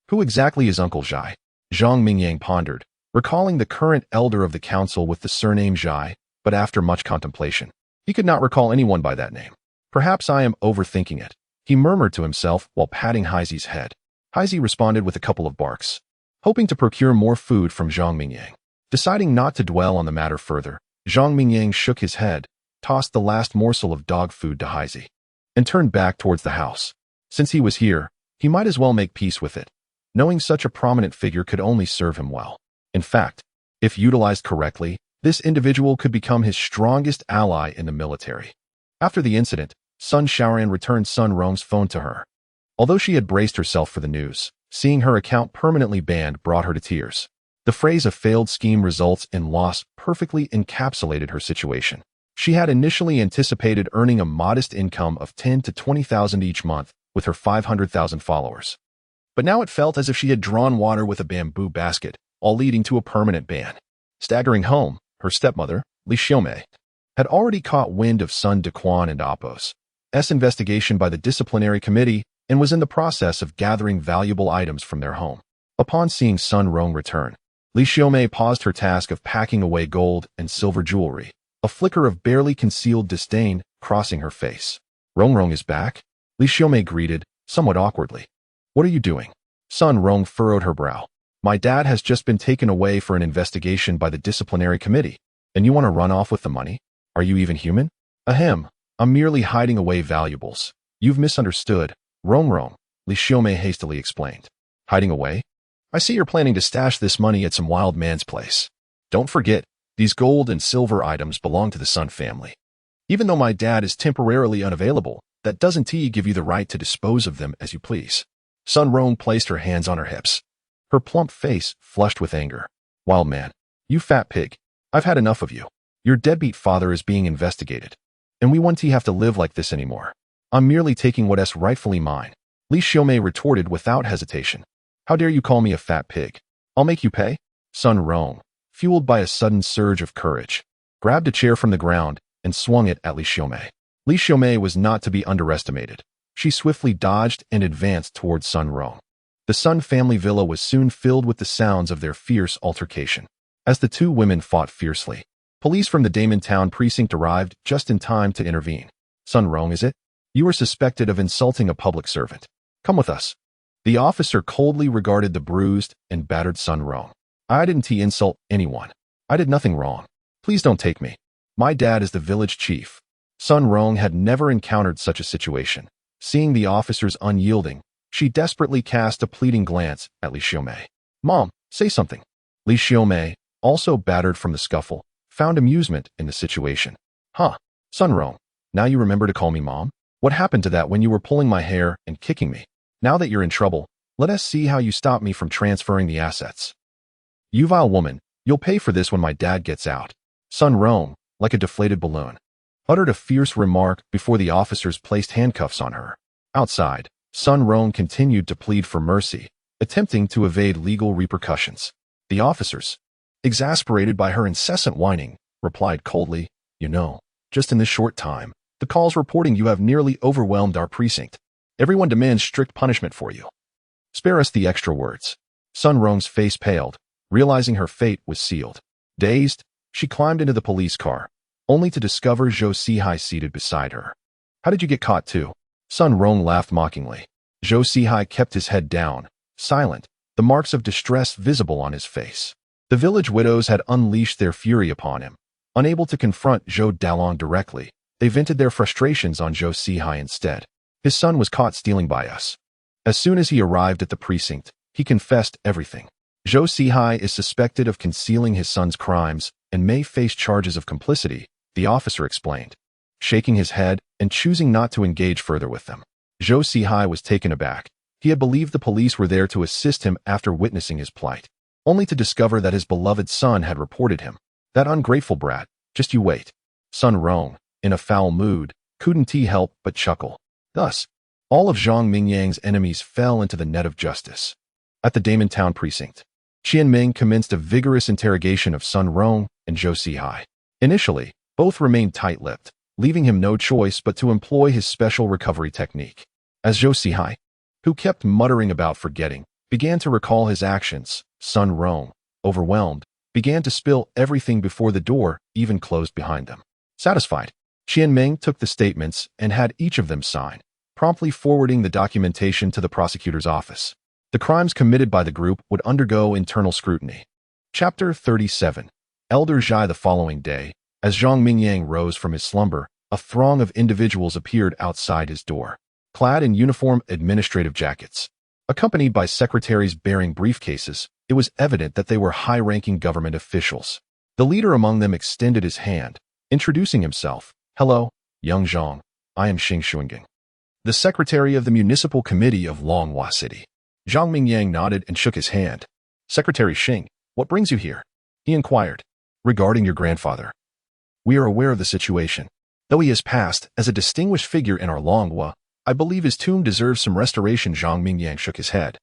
Who exactly is Uncle Zhai? Zhang Mingyang pondered, recalling the current elder of the council with the surname Zhai, but after much contemplation, he could not recall anyone by that name. Perhaps I am overthinking it, he murmured to himself while patting Haizi's head. Haizi responded with a couple of barks, hoping to procure more food from Zhang Mingyang. Deciding not to dwell on the matter further, Zhang Mingyang shook his head, tossed the last morsel of dog food to Haizi, and turned back towards the house. Since he was here, he might as well make peace with it. Knowing such a prominent figure could only serve him well. In fact, if utilized correctly, this individual could become his strongest ally in the military. After the incident, Sun Shaoran returned Sun Rong's phone to her. Although she had braced herself for the news, seeing her account permanently banned brought her to tears. The phrase "a failed scheme results in loss" perfectly encapsulated her situation. She had initially anticipated earning a modest income of 10 to 20,000 each month with her 500,000 followers. But now it felt as if she had drawn water with a bamboo basket, all leading to a permanent ban. Staggering home, her stepmother, Li Xiaomei, had already caught wind of Sun Dequan and Appo's investigation by the disciplinary committee and was in the process of gathering valuable items from their home. Upon seeing Sun Rong return, Li Xiaomei paused her task of packing away gold and silver jewelry, a flicker of barely concealed disdain crossing her face. Rong Rong is back? Li Xiaomei greeted, somewhat awkwardly. What are you doing? Sun Rong furrowed her brow. My dad has just been taken away for an investigation by the disciplinary committee, and you want to run off with the money? Are you even human? Ahem, I'm merely hiding away valuables. You've misunderstood. Rong, Li Xiaomei hastily explained. Hiding away? I see you're planning to stash this money at some wild man's place. Don't forget, these gold and silver items belong to the Sun family. Even though my dad is temporarily unavailable, that doesn't give you the right to dispose of them as you please. Sun Rong placed her hands on her hips, her plump face flushed with anger. Wild man, you fat pig, I've had enough of you. Your deadbeat father is being investigated, and we won't have to live like this anymore. I'm merely taking what's rightfully mine. Li Xiaomei retorted without hesitation. How dare you call me a fat pig? I'll make you pay. Sun Rong, fueled by a sudden surge of courage, grabbed a chair from the ground and swung it at Li Xiaomei. Li Xiaomei was not to be underestimated. She swiftly dodged and advanced towards Sun Rong. The Sun family villa was soon filled with the sounds of their fierce altercation. As the two women fought fiercely, police from the Damon Town precinct arrived just in time to intervene. Sun Rong, is it? You are suspected of insulting a public servant. Come with us. The officer coldly regarded the bruised and battered Sun Rong. I didn't insult anyone. I did nothing wrong. Please don't take me. My dad is the village chief. Sun Rong had never encountered such a situation. Seeing the officer's unyielding, she desperately cast a pleading glance at Li Xiaomei. Mom, say something. Li Xiaomei, also battered from the scuffle, found amusement in the situation. Huh, Sun Rong, now you remember to call me mom? What happened to that when you were pulling my hair and kicking me? Now that you're in trouble, let us see how you stop me from transferring the assets. You vile woman, you'll pay for this when my dad gets out. Sun Rong, like a deflated balloon, uttered a fierce remark before the officers placed handcuffs on her. Outside, Sun Rong continued to plead for mercy, attempting to evade legal repercussions. The officers, exasperated by her incessant whining, replied coldly, You know, just in this short time, the calls reporting you have nearly overwhelmed our precinct. Everyone demands strict punishment for you. Spare us the extra words. Sun Rong's face paled, realizing her fate was sealed. Dazed, she climbed into the police car, only to discover Zhou Sihai seated beside her. How did you get caught too? Sun Rong laughed mockingly. Zhou Sihai kept his head down, silent, the marks of distress visible on his face. The village widows had unleashed their fury upon him. Unable to confront Zhou Dalong directly, they vented their frustrations on Zhou Sihai instead. His son was caught stealing by us. As soon as he arrived at the precinct, he confessed everything. Zhou Sihai is suspected of concealing his son's crimes, and may face charges of complicity, the officer explained, shaking his head and choosing not to engage further with them. Zhou Sihai was taken aback. He had believed the police were there to assist him after witnessing his plight, only to discover that his beloved son had reported him. That ungrateful brat, just you wait. Sun Rong, in a foul mood, couldn't he help but chuckle. Thus, all of Zhang Mingyang's enemies fell into the net of justice. At the Damon Town precinct, Qianming commenced a vigorous interrogation of Sun Rong and Zhou Sihai. Initially, both remained tight-lipped, leaving him no choice but to employ his special recovery technique. As Zhou Sihai, who kept muttering about forgetting, began to recall his actions, Sun Rong, overwhelmed, began to spill everything before the door even closed behind them. Satisfied, Qianming took the statements and had each of them sign, promptly forwarding the documentation to the prosecutor's office. The crimes committed by the group would undergo internal scrutiny. Chapter 37. Elder Zhai. The following day, as Zhang Mingyang rose from his slumber, a throng of individuals appeared outside his door, clad in uniform administrative jackets. Accompanied by secretaries bearing briefcases, it was evident that they were high-ranking government officials. The leader among them extended his hand, introducing himself. Hello, young Zhang. I am Xing Xuangang, the secretary of the Municipal Committee of Longhua City. Zhang Mingyang nodded and shook his hand. Secretary Xing, what brings you here? He inquired. Regarding your grandfather. We are aware of the situation. Though he has passed as a distinguished figure in our Longhua, I believe his tomb deserves some restoration. Zhang Mingyang shook his head,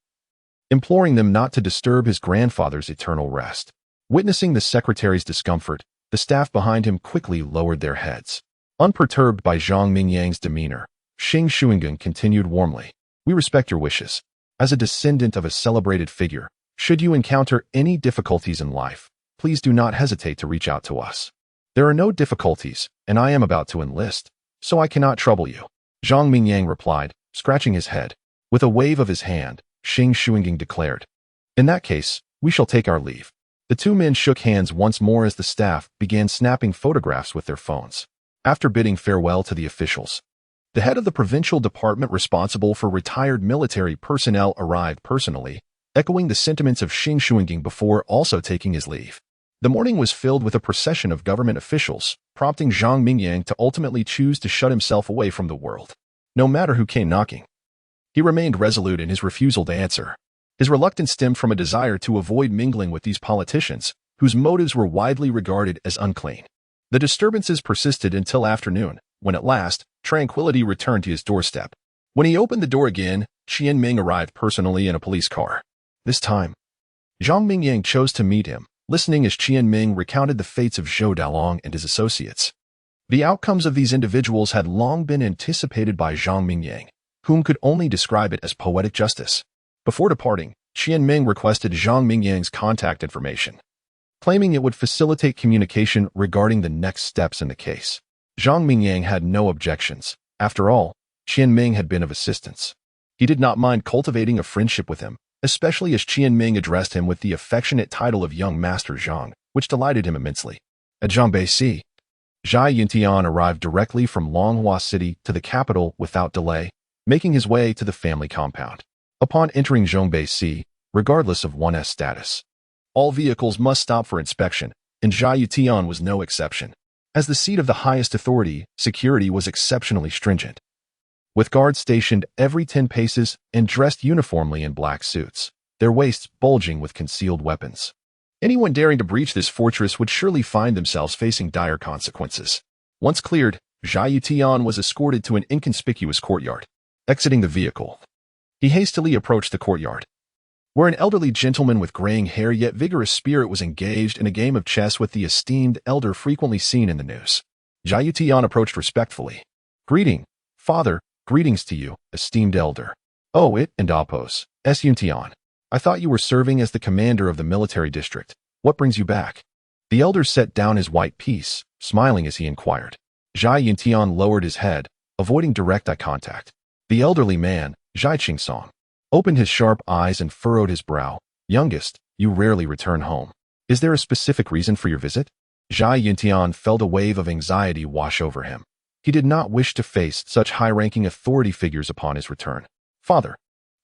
imploring them not to disturb his grandfather's eternal rest. Witnessing the secretary's discomfort, the staff behind him quickly lowered their heads. Unperturbed by Zhang Mingyang's demeanor, Xing Xuangang continued warmly. We respect your wishes. As a descendant of a celebrated figure, should you encounter any difficulties in life, please do not hesitate to reach out to us. There are no difficulties, and I am about to enlist, so I cannot trouble you. Zhang Mingyang replied, scratching his head. With a wave of his hand, Xing Xuangang declared, in that case, we shall take our leave. The two men shook hands once more as the staff began snapping photographs with their phones. After bidding farewell to the officials, the head of the provincial department responsible for retired military personnel arrived personally, echoing the sentiments of Xing Xuangang before also taking his leave. The morning was filled with a procession of government officials, prompting Zhang Mingyang to ultimately choose to shut himself away from the world. No matter who came knocking, he remained resolute in his refusal to answer. His reluctance stemmed from a desire to avoid mingling with these politicians, whose motives were widely regarded as unclean. The disturbances persisted until afternoon, when at last, tranquility returned to his doorstep. When he opened the door again, Qianming arrived personally in a police car. This time, Zhang Mingyang chose to meet him, listening as Qianming recounted the fates of Zhou Dalong and his associates. The outcomes of these individuals had long been anticipated by Zhang Mingyang, whom could only describe it as poetic justice. Before departing, Qianming requested Zhang Mingyang's contact information, claiming it would facilitate communication regarding the next steps in the case. Zhang Mingyang had no objections. After all, Qianming had been of assistance. He did not mind cultivating a friendship with him, especially as Qianming addressed him with the affectionate title of Young Master Zhang, which delighted him immensely. At Zhongbei, Zhai Yuntian arrived directly from Longhua City to the capital without delay, making his way to the family compound. Upon entering Zhongbei, regardless of one's status, all vehicles must stop for inspection, and Zhai Yuntian was no exception. As the seat of the highest authority, security was exceptionally stringent, with guards stationed every 10 paces and dressed uniformly in black suits, their waists bulging with concealed weapons. Anyone daring to breach this fortress would surely find themselves facing dire consequences. Once cleared, Zhai Yutian was escorted to an inconspicuous courtyard. Exiting the vehicle, he hastily approached the courtyard, where an elderly gentleman with graying hair yet vigorous spirit was engaged in a game of chess with the esteemed elder frequently seen in the news. Zhai Yutian approached respectfully. Greeting, father, greetings to you, esteemed elder. Oh, it and Apos, S. Yuntian. I thought you were serving as the commander of the military district. What brings you back? The elder set down his white piece, smiling as he inquired. Zhai Yuntian lowered his head, avoiding direct eye contact. The elderly man, Zhai Qingsong, opened his sharp eyes and furrowed his brow. Youngest, you rarely return home. Is there a specific reason for your visit? Zhai Yuntian felt a wave of anxiety wash over him. He did not wish to face such high-ranking authority figures upon his return. Father,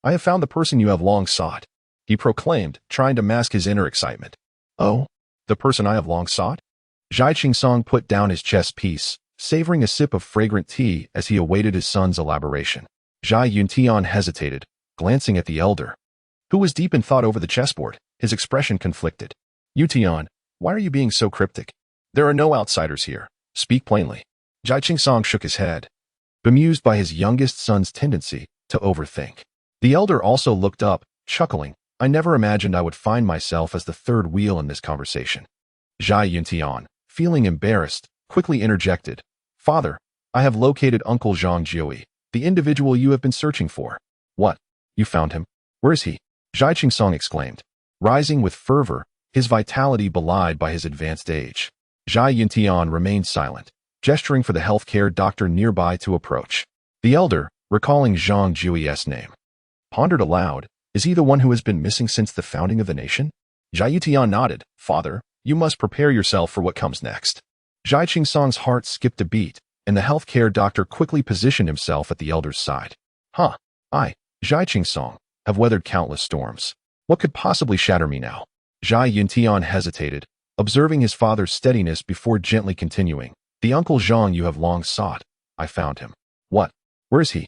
I have found the person you have long sought, he proclaimed, trying to mask his inner excitement. Oh, the person I have long sought? Zhai Qingsong put down his chess piece, savoring a sip of fragrant tea as he awaited his son's elaboration. Zhai Yuntian hesitated, glancing at the elder, who was deep in thought over the chessboard. His expression conflicted. Yuntian, why are you being so cryptic? There are no outsiders here. Speak plainly. Zhai Qingsong shook his head, bemused by his youngest son's tendency to overthink. The elder also looked up, chuckling. I never imagined I would find myself as the third wheel in this conversation. Zhai Yuntian, feeling embarrassed, quickly interjected. Father, I have located Uncle Zhang Jiui, the individual you have been searching for. What? You found him? Where is he? Zhai Qingsong exclaimed, rising with fervor, his vitality belied by his advanced age. Zhai Yuntian remained silent, gesturing for the healthcare doctor nearby to approach. The elder, recalling Zhang Jiui's name, pondered aloud, is he the one who has been missing since the founding of the nation? Zhai Yuntian nodded. Father, you must prepare yourself for what comes next. Zhai Qingsong's heart skipped a beat, and the healthcare doctor quickly positioned himself at the elder's side. I, Zhai Qingsong, have weathered countless storms. What could possibly shatter me now? Zhai Yuntian hesitated, observing his father's steadiness before gently continuing. The Uncle Zhang you have long sought. I found him. What? Where is he?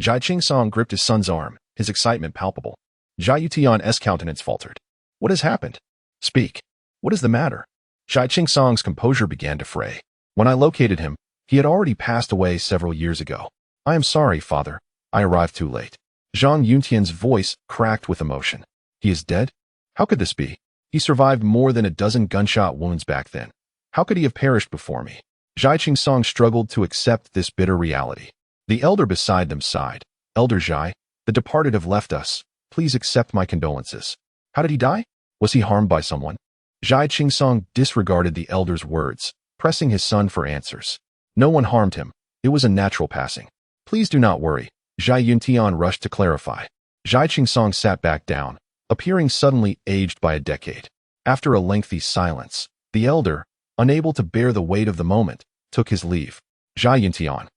Zhai Qingsong gripped his son's arm, his excitement palpable. Zhai Yuntian's countenance faltered. What has happened? Speak. What is the matter? Zhai Qingsong's composure began to fray. When I located him, he had already passed away several years ago. I am sorry, father. I arrived too late. Zhang Yuntian's voice cracked with emotion. He is dead? How could this be? He survived more than a dozen gunshot wounds back then. How could he have perished before me? Zhai Qingsong struggled to accept this bitter reality. The elder beside them sighed. Elder Zhai, the departed have left us. Please accept my condolences. How did he die? Was he harmed by someone? Zhai Qingsong disregarded the elder's words, pressing his son for answers. No one harmed him. It was a natural passing. Please do not worry. Zhai Yuntian rushed to clarify. Zhai Qingsong sat back down, appearing suddenly aged by a decade. After a lengthy silence, the elder, unable to bear the weight of the moment, took his leave. Zhai Yuntian,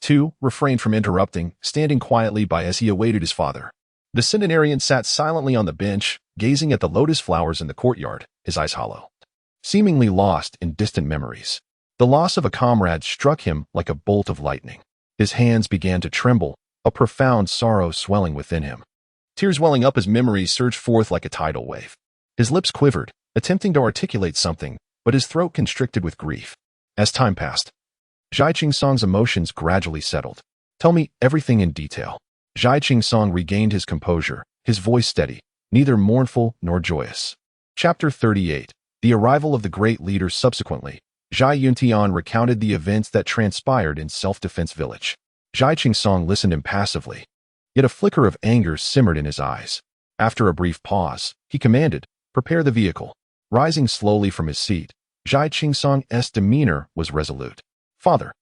too, refrained from interrupting, standing quietly by as he awaited his father. The centenarian sat silently on the bench, gazing at the lotus flowers in the courtyard, his eyes hollow, seemingly lost in distant memories. The loss of a comrade struck him like a bolt of lightning. His hands began to tremble, a profound sorrow swelling within him. Tears welling up as memories surged forth like a tidal wave. His lips quivered, attempting to articulate something, but his throat constricted with grief. As time passed, Zhai Qingsong's emotions gradually settled. Tell me everything in detail. Zhai Qingsong regained his composure, his voice steady, neither mournful nor joyous. Chapter 38. The arrival of the great leader. Subsequently, Zhai Yuntian recounted the events that transpired in Self-Defense Village. Zhai Qingsong listened impassively, yet a flicker of anger simmered in his eyes. After a brief pause, he commanded, prepare the vehicle. Rising slowly from his seat, Zhai Qingsong's demeanor was resolute. Father,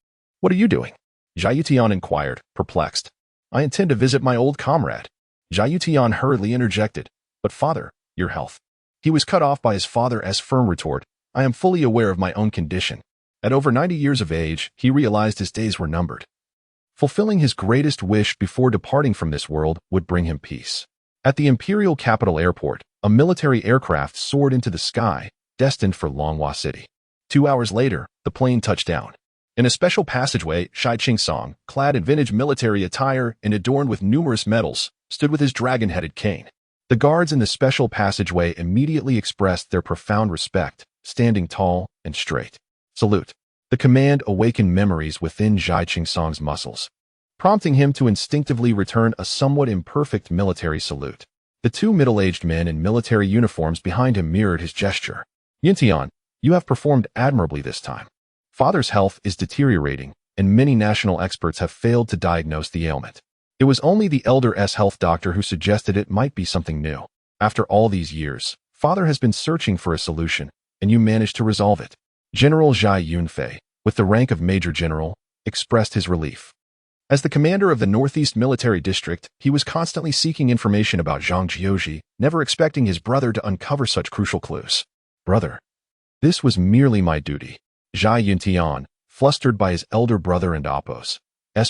what are you doing? Zhai Yuntian inquired, perplexed. I intend to visit my old comrade. Zhai Yuntian hurriedly interjected. But father, your health. He was cut off by his father's firm retort. I am fully aware of my own condition. At over 90 years of age, he realized his days were numbered. Fulfilling his greatest wish before departing from this world would bring him peace. At the Imperial Capital Airport, a military aircraft soared into the sky, destined for Longhua City. 2 hours later, the plane touched down. In a special passageway, Zhai Qingsong, clad in vintage military attire and adorned with numerous medals, stood with his dragon-headed cane. The guards in the special passageway immediately expressed their profound respect, standing tall and straight. Salute. The command awakened memories within Zhai Qingsong's muscles, prompting him to instinctively return a somewhat imperfect military salute. The two middle-aged men in military uniforms behind him mirrored his gesture. Yuntian, you have performed admirably this time. Father's health is deteriorating, and many national experts have failed to diagnose the ailment. It was only the elder's health doctor who suggested it might be something new. After all these years, father has been searching for a solution, and you managed to resolve it. General Zhai Yunfei, with the rank of Major General, expressed his relief. As the commander of the Northeast Military District, he was constantly seeking information about Zhang Jiuji, never expecting his brother to uncover such crucial clues. Brother, this was merely my duty. Zhai Yuntian, flustered by his elder brother and Appo's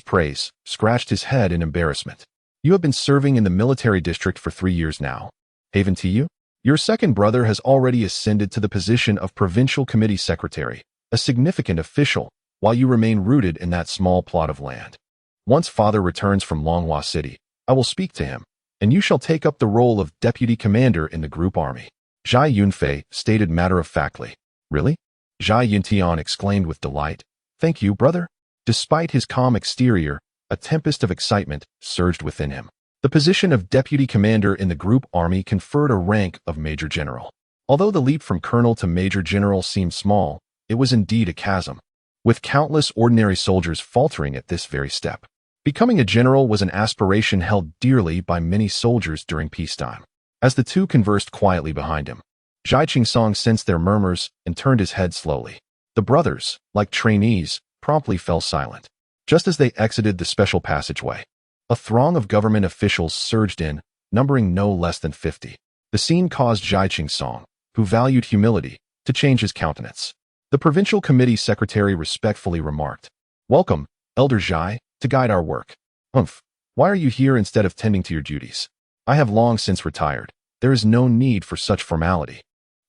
praise, scratched his head in embarrassment. You have been serving in the military district for 3 years now. Haven't you? Your second brother has already ascended to the position of provincial committee secretary, a significant official, while you remain rooted in that small plot of land. Once father returns from Longhua City, I will speak to him, and you shall take up the role of deputy commander in the group army." Zhai Yunfei stated matter-of-factly. "Really?" Zhai Yuntian exclaimed with delight. "Thank you, brother." Despite his calm exterior, a tempest of excitement surged within him. The position of deputy commander in the group army conferred a rank of major general. Although the leap from colonel to major general seemed small, it was indeed a chasm, with countless ordinary soldiers faltering at this very step. Becoming a general was an aspiration held dearly by many soldiers during peacetime. As the two conversed quietly behind him, Zhai Qingsong sensed their murmurs and turned his head slowly. The brothers, like trainees, promptly fell silent. Just as they exited the special passageway, a throng of government officials surged in, numbering no less than 50. The scene caused Zhai Qingsong, who valued humility, to change his countenance. The provincial committee secretary respectfully remarked, "Welcome, Elder Zhai, to guide our work." "Humph, why are you here instead of tending to your duties? I have long since retired. There is no need for such formality."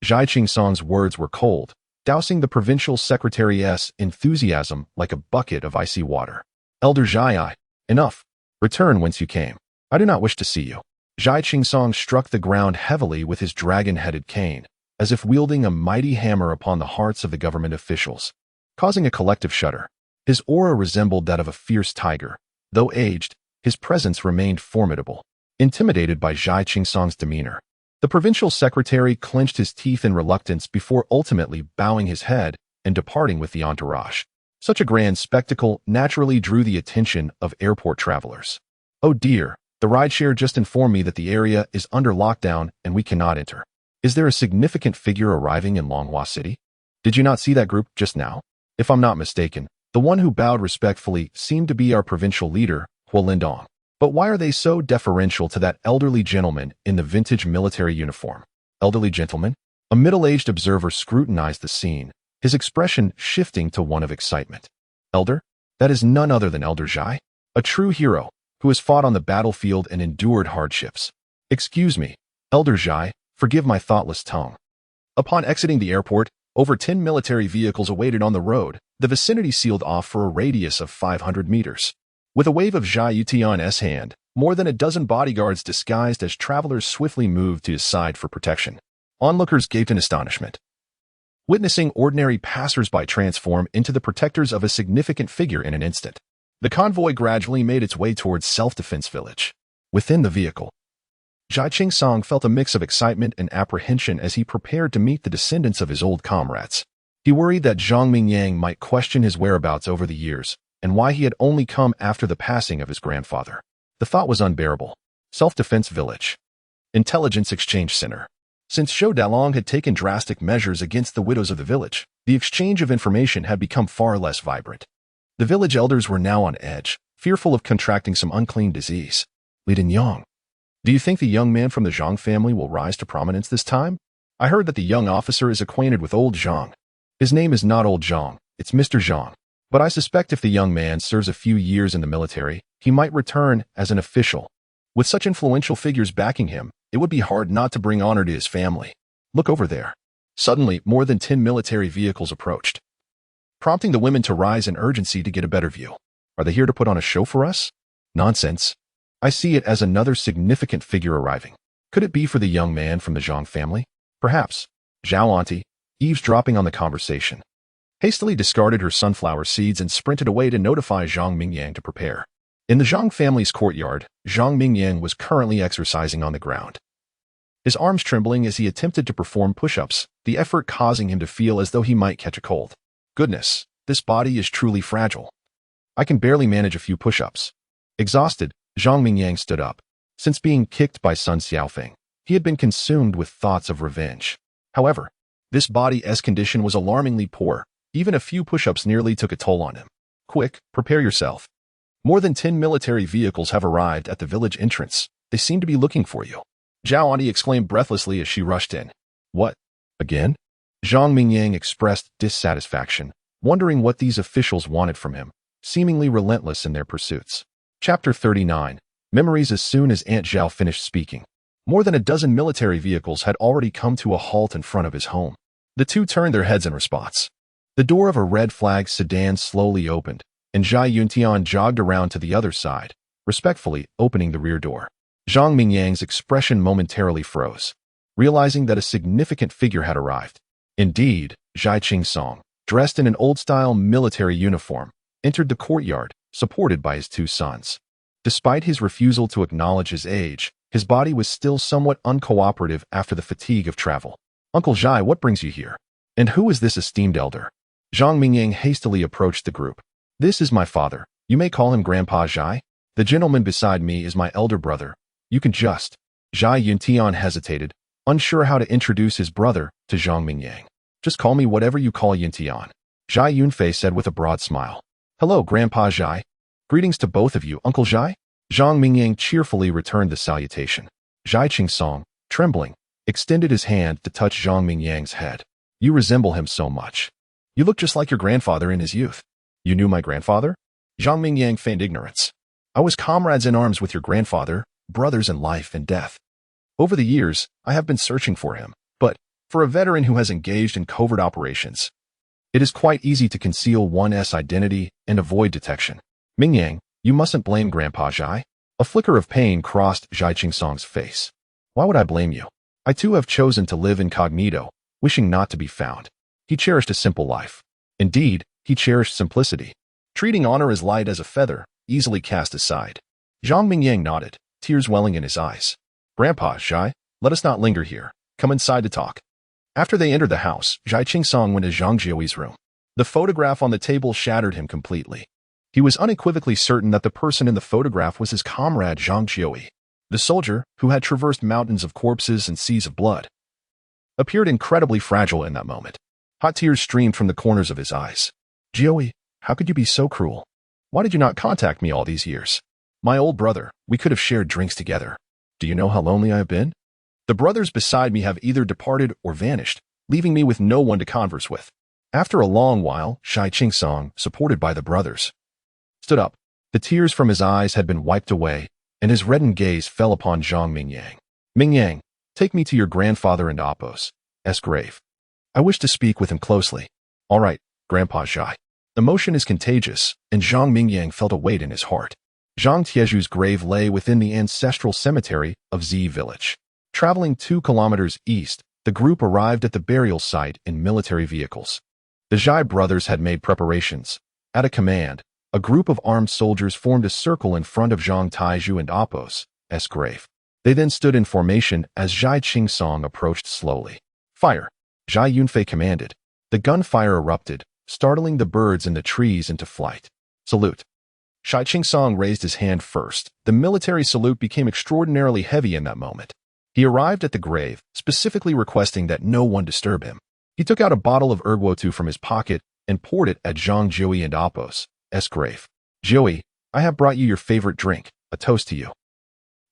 Zhai Qingsong's words were cold, dousing the provincial secretary's enthusiasm like a bucket of icy water. "Elder Zhai, enough. Return whence you came. I do not wish to see you." Zhai Qingsong struck the ground heavily with his dragon-headed cane, as if wielding a mighty hammer upon the hearts of the government officials, causing a collective shudder. His aura resembled that of a fierce tiger. Though aged, his presence remained formidable. Intimidated by Zhai Qingsong's demeanor, the provincial secretary clenched his teeth in reluctance before ultimately bowing his head and departing with the entourage. Such a grand spectacle naturally drew the attention of airport travelers. "Oh dear, the rideshare just informed me that the area is under lockdown and we cannot enter. Is there a significant figure arriving in Longhua City? Did you not see that group just now? If I'm not mistaken, the one who bowed respectfully seemed to be our provincial leader, Huo Lindong. But why are they so deferential to that elderly gentleman in the vintage military uniform?" "Elderly gentleman?" A middle-aged observer scrutinized the scene, his expression shifting to one of excitement. "Elder? That is none other than Elder Zhai, a true hero, who has fought on the battlefield and endured hardships. Excuse me, Elder Zhai, forgive my thoughtless tongue." Upon exiting the airport, over 10 military vehicles awaited on the road, the vicinity sealed off for a radius of 500 meters. With a wave of Zhai Yutian's hand, more than a dozen bodyguards disguised as travelers swiftly moved to his side for protection. Onlookers gaped in astonishment, witnessing ordinary passers-by transform into the protectors of a significant figure in an instant. The convoy gradually made its way towards self-defense village. Within the vehicle, Zhai Qingsong felt a mix of excitement and apprehension as he prepared to meet the descendants of his old comrades. He worried that Zhang Mingyang might question his whereabouts over the years, and why he had only come after the passing of his grandfather. The thought was unbearable. Self-defense village. Intelligence exchange center. Since Zhou Dalong had taken drastic measures against the widows of the village, the exchange of information had become far less vibrant. The village elders were now on edge, fearful of contracting some unclean disease. "Li Yang, do you think the young man from the Zhang family will rise to prominence this time? I heard that the young officer is acquainted with old Zhang. His name is not old Zhang, it's Mr. Zhang. But I suspect if the young man serves a few years in the military, he might return as an official. With such influential figures backing him, it would be hard not to bring honor to his family. Look over there." Suddenly, more than 10 military vehicles approached, prompting the women to rise in urgency to get a better view. "Are they here to put on a show for us?" "Nonsense. I see it as another significant figure arriving. Could it be for the young man from the Zhang family? Perhaps." Zhao Auntie, eavesdropping on the conversation, hastily discarded her sunflower seeds and sprinted away to notify Zhang Mingyang to prepare. In the Zhang family's courtyard, Zhang Mingyang was currently exercising on the ground, his arms trembling as he attempted to perform push-ups, the effort causing him to feel as though he might catch a cold. "Goodness, this body is truly fragile. I can barely manage a few push-ups." Exhausted, Zhang Mingyang stood up. Since being kicked by Sun Xiaofeng, he had been consumed with thoughts of revenge. However, this body's condition was alarmingly poor. Even a few push-ups nearly took a toll on him. "Quick, prepare yourself. More than 10 military vehicles have arrived at the village entrance. They seem to be looking for you." Zhao Auntie exclaimed breathlessly as she rushed in. "What? Again?" Zhang Mingyang expressed dissatisfaction, wondering what these officials wanted from him, seemingly relentless in their pursuits. Chapter 39. Memories. As soon as Aunt Zhao finished speaking, More than a dozen military vehicles had already come to a halt in front of his home. The two turned their heads in response. The door of a red flag sedan slowly opened, and Zhai Yuntian jogged around to the other side, respectfully opening the rear door. Zhang Mingyang's expression momentarily froze, realizing that a significant figure had arrived. Indeed, Zhai Qingsong, dressed in an old-style military uniform, entered the courtyard, supported by his two sons. Despite his refusal to acknowledge his age, his body was still somewhat uncooperative after the fatigue of travel. "Uncle Zhai, what brings you here? And who is this esteemed elder?" Zhang Mingyang hastily approached the group. "This is my father. You may call him Grandpa Zhai. The gentleman beside me is my elder brother. You can just..." Zhai Yuntian hesitated, unsure how to introduce his brother to Zhang Mingyang. "Just call me whatever you call Yuntian," Zhai Yunfei said with a broad smile. "Hello, Grandpa Zhai. Greetings to both of you, Uncle Zhai." Zhang Mingyang cheerfully returned the salutation. Zhai Qingsong, trembling, extended his hand to touch Zhang Mingyang's head. "You resemble him so much. You look just like your grandfather in his youth." "You knew my grandfather?" Zhang Mingyang feigned ignorance. "I was comrades in arms with your grandfather, brothers in life and death. Over the years, I have been searching for him, but for a veteran who has engaged in covert operations, it is quite easy to conceal one's identity and avoid detection." "Mingyang, you mustn't blame Grandpa Zhai." A flicker of pain crossed Zhai Qingsong's face. "Why would I blame you? I too have chosen to live incognito, wishing not to be found." He cherished a simple life. Indeed, he cherished simplicity, treating honor as light as a feather, easily cast aside. Zhang Mingyang nodded, tears welling in his eyes. "Grandpa Zhai, let us not linger here. Come inside to talk." After they entered the house, Zhai Qingsong went to Zhang Jiuyi's room. The photograph on the table shattered him completely. He was unequivocally certain that the person in the photograph was his comrade Zhang Jiuyi. The soldier, who had traversed mountains of corpses and seas of blood, appeared incredibly fragile in that moment. Hot tears streamed from the corners of his eyes. "Jiuyi, how could you be so cruel? Why did you not contact me all these years? My old brother, we could have shared drinks together. Do you know how lonely I have been? The brothers beside me have either departed or vanished, leaving me with no one to converse with." After a long while, Zhai Qingsong, supported by the brothers, stood up. The tears from his eyes had been wiped away, and his reddened gaze fell upon Zhang Mingyang. "Mingyang, take me to your grandfather and Appo's grave. I wish to speak with him closely." "All right, Grandpa Zhai." Emotion is contagious, and Zhang Mingyang felt a weight in his heart. Zhang Tieju's grave lay within the ancestral cemetery of Zi Village. Traveling 2 kilometers east, the group arrived at the burial site in military vehicles. The Zhai brothers had made preparations. At a command, a group of armed soldiers formed a circle in front of Zhang Taiju and Appo's grave. They then stood in formation as Zhai Qingsong approached slowly. "Fire!" Zhai Yunfei commanded. The gunfire erupted, startling the birds in the trees into flight. "Salute!" Zhai Qingsong raised his hand first. The military salute became extraordinarily heavy in that moment. He arrived at the grave, specifically requesting that no one disturb him. He took out a bottle of erguotu from his pocket and poured it at Zhang Jiuyi and Appo's grave. "Jiuyi, I have brought you your favorite drink, a toast to you."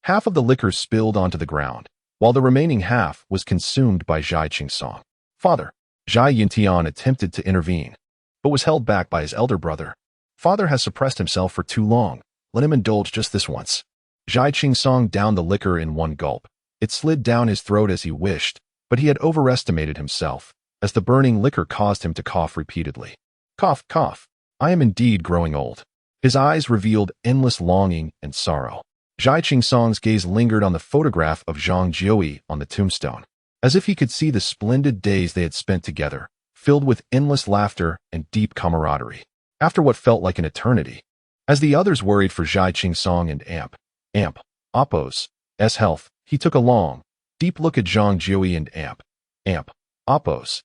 Half of the liquor spilled onto the ground, while the remaining half was consumed by Zhai Qingsong. "Father." Zhai Yuntian attempted to intervene, but was held back by his elder brother. "Father has suppressed himself for too long. Let him indulge just this once." Zhai Qingsong downed the liquor in one gulp. It slid down his throat as he wished, but he had overestimated himself, as the burning liquor caused him to cough repeatedly. "Cough, cough. I am indeed growing old." His eyes revealed endless longing and sorrow. Zhai Qingsong's gaze lingered on the photograph of Zhang Jiuyi on the tombstone, as if he could see the splendid days they had spent together, filled with endless laughter and deep camaraderie. After what felt like an eternity, as the others worried for Zhai Qingsong and Appo's health, he took a long, deep look at Zhang Jiuyi and Appo's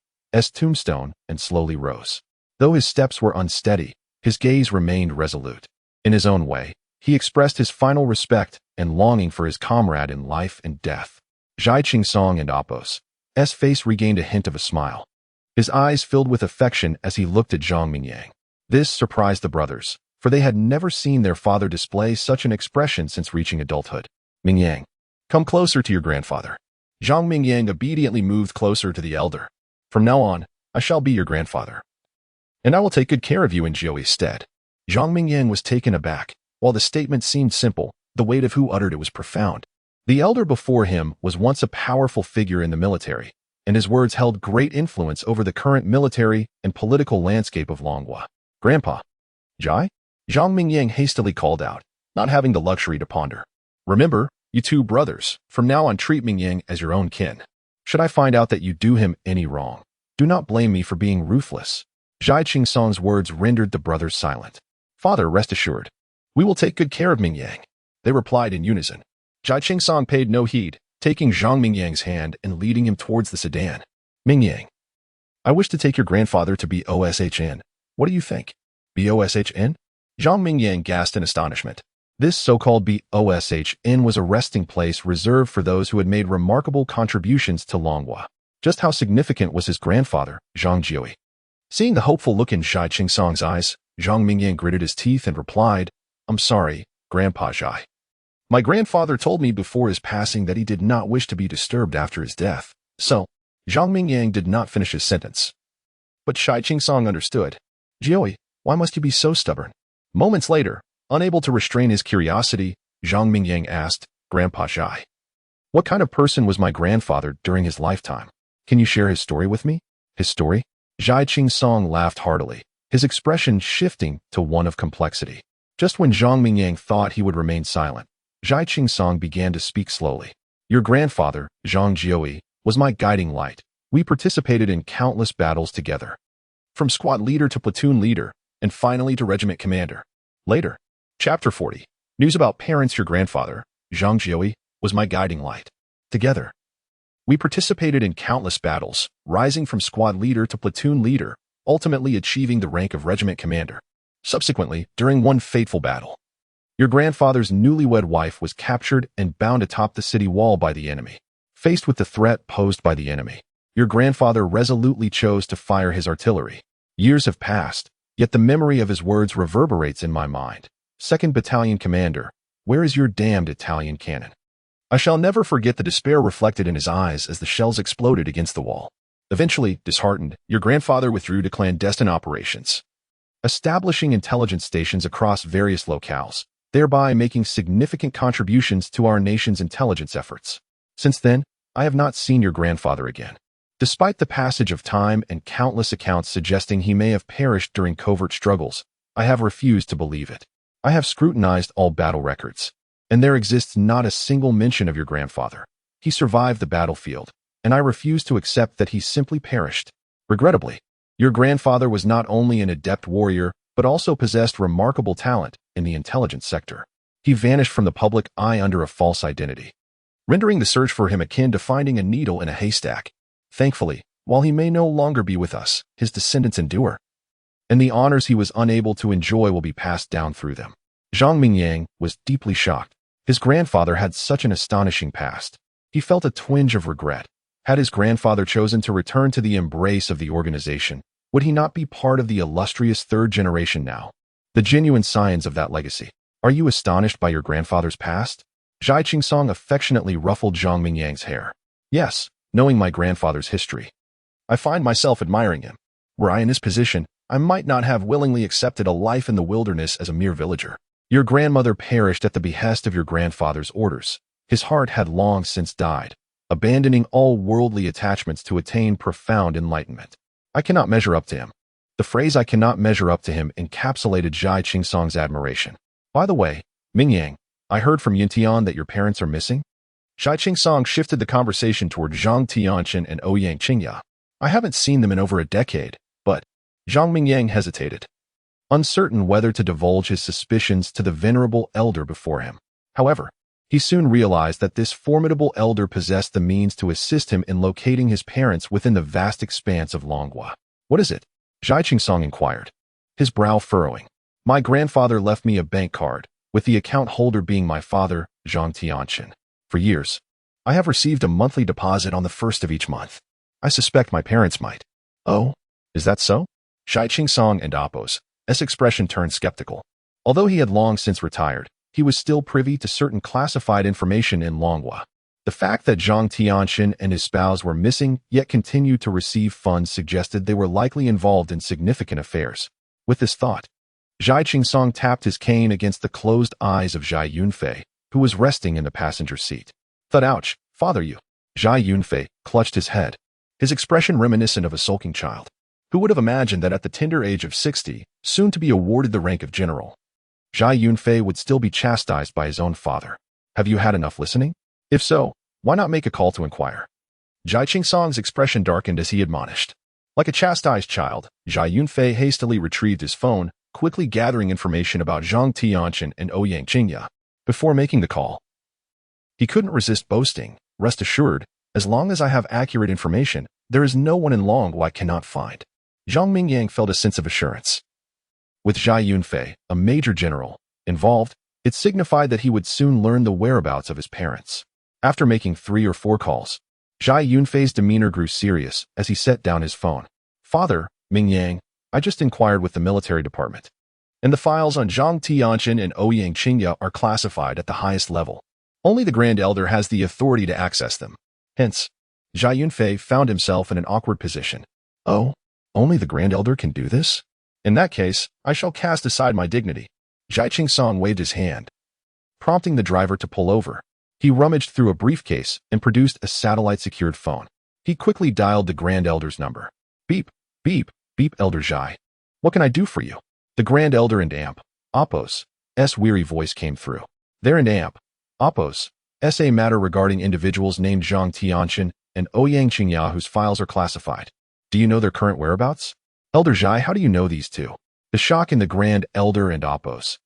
tombstone and slowly rose. Though his steps were unsteady, his gaze remained resolute. In his own way, he expressed his final respect and longing for his comrade in life and death. Zhai Qingsong and Appo's face regained a hint of a smile. His eyes filled with affection as he looked at Zhang Mingyang. This surprised the brothers, for they had never seen their father display such an expression since reaching adulthood. "Mingyang, come closer to your grandfather." Zhang Mingyang obediently moved closer to the elder. "From now on, I shall be your grandfather, and I will take good care of you in Jiuyi's stead." Zhang Mingyang was taken aback. While the statement seemed simple, the weight of who uttered it was profound. The elder before him was once a powerful figure in the military, and his words held great influence over the current military and political landscape of Longhua. Grandpa. Jai? Zhang Mingyang hastily called out, not having the luxury to ponder. Remember, you two brothers, from now on treat Mingyang as your own kin. Should I find out that you do him any wrong, do not blame me for being ruthless. Zhai Qingsong's words rendered the brothers silent. Father, rest assured. We will take good care of Mingyang. They replied in unison. Zhai Qingsong paid no heed, taking Zhang Mingyang's hand and leading him towards the sedan. Mingyang, I wish to take your grandfather to BOSHN. What do you think? BOSHN? Zhang Mingyang gasped in astonishment. This so-called BOSHN was a resting place reserved for those who had made remarkable contributions to Longhua. Just how significant was his grandfather, Zhang Jiui? Seeing the hopeful look in Zhai Qingsong's eyes, Zhang Mingyang gritted his teeth and replied, I'm sorry, Grandpa Zhai. My grandfather told me before his passing that he did not wish to be disturbed after his death. So, Zhang Mingyang did not finish his sentence. But Zhai Qingsong understood. Jiui, why must you be so stubborn? Moments later, unable to restrain his curiosity, Zhang Mingyang asked, Grandpa Zhai, what kind of person was my grandfather during his lifetime? Can you share his story with me? His story? Zhai Qingsong laughed heartily, his expression shifting to one of complexity. Just when Zhang Mingyang thought he would remain silent, Zhai Qingsong began to speak slowly. Your grandfather, Zhang Jiui, was my guiding light. We participated in countless battles together. From squad leader to platoon leader, and finally to regiment commander. Later, Chapter 40. News about parents. Your grandfather, Zhang Jiui, was my guiding light. Together, we participated in countless battles, rising from squad leader to platoon leader, ultimately achieving the rank of regiment commander. Subsequently, during one fateful battle, your grandfather's newlywed wife was captured and bound atop the city wall by the enemy. Faced with the threat posed by the enemy, your grandfather resolutely chose to fire his artillery. Years have passed, yet the memory of his words reverberates in my mind. 2nd Battalion Commander, where is your damned Italian cannon? I shall never forget the despair reflected in his eyes as the shells exploded against the wall. Eventually, disheartened, your grandfather withdrew to clandestine operations, establishing intelligence stations across various locales, thereby making significant contributions to our nation's intelligence efforts. Since then, I have not seen your grandfather again. Despite the passage of time and countless accounts suggesting he may have perished during covert struggles, I have refused to believe it. I have scrutinized all battle records, and there exists not a single mention of your grandfather. He survived the battlefield, and I refuse to accept that he simply perished. Regrettably, your grandfather was not only an adept warrior, but also possessed remarkable talent in the intelligence sector. He vanished from the public eye under a false identity, rendering the search for him akin to finding a needle in a haystack. Thankfully, while he may no longer be with us, his descendants endure, and the honors he was unable to enjoy will be passed down through them. Zhang Mingyang was deeply shocked. His grandfather had such an astonishing past. He felt a twinge of regret. Had his grandfather chosen to return to the embrace of the organization, would he not be part of the illustrious 3rd generation now? The genuine signs of that legacy. Are you astonished by your grandfather's past? Zhai Qingsong affectionately ruffled Zhang Mingyang's hair. Yes, knowing my grandfather's history, I find myself admiring him. Were I in his position, I might not have willingly accepted a life in the wilderness as a mere villager. Your grandmother perished at the behest of your grandfather's orders. His heart had long since died, abandoning all worldly attachments to attain profound enlightenment. I cannot measure up to him. The phrase I cannot measure up to him encapsulated Zhai Qingsong's admiration. By the way, Mingyang, I heard from Yuntian that your parents are missing? Zhai Qingsong shifted the conversation toward Zhang Tianchen and Ouyang Qingya. I haven't seen them in over a decade, but Zhang Mingyang hesitated, uncertain whether to divulge his suspicions to the venerable elder before him. However, he soon realized that this formidable elder possessed the means to assist him in locating his parents within the vast expanse of Longhua. What is it? Zhai Qingsong inquired, his brow furrowing. My grandfather left me a bank card, with the account holder being my father, Zhang Tianchen. For years, I have received a monthly deposit on the 1st of each month. I suspect my parents might. Oh, is that so? Zhai Qingsong and Appo's expression turned skeptical. Although he had long since retired, he was still privy to certain classified information in Longhua. The fact that Zhang Tianchen and his spouse were missing yet continued to receive funds suggested they were likely involved in significant affairs. With this thought, Zhai Qingsong tapped his cane against the closed eyes of Zhai Yunfei, who was resting in the passenger seat. Thud ouch, father you. Zhai Yunfei clutched his head, his expression reminiscent of a sulking child. Who would have imagined that at the tender age of 60, soon to be awarded the rank of general, Zhai Yunfei would still be chastised by his own father? Have you had enough listening? If so, why not make a call to inquire? Zhai Qingsong's expression darkened as he admonished. Like a chastised child, Zhai Yunfei hastily retrieved his phone, quickly gathering information about Zhang Tianqian and Ouyang Qingya before making the call. He couldn't resist boasting. Rest assured, as long as I have accurate information, there is no one in Longwu I cannot find. Zhang Mingyang felt a sense of assurance. With Zhai Yunfei, a major general, involved, it signified that he would soon learn the whereabouts of his parents. After making 3 or 4 calls, Zhai Yunfei's demeanor grew serious as he set down his phone. Father, Mingyang, I just inquired with the military department, and the files on Zhang Tianqian and Ouyang Qingya are classified at the highest level. Only the Grand Elder has the authority to access them. Hence, Zhai Yunfei found himself in an awkward position. Oh, only the Grand Elder can do this? In that case, I shall cast aside my dignity. Zhai Qingsong waved his hand, prompting the driver to pull over. He rummaged through a briefcase and produced a satellite-secured phone. He quickly dialed the Grand Elder's number. Beep, beep, beep, Elder Zhai. What can I do for you? The Grand Elder and Amp, Apos, S. weary voice came through. There and Amp, Apos, S. a matter regarding individuals named Zhang Tianqian and Ouyang Qingya whose files are classified. Do you know their current whereabouts? Elder Zhai, how do you know these two? The shock in the Grand Elder and Apos'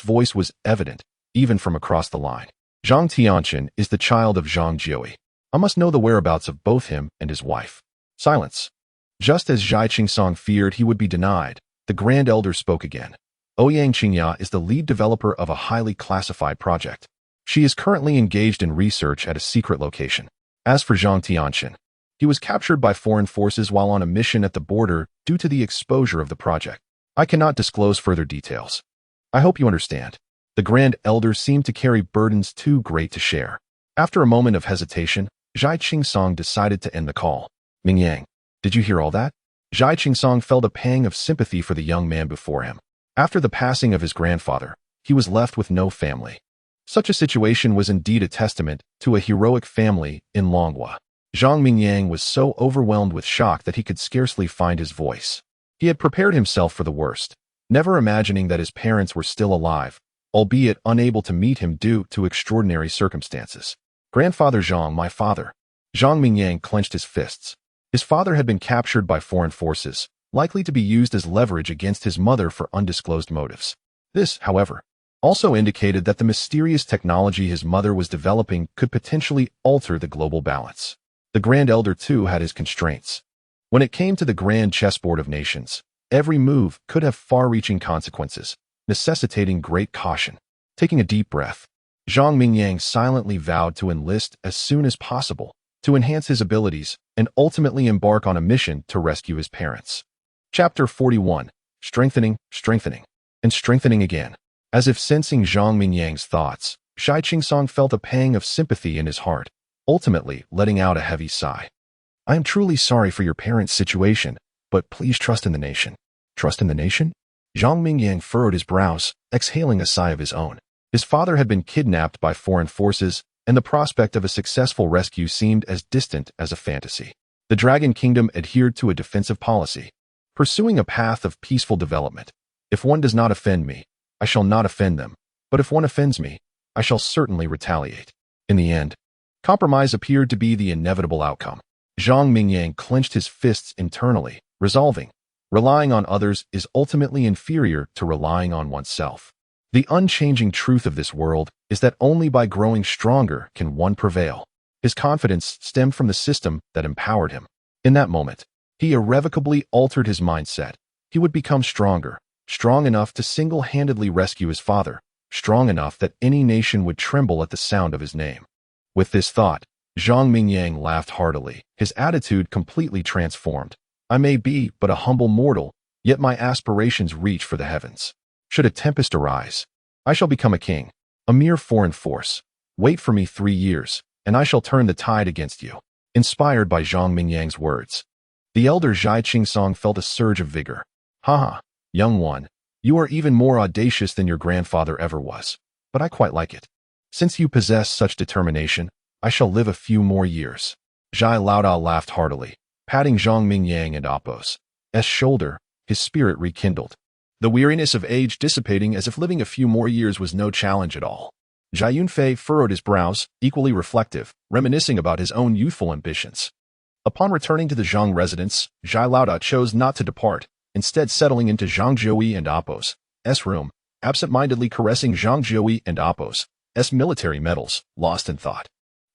voice was evident, even from across the line. Zhang Tianqian is the child of Zhang Jiui. I must know the whereabouts of both him and his wife. Silence. Just as Zhai Qingsong feared he would be denied, the Grand Elder spoke again. Ouyang Qingya is the lead developer of a highly classified project. She is currently engaged in research at a secret location. As for Zhang Tianqian, he was captured by foreign forces while on a mission at the border due to the exposure of the project. I cannot disclose further details. I hope you understand. The Grand Elder seemed to carry burdens too great to share. After a moment of hesitation, Zhai Qingsong decided to end the call. Mingyang, did you hear all that? Zhai Qingsong felt a pang of sympathy for the young man before him. After the passing of his grandfather, he was left with no family. Such a situation was indeed a testament to a heroic family in Longwu. Zhang Mingyang was so overwhelmed with shock that he could scarcely find his voice. He had prepared himself for the worst, never imagining that his parents were still alive, albeit unable to meet him due to extraordinary circumstances. Grandfather Zhang, my father. Zhang Mingyang clenched his fists. His father had been captured by foreign forces, likely to be used as leverage against his mother for undisclosed motives. This, however, also indicated that the mysterious technology his mother was developing could potentially alter the global balance. The Grand Elder, too, had his constraints. When it came to the Grand Chessboard of Nations, every move could have far-reaching consequences, necessitating great caution. Taking a deep breath, Zhang Mingyang silently vowed to enlist as soon as possible, to enhance his abilities, and ultimately embark on a mission to rescue his parents. Chapter 41. Strengthening, Strengthening, and Strengthening again. As if sensing Zhang Mingyang's thoughts, Zhai Qingsong felt a pang of sympathy in his heart, ultimately letting out a heavy sigh. I am truly sorry for your parents' situation, but please trust in the nation. Trust in the nation? Zhang Mingyang furrowed his brows, exhaling a sigh of his own. His father had been kidnapped by foreign forces, and the prospect of a successful rescue seemed as distant as a fantasy. The Dragon Kingdom adhered to a defensive policy, pursuing a path of peaceful development. If one does not offend me, I shall not offend them, but if one offends me, I shall certainly retaliate. In the end, compromise appeared to be the inevitable outcome. Zhang Mingyang clenched his fists internally, resolving, relying on others is ultimately inferior to relying on oneself. The unchanging truth of this world is that only by growing stronger can one prevail. His confidence stemmed from the system that empowered him. In that moment, he irrevocably altered his mindset. He would become stronger, strong enough to single-handedly rescue his father, strong enough that any nation would tremble at the sound of his name. With this thought, Zhang Mingyang laughed heartily, his attitude completely transformed. I may be but a humble mortal, yet my aspirations reach for the heavens. Should a tempest arise, I shall become a king, a mere foreign force. Wait for me 3 years, and I shall turn the tide against you. Inspired by Zhang Mingyang's words, the elder Zhai Qingsong felt a surge of vigor. Haha, young one, you are even more audacious than your grandfather ever was, but I quite like it. Since you possess such determination, I shall live a few more years. Zhai Laoda laughed heartily, patting Zhang Mingyang and Apos' shoulder. His spirit rekindled, the weariness of age dissipating as if living a few more years was no challenge at all. Zhai Yunfei furrowed his brows, equally reflective, reminiscing about his own youthful ambitions. Upon returning to the Zhang residence, Zhai Laoda chose not to depart, instead settling into Zhang Jiui and Apos' room, absent-mindedly caressing Zhang Jiui and Apos' military medals, lost in thought.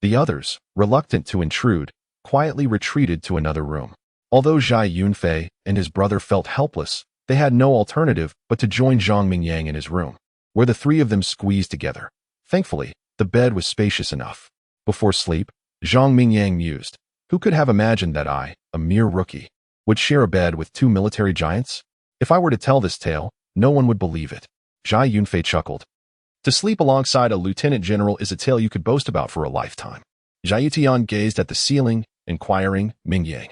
The others, reluctant to intrude, quietly retreated to another room. Although Zhai Yunfei and his brother felt helpless, they had no alternative but to join Zhang Mingyang in his room, where the three of them squeezed together. Thankfully, the bed was spacious enough. Before sleep, Zhang Mingyang mused, who could have imagined that I, a mere rookie, would share a bed with two military giants? If I were to tell this tale, no one would believe it. Zhai Yunfei chuckled. To sleep alongside a lieutenant general is a tale you could boast about for a lifetime. Zhai Tian gazed at the ceiling, inquiring, Mingyang,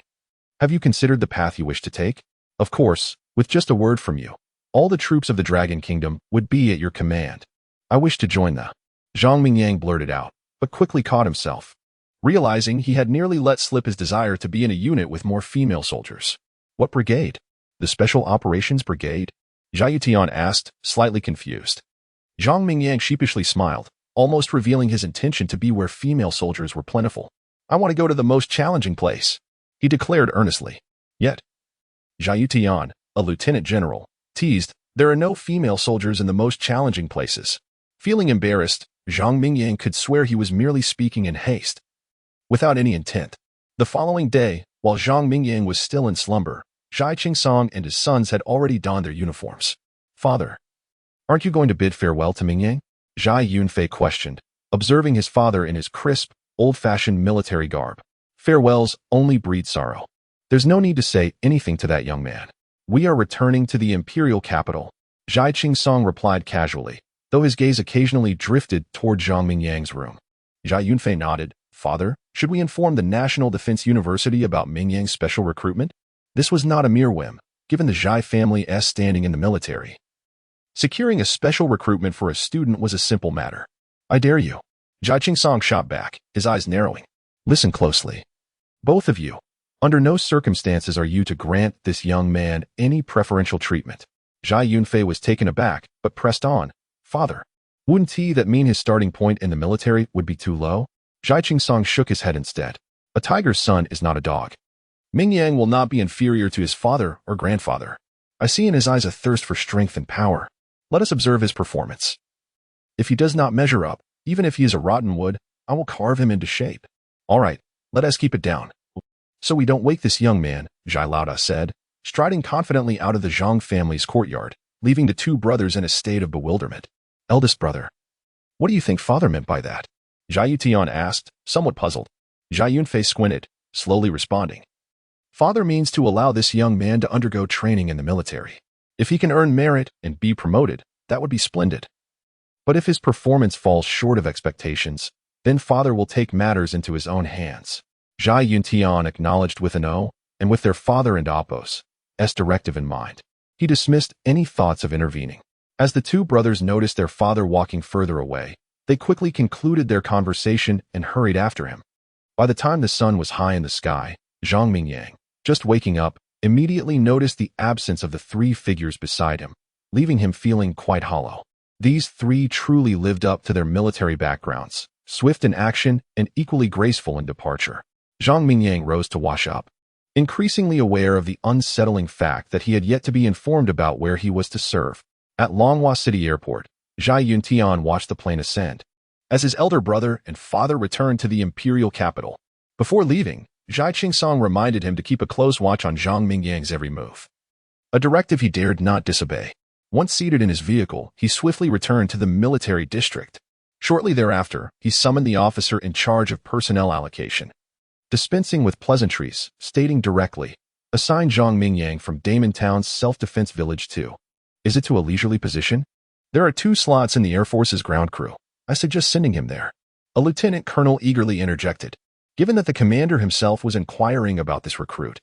have you considered the path you wish to take? Of course, with just a word from you, all the troops of the Dragon Kingdom would be at your command. I wish to join the... Zhang Mingyang blurted out, but quickly caught himself, realizing he had nearly let slip his desire to be in a unit with more female soldiers. What brigade? The Special Operations Brigade? Zhai Tian asked, slightly confused. Zhang Mingyang sheepishly smiled, almost revealing his intention to be where female soldiers were plentiful. I want to go to the most challenging place, he declared earnestly. Yet, Zhai Tian, a lieutenant general, teased, there are no female soldiers in the most challenging places. Feeling embarrassed, Zhang Mingyang could swear he was merely speaking in haste, without any intent. The following day, while Zhang Mingyang was still in slumber, Zhai Qingsong and his sons had already donned their uniforms. Father, aren't you going to bid farewell to Mingyang? Zhai Yunfei questioned, observing his father in his crisp, old-fashioned military garb. Farewells only breed sorrow. There's no need to say anything to that young man. We are returning to the imperial capital, Zhai Qingsong replied casually, though his gaze occasionally drifted toward Zhang Mingyang's room. Zhai Yunfei nodded. Father, should we inform the National Defense University about Mingyang's special recruitment? This was not a mere whim, given the Zhai family's standing in the military. Securing a special recruitment for a student was a simple matter. I dare you. Zhai Qingsong shot back, his eyes narrowing. Listen closely. Both of you. Under no circumstances are you to grant this young man any preferential treatment. Zhai Yunfei was taken aback, but pressed on. Father, wouldn't that mean his starting point in the military would be too low? Zhai Qingsong shook his head instead. A tiger's son is not a dog. Mingyang will not be inferior to his father or grandfather. I see in his eyes a thirst for strength and power. Let us observe his performance. If he does not measure up, even if he is a rotten wood, I will carve him into shape. All right, let us keep it down. So we don't wake this young man, Zhai Laoda said, striding confidently out of the Zhang family's courtyard, leaving the two brothers in a state of bewilderment. Eldest brother, what do you think father meant by that? Zhai Tian asked, somewhat puzzled. Zhai Yunfei squinted, slowly responding. Father means to allow this young man to undergo training in the military. If he can earn merit and be promoted, that would be splendid. But if his performance falls short of expectations, then father will take matters into his own hands. Zhai Yuntian acknowledged with an O, and with their father and Apos' directive in mind, he dismissed any thoughts of intervening. As the two brothers noticed their father walking further away, they quickly concluded their conversation and hurried after him. By the time the sun was high in the sky, Zhang Mingyang, just waking up, immediately noticed the absence of the three figures beside him, leaving him feeling quite hollow. These three truly lived up to their military backgrounds, swift in action and equally graceful in departure. Zhang Mingyang rose to wash up, increasingly aware of the unsettling fact that he had yet to be informed about where he was to serve. At Longhua City Airport, Zhai Yuntian watched the plane ascend, as his elder brother and father returned to the imperial capital. Before leaving, Zhai Qingsong reminded him to keep a close watch on Zhang Mingyang's every move, a directive he dared not disobey. Once seated in his vehicle, he swiftly returned to the military district. Shortly thereafter, he summoned the officer in charge of personnel allocation, dispensing with pleasantries, stating directly, assign Zhang Mingyang from Damon Town's self-defense village to. Is it to a leisurely position? There are 2 slots in the Air Force's ground crew. I suggest sending him there. A lieutenant colonel eagerly interjected, given that the commander himself was inquiring about this recruit.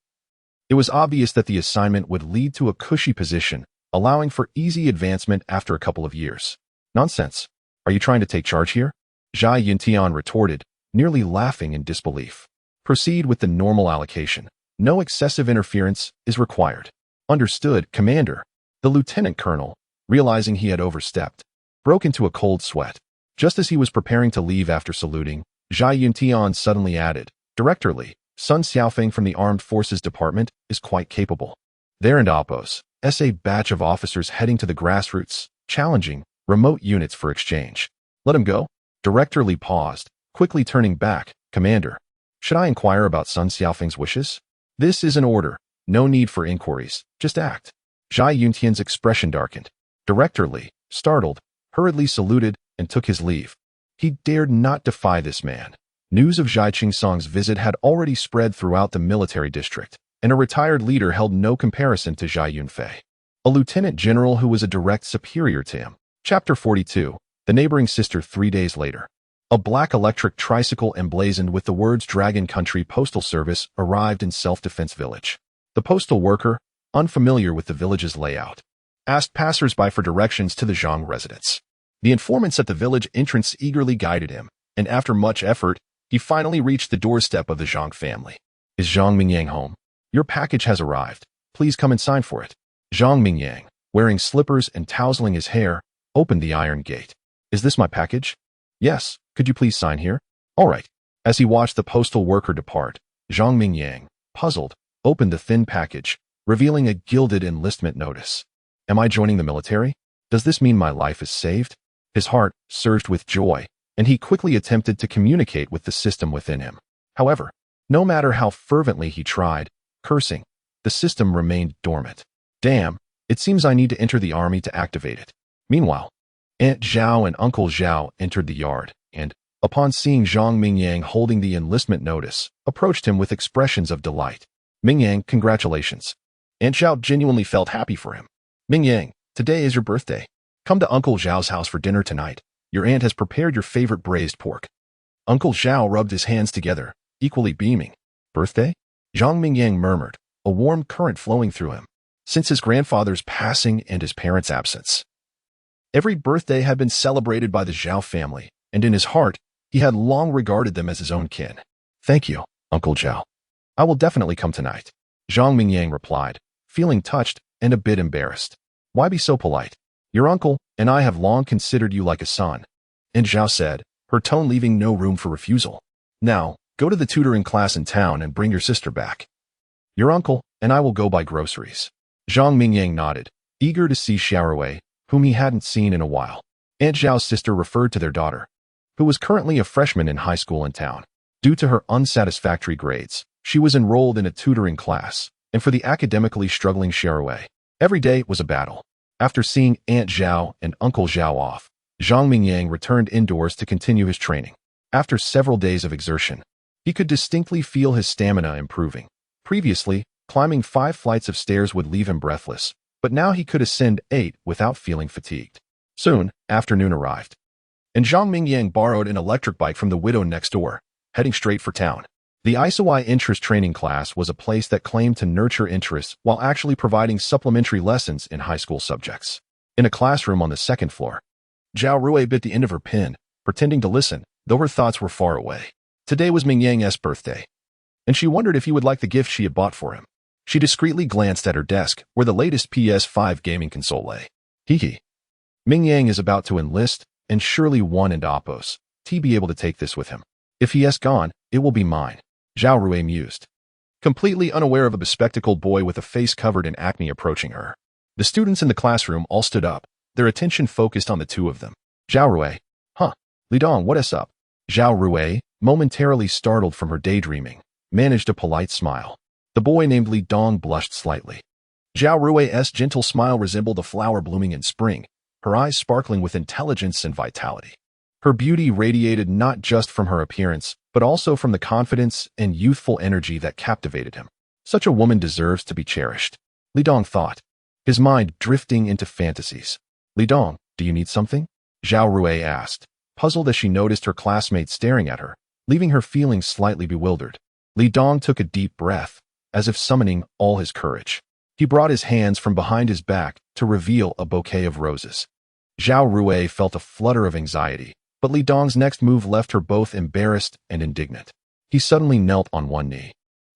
It was obvious that the assignment would lead to a cushy position, allowing for easy advancement after a couple of years. Nonsense. Are you trying to take charge here? Zhai Yuntian retorted, nearly laughing in disbelief. Proceed with the normal allocation. No excessive interference is required. Understood, Commander. The lieutenant colonel, realizing he had overstepped, broke into a cold sweat. Just as he was preparing to leave after saluting, Zhai Yuntian suddenly added, Director Li, Sun Xiaofeng from the Armed Forces Department is quite capable. There and Oppos, a batch of officers heading to the grassroots, challenging remote units for exchange. Let him go? Director Li paused, quickly turning back. Commander, should I inquire about Sun Xiaofeng's wishes? This is an order. No need for inquiries. Just act. Zhai Yuntian's expression darkened. Director Li, startled, hurriedly saluted and took his leave. He dared not defy this man. News of Zhai Qingsong's visit had already spread throughout the military district, and a retired leader held no comparison to Zhai Yunfei, a lieutenant general who was a direct superior to him. Chapter 42, The Neighboring Sister. 3 days later, a black electric tricycle emblazoned with the words Dragon Country Postal Service arrived in Self-Defense Village. The postal worker, unfamiliar with the village's layout, asked passers-by for directions to the Zhang residence. The informants at the village entrance eagerly guided him, and after much effort, he finally reached the doorstep of the Zhang family. Is Zhang Mingyang home? Your package has arrived. Please come and sign for it. Zhang Mingyang, wearing slippers and tousling his hair, opened the iron gate. Is this my package? Yes. Could you please sign here? All right. As he watched the postal worker depart, Zhang Mingyang, puzzled, opened the thin package, revealing a gilded enlistment notice. Am I joining the military? Does this mean my life is saved? His heart surged with joy, and he quickly attempted to communicate with the system within him. However, no matter how fervently he tried, cursing, the system remained dormant. Damn, it seems I need to enter the army to activate it. Meanwhile, Aunt Zhao and Uncle Zhao entered the yard, and, upon seeing Zhang Mingyang holding the enlistment notice, approached him with expressions of delight. Mingyang, congratulations. Aunt Zhao genuinely felt happy for him. Mingyang, today is your birthday. Come to Uncle Zhao's house for dinner tonight. Your aunt has prepared your favorite braised pork. Uncle Zhao rubbed his hands together, equally beaming. Birthday? Zhang Mingyang murmured, a warm current flowing through him. Since his grandfather's passing and his parents' absence, every birthday had been celebrated by the Zhao family, and in his heart, he had long regarded them as his own kin. Thank you, Uncle Zhao. I will definitely come tonight. Zhang Mingyang replied, feeling touched and a bit embarrassed. Why be so polite? Your uncle and I have long considered you like a son. And Zhao said, her tone leaving no room for refusal. Now, go to the tutoring class in town and bring your sister back. Your uncle and I will go buy groceries. Zhang Mingyang nodded, eager to see Xiaorui, whom he hadn't seen in a while. Aunt Zhao's sister referred to their daughter, who was currently a freshman in high school in town. Due to her unsatisfactory grades, she was enrolled in a tutoring class, and for the academically struggling Xiaorui, every day was a battle. After seeing Aunt Zhao and Uncle Zhao off, Zhang Mingyang returned indoors to continue his training. After several days of exertion, he could distinctly feel his stamina improving. Previously, climbing 5 flights of stairs would leave him breathless, but now he could ascend 8 without feeling fatigued. Soon, afternoon arrived, and Zhang Mingyang borrowed an electric bike from the widow next door, heading straight for town. The Isawai Interest Training Class was a place that claimed to nurture interests while actually providing supplementary lessons in high school subjects. In a classroom on the 2nd floor, Zhao Rui bit the end of her pen, pretending to listen, though her thoughts were far away. Today was Mingyang's birthday, and she wondered if he would like the gift she had bought for him. She discreetly glanced at her desk, where the latest PS5 gaming console lay. Hee. Mingyang is about to enlist, and surely One and Oppos be able to take this with him. If he has gone, it will be mine. Zhao Rui mused, completely unaware of a bespectacled boy with a face covered in acne approaching her. The students in the classroom all stood up, their attention focused on the two of them. Zhao Rui. Huh. Lidong, what is up? Zhao Rui, momentarily startled from her daydreaming, managed a polite smile. The boy named Li Dong blushed slightly. Zhao Rui's gentle smile resembled a flower blooming in spring, her eyes sparkling with intelligence and vitality. Her beauty radiated not just from her appearance, but also from the confidence and youthful energy that captivated him. Such a woman deserves to be cherished, Li Dong thought, his mind drifting into fantasies. Li Dong, do you need something? Zhao Rui asked, puzzled as she noticed her classmates staring at her, leaving her feeling slightly bewildered. Li Dong took a deep breath, as if summoning all his courage. He brought his hands from behind his back to reveal a bouquet of roses. Zhao Rui felt a flutter of anxiety, But Li Dong's next move left her both embarrassed and indignant. He suddenly knelt on one knee.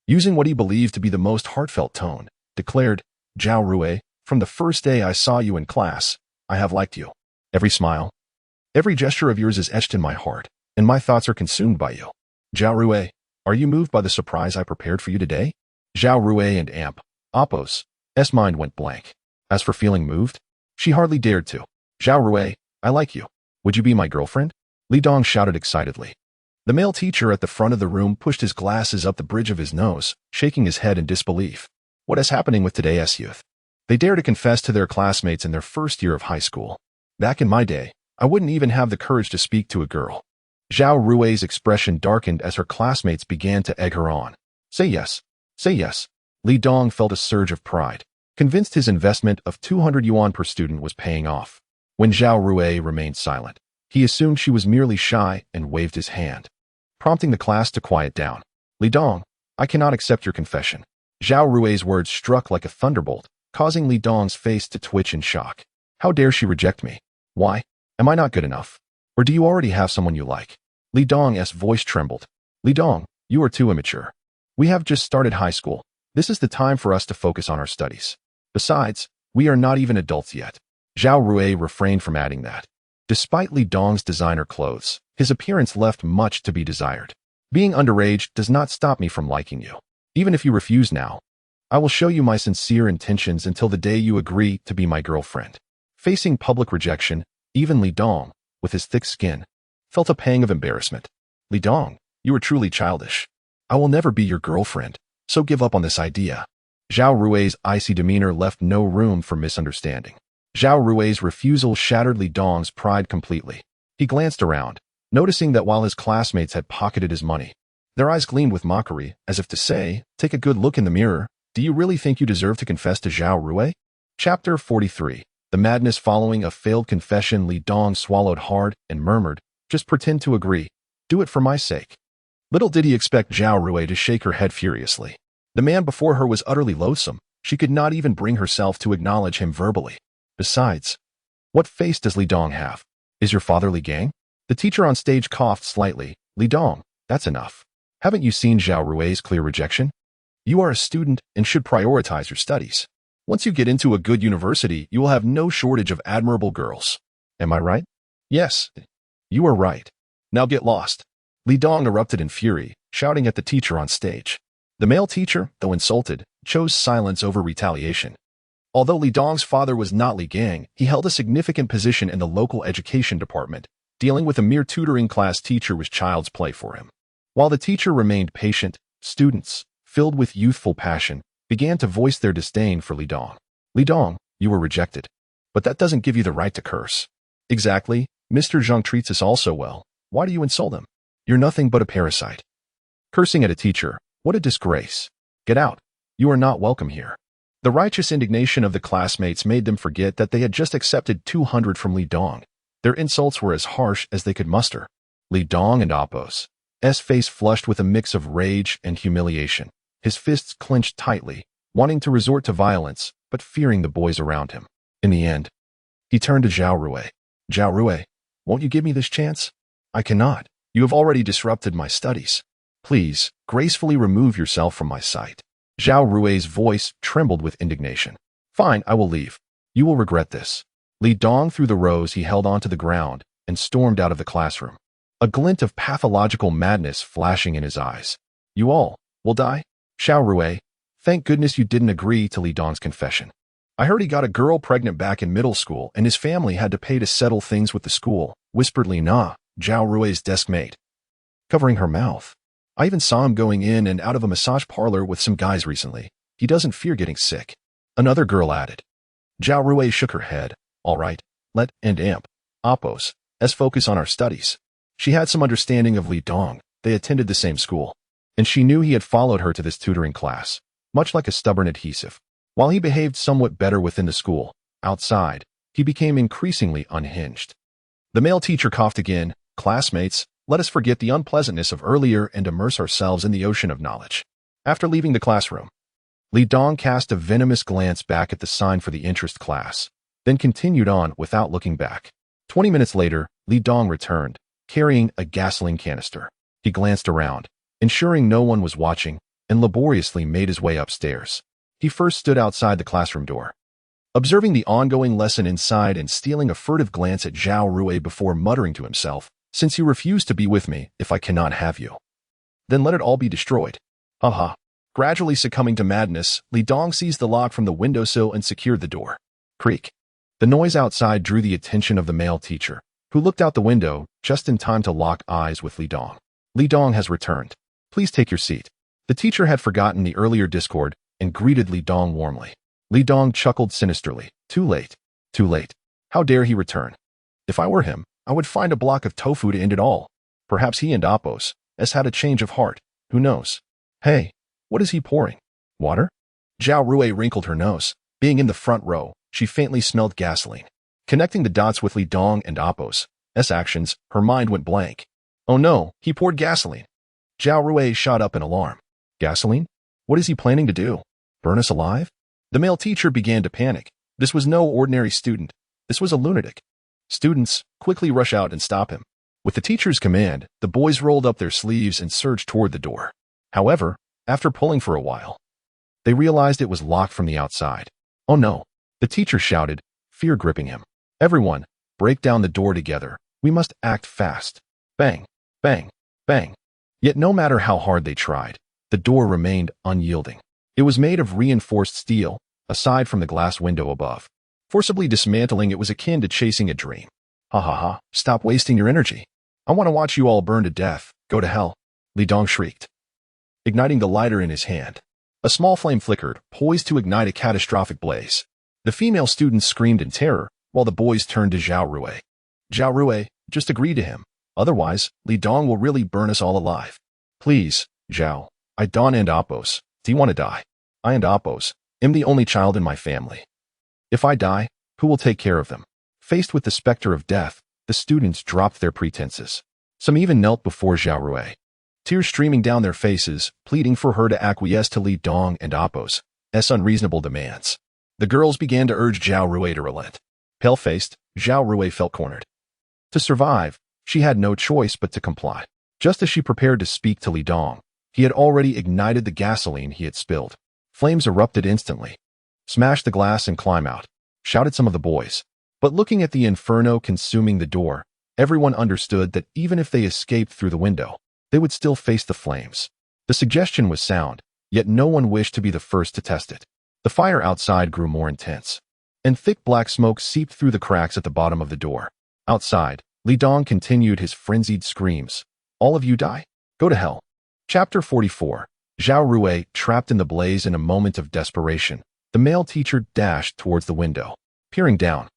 Using what he believed to be the most heartfelt tone, declared, "Zhao Rui, from the first day I saw you in class, I have liked you. Every smile, every gesture of yours is etched in my heart, and my thoughts are consumed by you. Zhao Rui, are you moved by the surprise I prepared for you today?" Zhao Rui and Appo's mind went blank. As for feeling moved, she hardly dared to. "Zhao Rui, I like you. Would you be my girlfriend?" Li Dong shouted excitedly. The male teacher at the front of the room pushed his glasses up the bridge of his nose, shaking his head in disbelief. What is happening with today's youth? They dare to confess to their classmates in their first year of high school. Back in my day, I wouldn't even have the courage to speak to a girl. Zhao Rui's expression darkened as her classmates began to egg her on. Say yes. Say yes. Li Dong felt a surge of pride, convinced his investment of 200 yuan per student was paying off. When Zhao Rui remained silent, he assumed she was merely shy and waved his hand, prompting the class to quiet down. "Li Dong, I cannot accept your confession." Zhao Rui's words struck like a thunderbolt, causing Li Dong's face to twitch in shock. How dare she reject me? Why? Am I not good enough? Or do you already have someone you like? Li Dong's voice trembled. "Li Dong, you are too immature. We have just started high school. This is the time for us to focus on our studies. Besides, we are not even adults yet." Zhao Rui refrained from adding that. Despite Li Dong's designer clothes, his appearance left much to be desired. "Being underage does not stop me from liking you. Even if you refuse now, I will show you my sincere intentions until the day you agree to be my girlfriend." Facing public rejection, even Li Dong, with his thick skin, felt a pang of embarrassment. "Li Dong, you are truly childish. I will never be your girlfriend, so give up on this idea." Zhao Rui's icy demeanor left no room for misunderstanding. Zhao Rui's refusal shattered Li Dong's pride completely. He glanced around, noticing that while his classmates had pocketed his money, their eyes gleamed with mockery, as if to say, "Take a good look in the mirror. Do you really think you deserve to confess to Zhao Rui?" Chapter 43. The madness following a failed confession. Li Dong swallowed hard and murmured, "Just pretend to agree. Do it for my sake." Little did he expect Zhao Rui to shake her head furiously. The man before her was utterly loathsome. She could not even bring herself to acknowledge him verbally. Besides, what face does Li Dong have? Is your father Li Gang? The teacher on stage coughed slightly. "Li Dong, that's enough. Haven't you seen Zhao Rui's clear rejection? You are a student and should prioritize your studies. Once you get into a good university, you will have no shortage of admirable girls. Am I right?" "Yes, you are right. Now get lost." Li Dong erupted in fury, shouting at the teacher on stage. The male teacher, though insulted, chose silence over retaliation. Although Li Dong's father was not Li Gang, he held a significant position in the local education department. Dealing with a mere tutoring class teacher was child's play for him. While the teacher remained patient, students, filled with youthful passion, began to voice their disdain for Li Dong. "Li Dong, you were rejected. But that doesn't give you the right to curse." "Exactly. Mr. Zhang treats us all so well. Why do you insult him? You're nothing but a parasite." Cursing at a teacher, what a disgrace. "Get out. You are not welcome here." The righteous indignation of the classmates made them forget that they had just accepted 200 from Li Dong. Their insults were as harsh as they could muster. Li Dong and Appo's face flushed with a mix of rage and humiliation. His fists clenched tightly, wanting to resort to violence, but fearing the boys around him. In the end, he turned to Zhao Rui. "Zhao Rui, won't you give me this chance?" "I cannot. You have already disrupted my studies. Please, gracefully remove yourself from my sight." Zhao Rui's voice trembled with indignation. "Fine, I will leave. You will regret this." Li Dong threw the rose he held onto the ground and stormed out of the classroom, a glint of pathological madness flashing in his eyes. "You all will die?" "Zhao Rui, thank goodness you didn't agree to Li Dong's confession. I heard he got a girl pregnant back in middle school and his family had to pay to settle things with the school," whispered Li Na, Zhao Rui's desk mate, covering her mouth. "I even saw him going in and out of a massage parlor with some guys recently. He doesn't fear getting sick." Another girl added. Zhao Rui shook her head. "All right, let Appo's focus on our studies." She had some understanding of Li Dong. They attended the same school, and she knew he had followed her to this tutoring class, much like a stubborn adhesive. While he behaved somewhat better within the school, outside, he became increasingly unhinged. The male teacher coughed again. "Classmates, let us forget the unpleasantness of earlier and immerse ourselves in the ocean of knowledge." After leaving the classroom, Li Dong cast a venomous glance back at the sign for the interest class, then continued on without looking back. 20 minutes later, Li Dong returned, carrying a gasoline canister. He glanced around, ensuring no one was watching, and laboriously made his way upstairs. He first stood outside the classroom door, observing the ongoing lesson inside and stealing a furtive glance at Zhao Rui before muttering to himself, "Since you refuse to be with me, if I cannot have you, then let it all be destroyed." Haha. Gradually succumbing to madness, Li Dong seized the lock from the windowsill and secured the door. Creak. The noise outside drew the attention of the male teacher, who looked out the window just in time to lock eyes with Li Dong. "Li Dong has returned. Please take your seat." The teacher had forgotten the earlier discord and greeted Li Dong warmly. Li Dong chuckled sinisterly. Too late. Too late. How dare he return? If I were him, I would find a block of tofu to end it all. Perhaps he and Apos has had a change of heart. Who knows? Hey, what is he pouring? Water? Zhao Rui wrinkled her nose. Being in the front row, she faintly smelled gasoline. Connecting the dots with Li Dong and Apos' actions, her mind went blank. Oh no, he poured gasoline. Zhao Rui shot up in alarm. Gasoline? What is he planning to do? Burn us alive? The male teacher began to panic. This was no ordinary student. This was a lunatic. Students, quickly rush out and stop him. With the teacher's command, the boys rolled up their sleeves and surged toward the door. However, after pulling for a while, they realized it was locked from the outside. Oh no, the teacher shouted, fear gripping him. Everyone, break down the door together. We must act fast. Bang, bang, bang. Yet no matter how hard they tried, the door remained unyielding. It was made of reinforced steel, aside from the glass window above. Forcibly dismantling it was akin to chasing a dream. Ha ha ha, stop wasting your energy. I want to watch you all burn to death. Go to hell. Li Dong shrieked, igniting the lighter in his hand. A small flame flickered, poised to ignite a catastrophic blaze. The female students screamed in terror, while the boys turned to Zhao Rui. Zhao Rui, just agree to him. Otherwise, Li Dong will really burn us all alive. Please, Zhao. I Don and Apos. Do you want to die? I and Apos am the only child in my family. If I die, who will take care of them? Faced with the specter of death, the students dropped their pretenses. Some even knelt before Zhao Rui, tears streaming down their faces, pleading for her to acquiesce to Li Dong and Apos' unreasonable demands. The girls began to urge Zhao Rui to relent. Pale-faced, Zhao Rui felt cornered. To survive, she had no choice but to comply. Just as she prepared to speak to Li Dong, he had already ignited the gasoline he had spilled. Flames erupted instantly. Smash the glass and climb out, shouted some of the boys. But looking at the inferno consuming the door, everyone understood that even if they escaped through the window, they would still face the flames. The suggestion was sound, yet no one wished to be the first to test it. The fire outside grew more intense, and thick black smoke seeped through the cracks at the bottom of the door. Outside, Li Dong continued his frenzied screams. All of you die? Go to hell. Chapter 44. Zhao Rui, trapped in the blaze in a moment of desperation. The male teacher dashed towards the window. Peering down,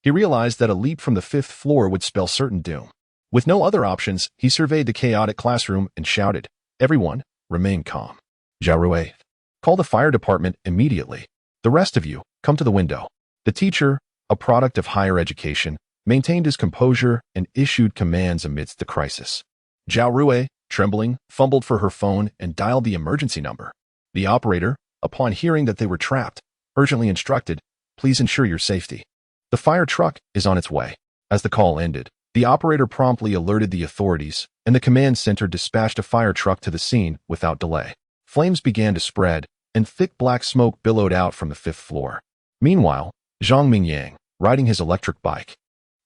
he realized that a leap from the 5th floor would spell certain doom. With no other options, he surveyed the chaotic classroom and shouted, everyone, remain calm. Zhao Rui, call the fire department immediately. The rest of you, come to the window. The teacher, a product of higher education, maintained his composure and issued commands amidst the crisis. Zhao Rui, trembling, fumbled for her phone and dialed the emergency number. The operator, upon hearing that they were trapped, urgently instructed, please ensure your safety. The fire truck is on its way. As the call ended, the operator promptly alerted the authorities, and the command center dispatched a fire truck to the scene without delay. Flames began to spread, and thick black smoke billowed out from the 5th floor. Meanwhile, Zhang Mingyang, riding his electric bike,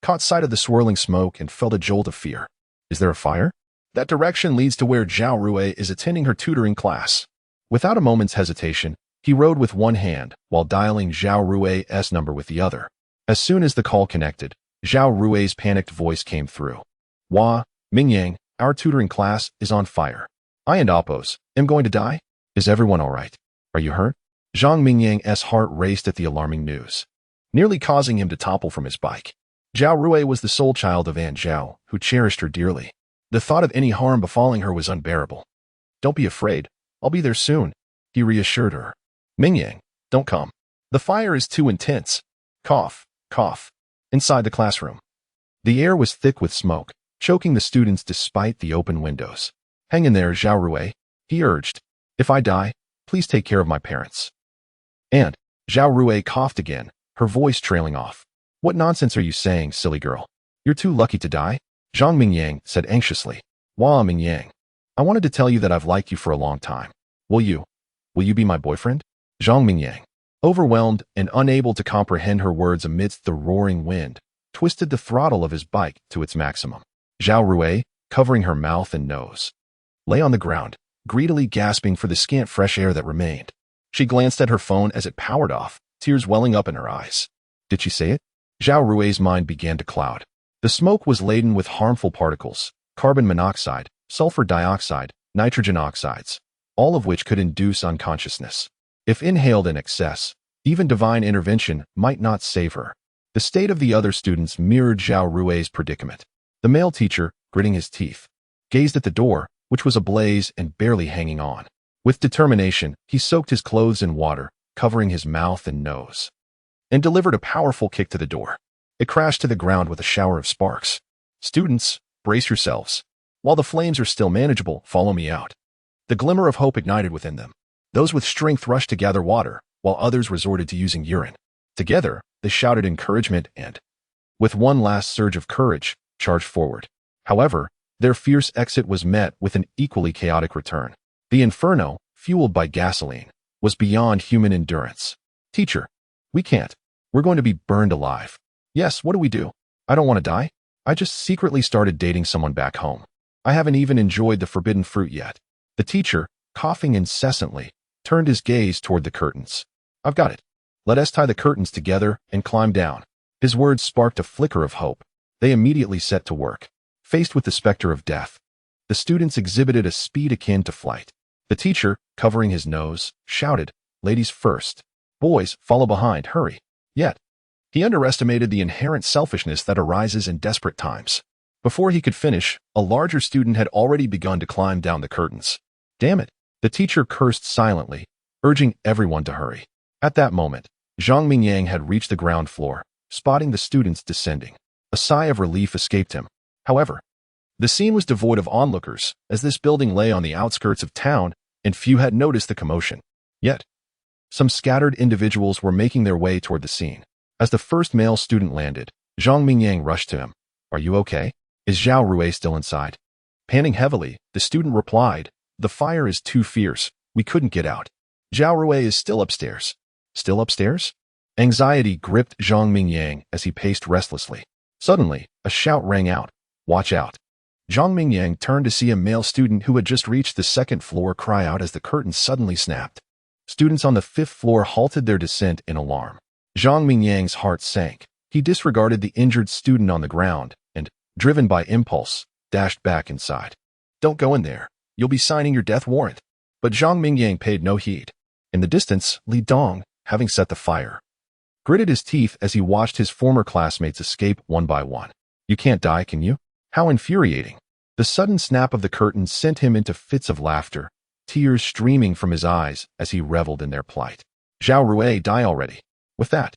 caught sight of the swirling smoke and felt a jolt of fear. Is there a fire? That direction leads to where Zhao Rui is attending her tutoring class. Without a moment's hesitation, he rode with one hand while dialing Zhao Rui's number with the other. As soon as the call connected, Zhao Rui's panicked voice came through. Wah, Mingyang, our tutoring class is on fire. I and Apos am going to die? Is everyone all right? Are you hurt? Zhang Mingyang's heart raced at the alarming news, nearly causing him to topple from his bike. Zhao Rui was the sole child of Aunt Zhao, who cherished her dearly. The thought of any harm befalling her was unbearable. Don't be afraid. I'll be there soon, he reassured her. Mingyang, don't come. The fire is too intense. Cough, cough. Inside the classroom, the air was thick with smoke, choking the students despite the open windows. Hang in there, Zhao Rui, he urged. If I die, please take care of my parents. And Zhao Rui coughed again, her voice trailing off. What nonsense are you saying, silly girl? You're too lucky to die. Zhang Mingyang said anxiously. Wah Mingyang, I wanted to tell you that I've liked you for a long time. Will you be my boyfriend? Zhang Mingyang, overwhelmed and unable to comprehend her words amidst the roaring wind, twisted the throttle of his bike to its maximum. Zhao Rui, covering her mouth and nose, lay on the ground, greedily gasping for the scant fresh air that remained. She glanced at her phone as it powered off, tears welling up in her eyes. Did she say it? Zhao Rui's mind began to cloud. The smoke was laden with harmful particles, carbon monoxide, sulfur dioxide, nitrogen oxides, all of which could induce unconsciousness. If inhaled in excess, even divine intervention might not save her. The state of the other students mirrored Zhao Rui's predicament. The male teacher, gritting his teeth, gazed at the door, which was ablaze and barely hanging on. With determination, he soaked his clothes in water, covering his mouth and nose, and delivered a powerful kick to the door. It crashed to the ground with a shower of sparks. Students, brace yourselves. While the flames are still manageable, follow me out. The glimmer of hope ignited within them. Those with strength rushed to gather water, while others resorted to using urine. Together, they shouted encouragement and, with one last surge of courage, charged forward. However, their fierce exit was met with an equally chaotic return. The inferno, fueled by gasoline, was beyond human endurance. Teacher, we can't. We're going to be burned alive. Yes, what do we do? I don't want to die. I just secretly started dating someone back home. I haven't even enjoyed the forbidden fruit yet. The teacher, coughing incessantly, turned his gaze toward the curtains. I've got it. Let us tie the curtains together and climb down. His words sparked a flicker of hope. They immediately set to work. Faced with the specter of death, the students exhibited a speed akin to flight. The teacher, covering his nose, shouted, "Ladies first. Boys, follow behind, hurry." Yet, he underestimated the inherent selfishness that arises in desperate times. Before he could finish, a larger student had already begun to climb down the curtains. Damn it! The teacher cursed silently, urging everyone to hurry. At that moment, Zhang Mingyang had reached the ground floor, spotting the students descending. A sigh of relief escaped him. However, the scene was devoid of onlookers, as this building lay on the outskirts of town, and few had noticed the commotion. Yet, some scattered individuals were making their way toward the scene. As the first male student landed, Zhang Mingyang rushed to him. Are you okay? Is Zhao Rui still inside? Panting heavily, the student replied, The fire is too fierce. We couldn't get out. Zhao Rui is still upstairs. Still upstairs? Anxiety gripped Zhang Mingyang as he paced restlessly. Suddenly, a shout rang out. Watch out. Zhang Mingyang turned to see a male student who had just reached the second floor cry out as the curtains suddenly snapped. Students on the fifth floor halted their descent in alarm. Zhang Mingyang's heart sank. He disregarded the injured student on the ground and, driven by impulse, dashed back inside. Don't go in there. You'll be signing your death warrant. But Zhang Mingyang paid no heed. In the distance, Li Dong, having set the fire, gritted his teeth as he watched his former classmates escape one by one. You can't die, can you? How infuriating. The sudden snap of the curtain sent him into fits of laughter, tears streaming from his eyes as he reveled in their plight. Zhao Rui, die already. With that,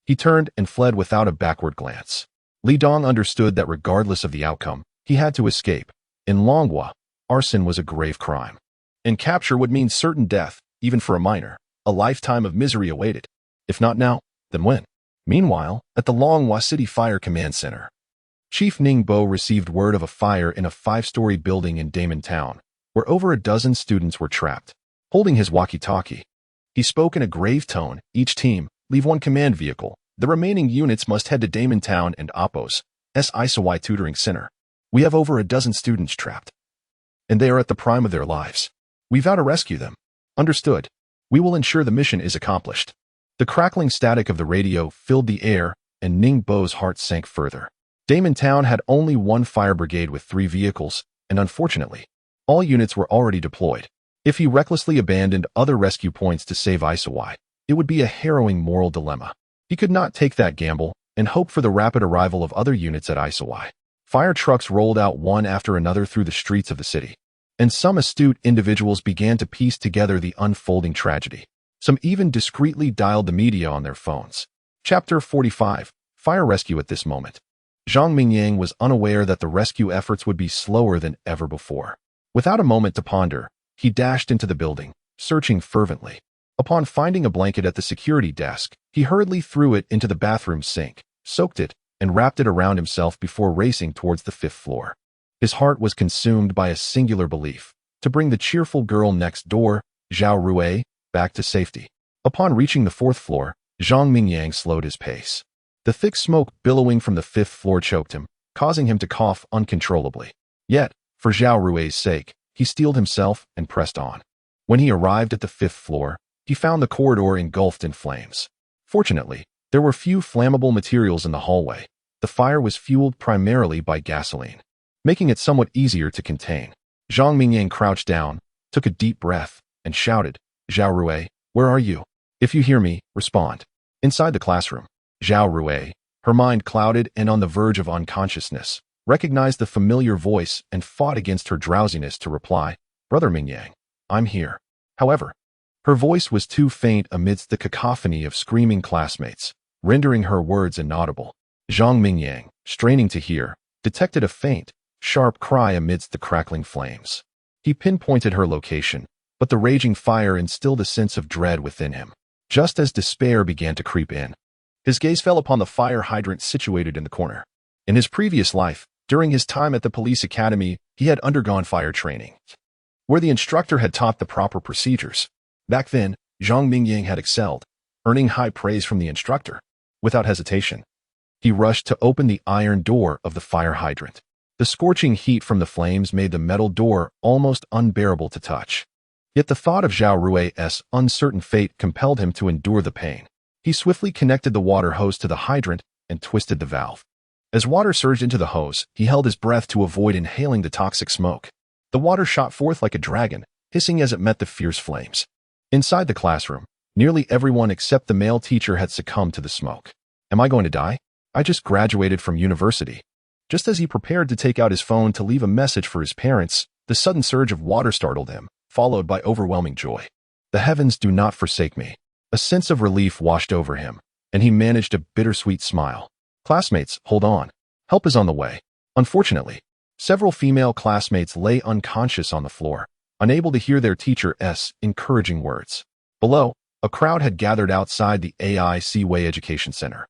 he turned and fled without a backward glance. Li Dong understood that regardless of the outcome, he had to escape. In Longhua, arson was a grave crime, and capture would mean certain death, even for a minor. A lifetime of misery awaited. If not now, then when? Meanwhile, at the Longhua City Fire Command Center, Chief Ningbo received word of a fire in a 5-story building in Damon Town, where over a dozen students were trapped. Holding his walkie-talkie, he spoke in a grave tone. Each team, leave one command vehicle. The remaining units must head to Damon Town and Oppo's Isawai Tutoring Center. We have over a dozen students trapped, and they are at the prime of their lives. We vow to rescue them. Understood. We will ensure the mission is accomplished. The crackling static of the radio filled the air, and Ningbo's heart sank further. Damon Town had only one fire brigade with 3 vehicles, and unfortunately, all units were already deployed. If he recklessly abandoned other rescue points to save Isawai, it would be a harrowing moral dilemma. He could not take that gamble and hope for the rapid arrival of other units at Isawai. Fire trucks rolled out one after another through the streets of the city, and some astute individuals began to piece together the unfolding tragedy. Some even discreetly dialed the media on their phones. Chapter 45. Fire Rescue. At this moment, Zhang Mingyang was unaware that the rescue efforts would be slower than ever before. Without a moment to ponder, he dashed into the building, searching fervently. Upon finding a blanket at the security desk, he hurriedly threw it into the bathroom sink, soaked it, and wrapped it around himself before racing towards the 5th floor. His heart was consumed by a singular belief: to bring the cheerful girl next door, Zhao Rui, back to safety. Upon reaching the 4th floor, Zhang Mingyang slowed his pace. The thick smoke billowing from the 5th floor choked him, causing him to cough uncontrollably. Yet, for Zhao Rui's sake, he steeled himself and pressed on. When he arrived at the 5th floor, he found the corridor engulfed in flames. Fortunately, there were few flammable materials in the hallway. The fire was fueled primarily by gasoline, making it somewhat easier to contain. Zhang Mingyang crouched down, took a deep breath, and shouted, "Zhao Rui, where are you? If you hear me, respond." Inside the classroom, Zhao Rui, her mind clouded and on the verge of unconsciousness, recognized the familiar voice and fought against her drowsiness to reply, "Brother Mingyang, I'm here." However, her voice was too faint amidst the cacophony of screaming classmates, rendering her words inaudible. Zhang Mingyang, straining to hear, detected a faint, sharp cry amidst the crackling flames. He pinpointed her location, but the raging fire instilled a sense of dread within him. Just as despair began to creep in, his gaze fell upon the fire hydrant situated in the corner. In his previous life, during his time at the police academy, he had undergone fire training, where the instructor had taught the proper procedures. Back then, Zhang Mingyang had excelled, earning high praise from the instructor. Without hesitation, he rushed to open the iron door of the fire hydrant. The scorching heat from the flames made the metal door almost unbearable to touch. Yet the thought of Zhao Rui's uncertain fate compelled him to endure the pain. He swiftly connected the water hose to the hydrant and twisted the valve. As water surged into the hose, he held his breath to avoid inhaling the toxic smoke. The water shot forth like a dragon, hissing as it met the fierce flames. Inside the classroom, nearly everyone except the male teacher had succumbed to the smoke. "Am I going to die? I just graduated from university." Just as he prepared to take out his phone to leave a message for his parents, the sudden surge of water startled him, followed by overwhelming joy. "The heavens do not forsake me." A sense of relief washed over him, and he managed a bittersweet smile. "Classmates, hold on. Help is on the way." Unfortunately, several female classmates lay unconscious on the floor, unable to hear their teacher's encouraging words. Below, a crowd had gathered outside the AI Seaway Education Center.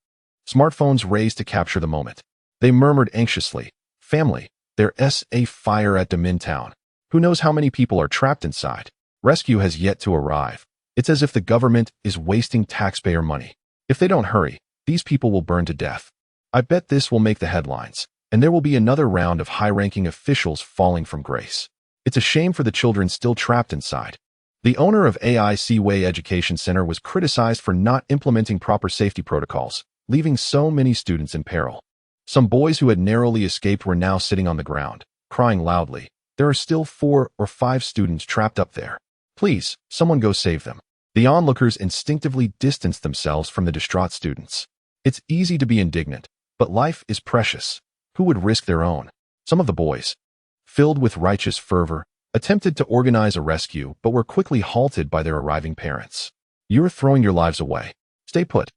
Smartphones raised to capture the moment. They murmured anxiously, "Family, there's a fire at Town. Who knows how many people are trapped inside? Rescue has yet to arrive. It's as if the government is wasting taxpayer money. If they don't hurry, these people will burn to death." I bet this will make the headlines, and there will be another round of high-ranking officials falling from grace. It's a shame for the children still trapped inside. The owner of AI Seaway Education Center was criticized for not implementing proper safety protocols, leaving so many students in peril. Some boys who had narrowly escaped were now sitting on the ground, crying loudly. There are still 4 or 5 students trapped up there. Please, someone go save them. The onlookers instinctively distanced themselves from the distraught students. It's easy to be indignant, but life is precious. Who would risk their own? Some of the boys, filled with righteous fervor, attempted to organize a rescue but were quickly halted by their arriving parents. "You're throwing your lives away. Stay put.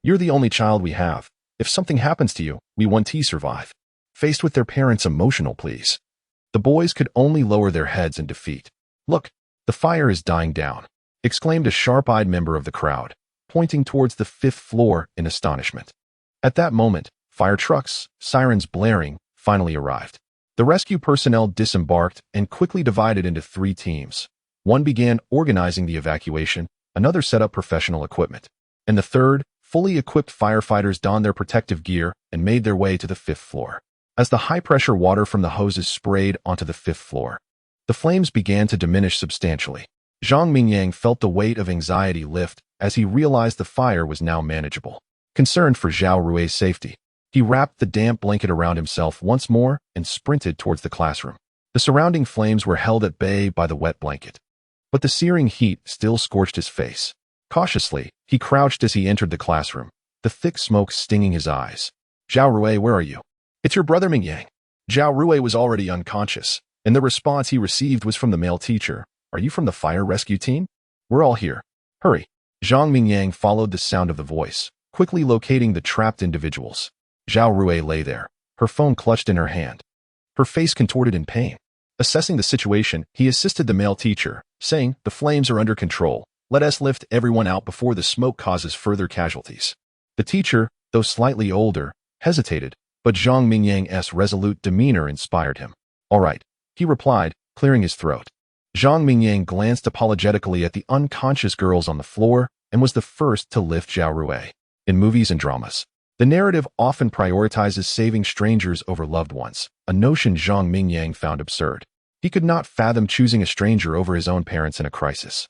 You're the only child we have. If something happens to you, we want to survive." Faced with their parents' emotional pleas, the boys could only lower their heads in defeat. "Look, the fire is dying down," exclaimed a sharp-eyed member of the crowd, pointing towards the 5th floor in astonishment. At that moment, fire trucks, sirens blaring, finally arrived. The rescue personnel disembarked and quickly divided into 3 teams. One began organizing the evacuation, another set up professional equipment, and the third, fully equipped firefighters donned their protective gear and made their way to the 5th floor. As the high-pressure water from the hoses sprayed onto the 5th floor, the flames began to diminish substantially. Zhang Mingyang felt the weight of anxiety lift as he realized the fire was now manageable. Concerned for Zhao Rui's safety, he wrapped the damp blanket around himself once more and sprinted towards the classroom. The surrounding flames were held at bay by the wet blanket, but the searing heat still scorched his face. Cautiously, he crouched as he entered the classroom, the thick smoke stinging his eyes. "Zhao Rui, where are you?" "It's your brother Mingyang." Zhao Rui was already unconscious, and the response he received was from the male teacher. "Are you from the fire rescue team? We're all here. Hurry." Zhang Mingyang followed the sound of the voice, quickly locating the trapped individuals. Zhao Rui lay there, her phone clutched in her hand, her face contorted in pain. Assessing the situation, he assisted the male teacher, saying, "The flames are under control. Let us lift everyone out before the smoke causes further casualties." The teacher, though slightly older, hesitated, but Zhang Mingyang's resolute demeanor inspired him. "All right," he replied, clearing his throat. Zhang Mingyang glanced apologetically at the unconscious girls on the floor and was the first to lift Zhao Rui. In movies and dramas, the narrative often prioritizes saving strangers over loved ones, a notion Zhang Mingyang found absurd. He could not fathom choosing a stranger over his own parents in a crisis.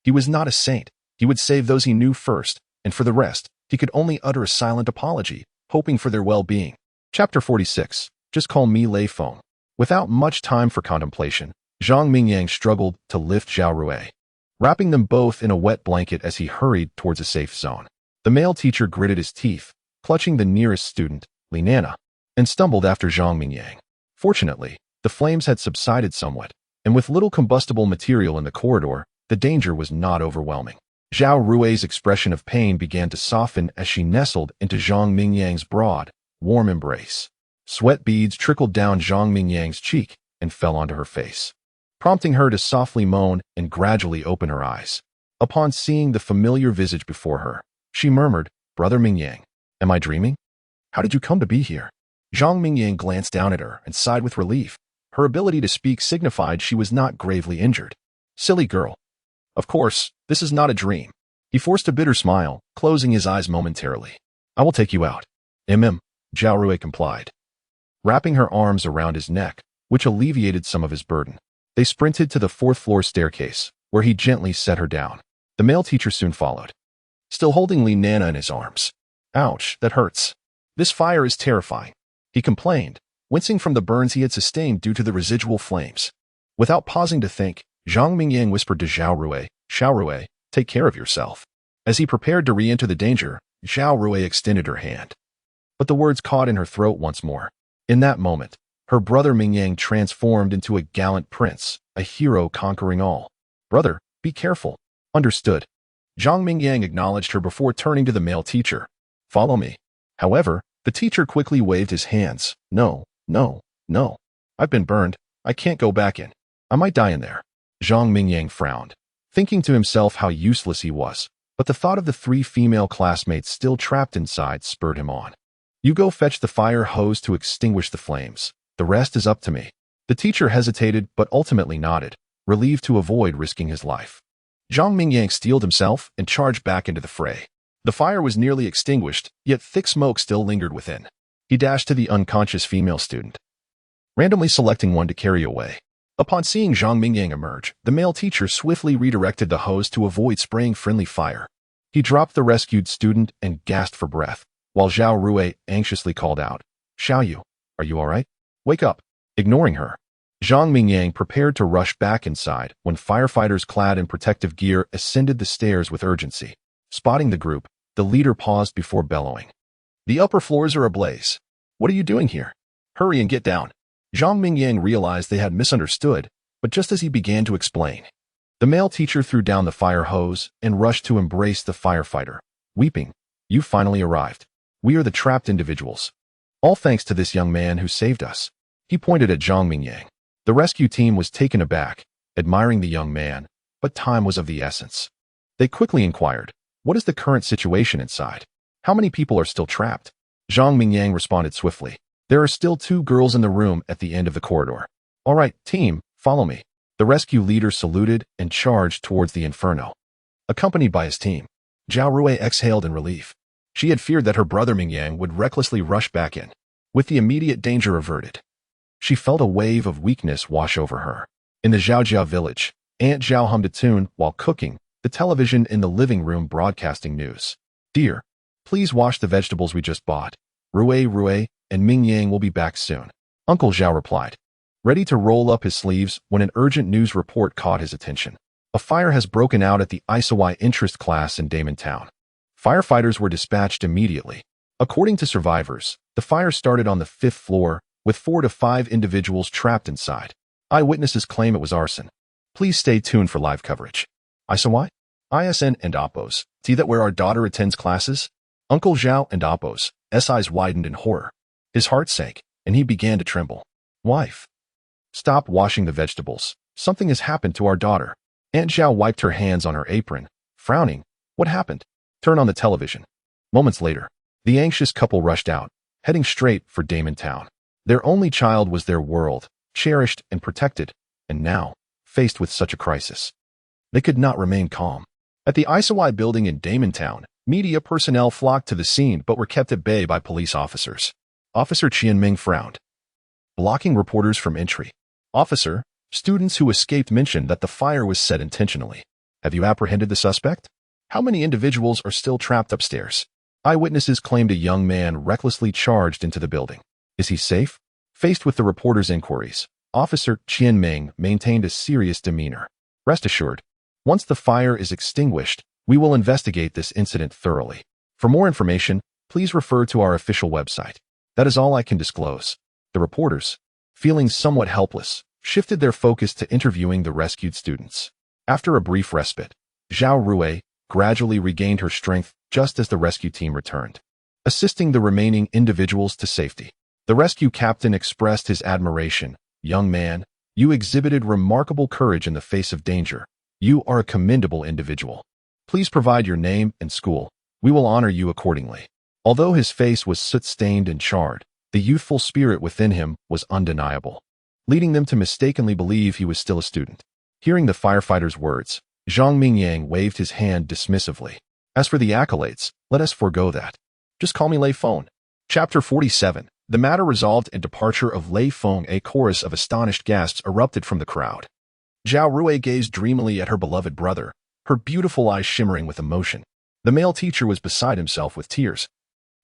He was not a saint. He would save those he knew first, and for the rest, he could only utter a silent apology, hoping for their well-being. Chapter 46. Just call me Lei Feng. Without much time for contemplation, Zhang Mingyang struggled to lift Zhao Rui, wrapping them both in a wet blanket as he hurried towards a safe zone. The male teacher gritted his teeth, clutching the nearest student, Li Nana, and stumbled after Zhang Mingyang. Fortunately, the flames had subsided somewhat, and with little combustible material in the corridor, the danger was not overwhelming. Zhao Rui's expression of pain began to soften as she nestled into Zhang Mingyang's broad, warm embrace. Sweat beads trickled down Zhang Mingyang's cheek and fell onto her face, prompting her to softly moan and gradually open her eyes. Upon seeing the familiar visage before her, she murmured, "Brother Mingyang, am I dreaming? How did you come to be here?" Zhang Mingyang glanced down at her and sighed with relief. Her ability to speak signified she was not gravely injured. "Silly girl. Of course, this is not a dream." He forced a bitter smile, closing his eyes momentarily. "I will take you out." Zhao Rui complied, wrapping her arms around his neck, which alleviated some of his burden. They sprinted to the fourth-floor staircase, where he gently set her down. The male teacher soon followed, still holding Li Nana in his arms. "Ouch, that hurts. This fire is terrifying," he complained, wincing from the burns he had sustained due to the residual flames. Without pausing to think, Zhang Mingyang whispered to Zhao Rui, "Take care of yourself." As he prepared to re-enter the danger, Zhao Rui extended her hand. But the words caught in her throat once more. In that moment, her brother Mingyang transformed into a gallant prince, a hero conquering all. "Brother, be careful." "Understood." Zhang Mingyang acknowledged her before turning to the male teacher. "Follow me." However, the teacher quickly waved his hands. No. I've been burned. I can't go back in. I might die in there." Zhang Mingyang frowned, thinking to himself how useless he was, but the thought of the 3 female classmates still trapped inside spurred him on. "You go fetch the fire hose to extinguish the flames. The rest is up to me." The teacher hesitated but ultimately nodded, relieved to avoid risking his life. Zhang Mingyang steeled himself and charged back into the fray. The fire was nearly extinguished, yet thick smoke still lingered within. He dashed to the unconscious female student, randomly selecting one to carry away. Upon seeing Zhang Mingyang emerge, the male teacher swiftly redirected the hose to avoid spraying friendly fire. He dropped the rescued student and gasped for breath, while Zhao Rui anxiously called out, "Xiaoyu, are you all right? Wake up." Ignoring her, Zhang Mingyang prepared to rush back inside when firefighters clad in protective gear ascended the stairs with urgency. Spotting the group, the leader paused before bellowing, "The upper floors are ablaze. What are you doing here? Hurry and get down." Zhang Mingyang realized they had misunderstood, but just as he began to explain, the male teacher threw down the fire hose and rushed to embrace the firefighter, weeping, "You finally arrived. We are the trapped individuals. All thanks to this young man who saved us." He pointed at Zhang Mingyang. The rescue team was taken aback, admiring the young man, but time was of the essence. They quickly inquired, "What is the current situation inside? How many people are still trapped?" Zhang Mingyang responded swiftly, "There are still 2 girls in the room at the end of the corridor." "All right, team, follow me." The rescue leader saluted and charged towards the inferno, accompanied by his team. Zhao Rui exhaled in relief. She had feared that her brother Mingyang would recklessly rush back in. With the immediate danger averted, she felt a wave of weakness wash over her. In the Zhaojiao village, Aunt Zhao hummed a tune while cooking, the television in the living room broadcasting news. "Dear, please wash the vegetables we just bought. Rui and Mingyang will be back soon." Uncle Zhao replied, ready to roll up his sleeves when an urgent news report caught his attention. A fire has broken out at the Isawai interest class in Damon Town. Firefighters were dispatched immediately. According to survivors, the fire started on the 5th floor, with 4 to 5 individuals trapped inside. Eyewitnesses claim it was arson. Please stay tuned for live coverage. Isawai? ISN and Apo's. See that where our daughter attends classes? Uncle Zhao and Apo's eyes widened in horror. His heart sank, and he began to tremble. "Wife, stop washing the vegetables. Something has happened to our daughter." Aunt Zhao wiped her hands on her apron, frowning. "What happened?" "Turn on the television." Moments later, the anxious couple rushed out, heading straight for Damon Town. Their only child was their world, cherished and protected, and now, faced with such a crisis, they could not remain calm. At the Isawai building in Damon Town, media personnel flocked to the scene but were kept at bay by police officers. Officer Qian Ming frowned, blocking reporters from entry. Officer, students who escaped mentioned that the fire was set intentionally. Have you apprehended the suspect? How many individuals are still trapped upstairs? Eyewitnesses claimed a young man recklessly charged into the building. Is he safe? Faced with the reporters' inquiries, Officer Qian Ming maintained a serious demeanor. Rest assured, once the fire is extinguished, we will investigate this incident thoroughly. For more information, please refer to our official website. That is all I can disclose. The reporters, feeling somewhat helpless, shifted their focus to interviewing the rescued students. After a brief respite, Zhao Rui gradually regained her strength just as the rescue team returned, assisting the remaining individuals to safety. The rescue captain expressed his admiration. Young man, you exhibited remarkable courage in the face of danger. You are a commendable individual. Please provide your name and school. We will honor you accordingly. Although his face was soot-stained and charred, the youthful spirit within him was undeniable, leading them to mistakenly believe he was still a student. Hearing the firefighter's words, Zhang Mingyang waved his hand dismissively. As for the accolades, let us forego that. Just call me Lei Feng. Chapter 47. The matter resolved and departure of Lei Feng. A chorus of astonished gasps erupted from the crowd. Zhao Rui gazed dreamily at her beloved brother, her beautiful eyes shimmering with emotion. The male teacher was beside himself with tears,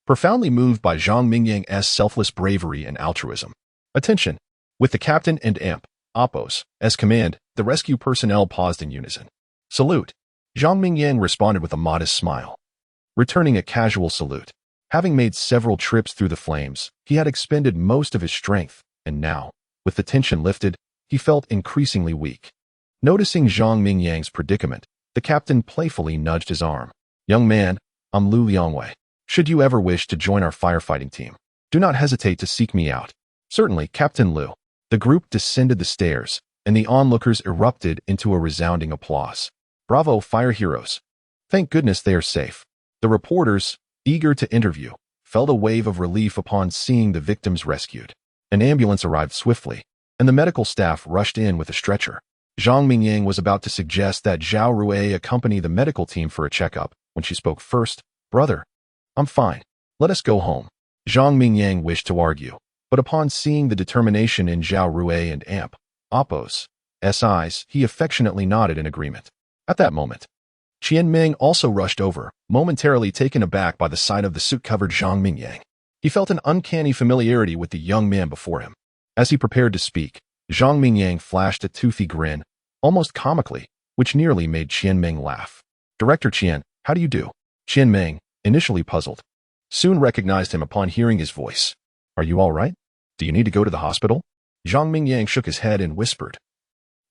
profoundly moved by Zhang Mingyang's selfless bravery and altruism. Attention! With the captain and Amp, Oppos, as command, the rescue personnel paused in unison. Salute! Zhang Mingyang responded with a modest smile, returning a casual salute. Having made several trips through the flames, he had expended most of his strength, and now, with the tension lifted, he felt increasingly weak. Noticing Zhang Mingyang's predicament, the captain playfully nudged his arm. Young man, I'm Lu Liangwei. Should you ever wish to join our firefighting team, do not hesitate to seek me out. Certainly, Captain Lu. The group descended the stairs, and the onlookers erupted into a resounding applause. Bravo, fire heroes. Thank goodness they are safe. The reporters, eager to interview, felt a wave of relief upon seeing the victims rescued. An ambulance arrived swiftly, and the medical staff rushed in with a stretcher. Zhang Mingyang was about to suggest that Zhao Rui accompany the medical team for a checkup when she spoke first. Brother, I'm fine. Let us go home. Zhang Mingyang wished to argue, but upon seeing the determination in Zhao Rui and Amp, Oppos' eyes, he affectionately nodded in agreement. At that moment, Qian Ming also rushed over, momentarily taken aback by the sight of the soot-covered Zhang Mingyang. He felt an uncanny familiarity with the young man before him. As he prepared to speak, Zhang Mingyang flashed a toothy grin, almost comically, which nearly made Qian Ming laugh. Director Qian, how do you do? Qian Ming, initially puzzled, soon recognized him upon hearing his voice. Are you all right? Do you need to go to the hospital? Zhang Mingyang shook his head and whispered.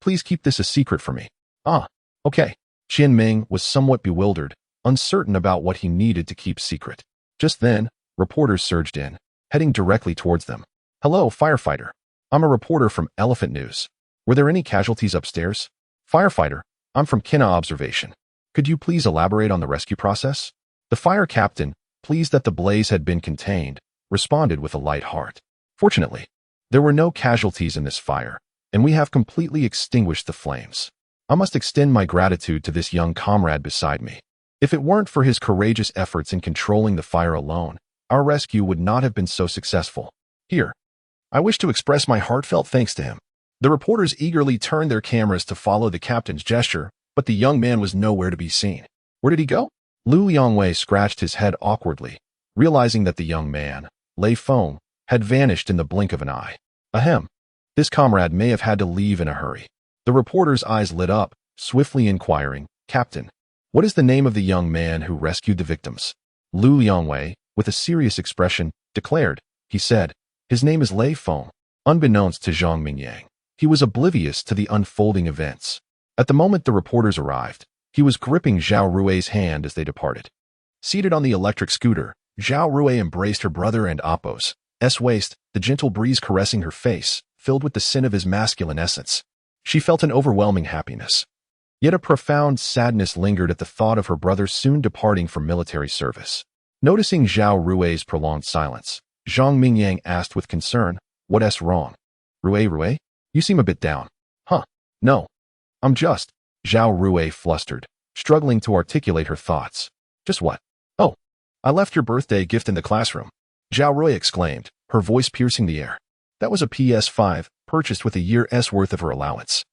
Please keep this a secret for me. Ah, okay. Qian Ming was somewhat bewildered, uncertain about what he needed to keep secret. Just then, reporters surged in, heading directly towards them. Hello, firefighter. I'm a reporter from Elephant News. Were there any casualties upstairs? Firefighter, I'm from Kina Observation. Could you please elaborate on the rescue process? The fire captain, pleased that the blaze had been contained, responded with a light heart. Fortunately, there were no casualties in this fire, and we have completely extinguished the flames. I must extend my gratitude to this young comrade beside me. If it weren't for his courageous efforts in controlling the fire alone, our rescue would not have been so successful. Here, I wish to express my heartfelt thanks to him. The reporters eagerly turned their cameras to follow the captain's gesture, but the young man was nowhere to be seen. Where did he go? Lu Liangwei scratched his head awkwardly, realizing that the young man, Lei Feng, had vanished in the blink of an eye. Ahem. This comrade may have had to leave in a hurry. The reporter's eyes lit up, swiftly inquiring, Captain, what is the name of the young man who rescued the victims? Lu Liangwei, with a serious expression, declared. He said, his name is Lei Feng. Unbeknownst to Zhang Mingyang, he was oblivious to the unfolding events. At the moment the reporters arrived, he was gripping Zhao Rui's hand as they departed. Seated on the electric scooter, Zhao Rui embraced her brother and Oppos' waist, the gentle breeze caressing her face, filled with the scent of his masculine essence. She felt an overwhelming happiness. Yet a profound sadness lingered at the thought of her brother soon departing for military service. Noticing Zhao Rui's prolonged silence, Zhang Mingyang asked with concern. What's wrong? Rue? You seem a bit down. Huh? No. I'm just. Zhao Rue flustered, struggling to articulate her thoughts. Just what? Oh, I left your birthday gift in the classroom. Zhao Rue exclaimed, her voice piercing the air. That was a PS5, purchased with a year's worth of her allowance.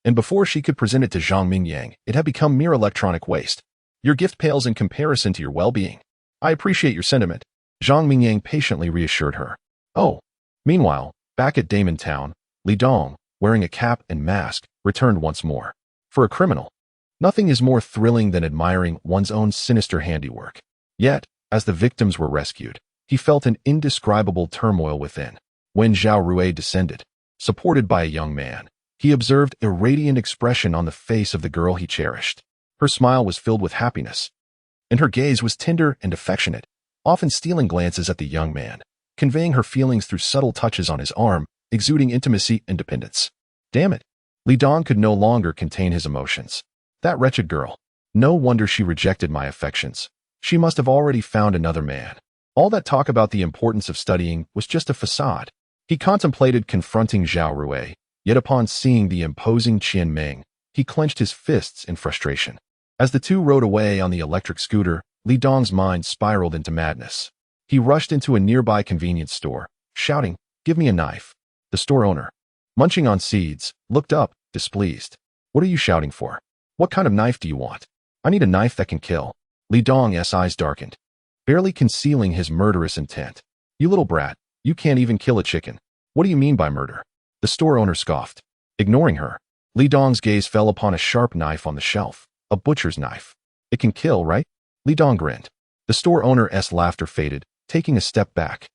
And before she could present it to Zhang Mingyang, it had become mere electronic waste. Your gift pales in comparison to your well-being. I appreciate your sentiment. Zhang Mingyang patiently reassured her. Oh. Meanwhile, back at Damon Town, Li Dong, wearing a cap and mask, returned once more. For a criminal, nothing is more thrilling than admiring one's own sinister handiwork. Yet, as the victims were rescued, he felt an indescribable turmoil within. When Zhao Rue descended, supported by a young man, he observed a radiant expression on the face of the girl he cherished. Her smile was filled with happiness, and her gaze was tender and affectionate, often stealing glances at the young man, conveying her feelings through subtle touches on his arm, exuding intimacy and dependence. Damn it! Li Dong could no longer contain his emotions. That wretched girl. No wonder she rejected my affections. She must have already found another man. All that talk about the importance of studying was just a facade. He contemplated confronting Zhao Rue, yet upon seeing the imposing Qian Meng, he clenched his fists in frustration. As the two rode away on the electric scooter, Li Dong's mind spiraled into madness. He rushed into a nearby convenience store, shouting, "Give me a knife." The store owner, munching on seeds, looked up, displeased. "What are you shouting for? What kind of knife do you want?" "I need a knife that can kill." Li Dong's eyes darkened, barely concealing his murderous intent. "You little brat, you can't even kill a chicken. What do you mean by murder?" The store owner scoffed. Ignoring her, Li Dong's gaze fell upon a sharp knife on the shelf, a butcher's knife. "It can kill, right?" Li Dong grinned. The store owner's laughter faded, taking a step back.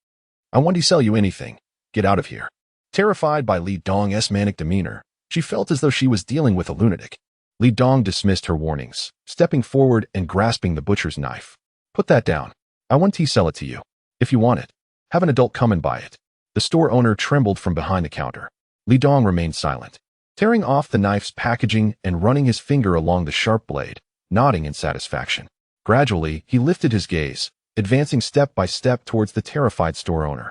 "I want to sell you anything. Get out of here." Terrified by Li Dong's manic demeanor, she felt as though she was dealing with a lunatic. Li Dong dismissed her warnings, stepping forward and grasping the butcher's knife. "Put that down. I want to sell it to you. If you want it, have an adult come and buy it." The store owner trembled from behind the counter. Li Dong remained silent, tearing off the knife's packaging and running his finger along the sharp blade, nodding in satisfaction. Gradually, he lifted his gaze, advancing step by step towards the terrified store owner.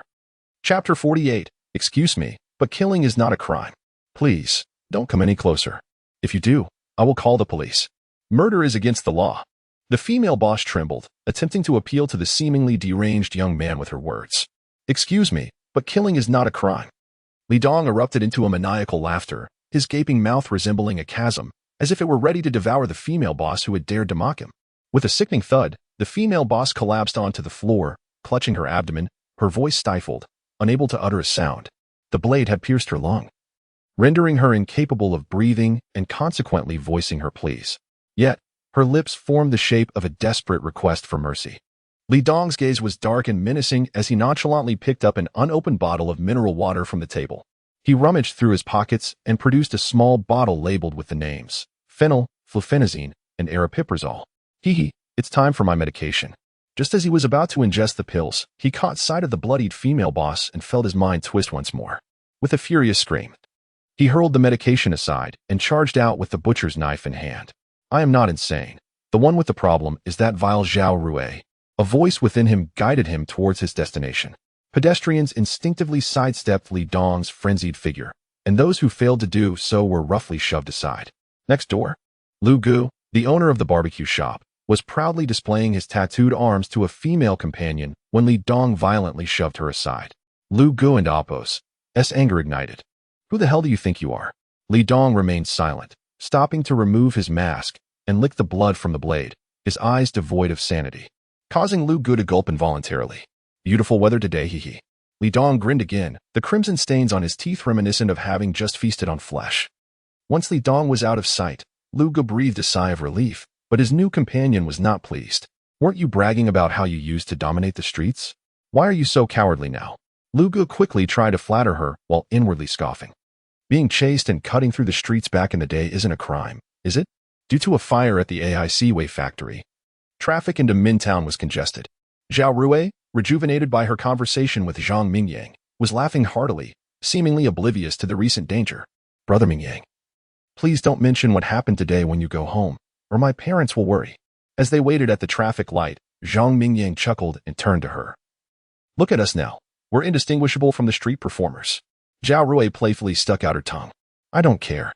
Chapter 48. Excuse me, but killing is not a crime. Please, don't come any closer. If you do, I will call the police. Murder is against the law. The female boss trembled, attempting to appeal to the seemingly deranged young man with her words. Excuse me, but killing is not a crime. Li Dong erupted into a maniacal laughter, his gaping mouth resembling a chasm, as if it were ready to devour the female boss who had dared to mock him. With a sickening thud, the female boss collapsed onto the floor, clutching her abdomen, her voice stifled, unable to utter a sound. The blade had pierced her lung, rendering her incapable of breathing and consequently voicing her pleas. Yet, her lips formed the shape of a desperate request for mercy. Li Dong's gaze was dark and menacing as he nonchalantly picked up an unopened bottle of mineral water from the table. He rummaged through his pockets and produced a small bottle labeled with the names phenyl, flufenazine, and aripiprazole. Hee, it's time for my medication. Just as he was about to ingest the pills, he caught sight of the bloodied female boss and felt his mind twist once more. With a furious scream, he hurled the medication aside and charged out with the butcher's knife in hand. I am not insane. The one with the problem is that vile Zhao Rue. A voice within him guided him towards his destination. Pedestrians instinctively sidestepped Li Dong's frenzied figure, and those who failed to do so were roughly shoved aside. Next door, Lu Gu, the owner of the barbecue shop, was proudly displaying his tattooed arms to a female companion when Li Dong violently shoved her aside. Lu Gu and Apos' anger ignited. Who the hell do you think you are? Li Dong remained silent, stopping to remove his mask and lick the blood from the blade, his eyes devoid of sanity, causing Lu Gu to gulp involuntarily. Beautiful weather today, hee. Li Dong grinned again, the crimson stains on his teeth reminiscent of having just feasted on flesh. Once Li Dong was out of sight, Lu Gu breathed a sigh of relief, but his new companion was not pleased. Weren't you bragging about how you used to dominate the streets? Why are you so cowardly now? Lu Gu quickly tried to flatter her while inwardly scoffing. Being chased and cutting through the streets back in the day isn't a crime, is it? Due to a fire at the AIC Way factory, traffic into Mintown was congested. Zhao Rue, rejuvenated by her conversation with Zhang Mingyang, was laughing heartily, seemingly oblivious to the recent danger. Brother Mingyang, please don't mention what happened today when you go home, or my parents will worry. As they waited at the traffic light, Zhang Mingyang chuckled and turned to her. Look at us now. We're indistinguishable from the street performers. Zhao Rui playfully stuck out her tongue. I don't care.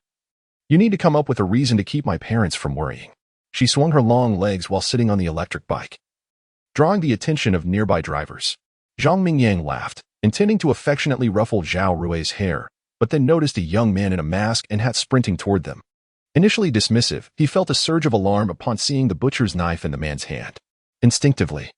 You need to come up with a reason to keep my parents from worrying. She swung her long legs while sitting on the electric bike, drawing the attention of nearby drivers. Zhang Mingyang laughed, intending to affectionately ruffle Zhao Rui's hair, but then noticed a young man in a mask and hat sprinting toward them. Initially dismissive, he felt a surge of alarm upon seeing the butcher's knife in the man's hand. Instinctively,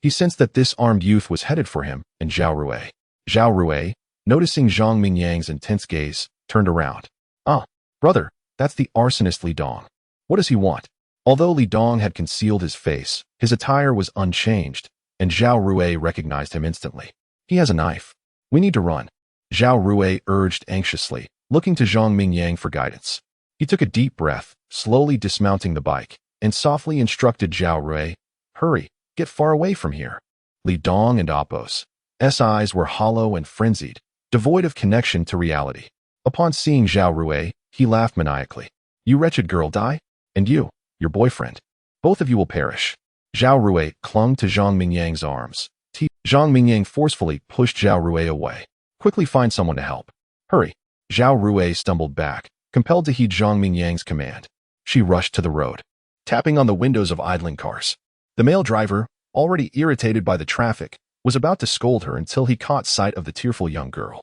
he sensed that this armed youth was headed for him and Zhao Rui. Zhao Rui, noticing Zhang Mingyang's intense gaze, turned around. Ah, brother, that's the arsonist Li Dong. What does he want? Although Li Dong had concealed his face, his attire was unchanged, and Zhao Rui recognized him instantly. He has a knife. We need to run. Zhao Rui urged anxiously, looking to Zhang Mingyang for guidance. He took a deep breath, slowly dismounting the bike, and softly instructed Zhao Rui, hurry, get far away from here. Li Dong and Appo's eyes were hollow and frenzied, devoid of connection to reality. Upon seeing Zhao Rui, he laughed maniacally. You wretched girl, die? And you, your boyfriend. Both of you will perish. Zhao Rui clung to Zhang Mingyang's arms. Zhang Mingyang forcefully pushed Zhao Rui away. Quickly find someone to help. Hurry. Zhao Rui stumbled back, compelled to heed Zhang Mingyang's command. She rushed to the road, tapping on the windows of idling cars. The male driver, already irritated by the traffic, was about to scold her until he caught sight of the tearful young girl.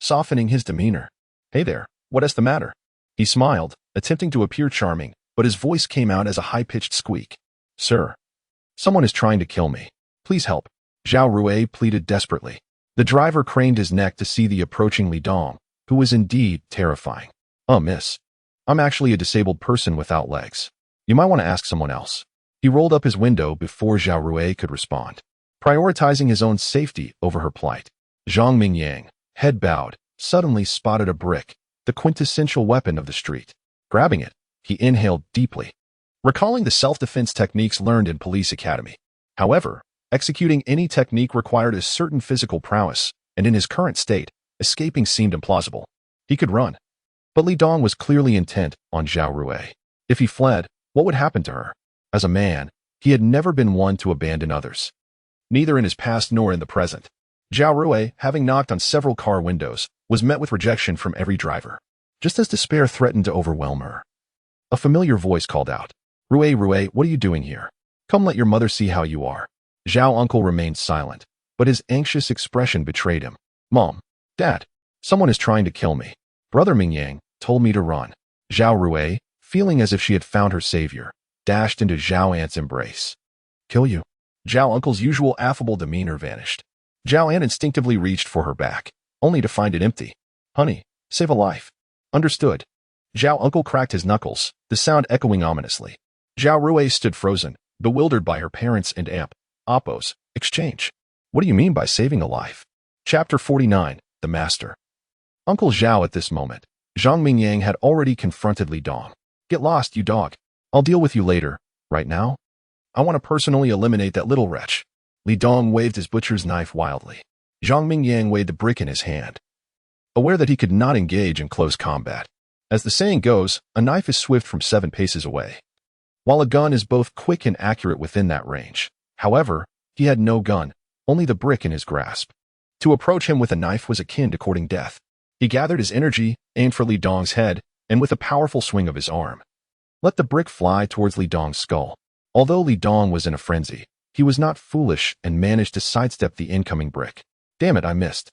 Softening his demeanor. Hey there, what's the matter? He smiled, attempting to appear charming, but his voice came out as a high-pitched squeak. Sir, someone is trying to kill me. Please help. Zhao Rui pleaded desperately. The driver craned his neck to see the approaching Li Dong, who was indeed terrifying. Miss. I'm actually a disabled person without legs. You might want to ask someone else. He rolled up his window before Zhao Rui could respond, prioritizing his own safety over her plight. Zhang Mingyang, head bowed, suddenly spotted a brick, the quintessential weapon of the street. Grabbing it, he inhaled deeply, recalling the self-defense techniques learned in police academy. However, executing any technique required a certain physical prowess, and in his current state, escaping seemed implausible. He could run, but Li Dong was clearly intent on Zhao Rui. If he fled, what would happen to her? As a man, he had never been one to abandon others, neither in his past nor in the present. Zhao Rui, having knocked on several car windows, was met with rejection from every driver, just as despair threatened to overwhelm her. A familiar voice called out, Rui, what are you doing here? Come let your mother see how you are. Zhao uncle remained silent, but his anxious expression betrayed him. Mom, Dad, someone is trying to kill me. Brother Mingyang told me to run. Zhao Rui, feeling as if she had found her savior, dashed into Zhao Ant's embrace. Kill you? Zhao uncle's usual affable demeanor vanished. Zhao Ant instinctively reached for her back, only to find it empty. Honey, save a life. Understood. Zhao uncle cracked his knuckles, the sound echoing ominously. Zhao Rui stood frozen, bewildered by her parents and Appo's exchange. What do you mean by saving a life? Chapter 49, The Master. Uncle Zhao at this moment, Zhang Mingyang had already confronted Li Dong. Get lost, you dog. I'll deal with you later. Right now, I want to personally eliminate that little wretch. Li Dong waved his butcher's knife wildly. Zhang Mingyang weighed the brick in his hand, aware that he could not engage in close combat. As the saying goes, a knife is swift from 7 paces away, while a gun is both quick and accurate within that range. However, he had no gun, only the brick in his grasp. To approach him with a knife was akin to courting death. He gathered his energy, aimed for Li Dong's head, and with a powerful swing of his arm, let the brick fly towards Li Dong's skull. Although Li Dong was in a frenzy, he was not foolish and managed to sidestep the incoming brick. Damn it, I missed.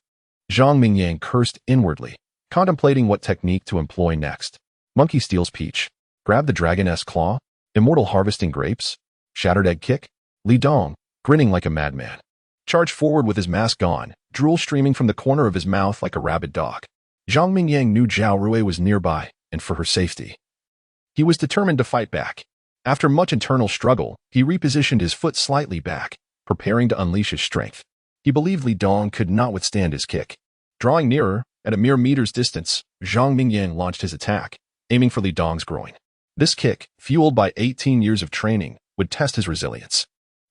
Zhang Mingyang cursed inwardly, contemplating what technique to employ next. Monkey steals peach. Grab the dragoness claw. Immortal harvesting grapes. Shattered egg kick. Li Dong, grinning like a madman, charged forward with his mask gone, drool streaming from the corner of his mouth like a rabid dog. Zhang Mingyang knew Zhao Rui was nearby, and for her safety, he was determined to fight back. After much internal struggle, he repositioned his foot slightly back, preparing to unleash his strength. He believed Li Dong could not withstand his kick. Drawing nearer, at a mere meter's distance, Zhang Mingyang launched his attack, aiming for Li Dong's groin. This kick, fueled by 18 years of training, would test his resilience.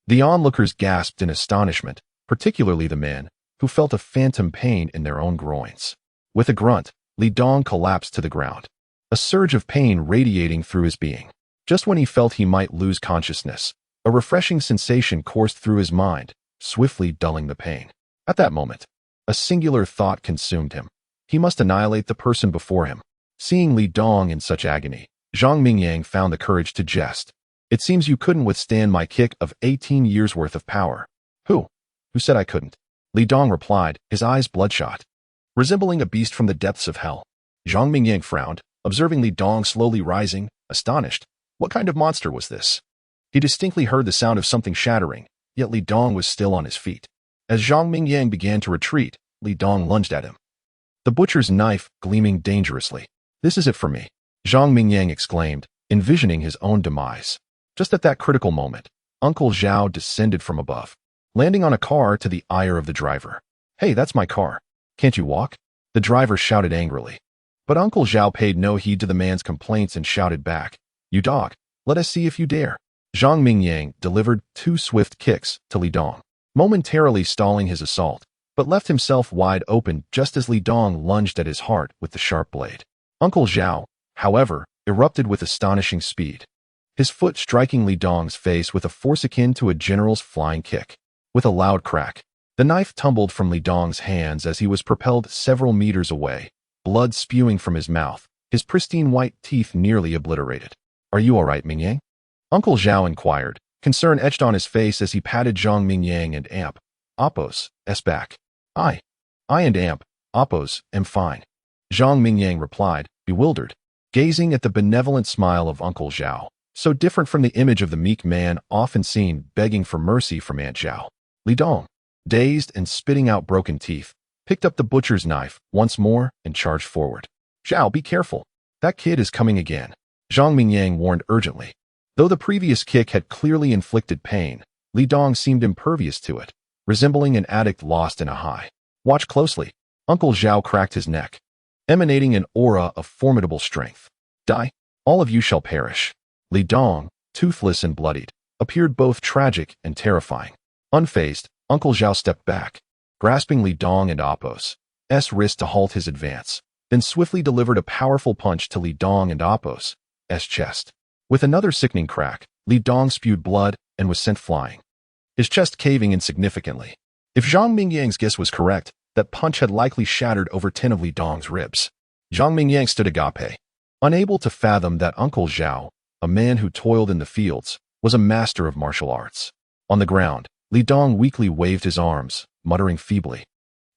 The onlookers gasped in astonishment, particularly the men, who felt a phantom pain in their own groins. With a grunt, Li Dong collapsed to the ground, a surge of pain radiating through his being. Just when he felt he might lose consciousness, a refreshing sensation coursed through his mind, swiftly dulling the pain. At that moment, a singular thought consumed him. He must annihilate the person before him. Seeing Li Dong in such agony, Zhang Mingyang found the courage to jest. It seems you couldn't withstand my kick of 18 years' worth of power. Who? Who said I couldn't? Li Dong replied, his eyes bloodshot. Resembling a beast from the depths of hell. Zhang Mingyang frowned, observing Li Dong slowly rising, astonished. What kind of monster was this? He distinctly heard the sound of something shattering, yet Li Dong was still on his feet. As Zhang Mingyang began to retreat, Li Dong lunged at him. The butcher's knife gleaming dangerously. This is it for me, Zhang Mingyang exclaimed, envisioning his own demise. Just at that critical moment, Uncle Zhao descended from above, landing on a car to the ire of the driver. Hey, that's my car. Can't you walk? The driver shouted angrily. But Uncle Zhao paid no heed to the man's complaints and shouted back, You dog, let us see if you dare. Zhang Mingyang delivered 2 swift kicks to Li Dong, momentarily stalling his assault, but left himself wide open just as Li Dong lunged at his heart with the sharp blade. Uncle Zhao, however, erupted with astonishing speed, his foot striking Li Dong's face with a force akin to a general's flying kick. With a loud crack, the knife tumbled from Li Dong's hands as he was propelled several meters away, blood spewing from his mouth, his pristine white teeth nearly obliterated. Are you all right, Mingyang? Uncle Zhao inquired, concern etched on his face as he patted Zhang Mingyang and Amp, Oppos, back. I and Amp, Oppos, am fine. Zhang Mingyang replied, bewildered, gazing at the benevolent smile of Uncle Zhao, so different from the image of the meek man often seen begging for mercy from Aunt Zhao. Li Dong, dazed and spitting out broken teeth, picked up the butcher's knife once more and charged forward. Zhao, be careful. That kid is coming again, Zhang Mingyang warned urgently. Though the previous kick had clearly inflicted pain, Li Dong seemed impervious to it, resembling an addict lost in a high. Watch closely. Uncle Zhao cracked his neck, emanating an aura of formidable strength. Die, all of you shall perish. Li Dong, toothless and bloodied, appeared both tragic and terrifying. Unfazed, Uncle Zhao stepped back, grasping Li Dong and Oppos' wrist to halt his advance, then swiftly delivered a powerful punch to Li Dong and Oppos' chest. With another sickening crack, Li Dong spewed blood and was sent flying, his chest caving in significantly. If Zhang Mingyang's guess was correct, that punch had likely shattered over 10 of Li Dong's ribs. Zhang Mingyang stood agape, unable to fathom that Uncle Zhao, a man who toiled in the fields, was a master of martial arts. On the ground, Li Dong weakly waved his arms, muttering feebly,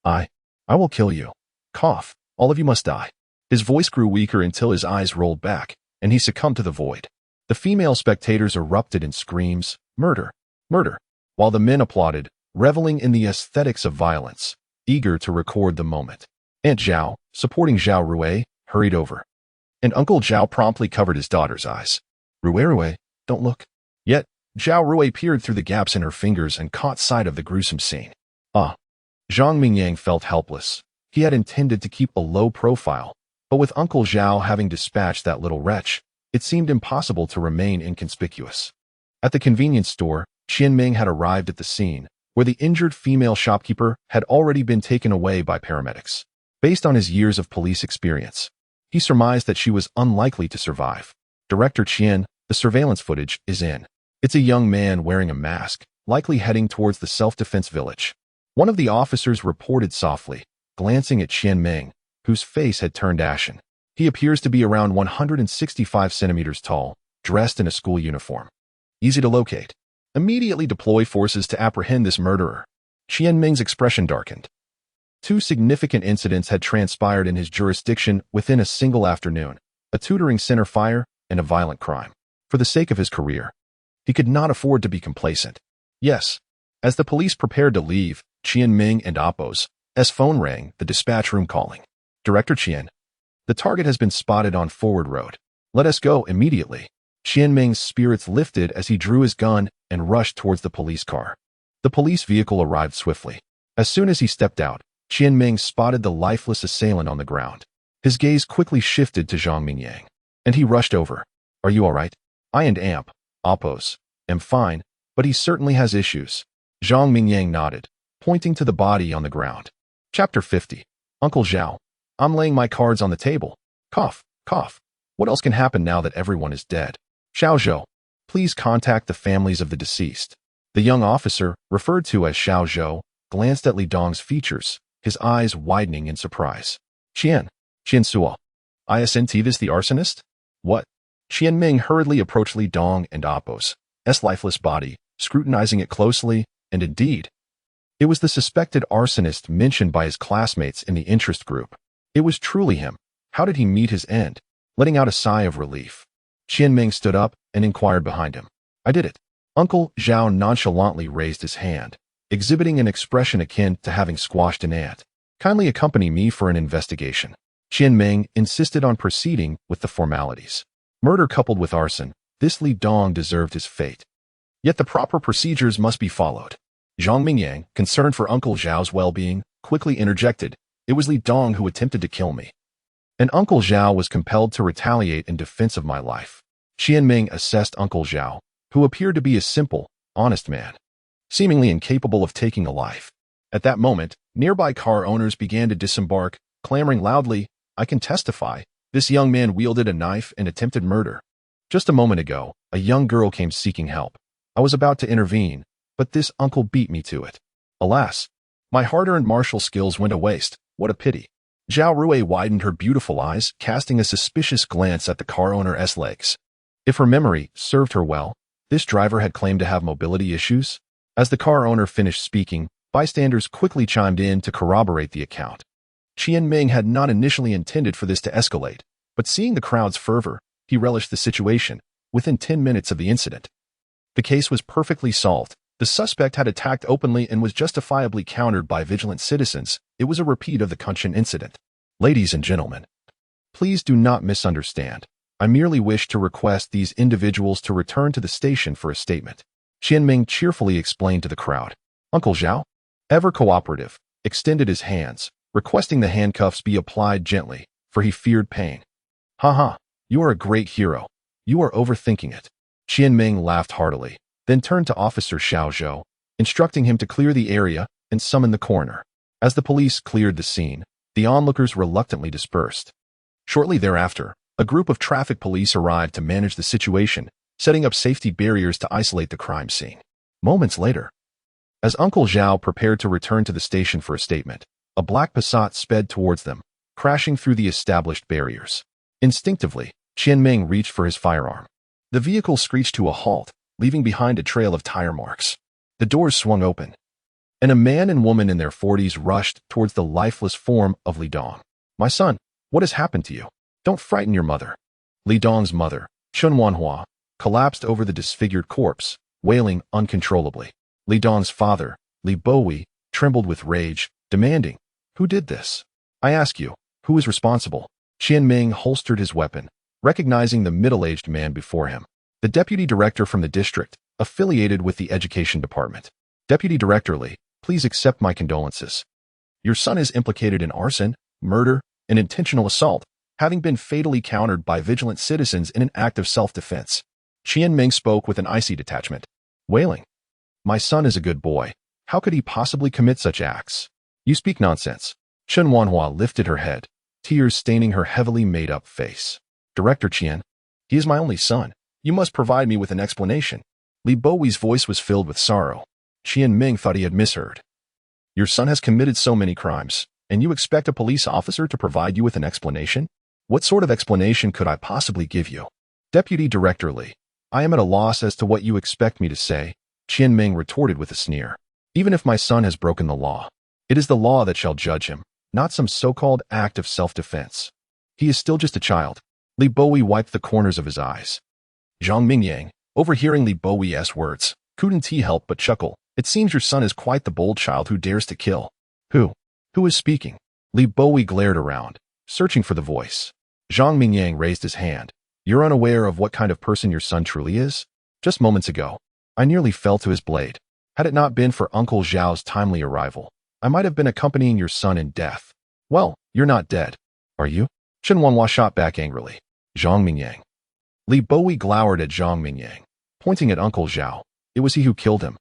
I will kill you. Cough, all of you must die. His voice grew weaker until his eyes rolled back, and he succumbed to the void. The female spectators erupted in screams, murder, murder, while the men applauded, reveling in the aesthetics of violence, eager to record the moment. Aunt Zhao, supporting Zhao Rui, hurried over, and Uncle Zhao promptly covered his daughter's eyes. Rui, don't look. Yet, Zhao Rui peered through the gaps in her fingers and caught sight of the gruesome scene. Zhang Mingyang felt helpless. He had intended to keep a low profile, but with Uncle Zhao having dispatched that little wretch, it seemed impossible to remain inconspicuous. At the convenience store, Qian Ming had arrived at the scene, where the injured female shopkeeper had already been taken away by paramedics. Based on his years of police experience, he surmised that she was unlikely to survive. Director Qian, the surveillance footage is in. It's a young man wearing a mask, likely heading towards the self-defense village. One of the officers reported softly, glancing at Qian Ming, whose face had turned ashen. He appears to be around 165 centimeters tall, dressed in a school uniform. Easy to locate. Immediately deploy forces to apprehend this murderer. Qian Ming's expression darkened. 2 significant incidents had transpired in his jurisdiction within a single afternoon, a tutoring center fire and a violent crime. For the sake of his career, he could not afford to be complacent. Yes, as the police prepared to leave, Qian Ming and Oppos' phone rang, the dispatch room calling. Director Qian, the target has been spotted on Forward Road. Let us go immediately. Qian Ming's spirits lifted as he drew his gun and rushed towards the police car. The police vehicle arrived swiftly. As soon as he stepped out, Qian Ming spotted the lifeless assailant on the ground. His gaze quickly shifted to Zhang Mingyang, and he rushed over. Are you all right? I and Amp, Oppos, am fine, but he certainly has issues. Zhang Mingyang nodded, pointing to the body on the ground. Chapter 50. Uncle Zhao, I'm laying my cards on the table. Cough, cough. What else can happen now that everyone is dead? Xiao Zhou, please contact the families of the deceased. The young officer, referred to as Xiao Zhou, glanced at Li Dong's features, his eyes widening in surprise. Qian Suo. Isn't this the arsonist? What? Qian Ming hurriedly approached Li Dong and Appo's lifeless body, scrutinizing it closely, and indeed, it was the suspected arsonist mentioned by his classmates in the interest group. It was truly him. How did he meet his end? Letting out a sigh of relief, Qian Ming stood up and inquired behind him. I did it. Uncle Zhao nonchalantly raised his hand, exhibiting an expression akin to having squashed an ant. Kindly accompany me for an investigation. Qian Ming insisted on proceeding with the formalities. Murder coupled with arson, this Li Dong deserved his fate. Yet the proper procedures must be followed. Zhang Mingyang, concerned for Uncle Zhao's well-being, quickly interjected, it was Li Dong who attempted to kill me. And Uncle Zhao was compelled to retaliate in defense of my life. Qian Ming assessed Uncle Zhao, who appeared to be a simple, honest man, seemingly incapable of taking a life. At that moment, nearby car owners began to disembark, clamoring loudly, I can testify, this young man wielded a knife and attempted murder. Just a moment ago, a young girl came seeking help. I was about to intervene, but this uncle beat me to it. Alas, my hard-earned martial skills went to waste. What a pity. Zhao Rui widened her beautiful eyes, casting a suspicious glance at the car owner's legs. If her memory served her well, this driver had claimed to have mobility issues. As the car owner finished speaking, bystanders quickly chimed in to corroborate the account. Qian Ming had not initially intended for this to escalate, but seeing the crowd's fervor, he relished the situation. Within 10 minutes of the incident, the case was perfectly solved. The suspect had attacked openly and was justifiably countered by vigilant citizens. It was a repeat of the Kunshan incident. Ladies and gentlemen, please do not misunderstand. I merely wish to request these individuals to return to the station for a statement. Qian Ming cheerfully explained to the crowd. Uncle Zhao, ever cooperative, extended his hands, requesting the handcuffs be applied gently, for he feared pain. Ha, you are a great hero. You are overthinking it. Qian Ming laughed heartily, then turned to Officer Xiao Zhou, instructing him to clear the area and summon the coroner. As the police cleared the scene, the onlookers reluctantly dispersed. Shortly thereafter, a group of traffic police arrived to manage the situation, setting up safety barriers to isolate the crime scene. Moments later, as Uncle Zhao prepared to return to the station for a statement, a black Passat sped towards them, crashing through the established barriers. Instinctively, Qian Ming reached for his firearm. The vehicle screeched to a halt, leaving behind a trail of tire marks. The doors swung open, and a man and woman in their 40s rushed towards the lifeless form of Li Dong. My son, what has happened to you? Don't frighten your mother. Li Dong's mother, Chun Wanhua, collapsed over the disfigured corpse, wailing uncontrollably. Li Dong's father, Li Bowie, trembled with rage, demanding, who did this? I ask you, who is responsible? Qian Ming holstered his weapon, recognizing the middle-aged man before him. The deputy director from the district, affiliated with the education department. Deputy Director Li, please accept my condolences. Your son is implicated in arson, murder, and intentional assault, having been fatally countered by vigilant citizens in an act of self-defense. Qian Ming spoke with an icy detachment, wailing. My son is a good boy. How could he possibly commit such acts? You speak nonsense. Chun Wanhua lifted her head, tears staining her heavily made-up face. Director Qian, he is my only son. You must provide me with an explanation. Li Bowie's voice was filled with sorrow. Qian Ming thought he had misheard. Your son has committed so many crimes, and you expect a police officer to provide you with an explanation? What sort of explanation could I possibly give you? Deputy Director Li, I am at a loss as to what you expect me to say, Qian Ming retorted with a sneer. Even if my son has broken the law, it is the law that shall judge him, not some so-called act of self-defense. He is still just a child. Li Bowie wiped the corners of his eyes. Zhang Mingyang, overhearing Li Bowie's words, couldn't he help but chuckle. It seems your son is quite the bold child who dares to kill. Who? Who is speaking? Li Bowie glared around, searching for the voice. Zhang Mingyang raised his hand. You're unaware of what kind of person your son truly is? Just moments ago, I nearly fell to his blade. Had it not been for Uncle Zhao's timely arrival, I might have been accompanying your son in death. Well, you're not dead, are you? Chen Wanhua shot back angrily. Zhang Mingyang. Li Bowie glowered at Zhang Mingyang, pointing at Uncle Zhao. It was he who killed him,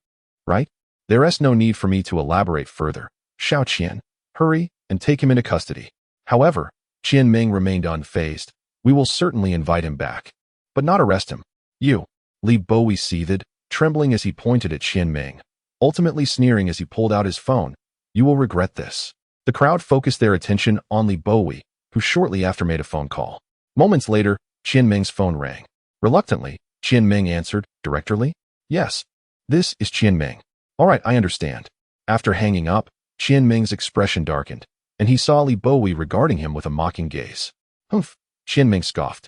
right? There is no need for me to elaborate further. Xiao Qian, hurry and take him into custody. However, Qian Ming remained unfazed. We will certainly invite him back, but not arrest him. You, Li Bowie seethed, trembling as he pointed at Qian Ming, ultimately sneering as he pulled out his phone. "You will regret this." The crowd focused their attention on Li Bowie, who shortly after made a phone call. Moments later, Qian Ming's phone rang. Reluctantly, Qian Ming answered, "Director Li?" "Yes. This is Qian Ming." "All right, I understand." After hanging up, Qian Ming's expression darkened, and he saw Li Bowie regarding him with a mocking gaze. "Humph," Qian Ming scoffed.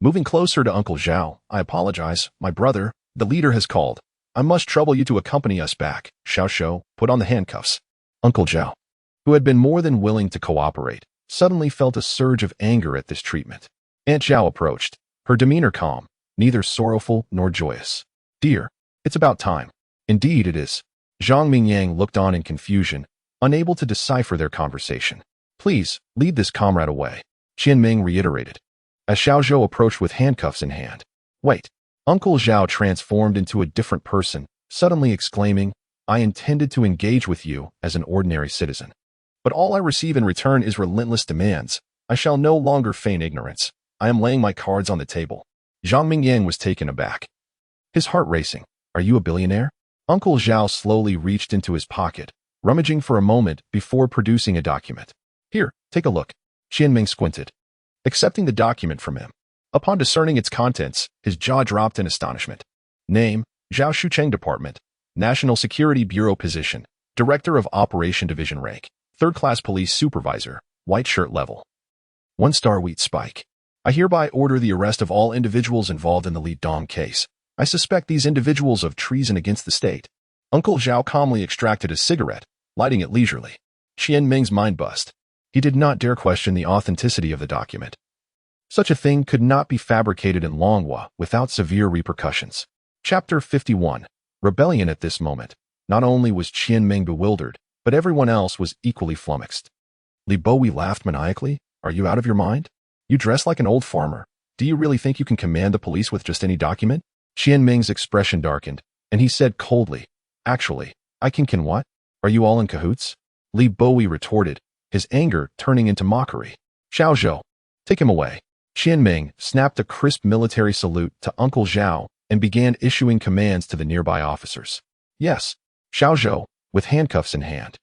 Moving closer to Uncle Zhao, "I apologize, my brother. The leader has called. I must trouble you to accompany us back." Xiao Shou, put on the handcuffs. Uncle Zhao, who had been more than willing to cooperate, suddenly felt a surge of anger at this treatment. Aunt Zhao approached, her demeanor calm, neither sorrowful nor joyous. "Dear, it's about time." "Indeed it is." Zhang Mingyang looked on in confusion, unable to decipher their conversation. "Please, lead this comrade away," Qian Ming reiterated, as Xiao Zhou approached with handcuffs in hand. "Wait." Uncle Zhao transformed into a different person, suddenly exclaiming, "I intended to engage with you as an ordinary citizen. But all I receive in return is relentless demands. I shall no longer feign ignorance. I am laying my cards on the table." Zhang Mingyang was taken aback, his heart racing. "Are you a billionaire?" Uncle Zhao slowly reached into his pocket, rummaging for a moment before producing a document. "Here, take a look." Qian Ming squinted, accepting the document from him. Upon discerning its contents, his jaw dropped in astonishment. Name, Zhao Shucheng Department, National Security Bureau position, Director of Operation Division rank, 3rd Class Police Supervisor, white shirt level. 1-star wheat spike. I hereby order the arrest of all individuals involved in the Li Dong case. I suspect these individuals of treason against the state. Uncle Zhao calmly extracted a cigarette, lighting it leisurely. Qian Ming's mind buzzed. He did not dare question the authenticity of the document. Such a thing could not be fabricated in Longhua without severe repercussions. Chapter 51. Rebellion. At this moment, not only was Qian Ming bewildered, but everyone else was equally flummoxed. Li Bowie laughed maniacally. "Are you out of your mind? You dress like an old farmer. Do you really think you can command the police with just any document?" Qian Ming's expression darkened, and he said coldly, "Actually, I can what? Are you all in cahoots?" Li Bowie retorted, his anger turning into mockery. "Xiao Zhou, take him away." Qian Ming snapped a crisp military salute to Uncle Zhao and began issuing commands to the nearby officers. "Yes." Xiao Zhou, with handcuffs in hand,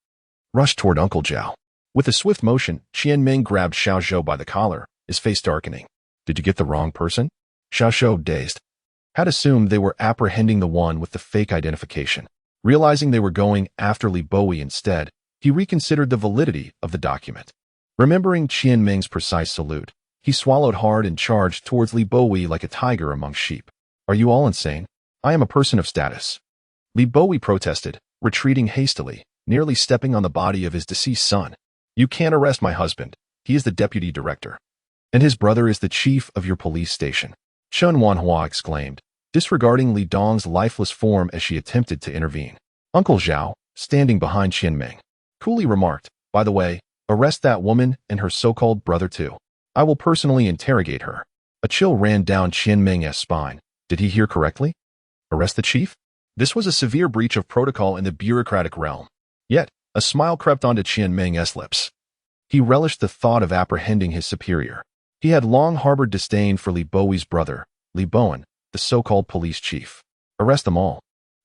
rushed toward Uncle Zhao. With a swift motion, Qian Ming grabbed Xiao Zhou by the collar, his face darkening. "Did you get the wrong person?" Xiao Zhou, dazed, had assumed they were apprehending the one with the fake identification. Realizing they were going after Li Bowie instead, he reconsidered the validity of the document. Remembering Qian Ming's precise salute, he swallowed hard and charged towards Li Bowie like a tiger among sheep. "Are you all insane? I am a person of status." Li Bowie protested, retreating hastily, nearly stepping on the body of his deceased son. "You can't arrest my husband. He is the deputy director. And his brother is the chief of your police station." Chen Wanhua exclaimed, disregarding Li Dong's lifeless form as she attempted to intervene. Uncle Zhao, standing behind Qian Ming, coolly remarked, "By the way, arrest that woman and her so-called brother too. I will personally interrogate her." A chill ran down Qian Ming's spine. Did he hear correctly? Arrest the chief? This was a severe breach of protocol in the bureaucratic realm. Yet, a smile crept onto Qian Ming's lips. He relished the thought of apprehending his superior. He had long harbored disdain for Li Bowie's brother, Li Bowen, the so-called police chief. Arrest them all.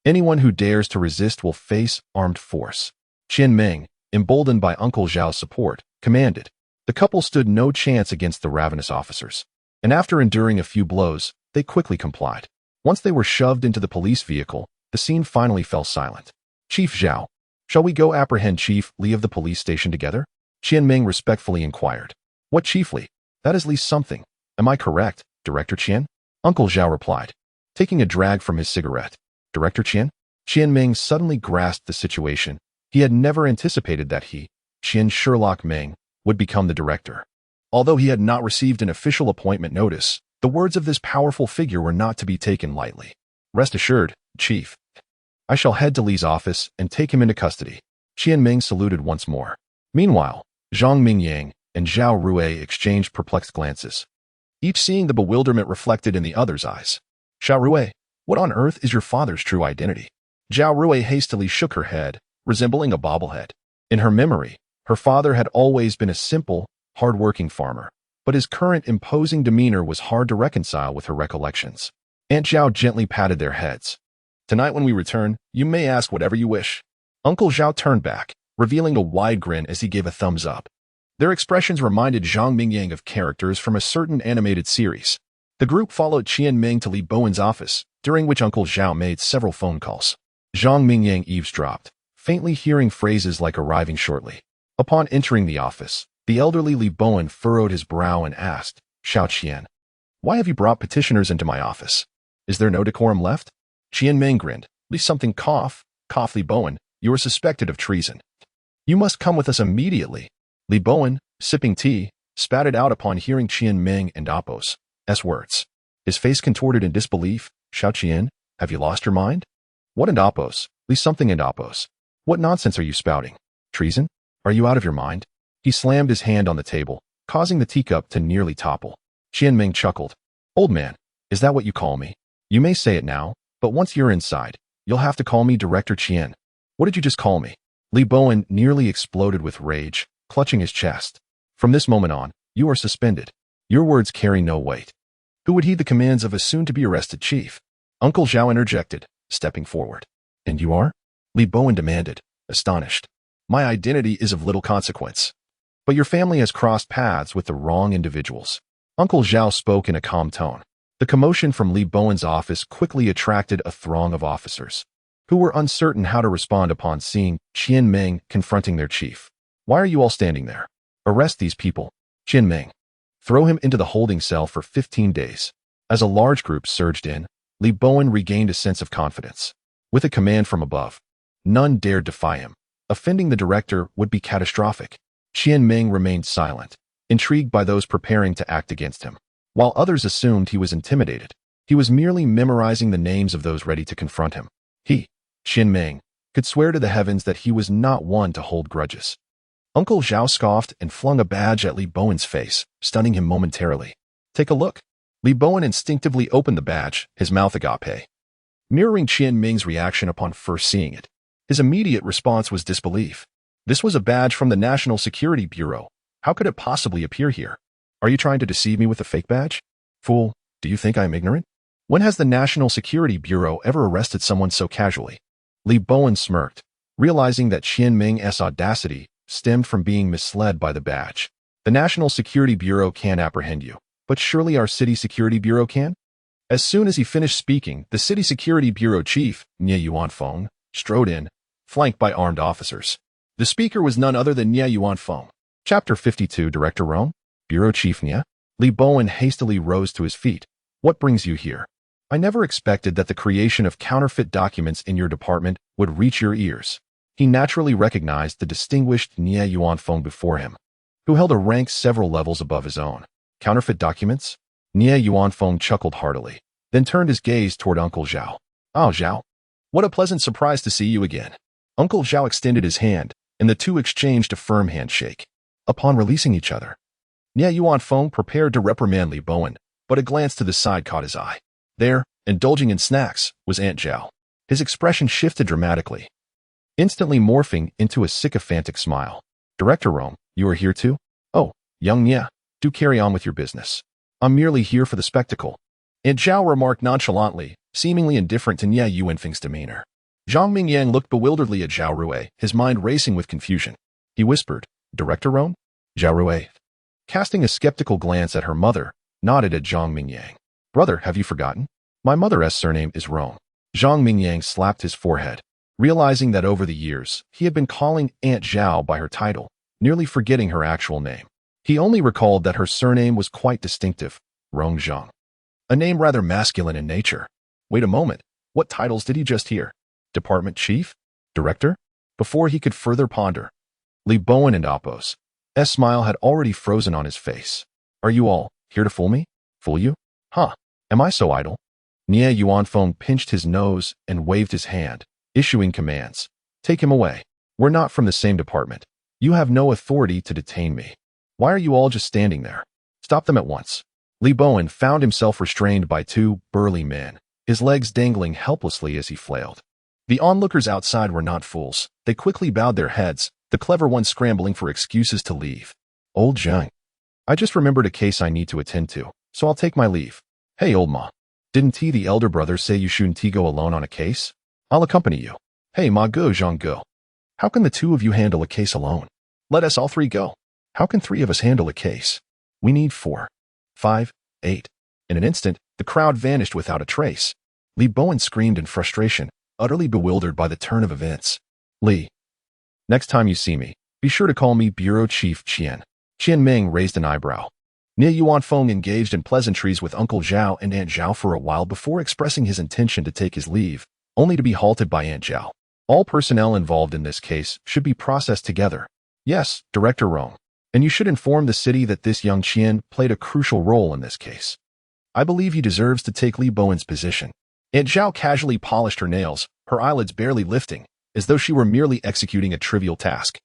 Anyone who dares to resist will face armed force. Qian Ming, emboldened by Uncle Zhao's support, commanded. The couple stood no chance against the ravenous officers, and after enduring a few blows, they quickly complied. Once they were shoved into the police vehicle, the scene finally fell silent. "Chief Zhao, shall we go apprehend Chief Li of the police station together?" Qian Ming respectfully inquired. "What Chief Li? That is Li's something. Am I correct, Director Qian?" Uncle Zhao replied, taking a drag from his cigarette. "Director Qian?" Qian Ming suddenly grasped the situation. He had never anticipated that he, Qian Sherlock Ming, would become the director. Although he had not received an official appointment notice, the words of this powerful figure were not to be taken lightly. "Rest assured, Chief. I shall head to Li's office and take him into custody." Qian Ming saluted once more. Meanwhile, Zhang Mingyang and Zhao Rue exchanged perplexed glances, each seeing the bewilderment reflected in the other's eyes. "Zhao Rue, what on earth is your father's true identity?" Zhao Rue hastily shook her head, resembling a bobblehead. In her memory, her father had always been a simple, hard-working farmer, but his current imposing demeanor was hard to reconcile with her recollections. Aunt Zhao gently patted their heads. Tonight when we return, you may ask whatever you wish. Uncle Zhao turned back, revealing a wide grin as he gave a thumbs up. Their expressions reminded Zhang Mingyang of characters from a certain animated series. The group followed Qian Ming to Li Bowen's office, during which Uncle Zhao made several phone calls. Zhang Mingyang eavesdropped, faintly hearing phrases like arriving shortly. Upon entering the office, the elderly Li Bowen furrowed his brow and asked, Xiao Qian, why have you brought petitioners into my office? Is there no decorum left? Qian Ming grinned. At least something cough Li Bowen, you are suspected of treason. You must come with us immediately. Li Bowen, sipping tea, spat it out upon hearing Qian Ming and Appo's words. His face contorted in disbelief. Xiao Qian, have you lost your mind? What and Appo's? At least something and Appo's. What nonsense are you spouting? Treason? Are you out of your mind? He slammed his hand on the table, causing the teacup to nearly topple. Qian Ming chuckled. Old man, is that what you call me? You may say it now, but once you're inside, you'll have to call me Director Qian. What did you just call me? Li Bowen nearly exploded with rage, clutching his chest. From this moment on, you are suspended. Your words carry no weight. Who would heed the commands of a soon-to-be-arrested chief? Uncle Zhao interjected, stepping forward. And you are? Li Bowen demanded, astonished. My identity is of little consequence. But your family has crossed paths with the wrong individuals. Uncle Zhao spoke in a calm tone. The commotion from Li Bowen's office quickly attracted a throng of officers, who were uncertain how to respond upon seeing Qian Ming confronting their chief. Why are you all standing there? Arrest these people. Qian Ming. Throw him into the holding cell for 15 days. As a large group surged in, Li Bowen regained a sense of confidence. With a command from above, none dared defy him. Offending the director would be catastrophic. Qian Ming remained silent, intrigued by those preparing to act against him. While others assumed he was intimidated, he was merely memorizing the names of those ready to confront him. He, Qian Ming, could swear to the heavens that he was not one to hold grudges. Uncle Zhao scoffed and flung a badge at Li Bowen's face, stunning him momentarily. Take a look. Li Bowen instinctively opened the badge, his mouth agape. Mirroring Qian Ming's reaction upon first seeing it, his immediate response was disbelief. This was a badge from the National Security Bureau. How could it possibly appear here? Are you trying to deceive me with a fake badge? Fool, do you think I am ignorant? When has the National Security Bureau ever arrested someone so casually? Li Bowen smirked, realizing that Qian Ming's audacity stemmed from being misled by the badge. The National Security Bureau can't apprehend you, but surely our City Security Bureau can? As soon as he finished speaking, the City Security Bureau chief, Nie Yuanfeng, strode in, flanked by armed officers. The speaker was none other than Nie Yuanfeng. Chapter 52, Director Rome? Bureau Chief Nie? Li Bowen hastily rose to his feet. What brings you here? I never expected that the creation of counterfeit documents in your department would reach your ears. He naturally recognized the distinguished Nie Yuanfeng before him, who held a rank several levels above his own. Counterfeit documents? Nie Yuanfeng chuckled heartily, then turned his gaze toward Uncle Zhao. Oh, Zhao. What a pleasant surprise to see you again. Uncle Zhao extended his hand, and the two exchanged a firm handshake. Upon releasing each other, Nie Yuanfeng prepared to reprimand Li Bowen, but a glance to the side caught his eye. There, indulging in snacks, was Aunt Zhao. His expression shifted dramatically, instantly morphing into a sycophantic smile. Director Rome, you are here too? Oh, young Nie, do carry on with your business. I'm merely here for the spectacle. Aunt Zhao remarked nonchalantly, seemingly indifferent to Nie Yuanfeng's demeanor. Zhang Mingyang looked bewilderedly at Zhao Rui, his mind racing with confusion. He whispered, Director Rome? Zhao Rui, casting a skeptical glance at her mother, nodded at Zhang Mingyang. Brother, have you forgotten? My mother's surname is Rome. Zhang Mingyang slapped his forehead, realizing that over the years, he had been calling Aunt Zhao by her title, nearly forgetting her actual name. He only recalled that her surname was quite distinctive, Rong Zhang. A name rather masculine in nature. Wait a moment, what titles did he just hear? Department Chief? Director? Before he could further ponder, Li Bowen and Appo's smile had already frozen on his face. Are you all here to fool me? Fool you? Huh, am I so idle? Nie Yuanfeng pinched his nose and waved his hand, issuing commands. Take him away. We're not from the same department. You have no authority to detain me. Why are you all just standing there? Stop them at once. Li Bowen found himself restrained by two burly men, his legs dangling helplessly as he flailed. The onlookers outside were not fools. They quickly bowed their heads, the clever one scrambling for excuses to leave. Old Zhang. I just remembered a case I need to attend to, so I'll take my leave. Hey, old ma. Didn't he, the elder brother, say you shouldn't go alone on a case? I'll accompany you. Hey, ma go, Jean go. How can the two of you handle a case alone? Let us all three go. How can three of us handle a case? We need 4, 5, 8. In an instant, the crowd vanished without a trace. Li Bowen screamed in frustration, utterly bewildered by the turn of events. Li, next time you see me, be sure to call me Bureau Chief Qian. Qian Ming raised an eyebrow. Nie Yuan Feng engaged in pleasantries with Uncle Zhao and Aunt Zhao for a while before expressing his intention to take his leave, only to be halted by Aunt Zhao. All personnel involved in this case should be processed together. Yes, Director Rome. And you should inform the city that this young Qian played a crucial role in this case. I believe he deserves to take Li Bowen's position. Aunt Zhao casually polished her nails, her eyelids barely lifting, as though she were merely executing a trivial task.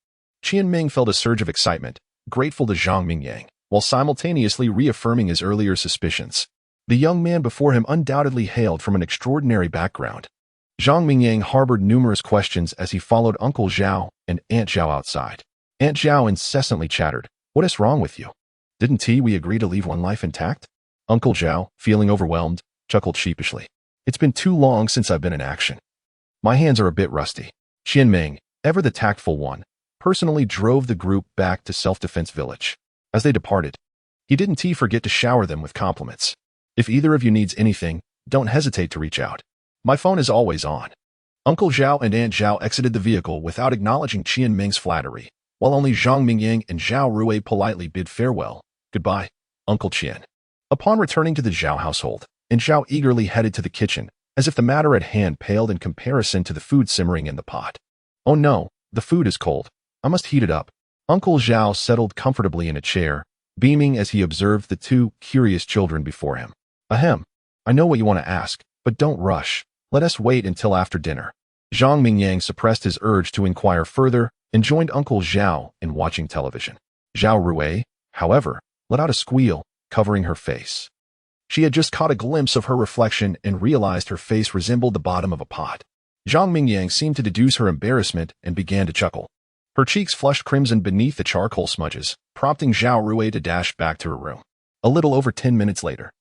Qian Ming felt a surge of excitement, grateful to Zhang Mingyang, while simultaneously reaffirming his earlier suspicions. The young man before him undoubtedly hailed from an extraordinary background. Zhang Mingyang harbored numerous questions as he followed Uncle Zhao and Aunt Zhao outside. Aunt Zhao incessantly chattered, "What is wrong with you? Didn't we agree to leave one life intact?" Uncle Zhao, feeling overwhelmed, chuckled sheepishly. "It's been too long since I've been in action. My hands are a bit rusty." Qian Ming, ever the tactful one, personally drove the group back to Self-Defense Village. As they departed, he didn't forget to shower them with compliments. "If either of you needs anything, don't hesitate to reach out. My phone is always on." Uncle Zhao and Aunt Zhao exited the vehicle without acknowledging Qian Ming's flattery, while only Zhang Mingyang and Zhao Rui politely bid farewell. "Goodbye, Uncle Qian." Upon returning to the Zhao household, Aunt Zhao eagerly headed to the kitchen, as if the matter at hand paled in comparison to the food simmering in the pot. "Oh no, the food is cold. I must heat it up." Uncle Zhao settled comfortably in a chair, beaming as he observed the two curious children before him. "Ahem. I know what you want to ask, but don't rush. Let us wait until after dinner." Zhang Mingyang suppressed his urge to inquire further and joined Uncle Zhao in watching television. Zhao Rui, however, let out a squeal, covering her face. She had just caught a glimpse of her reflection and realized her face resembled the bottom of a pot. Zhang Mingyang seemed to deduce her embarrassment and began to chuckle. Her cheeks flushed crimson beneath the charcoal smudges, prompting Zhao Rui to dash back to her room. A little over 10 minutes later,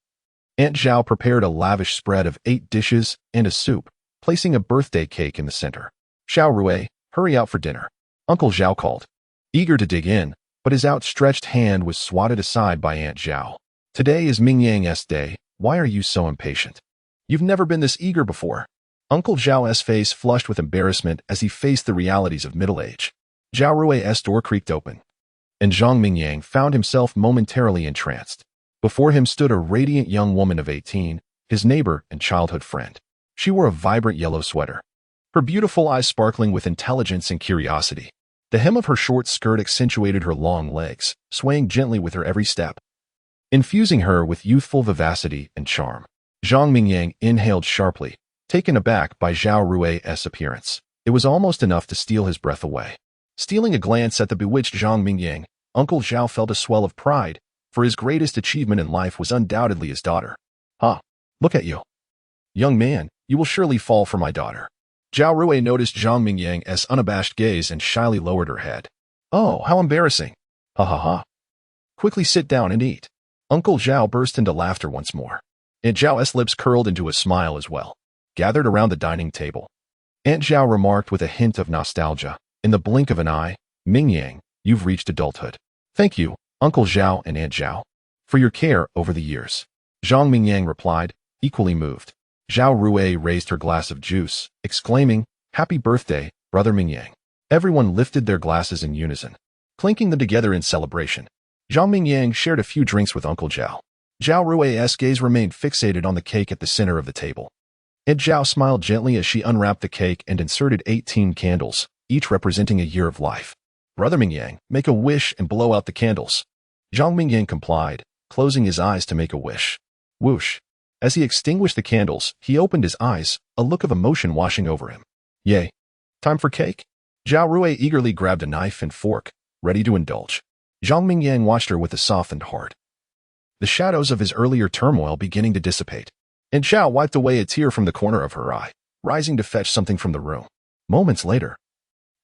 Aunt Zhao prepared a lavish spread of 8 dishes and a soup, placing a birthday cake in the center. "Zhao Rui, hurry out for dinner," Uncle Zhao called, eager to dig in, but his outstretched hand was swatted aside by Aunt Zhao. "Today is Mingyang's day. Why are you so impatient? You've never been this eager before." Uncle Zhao's face flushed with embarrassment as he faced the realities of middle age. Zhao Rui's door creaked open, and Zhang Mingyang found himself momentarily entranced. Before him stood a radiant young woman of 18, his neighbor and childhood friend. She wore a vibrant yellow sweater, her beautiful eyes sparkling with intelligence and curiosity. The hem of her short skirt accentuated her long legs, swaying gently with her every step, infusing her with youthful vivacity and charm. Zhang Mingyang inhaled sharply, taken aback by Zhao Rui's appearance. It was almost enough to steal his breath away. Stealing a glance at the bewitched Zhang Mingyang, Uncle Zhao felt a swell of pride, for his greatest achievement in life was undoubtedly his daughter. "Huh, look at you. Young man, you will surely fall for my daughter." Zhao Rui noticed Zhang Mingyang's unabashed gaze and shyly lowered her head. "Oh, how embarrassing. Ha ha ha. Quickly sit down and eat." Uncle Zhao burst into laughter once more. Aunt Zhao's lips curled into a smile as well. Gathered around the dining table, Aunt Zhao remarked with a hint of nostalgia, "In the blink of an eye, Mingyang, you've reached adulthood. Thank you, Uncle Zhao and Aunt Zhao, for your care over the years." Zhang Mingyang replied, equally moved. Zhao Rui raised her glass of juice, exclaiming, "Happy birthday, Brother Mingyang." Everyone lifted their glasses in unison, clinking them together in celebration. Zhang Mingyang shared a few drinks with Uncle Zhao. Zhao Rui's gaze remained fixated on the cake at the center of the table. Aunt Zhao smiled gently as she unwrapped the cake and inserted 18 candles, each representing a year of life. "Brother Mingyang, make a wish and blow out the candles." Zhang Mingyang complied, closing his eyes to make a wish. Whoosh. As he extinguished the candles, he opened his eyes, a look of emotion washing over him. "Yay. Time for cake?" Zhao Rui eagerly grabbed a knife and fork, ready to indulge. Zhang Mingyang watched her with a softened heart, the shadows of his earlier turmoil beginning to dissipate. And Zhao wiped away a tear from the corner of her eye, rising to fetch something from the room. Moments later,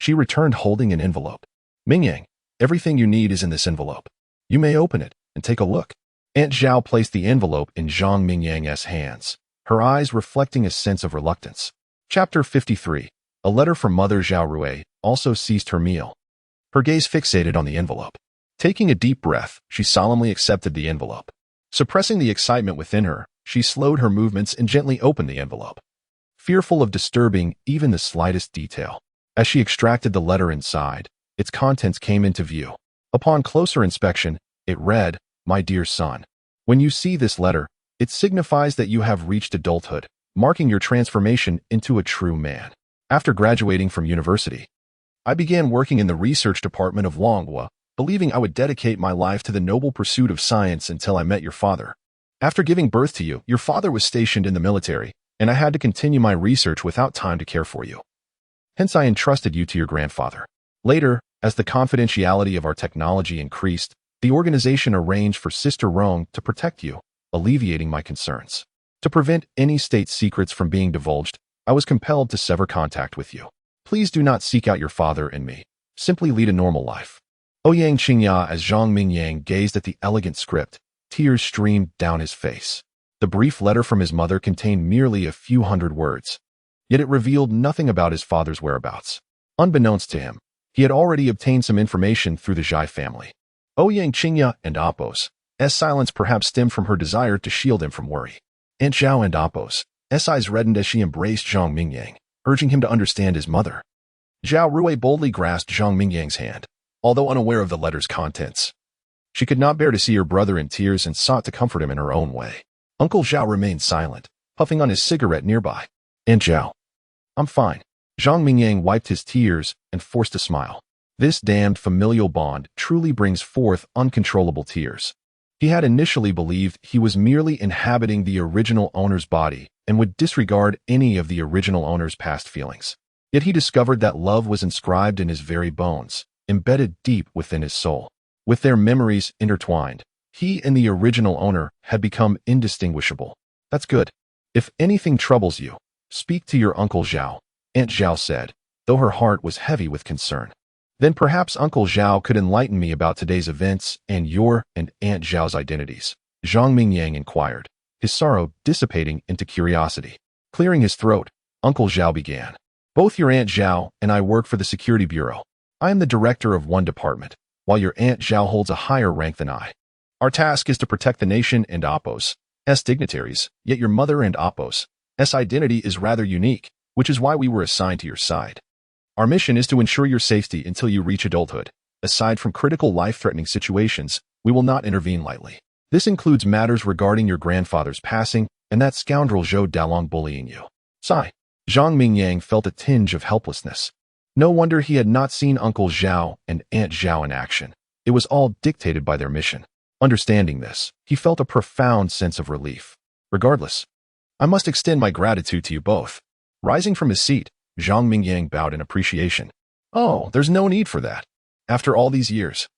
she returned holding an envelope. "Mingyang, everything you need is in this envelope. You may open it and take a look." Aunt Zhao placed the envelope in Zhang Mingyang's hands, her eyes reflecting a sense of reluctance. Chapter 53. A letter from Mother Zhao Rui also ceased her meal. Her gaze fixated on the envelope. Taking a deep breath, she solemnly accepted the envelope. Suppressing the excitement within her, she slowed her movements and gently opened the envelope, fearful of disturbing even the slightest detail. As she extracted the letter inside, its contents came into view. Upon closer inspection, it read, "My dear son, when you see this letter, it signifies that you have reached adulthood, marking your transformation into a true man. After graduating from university, I began working in the research department of Longhua, believing I would dedicate my life to the noble pursuit of science until I met your father. After giving birth to you, your father was stationed in the military, and I had to continue my research without time to care for you. Hence I entrusted you to your grandfather. Later, as the confidentiality of our technology increased, the organization arranged for Sister Rong to protect you, alleviating my concerns. To prevent any state secrets from being divulged, I was compelled to sever contact with you. Please do not seek out your father and me. Simply lead a normal life." Ouyang Qingya, as Zhang Mingyang gazed at the elegant script, tears streamed down his face. The brief letter from his mother contained merely a few hundred words, yet it revealed nothing about his father's whereabouts. Unbeknownst to him, he had already obtained some information through the Zhai family. Ouyang Qingya and Apos' silence perhaps stemmed from her desire to shield him from worry. Aunt Zhao and Apos' eyes reddened as she embraced Zhang Mingyang, urging him to understand his mother. Zhao Rui boldly grasped Zhang Mingyang's hand, although unaware of the letter's contents. She could not bear to see her brother in tears and sought to comfort him in her own way. Uncle Zhao remained silent, puffing on his cigarette nearby. "Aunt Zhao, I'm fine." Zhang Mingyang wiped his tears and forced a smile. This damned familial bond truly brings forth uncontrollable tears. He had initially believed he was merely inhabiting the original owner's body and would disregard any of the original owner's past feelings. Yet he discovered that love was inscribed in his very bones, embedded deep within his soul. With their memories intertwined, he and the original owner had become indistinguishable. "That's good. If anything troubles you, speak to your Uncle Zhao," Aunt Zhao said, though her heart was heavy with concern. "Then perhaps Uncle Zhao could enlighten me about today's events and your and Aunt Zhao's identities," Zhang Mingyang inquired, his sorrow dissipating into curiosity. Clearing his throat, Uncle Zhao began. "Both your Aunt Zhao and I work for the Security Bureau. I am the director of one department, while your Aunt Zhao holds a higher rank than I. Our task is to protect the nation and Apos' dignitaries, yet your mother and Apos' identity is rather unique, which is why we were assigned to your side. Our mission is to ensure your safety until you reach adulthood. Aside from critical life-threatening situations, we will not intervene lightly. This includes matters regarding your grandfather's passing and that scoundrel Zhou Dalong bullying you." Sigh. Zhang Mingyang felt a tinge of helplessness. No wonder he had not seen Uncle Zhao and Aunt Zhao in action. It was all dictated by their mission. Understanding this, he felt a profound sense of relief. "Regardless, I must extend my gratitude to you both." Rising from his seat, Zhang Mingyang bowed in appreciation. "Oh, there's no need for that. After all these years,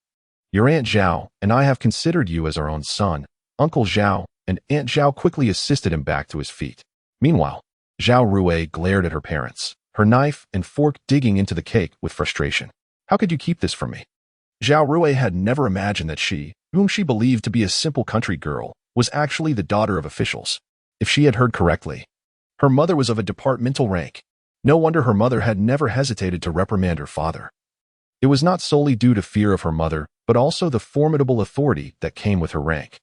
your Aunt Zhao and I have considered you as our own son." Uncle Zhao and Aunt Zhao quickly assisted him back to his feet. Meanwhile, Zhao Rui glared at her parents, her knife and fork digging into the cake with frustration. "How could you keep this from me?" Zhao Rui had never imagined that she, whom she believed to be a simple country girl, was actually the daughter of officials. If she had heard correctly, her mother was of a departmental rank. No wonder her mother had never hesitated to reprimand her father. It was not solely due to fear of her mother, but also the formidable authority that came with her rank.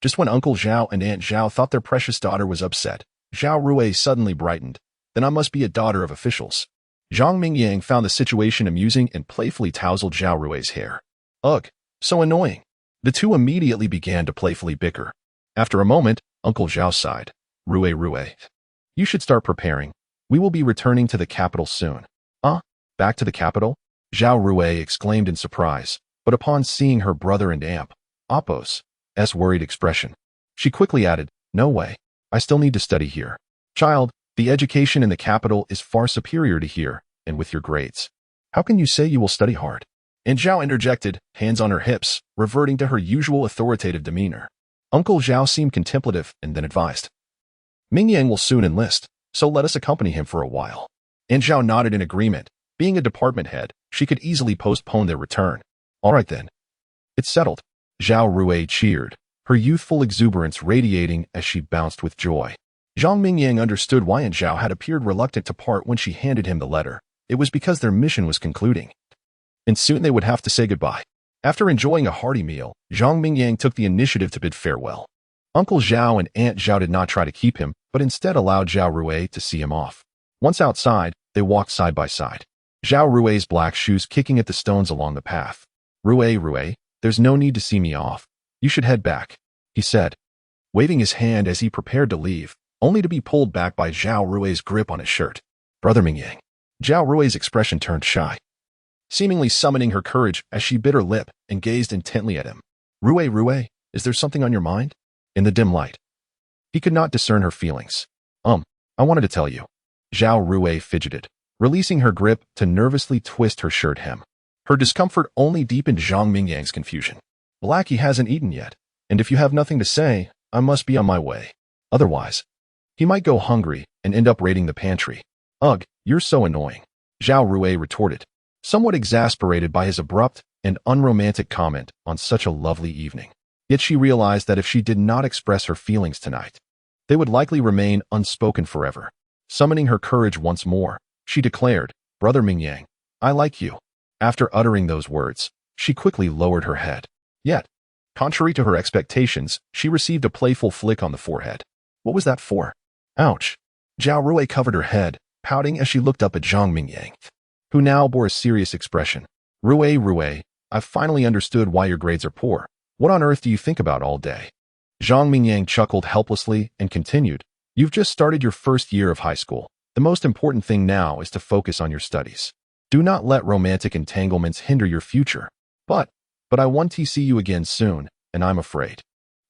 Just when Uncle Zhao and Aunt Zhao thought their precious daughter was upset, Zhao Rui suddenly brightened. "Then I must be a daughter of officials." Zhang Mingyang found the situation amusing and playfully tousled Zhao Rui's hair. "Ugh, so annoying." The two immediately began to playfully bicker. After a moment, Uncle Zhao sighed. Rui, you should start preparing. We will be returning to the capital soon." Back to the capital?" Zhao Rui exclaimed in surprise, but upon seeing her brother and Aunt Apos' worried expression, she quickly added, "No way. I still need to study here. Child, the education in the capital is far superior to here, and with your grades, how can you say you will study hard?" And Zhao interjected, hands on her hips, reverting to her usual authoritative demeanor. Uncle Zhao seemed contemplative and then advised, "Mingyang will soon enlist, so let us accompany him for a while." And Zhao nodded in agreement. Being a department head, she could easily postpone their return. "All right then. It's settled." Zhao Rui cheered, her youthful exuberance radiating as she bounced with joy. Zhang Mingyang understood why An Zhao had appeared reluctant to part when she handed him the letter. It was because their mission was concluding, and soon they would have to say goodbye. After enjoying a hearty meal, Zhang Mingyang took the initiative to bid farewell. Uncle Zhao and Aunt Zhao did not try to keep him, but instead allowed Zhao Rui to see him off. Once outside, they walked side by side, Zhao Rui's black shoes kicking at the stones along the path. Rui, there's no need to see me off. You should head back, he said, waving his hand as he prepared to leave, only to be pulled back by Zhao Rui's grip on his shirt. Brother Mingyang. Zhao Rui's expression turned shy, seemingly summoning her courage as she bit her lip and gazed intently at him. Rui, is there something on your mind? In the dim light, he could not discern her feelings. I wanted to tell you. Zhao Rui fidgeted, releasing her grip to nervously twist her shirt hem. Her discomfort only deepened Zhang Mingyang's confusion. Blackie hasn't eaten yet, and if you have nothing to say, I must be on my way. Otherwise, he might go hungry and end up raiding the pantry. Ugh, you're so annoying, Zhao Rui retorted, somewhat exasperated by his abrupt and unromantic comment on such a lovely evening. Yet she realized that if she did not express her feelings tonight, they would likely remain unspoken forever. Summoning her courage once more, she declared, Brother Mingyang, I like you. After uttering those words, she quickly lowered her head. Yet, contrary to her expectations, she received a playful flick on the forehead. What was that for? Ouch. Zhao Rui covered her head, pouting as she looked up at Zhang Mingyang, who now bore a serious expression. Rui, I've finally understood why your grades are poor. What on earth do you think about all day? Zhang Mingyang chuckled helplessly and continued, You've just started your first year of high school. The most important thing now is to focus on your studies. Do not let romantic entanglements hinder your future. But I want to see you again soon, and I'm afraid.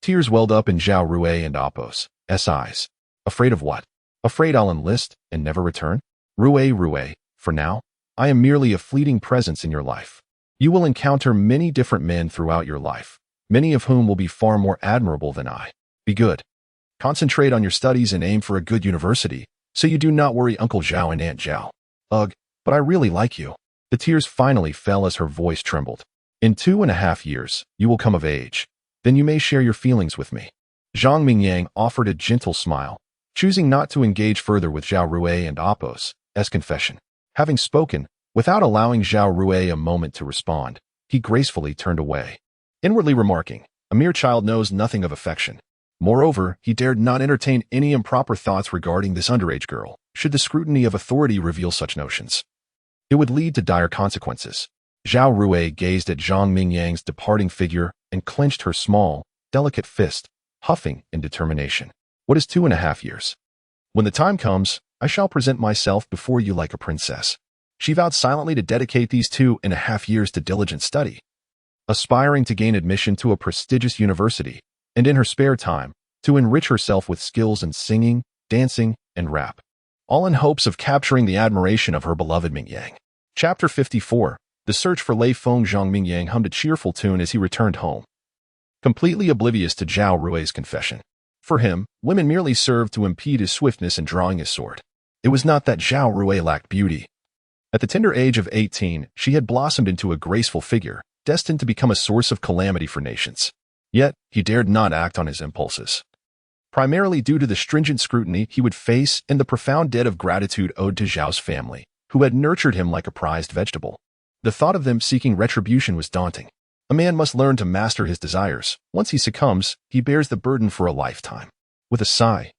Tears welled up in Zhao Rui and Appo's eyes. Afraid of what? Afraid I'll enlist and never return? Rui, for now, I am merely a fleeting presence in your life. You will encounter many different men throughout your life, many of whom will be far more admirable than I. Be good. Concentrate on your studies and aim for a good university, so you do not worry Uncle Zhao and Aunt Zhao. Ugh, but I really like you. The tears finally fell as her voice trembled. In 2.5 years, you will come of age. Then you may share your feelings with me. Zhang Mingyang offered a gentle smile, choosing not to engage further with Zhao Rui and Appo's confession. Having spoken, without allowing Zhao Rui a moment to respond, he gracefully turned away, inwardly remarking, a mere child knows nothing of affection. Moreover, he dared not entertain any improper thoughts regarding this underage girl, should the scrutiny of authority reveal such notions. It would lead to dire consequences. Zhao Rui gazed at Zhang Mingyang's departing figure and clenched her small, delicate fist, huffing in determination. What is 2.5 years? When the time comes, I shall present myself before you like a princess. She vowed silently to dedicate these 2.5 years to diligent study, aspiring to gain admission to a prestigious university, and in her spare time, to enrich herself with skills in singing, dancing, and rap, all in hopes of capturing the admiration of her beloved Mingyang. Chapter 54. The search for Lei Feng. Zhang Mingyang hummed a cheerful tune as he returned home, completely oblivious to Zhao Rui's confession. For him, women merely served to impede his swiftness in drawing his sword. It was not that Zhao Rui lacked beauty. At the tender age of 18, she had blossomed into a graceful figure, destined to become a source of calamity for nations. Yet, he dared not act on his impulses, primarily due to the stringent scrutiny he would face and the profound debt of gratitude owed to Zhao's family, who had nurtured him like a prized vegetable. The thought of them seeking retribution was daunting. A man must learn to master his desires. Once he succumbs, he bears the burden for a lifetime. With a sigh,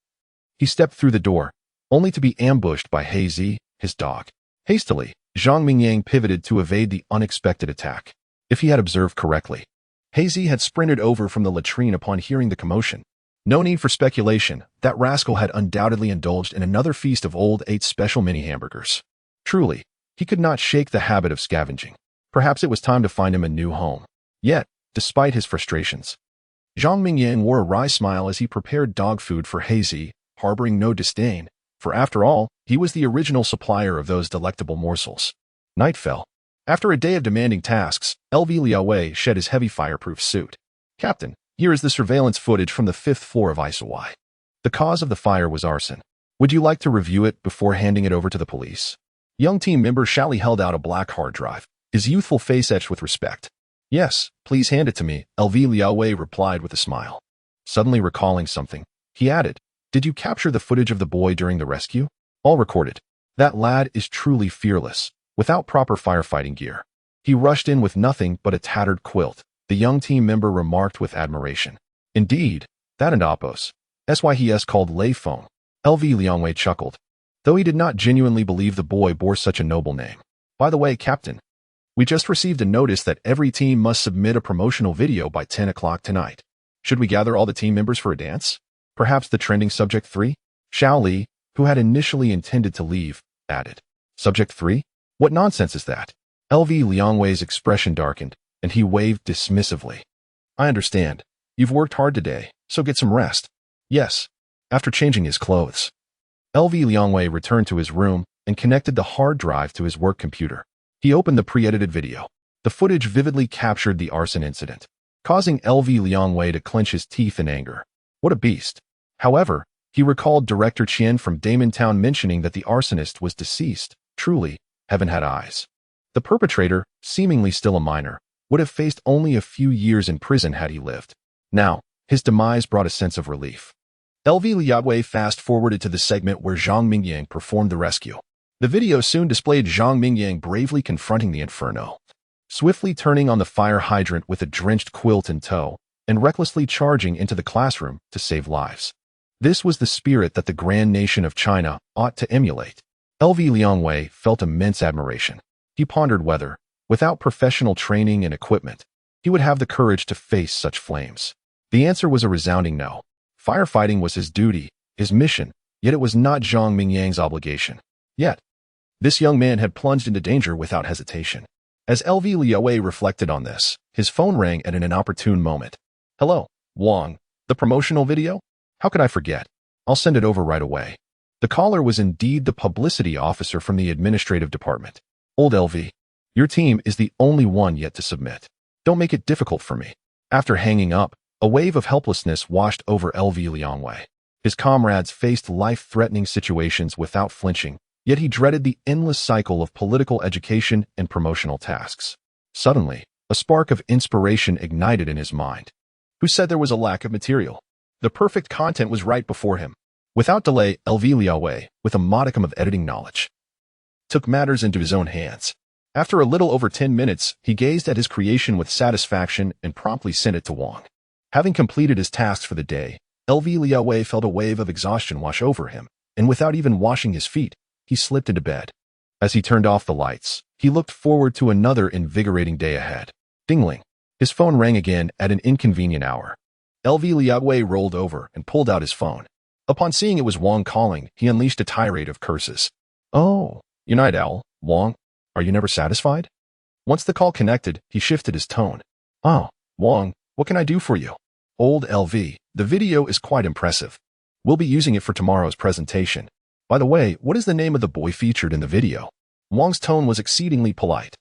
he stepped through the door, only to be ambushed by Hazy, his dog. Hastily, Zhang Mingyang pivoted to evade the unexpected attack. If he had observed correctly, Hazy had sprinted over from the latrine upon hearing the commotion. No need for speculation, that rascal had undoubtedly indulged in another feast of old Eight's special mini hamburgers. Truly, he could not shake the habit of scavenging. Perhaps it was time to find him a new home. Yet, despite his frustrations, Zhang Mingyang wore a wry smile as he prepared dog food for Hazy, harboring no disdain, for after all, he was the original supplier of those delectable morsels. Night fell. After a day of demanding tasks, LV Liaowei shed his heavy fireproof suit. Captain, here is the surveillance footage from the 5th floor of Isawai. The cause of the fire was arson. Would you like to review it before handing it over to the police? Young team member Shally held out a black hard drive, his youthful face etched with respect. Yes, please hand it to me, LV Liaowei replied with a smile. Suddenly recalling something, he added, Did you capture the footage of the boy during the rescue? All recorded. That lad is truly fearless, without proper firefighting gear. He rushed in with nothing but a tattered quilt, the young team member remarked with admiration. Indeed, that and Apos. SYHS called Lei Feng. LV Liangwei chuckled, though he did not genuinely believe the boy bore such a noble name. By the way, Captain, we just received a notice that every team must submit a promotional video by 10 o'clock tonight. Should we gather all the team members for a dance? Perhaps the trending subject 3? Xiao Li, who had initially intended to leave, added. Subject 3? What nonsense is that? LV Liangwei's expression darkened, and he waved dismissively. I understand. You've worked hard today, so get some rest. Yes. After changing his clothes, LV Liangwei returned to his room and connected the hard drive to his work computer. He opened the pre-edited video. The footage vividly captured the arson incident, causing LV Liangwei to clench his teeth in anger. What a beast. However, he recalled Director Qian from Damon Town mentioning that the arsonist was deceased. Truly, heaven had eyes. The perpetrator, seemingly still a minor, would have faced only a few years in prison had he lived. Now, his demise brought a sense of relief. LV Liangwei fast-forwarded to the segment where Zhang Mingyang performed the rescue. The video soon displayed Zhang Mingyang bravely confronting the inferno, swiftly turning on the fire hydrant with a drenched quilt in tow, and recklessly charging into the classroom to save lives. This was the spirit that the grand nation of China ought to emulate. LV Liangwei felt immense admiration. He pondered whether, without professional training and equipment, he would have the courage to face such flames. The answer was a resounding no. Firefighting was his duty, his mission, yet it was not Zhang Mingyang's obligation. Yet, this young man had plunged into danger without hesitation. As LV Liangwei reflected on this, his phone rang at an inopportune moment. Hello, Wang. The promotional video? How could I forget? I'll send it over right away. The caller was indeed the publicity officer from the administrative department. Old LV, your team is the only one yet to submit. Don't make it difficult for me. After hanging up, a wave of helplessness washed over LV Liangwei. His comrades faced life-threatening situations without flinching, yet he dreaded the endless cycle of political education and promotional tasks. Suddenly, a spark of inspiration ignited in his mind. Who said there was a lack of material? The perfect content was right before him. Without delay, LV Liangwei, with a modicum of editing knowledge, took matters into his own hands. After a little over 10 minutes, he gazed at his creation with satisfaction and promptly sent it to Wang. Having completed his tasks for the day, LV Liangwei felt a wave of exhaustion wash over him, and without even washing his feet, he slipped into bed. As he turned off the lights, he looked forward to another invigorating day ahead. Dingling. His phone rang again at an inconvenient hour. LV Liangwei rolled over and pulled out his phone. Upon seeing it was Wang calling, he unleashed a tirade of curses. Oh, you night owl, Wang. Are you never satisfied? Once the call connected, he shifted his tone. Oh, Wang, what can I do for you? Old LV, the video is quite impressive. We'll be using it for tomorrow's presentation. By the way, what is the name of the boy featured in the video? Wang's tone was exceedingly polite.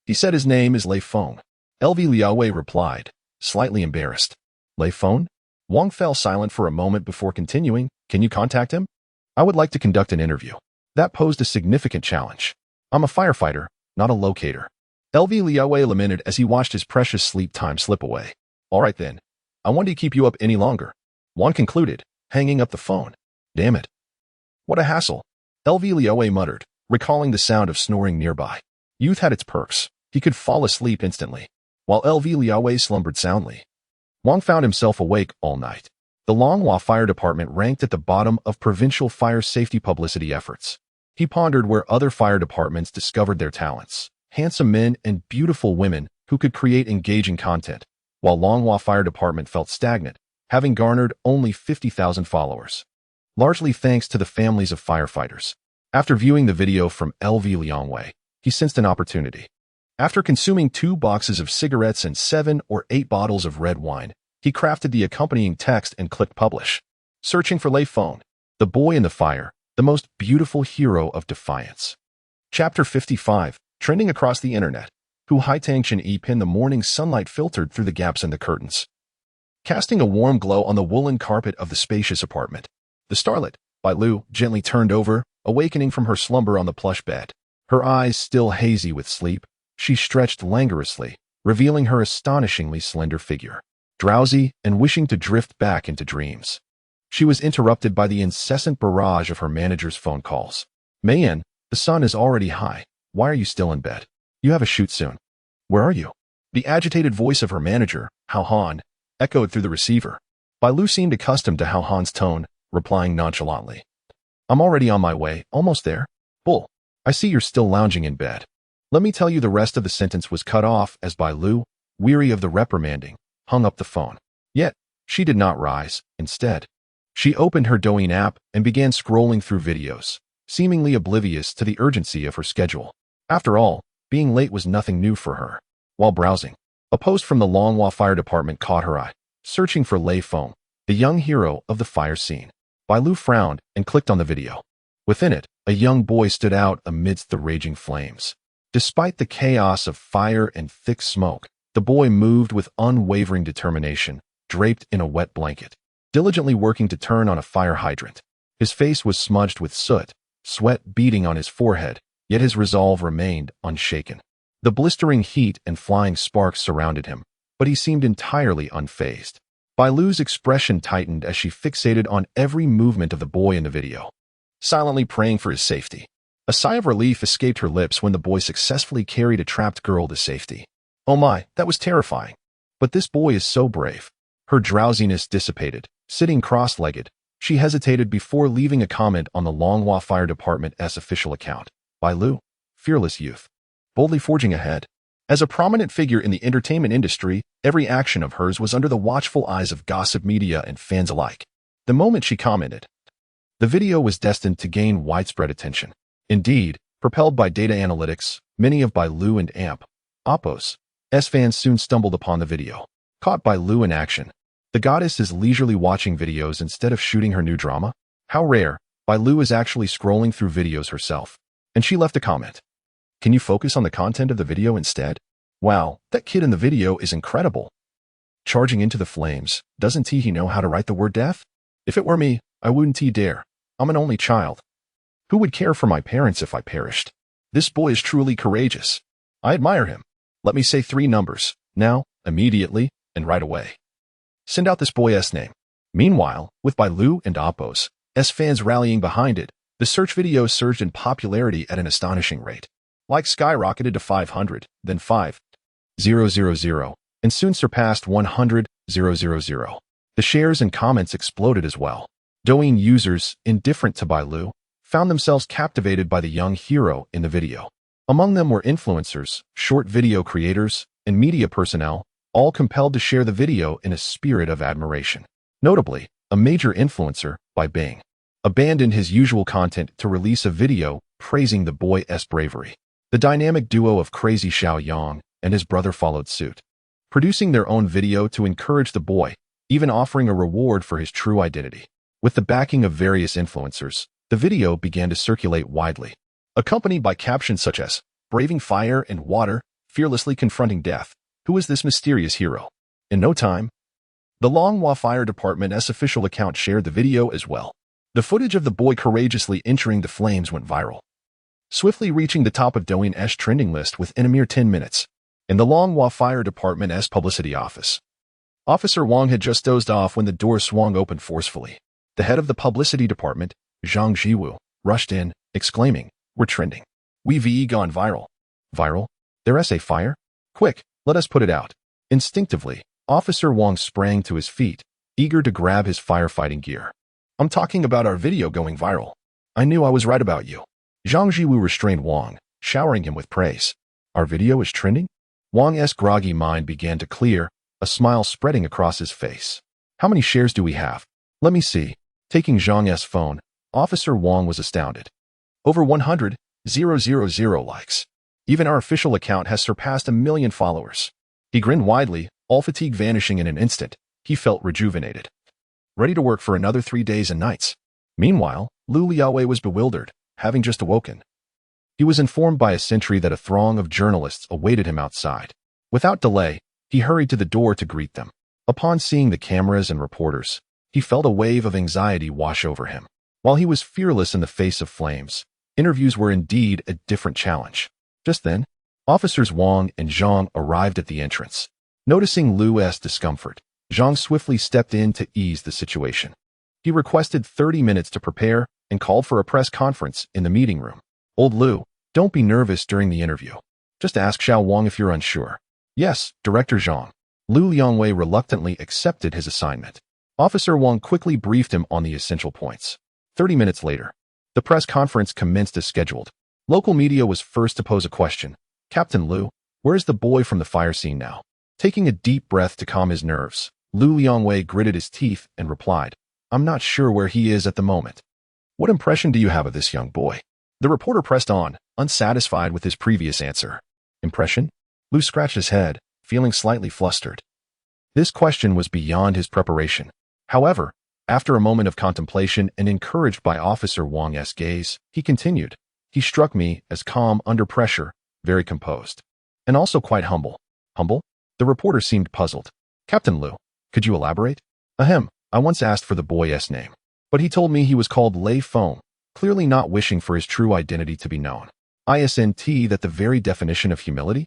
He said his name is Lei Feng. LV Liangwei replied, slightly embarrassed. Lei Feng? Wang fell silent for a moment before continuing. Can you contact him? I would like to conduct an interview. That posed a significant challenge. I'm a firefighter, not a locator. LV Liangwei lamented as he watched his precious sleep time slip away. All right then. I won't keep you up any longer. Wang concluded, hanging up the phone. Damn it. What a hassle. LV Liangwei muttered, recalling the sound of snoring nearby. Youth had its perks. He could fall asleep instantly, while LV Liangwei slumbered soundly. Wang found himself awake all night. The Longhua Fire Department ranked at the bottom of provincial fire safety publicity efforts. He pondered where other fire departments discovered their talents. Handsome men and beautiful women who could create engaging content, while Longhua Fire Department felt stagnant, having garnered only 50,000 followers. Largely thanks to the families of firefighters. After viewing the video from LV Liangwei, he sensed an opportunity. After consuming 2 boxes of cigarettes and 7 or 8 bottles of red wine, he crafted the accompanying text and clicked publish. Searching for Lei Feng, the boy in the fire, the most beautiful hero of defiance. Chapter 55, trending across the internet. Hu Haitang Chen E Pin. The morning sunlight filtered through the gaps in the curtains, casting a warm glow on the woolen carpet of the spacious apartment. The Starlet, by Lu, gently turned over, awakening from her slumber on the plush bed. Her eyes still hazy with sleep, she stretched languorously, revealing her astonishingly slender figure, drowsy and wishing to drift back into dreams. She was interrupted by the incessant barrage of her manager's phone calls. "Mayan, the sun is already high. Why are you still in bed? You have a shoot soon. Where are you?" The agitated voice of her manager, Hao Han, echoed through the receiver. Bai Lu seemed accustomed to Hao Han's tone, replying nonchalantly. "I'm already on my way, almost there. Bull, I see you're still lounging in bed. Let me tell you." The rest of the sentence was cut off as Bai Lu, weary of the reprimanding, hung up the phone. Yet, she did not rise. Instead, she opened her Douyin app and began scrolling through videos, seemingly oblivious to the urgency of her schedule. After all, being late was nothing new for her. While browsing, a post from the Longhua Fire Department caught her eye. Searching for Lei Feng, the young hero of the fire scene. Bai Lu frowned and clicked on the video. Within it, a young boy stood out amidst the raging flames. Despite the chaos of fire and thick smoke, the boy moved with unwavering determination, draped in a wet blanket, diligently working to turn on a fire hydrant. His face was smudged with soot, sweat beading on his forehead, yet his resolve remained unshaken. The blistering heat and flying sparks surrounded him, but he seemed entirely unfazed. Bai Lu's expression tightened as she fixated on every movement of the boy in the video, silently praying for his safety. A sigh of relief escaped her lips when the boy successfully carried a trapped girl to safety. Oh my, that was terrifying. But this boy is so brave. Her drowsiness dissipated. Sitting cross-legged, she hesitated before leaving a comment on the Longhua Fire Department's official account. Bai Lu, fearless youth, boldly forging ahead. As a prominent figure in the entertainment industry, every action of hers was under the watchful eyes of gossip media and fans alike. The moment she commented, the video was destined to gain widespread attention. Indeed, propelled by data analytics, many of Bai Lu and Oppo's fans soon stumbled upon the video. Caught Bai Lu in action, the goddess is leisurely watching videos instead of shooting her new drama. How rare, Bai Lu is actually scrolling through videos herself. And she left a comment. "Can you focus on the content of the video instead? Wow, that kid in the video is incredible. Charging into the flames, doesn't he know how to write the word death? If it were me, I wouldn't dare. I'm an only child. Who would care for my parents if I perished? This boy is truly courageous. I admire him. Let me say 3 numbers, now, immediately, and right away. Send out this boy's name." Meanwhile, with Bai Lu and Oppo's fans rallying behind it, the search video surged in popularity at an astonishing rate. Likes skyrocketed to 500, then 5,000, and soon surpassed 100,000. The shares and comments exploded as well. Douyin users, indifferent to Bai Lu, found themselves captivated by the young hero in the video. Among them were influencers, short video creators, and media personnel, all compelled to share the video in a spirit of admiration. Notably, a major influencer, Bai Bing, abandoned his usual content to release a video praising the boy's bravery. The dynamic duo of Crazy Xiao Yang and his brother followed suit, producing their own video to encourage the boy, even offering a reward for his true identity. With the backing of various influencers, the video began to circulate widely, accompanied by captions such as, "Braving fire and water, fearlessly confronting death. Who is this mysterious hero?" In no time, the Longhua Fire Department's official account shared the video as well. The footage of the boy courageously entering the flames went viral, swiftly reaching the top of Douyin's trending list within a mere 10 minutes. In the Longhua Fire Department's publicity office, Officer Wang had just dozed off when the door swung open forcefully. The head of the publicity department, Zhang Jiwu, rushed in, exclaiming, "We're trending. We've gone viral." Viral? There's a fire? Quick, let us put it out. Instinctively, Officer Wang sprang to his feet, eager to grab his firefighting gear. "I'm talking about our video going viral. I knew I was right about you." Zhang Jiwu restrained Wang, showering him with praise. "Our video is trending?" Wang's groggy mind began to clear, a smile spreading across his face. "How many shares do we have? Let me see." Taking Zhang's phone, Officer Wang was astounded. "Over 100,000 likes. Even our official account has surpassed 1 million followers." He grinned widely, all fatigue vanishing in an instant. He felt rejuvenated, ready to work for another 3 days and nights. Meanwhile, Lu Liaowei was bewildered, having just awoken. He was informed by a sentry that a throng of journalists awaited him outside. Without delay, he hurried to the door to greet them. Upon seeing the cameras and reporters, he felt a wave of anxiety wash over him. While he was fearless in the face of flames, interviews were indeed a different challenge. Just then, Officers Wang and Zhang arrived at the entrance. Noticing Lu's discomfort, Zhang swiftly stepped in to ease the situation. He requested 30 minutes to prepare and called for a press conference in the meeting room. Old Lu, don't be nervous during the interview. Just ask Xiao Wang if you're unsure. Yes, Director Zhang. Lu Liangwei reluctantly accepted his assignment. Officer Wang quickly briefed him on the essential points. 30 minutes later, the press conference commenced as scheduled. Local media was first to pose a question. Captain Lu, where's the boy from the fire scene now? Taking a deep breath to calm his nerves, Lu Liangwei gritted his teeth and replied, I'm not sure where he is at the moment. What impression do you have of this young boy? The reporter pressed on, unsatisfied with his previous answer. Impression? Lu scratched his head, feeling slightly flustered. This question was beyond his preparation. However, after a moment of contemplation and encouraged by Officer Wang's gaze, he continued. He struck me as calm under pressure, very composed, and also quite humble. Humble? The reporter seemed puzzled. Captain Lu, could you elaborate? Ahem, I once asked for the boy's name, but he told me he was called Lei Feng, clearly not wishing for his true identity to be known. Isn't that the very definition of humility?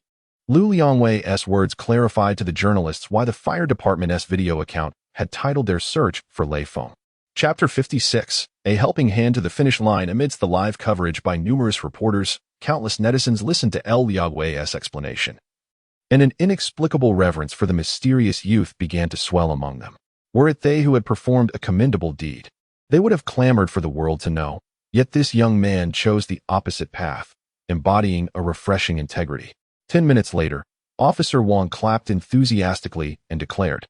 Lu Liangwei's words clarified to the journalists why the fire department's video account had titled their search for Lei Feng. Chapter 56, a helping hand to the finish line. Amidst the live coverage by numerous reporters, countless netizens listened to Lu Liangwei's explanation, and an inexplicable reverence for the mysterious youth began to swell among them. Were it they who had performed a commendable deed, they would have clamored for the world to know, yet this young man chose the opposite path, embodying a refreshing integrity. 10 minutes later, Officer Wang clapped enthusiastically and declared,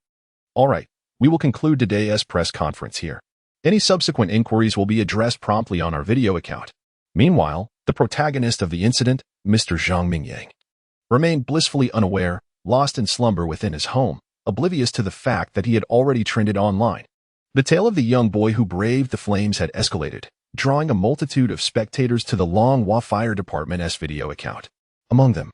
All right, we will conclude today's press conference here. Any subsequent inquiries will be addressed promptly on our video account. Meanwhile, the protagonist of the incident, Mr. Zhang Mingyang, remained blissfully unaware, lost in slumber within his home, oblivious to the fact that he had already trended online. The tale of the young boy who braved the flames had escalated, drawing a multitude of spectators to the Longhua Fire Department's video account. Among them,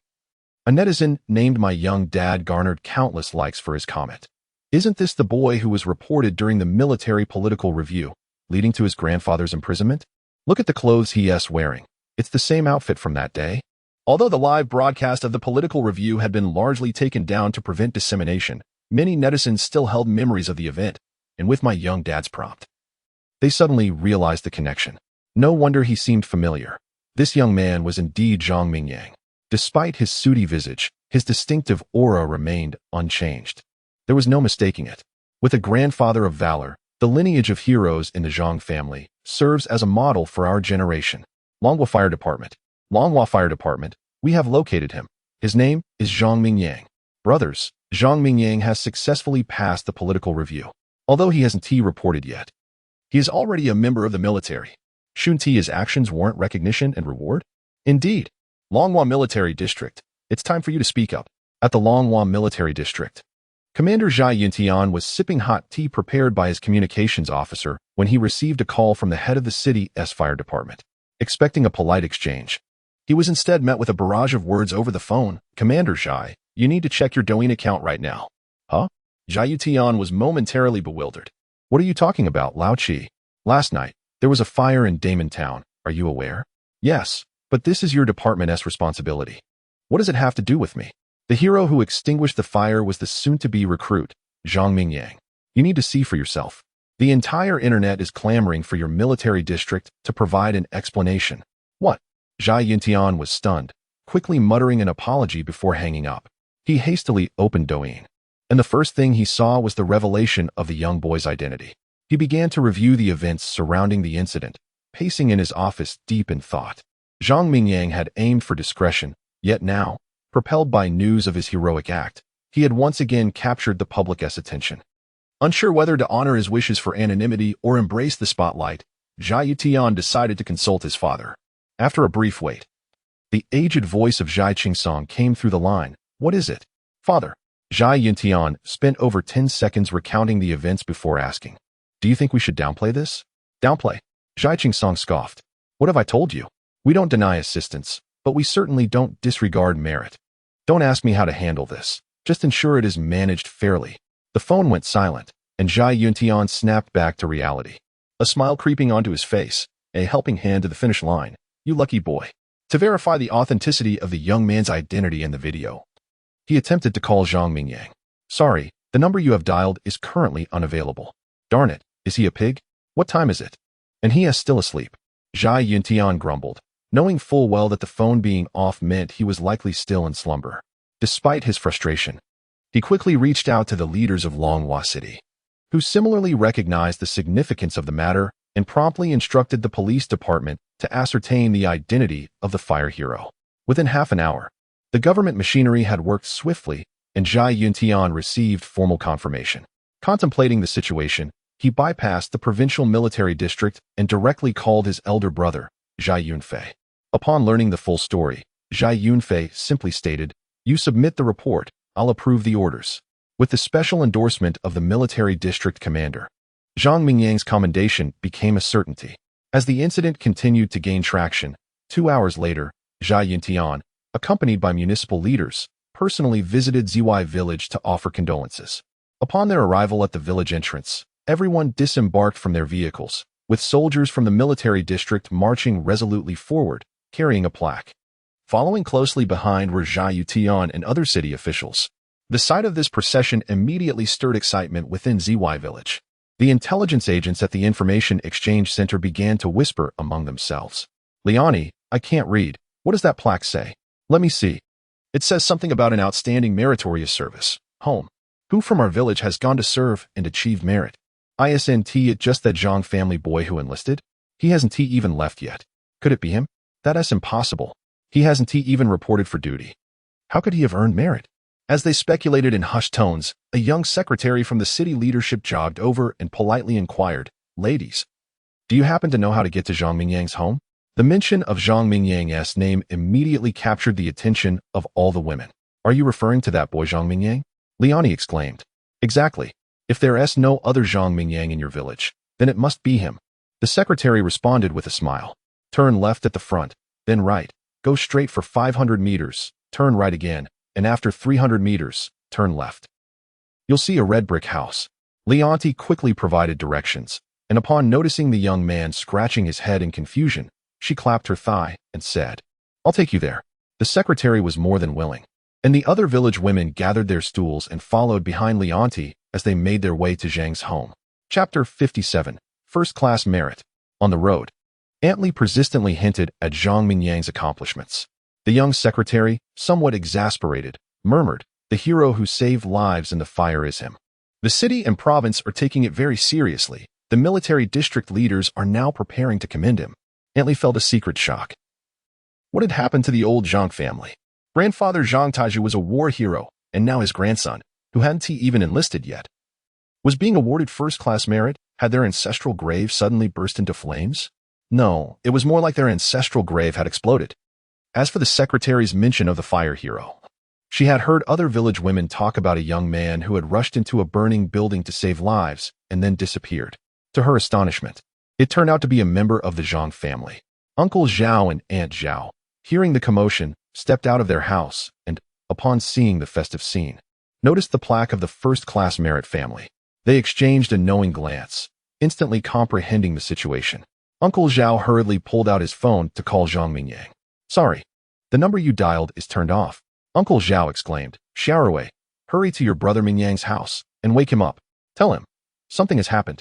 a netizen named My Young Dad garnered countless likes for his comment. Isn't this the boy who was reported during the military political review, leading to his grandfather's imprisonment? Look at the clothes he's wearing. It's the same outfit from that day. Although the live broadcast of the political review had been largely taken down to prevent dissemination, many netizens still held memories of the event, and with My Young Dad's prompt, they suddenly realized the connection. No wonder he seemed familiar. This young man was indeed Zhang Mingyang. Despite his sooty visage, his distinctive aura remained unchanged. There was no mistaking it. With a grandfather of valor, the lineage of heroes in the Zhang family serves as a model for our generation. Longhua Fire Department. Longhua Fire Department, we have located him. His name is Zhang Mingyang. Brothers, Zhang Mingyang has successfully passed the political review. Although he hasn't reported yet, he is already a member of the military. Shouldn't his actions warrant recognition and reward? Indeed. Longhua Military District, it's time for you to speak up. At the Longhua Military District, Commander Zhai Yuntian was sipping hot tea prepared by his communications officer when he received a call from the head of the city's fire department. Expecting a polite exchange, he was instead met with a barrage of words over the phone. Commander Zhai, you need to check your Douyin account right now. Huh? Zhai Yuntian was momentarily bewildered. What are you talking about, Lao Chi? Last night, there was a fire in Damon Town. Are you aware? Yes, but this is your department's responsibility. What does it have to do with me? The hero who extinguished the fire was the soon-to-be recruit, Zhang Mingyang. You need to see for yourself. The entire internet is clamoring for your military district to provide an explanation. What? Zhai Yuntian was stunned, quickly muttering an apology before hanging up. He hastily opened Douyin, and the first thing he saw was the revelation of the young boy's identity. He began to review the events surrounding the incident, pacing in his office deep in thought. Zhang Mingyang had aimed for discretion, yet now, propelled by news of his heroic act, he had once again captured the public's attention. Unsure whether to honor his wishes for anonymity or embrace the spotlight, Zhai Yutian decided to consult his father. After a brief wait, the aged voice of Zhai Qingsong came through the line. What is it? Father. Zhai Yuntian spent over 10 seconds recounting the events before asking, Do you think we should downplay this? Downplay? Zhai Qingsong scoffed. What have I told you? We don't deny assistance, but we certainly don't disregard merit. Don't ask me how to handle this. Just ensure it is managed fairly. The phone went silent, and Zhai Yuntian snapped back to reality. A smile creeping onto his face, a helping hand to the finish line. You lucky boy. To verify the authenticity of the young man's identity in the video, he attempted to call Zhang Mingyang. Sorry, the number you have dialed is currently unavailable. Darn it, is he a pig? What time is it? And he is still asleep. Zhai Yuntian grumbled, knowing full well that the phone being off meant he was likely still in slumber. Despite his frustration, he quickly reached out to the leaders of Longhua City, who similarly recognized the significance of the matter and promptly instructed the police department to ascertain the identity of the fire hero. Within half an hour, the government machinery had worked swiftly, and Zhai Yuntian received formal confirmation. Contemplating the situation, he bypassed the provincial military district and directly called his elder brother, Zhai Yunfei. Upon learning the full story, Zhai Yunfei simply stated, "You submit the report, I'll approve the orders." With the special endorsement of the military district commander, Zhang Mingyang's commendation became a certainty. As the incident continued to gain traction, 2 hours later, Zhai Yuntian, accompanied by municipal leaders, personally visited Zy village to offer condolences. Upon their arrival at the village entrance, everyone disembarked from their vehicles, with soldiers from the military district marching resolutely forward, carrying a plaque. Following closely behind were Zhai Yuntian and other city officials. The sight of this procession immediately stirred excitement within Zy village. The intelligence agents at the Information Exchange Center began to whisper among themselves. "Liani, I can't read. What does that plaque say? Let me see. It says something about an outstanding meritorious service. Home. Who from our village has gone to serve and achieved merit? Isn't it just that Zhang family boy who enlisted? He hasn't even left yet. Could it be him? That's impossible. He hasn't even reported for duty. How could he have earned merit?" As they speculated in hushed tones, a young secretary from the city leadership jogged over and politely inquired, "Ladies, do you happen to know how to get to Zhang Mingyang's home?" The mention of Zhang Mingyang's name immediately captured the attention of all the women. "Are you referring to that boy Zhang Mingyang?" Liani exclaimed. "Exactly. If there's no other Zhang Mingyang in your village, then it must be him." The secretary responded with a smile. "Turn left at the front, then right. Go straight for 500 meters, turn right again, and after 300 meters, turn left. You'll see a red brick house." Lianti quickly provided directions, and upon noticing the young man scratching his head in confusion, she clapped her thigh and said, "I'll take you there." The secretary was more than willing, and the other village women gathered their stools and followed behind Lianti as they made their way to Zhang's home. Chapter 57, First-Class Merit. On the road, Aunt Li persistently hinted at Zhang Mingyang's accomplishments. The young secretary, somewhat exasperated, murmured, "The hero who saved lives in the fire is him." The city and province are taking it very seriously. The military district leaders are now preparing to commend him. Aunt Li felt a secret shock. What had happened to the old Zhang family? Grandfather Zhang Taiju was a war hero, and now his grandson, who hadn't even enlisted yet, was being awarded first-class merit. Had their ancestral grave suddenly burst into flames? No, it was more like their ancestral grave had exploded. As for the secretary's mention of the fire hero, she had heard other village women talk about a young man who had rushed into a burning building to save lives and then disappeared. To her astonishment, it turned out to be a member of the Zhang family. Uncle Zhao and Aunt Zhao, hearing the commotion, stepped out of their house and, upon seeing the festive scene, noticed the plaque of the first-class merit family. They exchanged a knowing glance, instantly comprehending the situation. Uncle Zhao hurriedly pulled out his phone to call Zhang Mingyang. "Sorry, the number you dialed is turned off." Uncle Zhao exclaimed, "Xiaowei, hurry to your brother Mingyang's house and wake him up. Tell him, something has happened."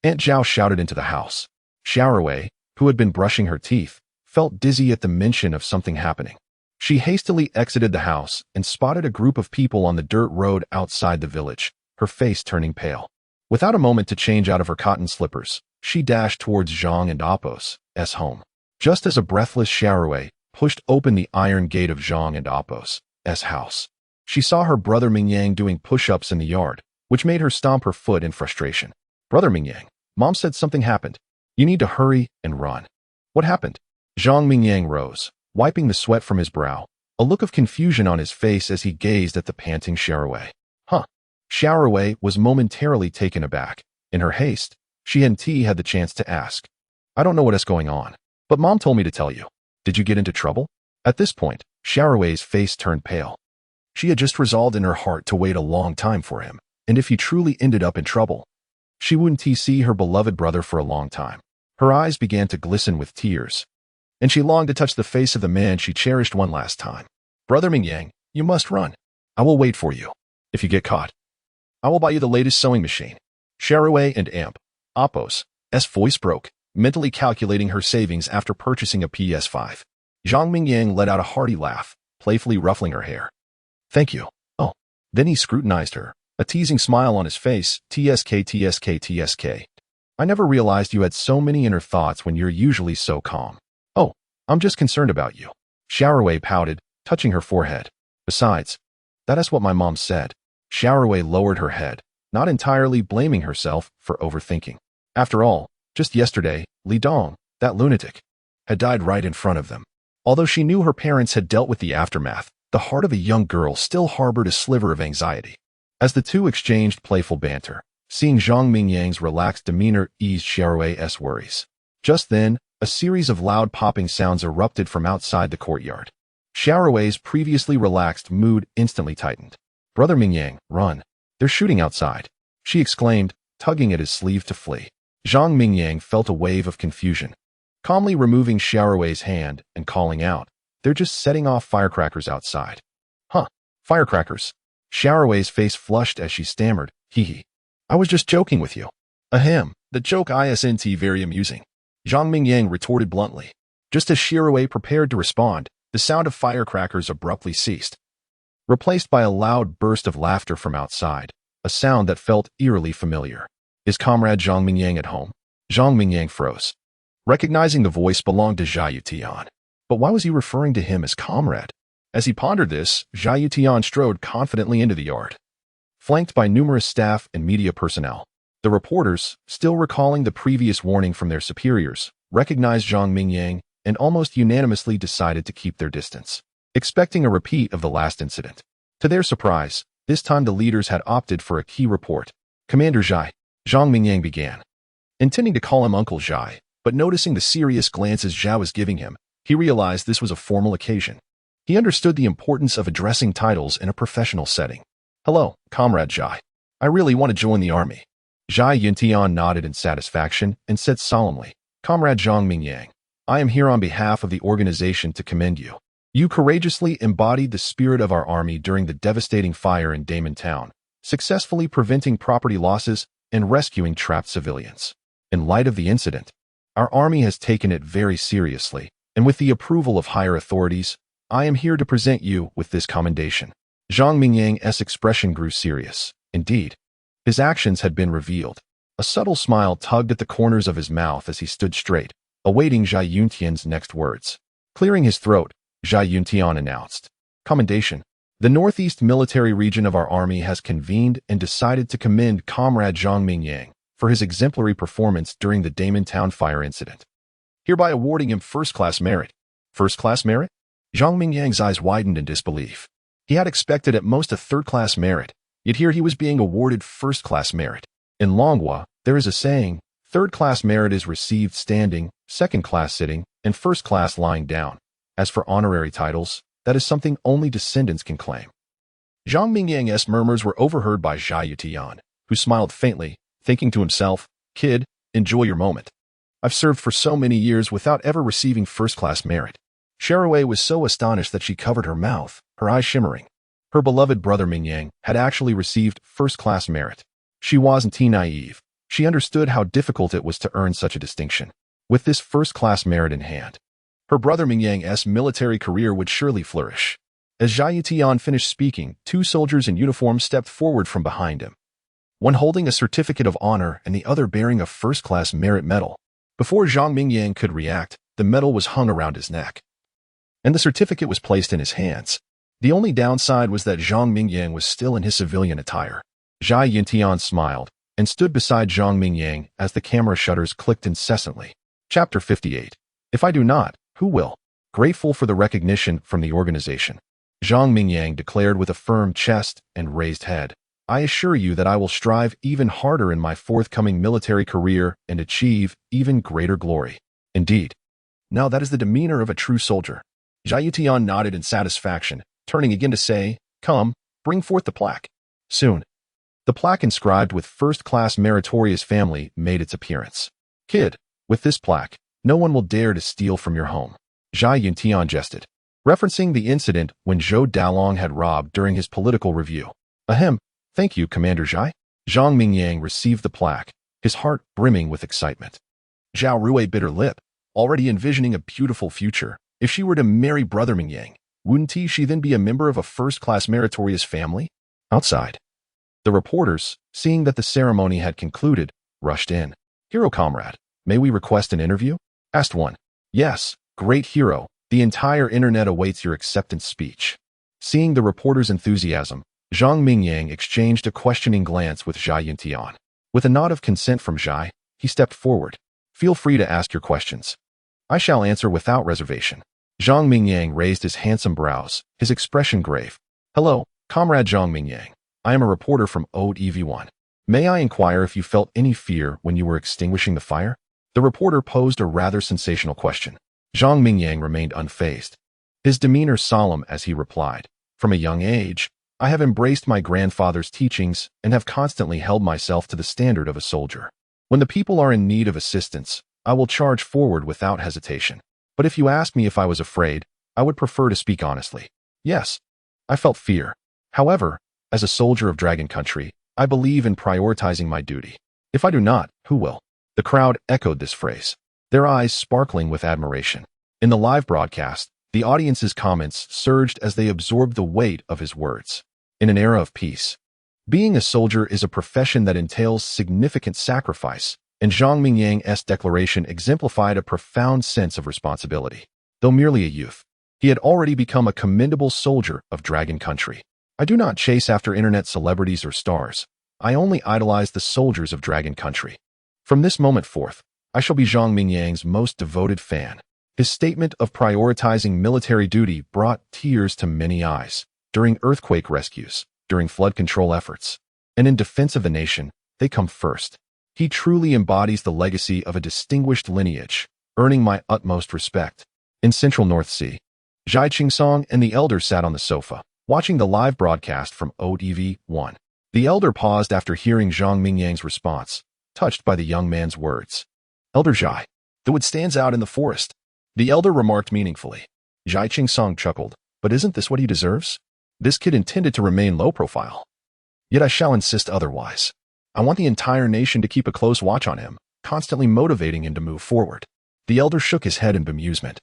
Aunt Zhao shouted into the house. Xiaowei, who had been brushing her teeth, felt dizzy at the mention of something happening. She hastily exited the house and spotted a group of people on the dirt road outside the village, her face turning pale. Without a moment to change out of her cotton slippers, she dashed towards Zhang and Apos' home. Just as a breathless Xiaowei pushed open the iron gate of Zhang and Apos' house, she saw her brother Mingyang doing push-ups in the yard, which made her stomp her foot in frustration. "Brother Mingyang, Mom said something happened. You need to hurry and run." "What happened?" Zhang Mingyang rose, wiping the sweat from his brow, a look of confusion on his face as he gazed at the panting Xiaowei. "Huh." Xiaowei was momentarily taken aback. In her haste, she hadn't had the chance to ask. "I don't know what is going on, but Mom told me to tell you. Did you get into trouble?" At this point, Xiaowei's face turned pale. She had just resolved in her heart to wait a long time for him, and if he truly ended up in trouble, she wouldn't see her beloved brother for a long time. Her eyes began to glisten with tears, and she longed to touch the face of the man she cherished one last time. "Brother Mingyang, you must run. I will wait for you. If you get caught, I will buy you the latest sewing machine." Xiaowei and Apos voice broke, mentally calculating her savings after purchasing a PS5. Zhang Mingyang let out a hearty laugh, playfully ruffling her hair. Thank you. Oh. Then he scrutinized her, a teasing smile on his face. TSK, TSK, TSK. I never realized you had so many inner thoughts when you're usually so calm. Oh, I'm just concerned about you. Xiaowei pouted, touching her forehead. Besides, that is what my mom said. Xiaowei lowered her head, not entirely blaming herself for overthinking. After all, just yesterday, Li Dong, that lunatic, had died right in front of them. Although she knew her parents had dealt with the aftermath, the heart of a young girl still harbored a sliver of anxiety. As the two exchanged playful banter, seeing Zhang Mingyang's relaxed demeanor eased Xiaowei's worries. Just then, a series of loud popping sounds erupted from outside the courtyard. Xiaowei's previously relaxed mood instantly tightened. Brother Mingyang, run. They're shooting outside, she exclaimed, tugging at his sleeve to flee. Zhang Mingyang felt a wave of confusion, calmly removing Xiaowei's hand and calling out, they're just setting off firecrackers outside. Huh, firecrackers. Xiaowei's face flushed as she stammered, hee hee. I was just joking with you. Ahem, the joke isn't very amusing. Zhang Mingyang retorted bluntly. Just as Xiaowei prepared to respond, the sound of firecrackers abruptly ceased, replaced by a loud burst of laughter from outside, a sound that felt eerily familiar. Is Comrade Zhang Mingyang at home? Zhang Mingyang froze, recognizing the voice belonged to Zhai Yutian. But why was he referring to him as comrade? As he pondered this, Zhai Yutian strode confidently into the yard, flanked by numerous staff and media personnel. The reporters, still recalling the previous warning from their superiors, recognized Zhang Mingyang and almost unanimously decided to keep their distance, expecting a repeat of the last incident. To their surprise, this time the leaders had opted for a key report. Commander Zhai, Zhang Mingyang began, intending to call him Uncle Zhai, but noticing the serious glances Zhao was giving him, he realized this was a formal occasion. He understood the importance of addressing titles in a professional setting. Hello, Comrade Zhai. I really want to join the army. Zhai Yuntian nodded in satisfaction and said solemnly, Comrade Zhang Mingyang, I am here on behalf of the organization to commend you. You courageously embodied the spirit of our army during the devastating fire in Damon Town, successfully preventing property losses and rescuing trapped civilians. In light of the incident, our army has taken it very seriously, and with the approval of higher authorities, I am here to present you with this commendation. Zhang Mingyang's expression grew serious. Indeed, his actions had been revealed. A subtle smile tugged at the corners of his mouth as he stood straight, awaiting Zhai Yuntian's next words. Clearing his throat, Zhai Yuntian announced, Commendation. The Northeast Military Region of our army has convened and decided to commend Comrade Zhang Mingyang for his exemplary performance during the Damon Town fire incident, hereby awarding him first-class merit. First-class merit? Zhang Mingyang's eyes widened in disbelief. He had expected at most a third-class merit, yet here he was being awarded first-class merit. In Longhua, there is a saying, third-class merit is received standing, second-class sitting, and first-class lying down. As for honorary titles, that is something only descendants can claim. Zhang Mingyang's murmurs were overheard by Zhai Yutian, who smiled faintly, thinking to himself, Kid, enjoy your moment. I've served for so many years without ever receiving first-class merit. Xiaowei was so astonished that she covered her mouth, her eyes shimmering. Her beloved brother Mingyang had actually received first-class merit. She wasn't naive. She understood how difficult it was to earn such a distinction. With this first-class merit in hand, her brother Mingyang's military career would surely flourish. As Zhai Yutian finished speaking, two soldiers in uniform stepped forward from behind him, one holding a certificate of honor and the other bearing a first-class merit medal. Before Zhang Mingyang could react, the medal was hung around his neck, and the certificate was placed in his hands. The only downside was that Zhang Mingyang was still in his civilian attire. Zhai Yuntian smiled and stood beside Zhang Mingyang as the camera shutters clicked incessantly. Chapter 58. If I do not, who will? Grateful for the recognition from the organization, Zhang Mingyang declared with a firm chest and raised head. I assure you that I will strive even harder in my forthcoming military career and achieve even greater glory. Indeed. Now that is the demeanor of a true soldier. Zhai Yutian nodded in satisfaction, turning again to say, Come, bring forth the plaque. Soon, the plaque inscribed with first-class meritorious family made its appearance. Kid, with this plaque, no one will dare to steal from your home. Zhai Yuntian jested, referencing the incident when Zhou Dalong had robbed during his political review. Ahem, thank you, Commander Zhai. Zhang Mingyang received the plaque, his heart brimming with excitement. Zhao Rui bit her lip, already envisioning a beautiful future. If she were to marry Brother Mingyang, wouldn't she then be a member of a first-class meritorious family? Outside, the reporters, seeing that the ceremony had concluded, rushed in. "Hero comrade, may we request an interview?" asked one. "Yes, great hero, the entire internet awaits your acceptance speech." Seeing the reporters' enthusiasm, Zhang Mingyang exchanged a questioning glance with Zhai Yuntian. With a nod of consent from Zhai, he stepped forward. "Feel free to ask your questions. I shall answer without reservation." Zhang Mingyang raised his handsome brows, his expression grave. "Hello, Comrade Zhang Mingyang. I am a reporter from Ode EV1. May I inquire if you felt any fear when you were extinguishing the fire?" The reporter posed a rather sensational question. Zhang Mingyang remained unfazed, his demeanor solemn as he replied, "From a young age, I have embraced my grandfather's teachings and have constantly held myself to the standard of a soldier. When the people are in need of assistance, I will charge forward without hesitation. But if you ask me if I was afraid, I would prefer to speak honestly. Yes, I felt fear. However, as a soldier of Dragon Country, I believe in prioritizing my duty. If I do not, who will?" The crowd echoed this phrase, their eyes sparkling with admiration. In the live broadcast, the audience's comments surged as they absorbed the weight of his words. In an era of peace, being a soldier is a profession that entails significant sacrifice, and Zhang Mingyang's declaration exemplified a profound sense of responsibility. Though merely a youth, he had already become a commendable soldier of Dragon Country. "I do not chase after internet celebrities or stars. I only idolize the soldiers of Dragon Country. From this moment forth, I shall be Zhang Mingyang's most devoted fan." His statement of prioritizing military duty brought tears to many eyes. During earthquake rescues, during flood control efforts, and in defense of the nation, they come first. He truly embodies the legacy of a distinguished lineage, earning my utmost respect. In Central North Sea, Zhai Qingsong and the elder sat on the sofa, watching the live broadcast from Ode EV1. The elder paused after hearing Zhang Mingyang's response, touched by the young man's words. "Elder Zhai, the wood stands out in the forest," the elder remarked meaningfully. Zhai Qingsong chuckled, "But isn't this what he deserves? This kid intended to remain low profile. Yet I shall insist otherwise. I want the entire nation to keep a close watch on him, constantly motivating him to move forward." The elder shook his head in bemusement,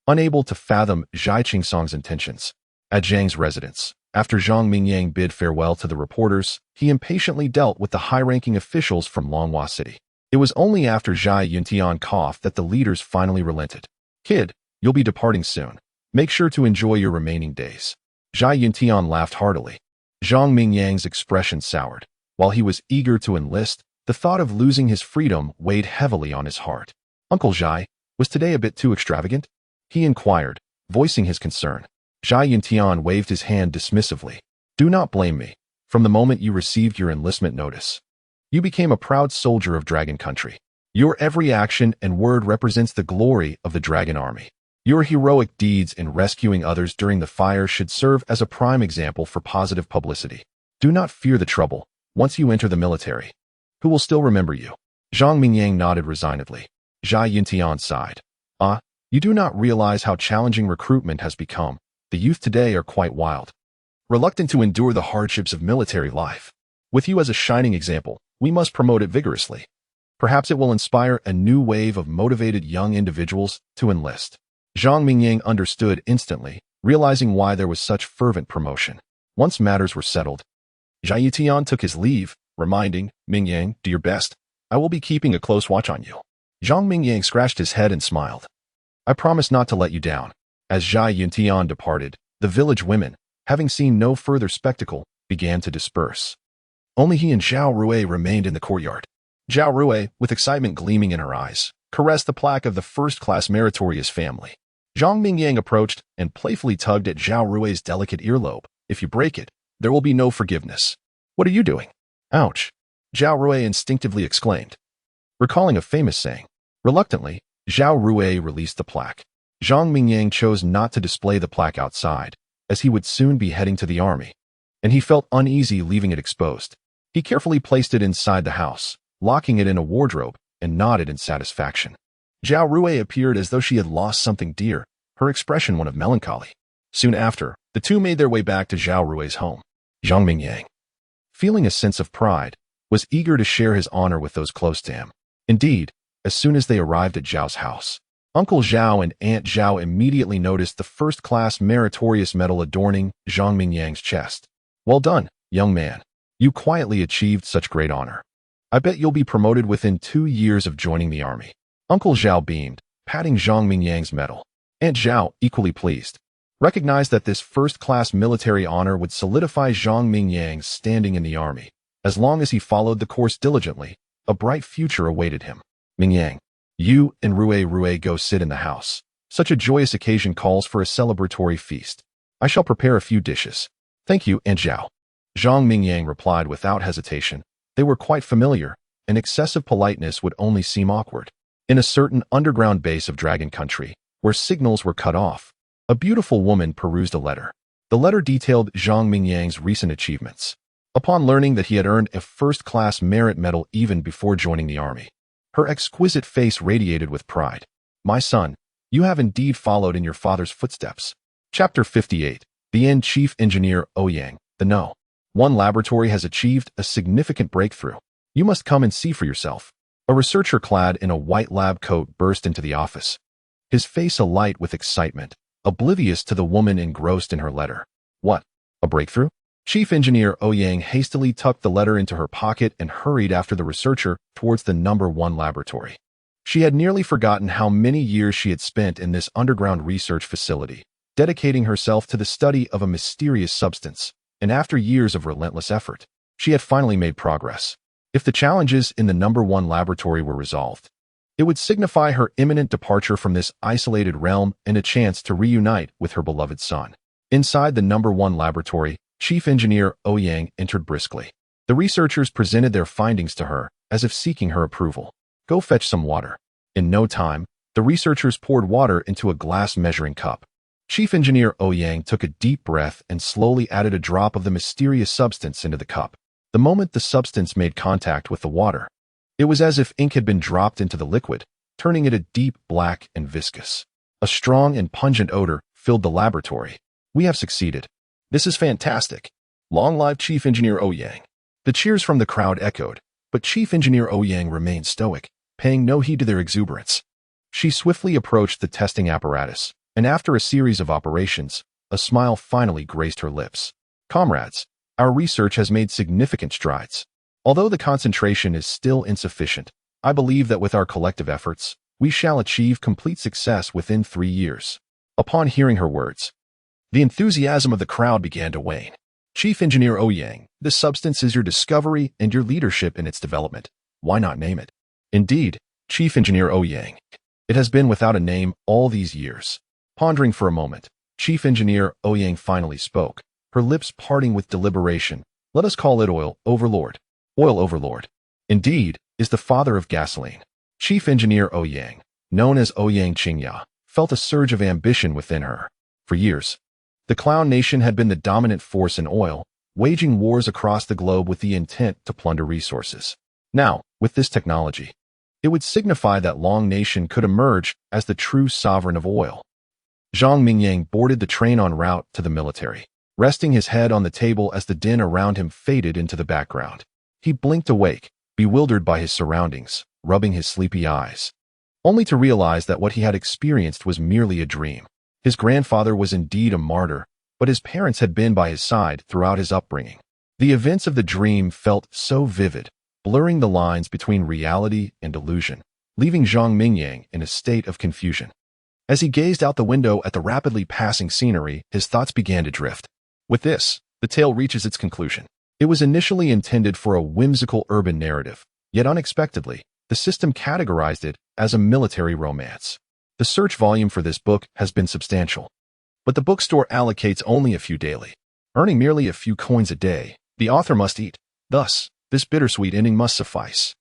unable to fathom Zhai Qingsong's intentions. At Zhang's residence, after Zhang Mingyang bid farewell to the reporters, he impatiently dealt with the high-ranking officials from Longhua City. It was only after Zhai Yuntian coughed that the leaders finally relented. "Kid, you'll be departing soon. Make sure to enjoy your remaining days." Zhai Yuntian laughed heartily. Zhang Mingyang's expression soured. While he was eager to enlist, the thought of losing his freedom weighed heavily on his heart. "Uncle Zhai, was today a bit too extravagant?" he inquired, voicing his concern. Zhai Yuntian waved his hand dismissively. "Do not blame me. From the moment you received your enlistment notice, you became a proud soldier of Dragon Country. Your every action and word represents the glory of the Dragon Army. Your heroic deeds in rescuing others during the fire should serve as a prime example for positive publicity. Do not fear the trouble. Once you enter the military, who will still remember you?" Zhang Mingyang nodded resignedly. Zhai Yuntian sighed. You do not realize how challenging recruitment has become. The youth today are quite wild, reluctant to endure the hardships of military life. With you as a shining example, we must promote it vigorously. Perhaps it will inspire a new wave of motivated young individuals to enlist." Zhang Mingyang understood instantly, realizing why there was such fervent promotion. Once matters were settled, Zhai Yitian took his leave, reminding, "Mingyang, do your best. I will be keeping a close watch on you." Zhang Mingyang scratched his head and smiled. "I promise not to let you down." As Zhai Yuntian departed, the village women, having seen no further spectacle, began to disperse. Only he and Zhao Rui remained in the courtyard. Zhao Rui, with excitement gleaming in her eyes, caressed the plaque of the first-class meritorious family. Zhang Mingyang approached and playfully tugged at Zhao Rui's delicate earlobe. "If you break it, there will be no forgiveness." "What are you doing?" "Ouch," Zhao Rui instinctively exclaimed, recalling a famous saying. Reluctantly, Zhao Rui released the plaque. Zhang Mingyang chose not to display the plaque outside, as he would soon be heading to the army, and he felt uneasy leaving it exposed. He carefully placed it inside the house, locking it in a wardrobe, and nodded in satisfaction. Zhao Rui appeared as though she had lost something dear, her expression one of melancholy. Soon after, the two made their way back to Zhao Rui's home. Zhang Mingyang, feeling a sense of pride, was eager to share his honor with those close to him. Indeed, as soon as they arrived at Zhao's house, Uncle Zhao and Aunt Zhao immediately noticed the first-class meritorious medal adorning Zhang Mingyang's chest. "Well done, young man. You quietly achieved such great honor. I bet you'll be promoted within 2 years of joining the army." Uncle Zhao beamed, patting Zhang Mingyang's medal. Aunt Zhao, equally pleased, recognized that this first-class military honor would solidify Zhang Mingyang's standing in the army. As long as he followed the course diligently, a bright future awaited him. "Mingyang, you and Rue go sit in the house. Such a joyous occasion calls for a celebratory feast. I shall prepare a few dishes." "Thank you, Aunt Zhao." Zhang Mingyang replied without hesitation. They were quite familiar, and excessive politeness would only seem awkward. In a certain underground base of Dragon Country, where signals were cut off, a beautiful woman perused a letter. The letter detailed Zhang Mingyang's recent achievements. Upon learning that he had earned a first-class merit medal even before joining the army, her exquisite face radiated with pride. "My son, you have indeed followed in your father's footsteps." Chapter 58. The End. Chief Engineer Ouyang, the No. 1 laboratory has achieved a significant breakthrough. You must come and see for yourself. A researcher clad in a white lab coat burst into the office, his face alight with excitement, oblivious to the woman engrossed in her letter. "What? A breakthrough?" Chief Engineer Ouyang hastily tucked the letter into her pocket and hurried after the researcher towards the No. 1 laboratory. She had nearly forgotten how many years she had spent in this underground research facility, dedicating herself to the study of a mysterious substance, and after years of relentless effort, she had finally made progress. If the challenges in the No. 1 laboratory were resolved, it would signify her imminent departure from this isolated realm and a chance to reunite with her beloved son. Inside the No. 1 laboratory, Chief Engineer Ouyang entered briskly. The researchers presented their findings to her, as if seeking her approval. "Go fetch some water." In no time, the researchers poured water into a glass measuring cup. Chief Engineer Ouyang took a deep breath and slowly added a drop of the mysterious substance into the cup. The moment the substance made contact with the water, it was as if ink had been dropped into the liquid, turning it a deep black and viscous. A strong and pungent odor filled the laboratory. "We have succeeded. This is fantastic. Long live Chief Engineer Ouyang." The cheers from the crowd echoed, but Chief Engineer Ouyang remained stoic, paying no heed to their exuberance. She swiftly approached the testing apparatus, and after a series of operations, a smile finally graced her lips. "Comrades, our research has made significant strides. Although the concentration is still insufficient, I believe that with our collective efforts, we shall achieve complete success within 3 years." Upon hearing her words, the enthusiasm of the crowd began to wane. "Chief Engineer Ouyang, this substance is your discovery and your leadership in its development. Why not name it?" "Indeed, Chief Engineer Ouyang, it has been without a name all these years." Pondering for a moment, Chief Engineer Ouyang finally spoke, her lips parting with deliberation. "Let us call it Oil Overlord." Oil Overlord, indeed, is the father of gasoline. Chief Engineer Ouyang, known as Ouyang Qingya, felt a surge of ambition within her. For years, the Clown Nation had been the dominant force in oil, waging wars across the globe with the intent to plunder resources. Now, with this technology, it would signify that Long Nation could emerge as the true sovereign of oil. Zhang Mingyang boarded the train en route to the military, resting his head on the table as the din around him faded into the background. He blinked awake, bewildered by his surroundings, rubbing his sleepy eyes, only to realize that what he had experienced was merely a dream. His grandfather was indeed a martyr, but his parents had been by his side throughout his upbringing. The events of the dream felt so vivid, blurring the lines between reality and illusion, leaving Zhang Mingyang in a state of confusion. As he gazed out the window at the rapidly passing scenery, his thoughts began to drift. With this, the tale reaches its conclusion. It was initially intended for a whimsical urban narrative, yet unexpectedly, the system categorized it as a military romance. The search volume for this book has been substantial, but the bookstore allocates only a few daily. Earning merely a few coins a day, the author must eat. Thus, this bittersweet ending must suffice.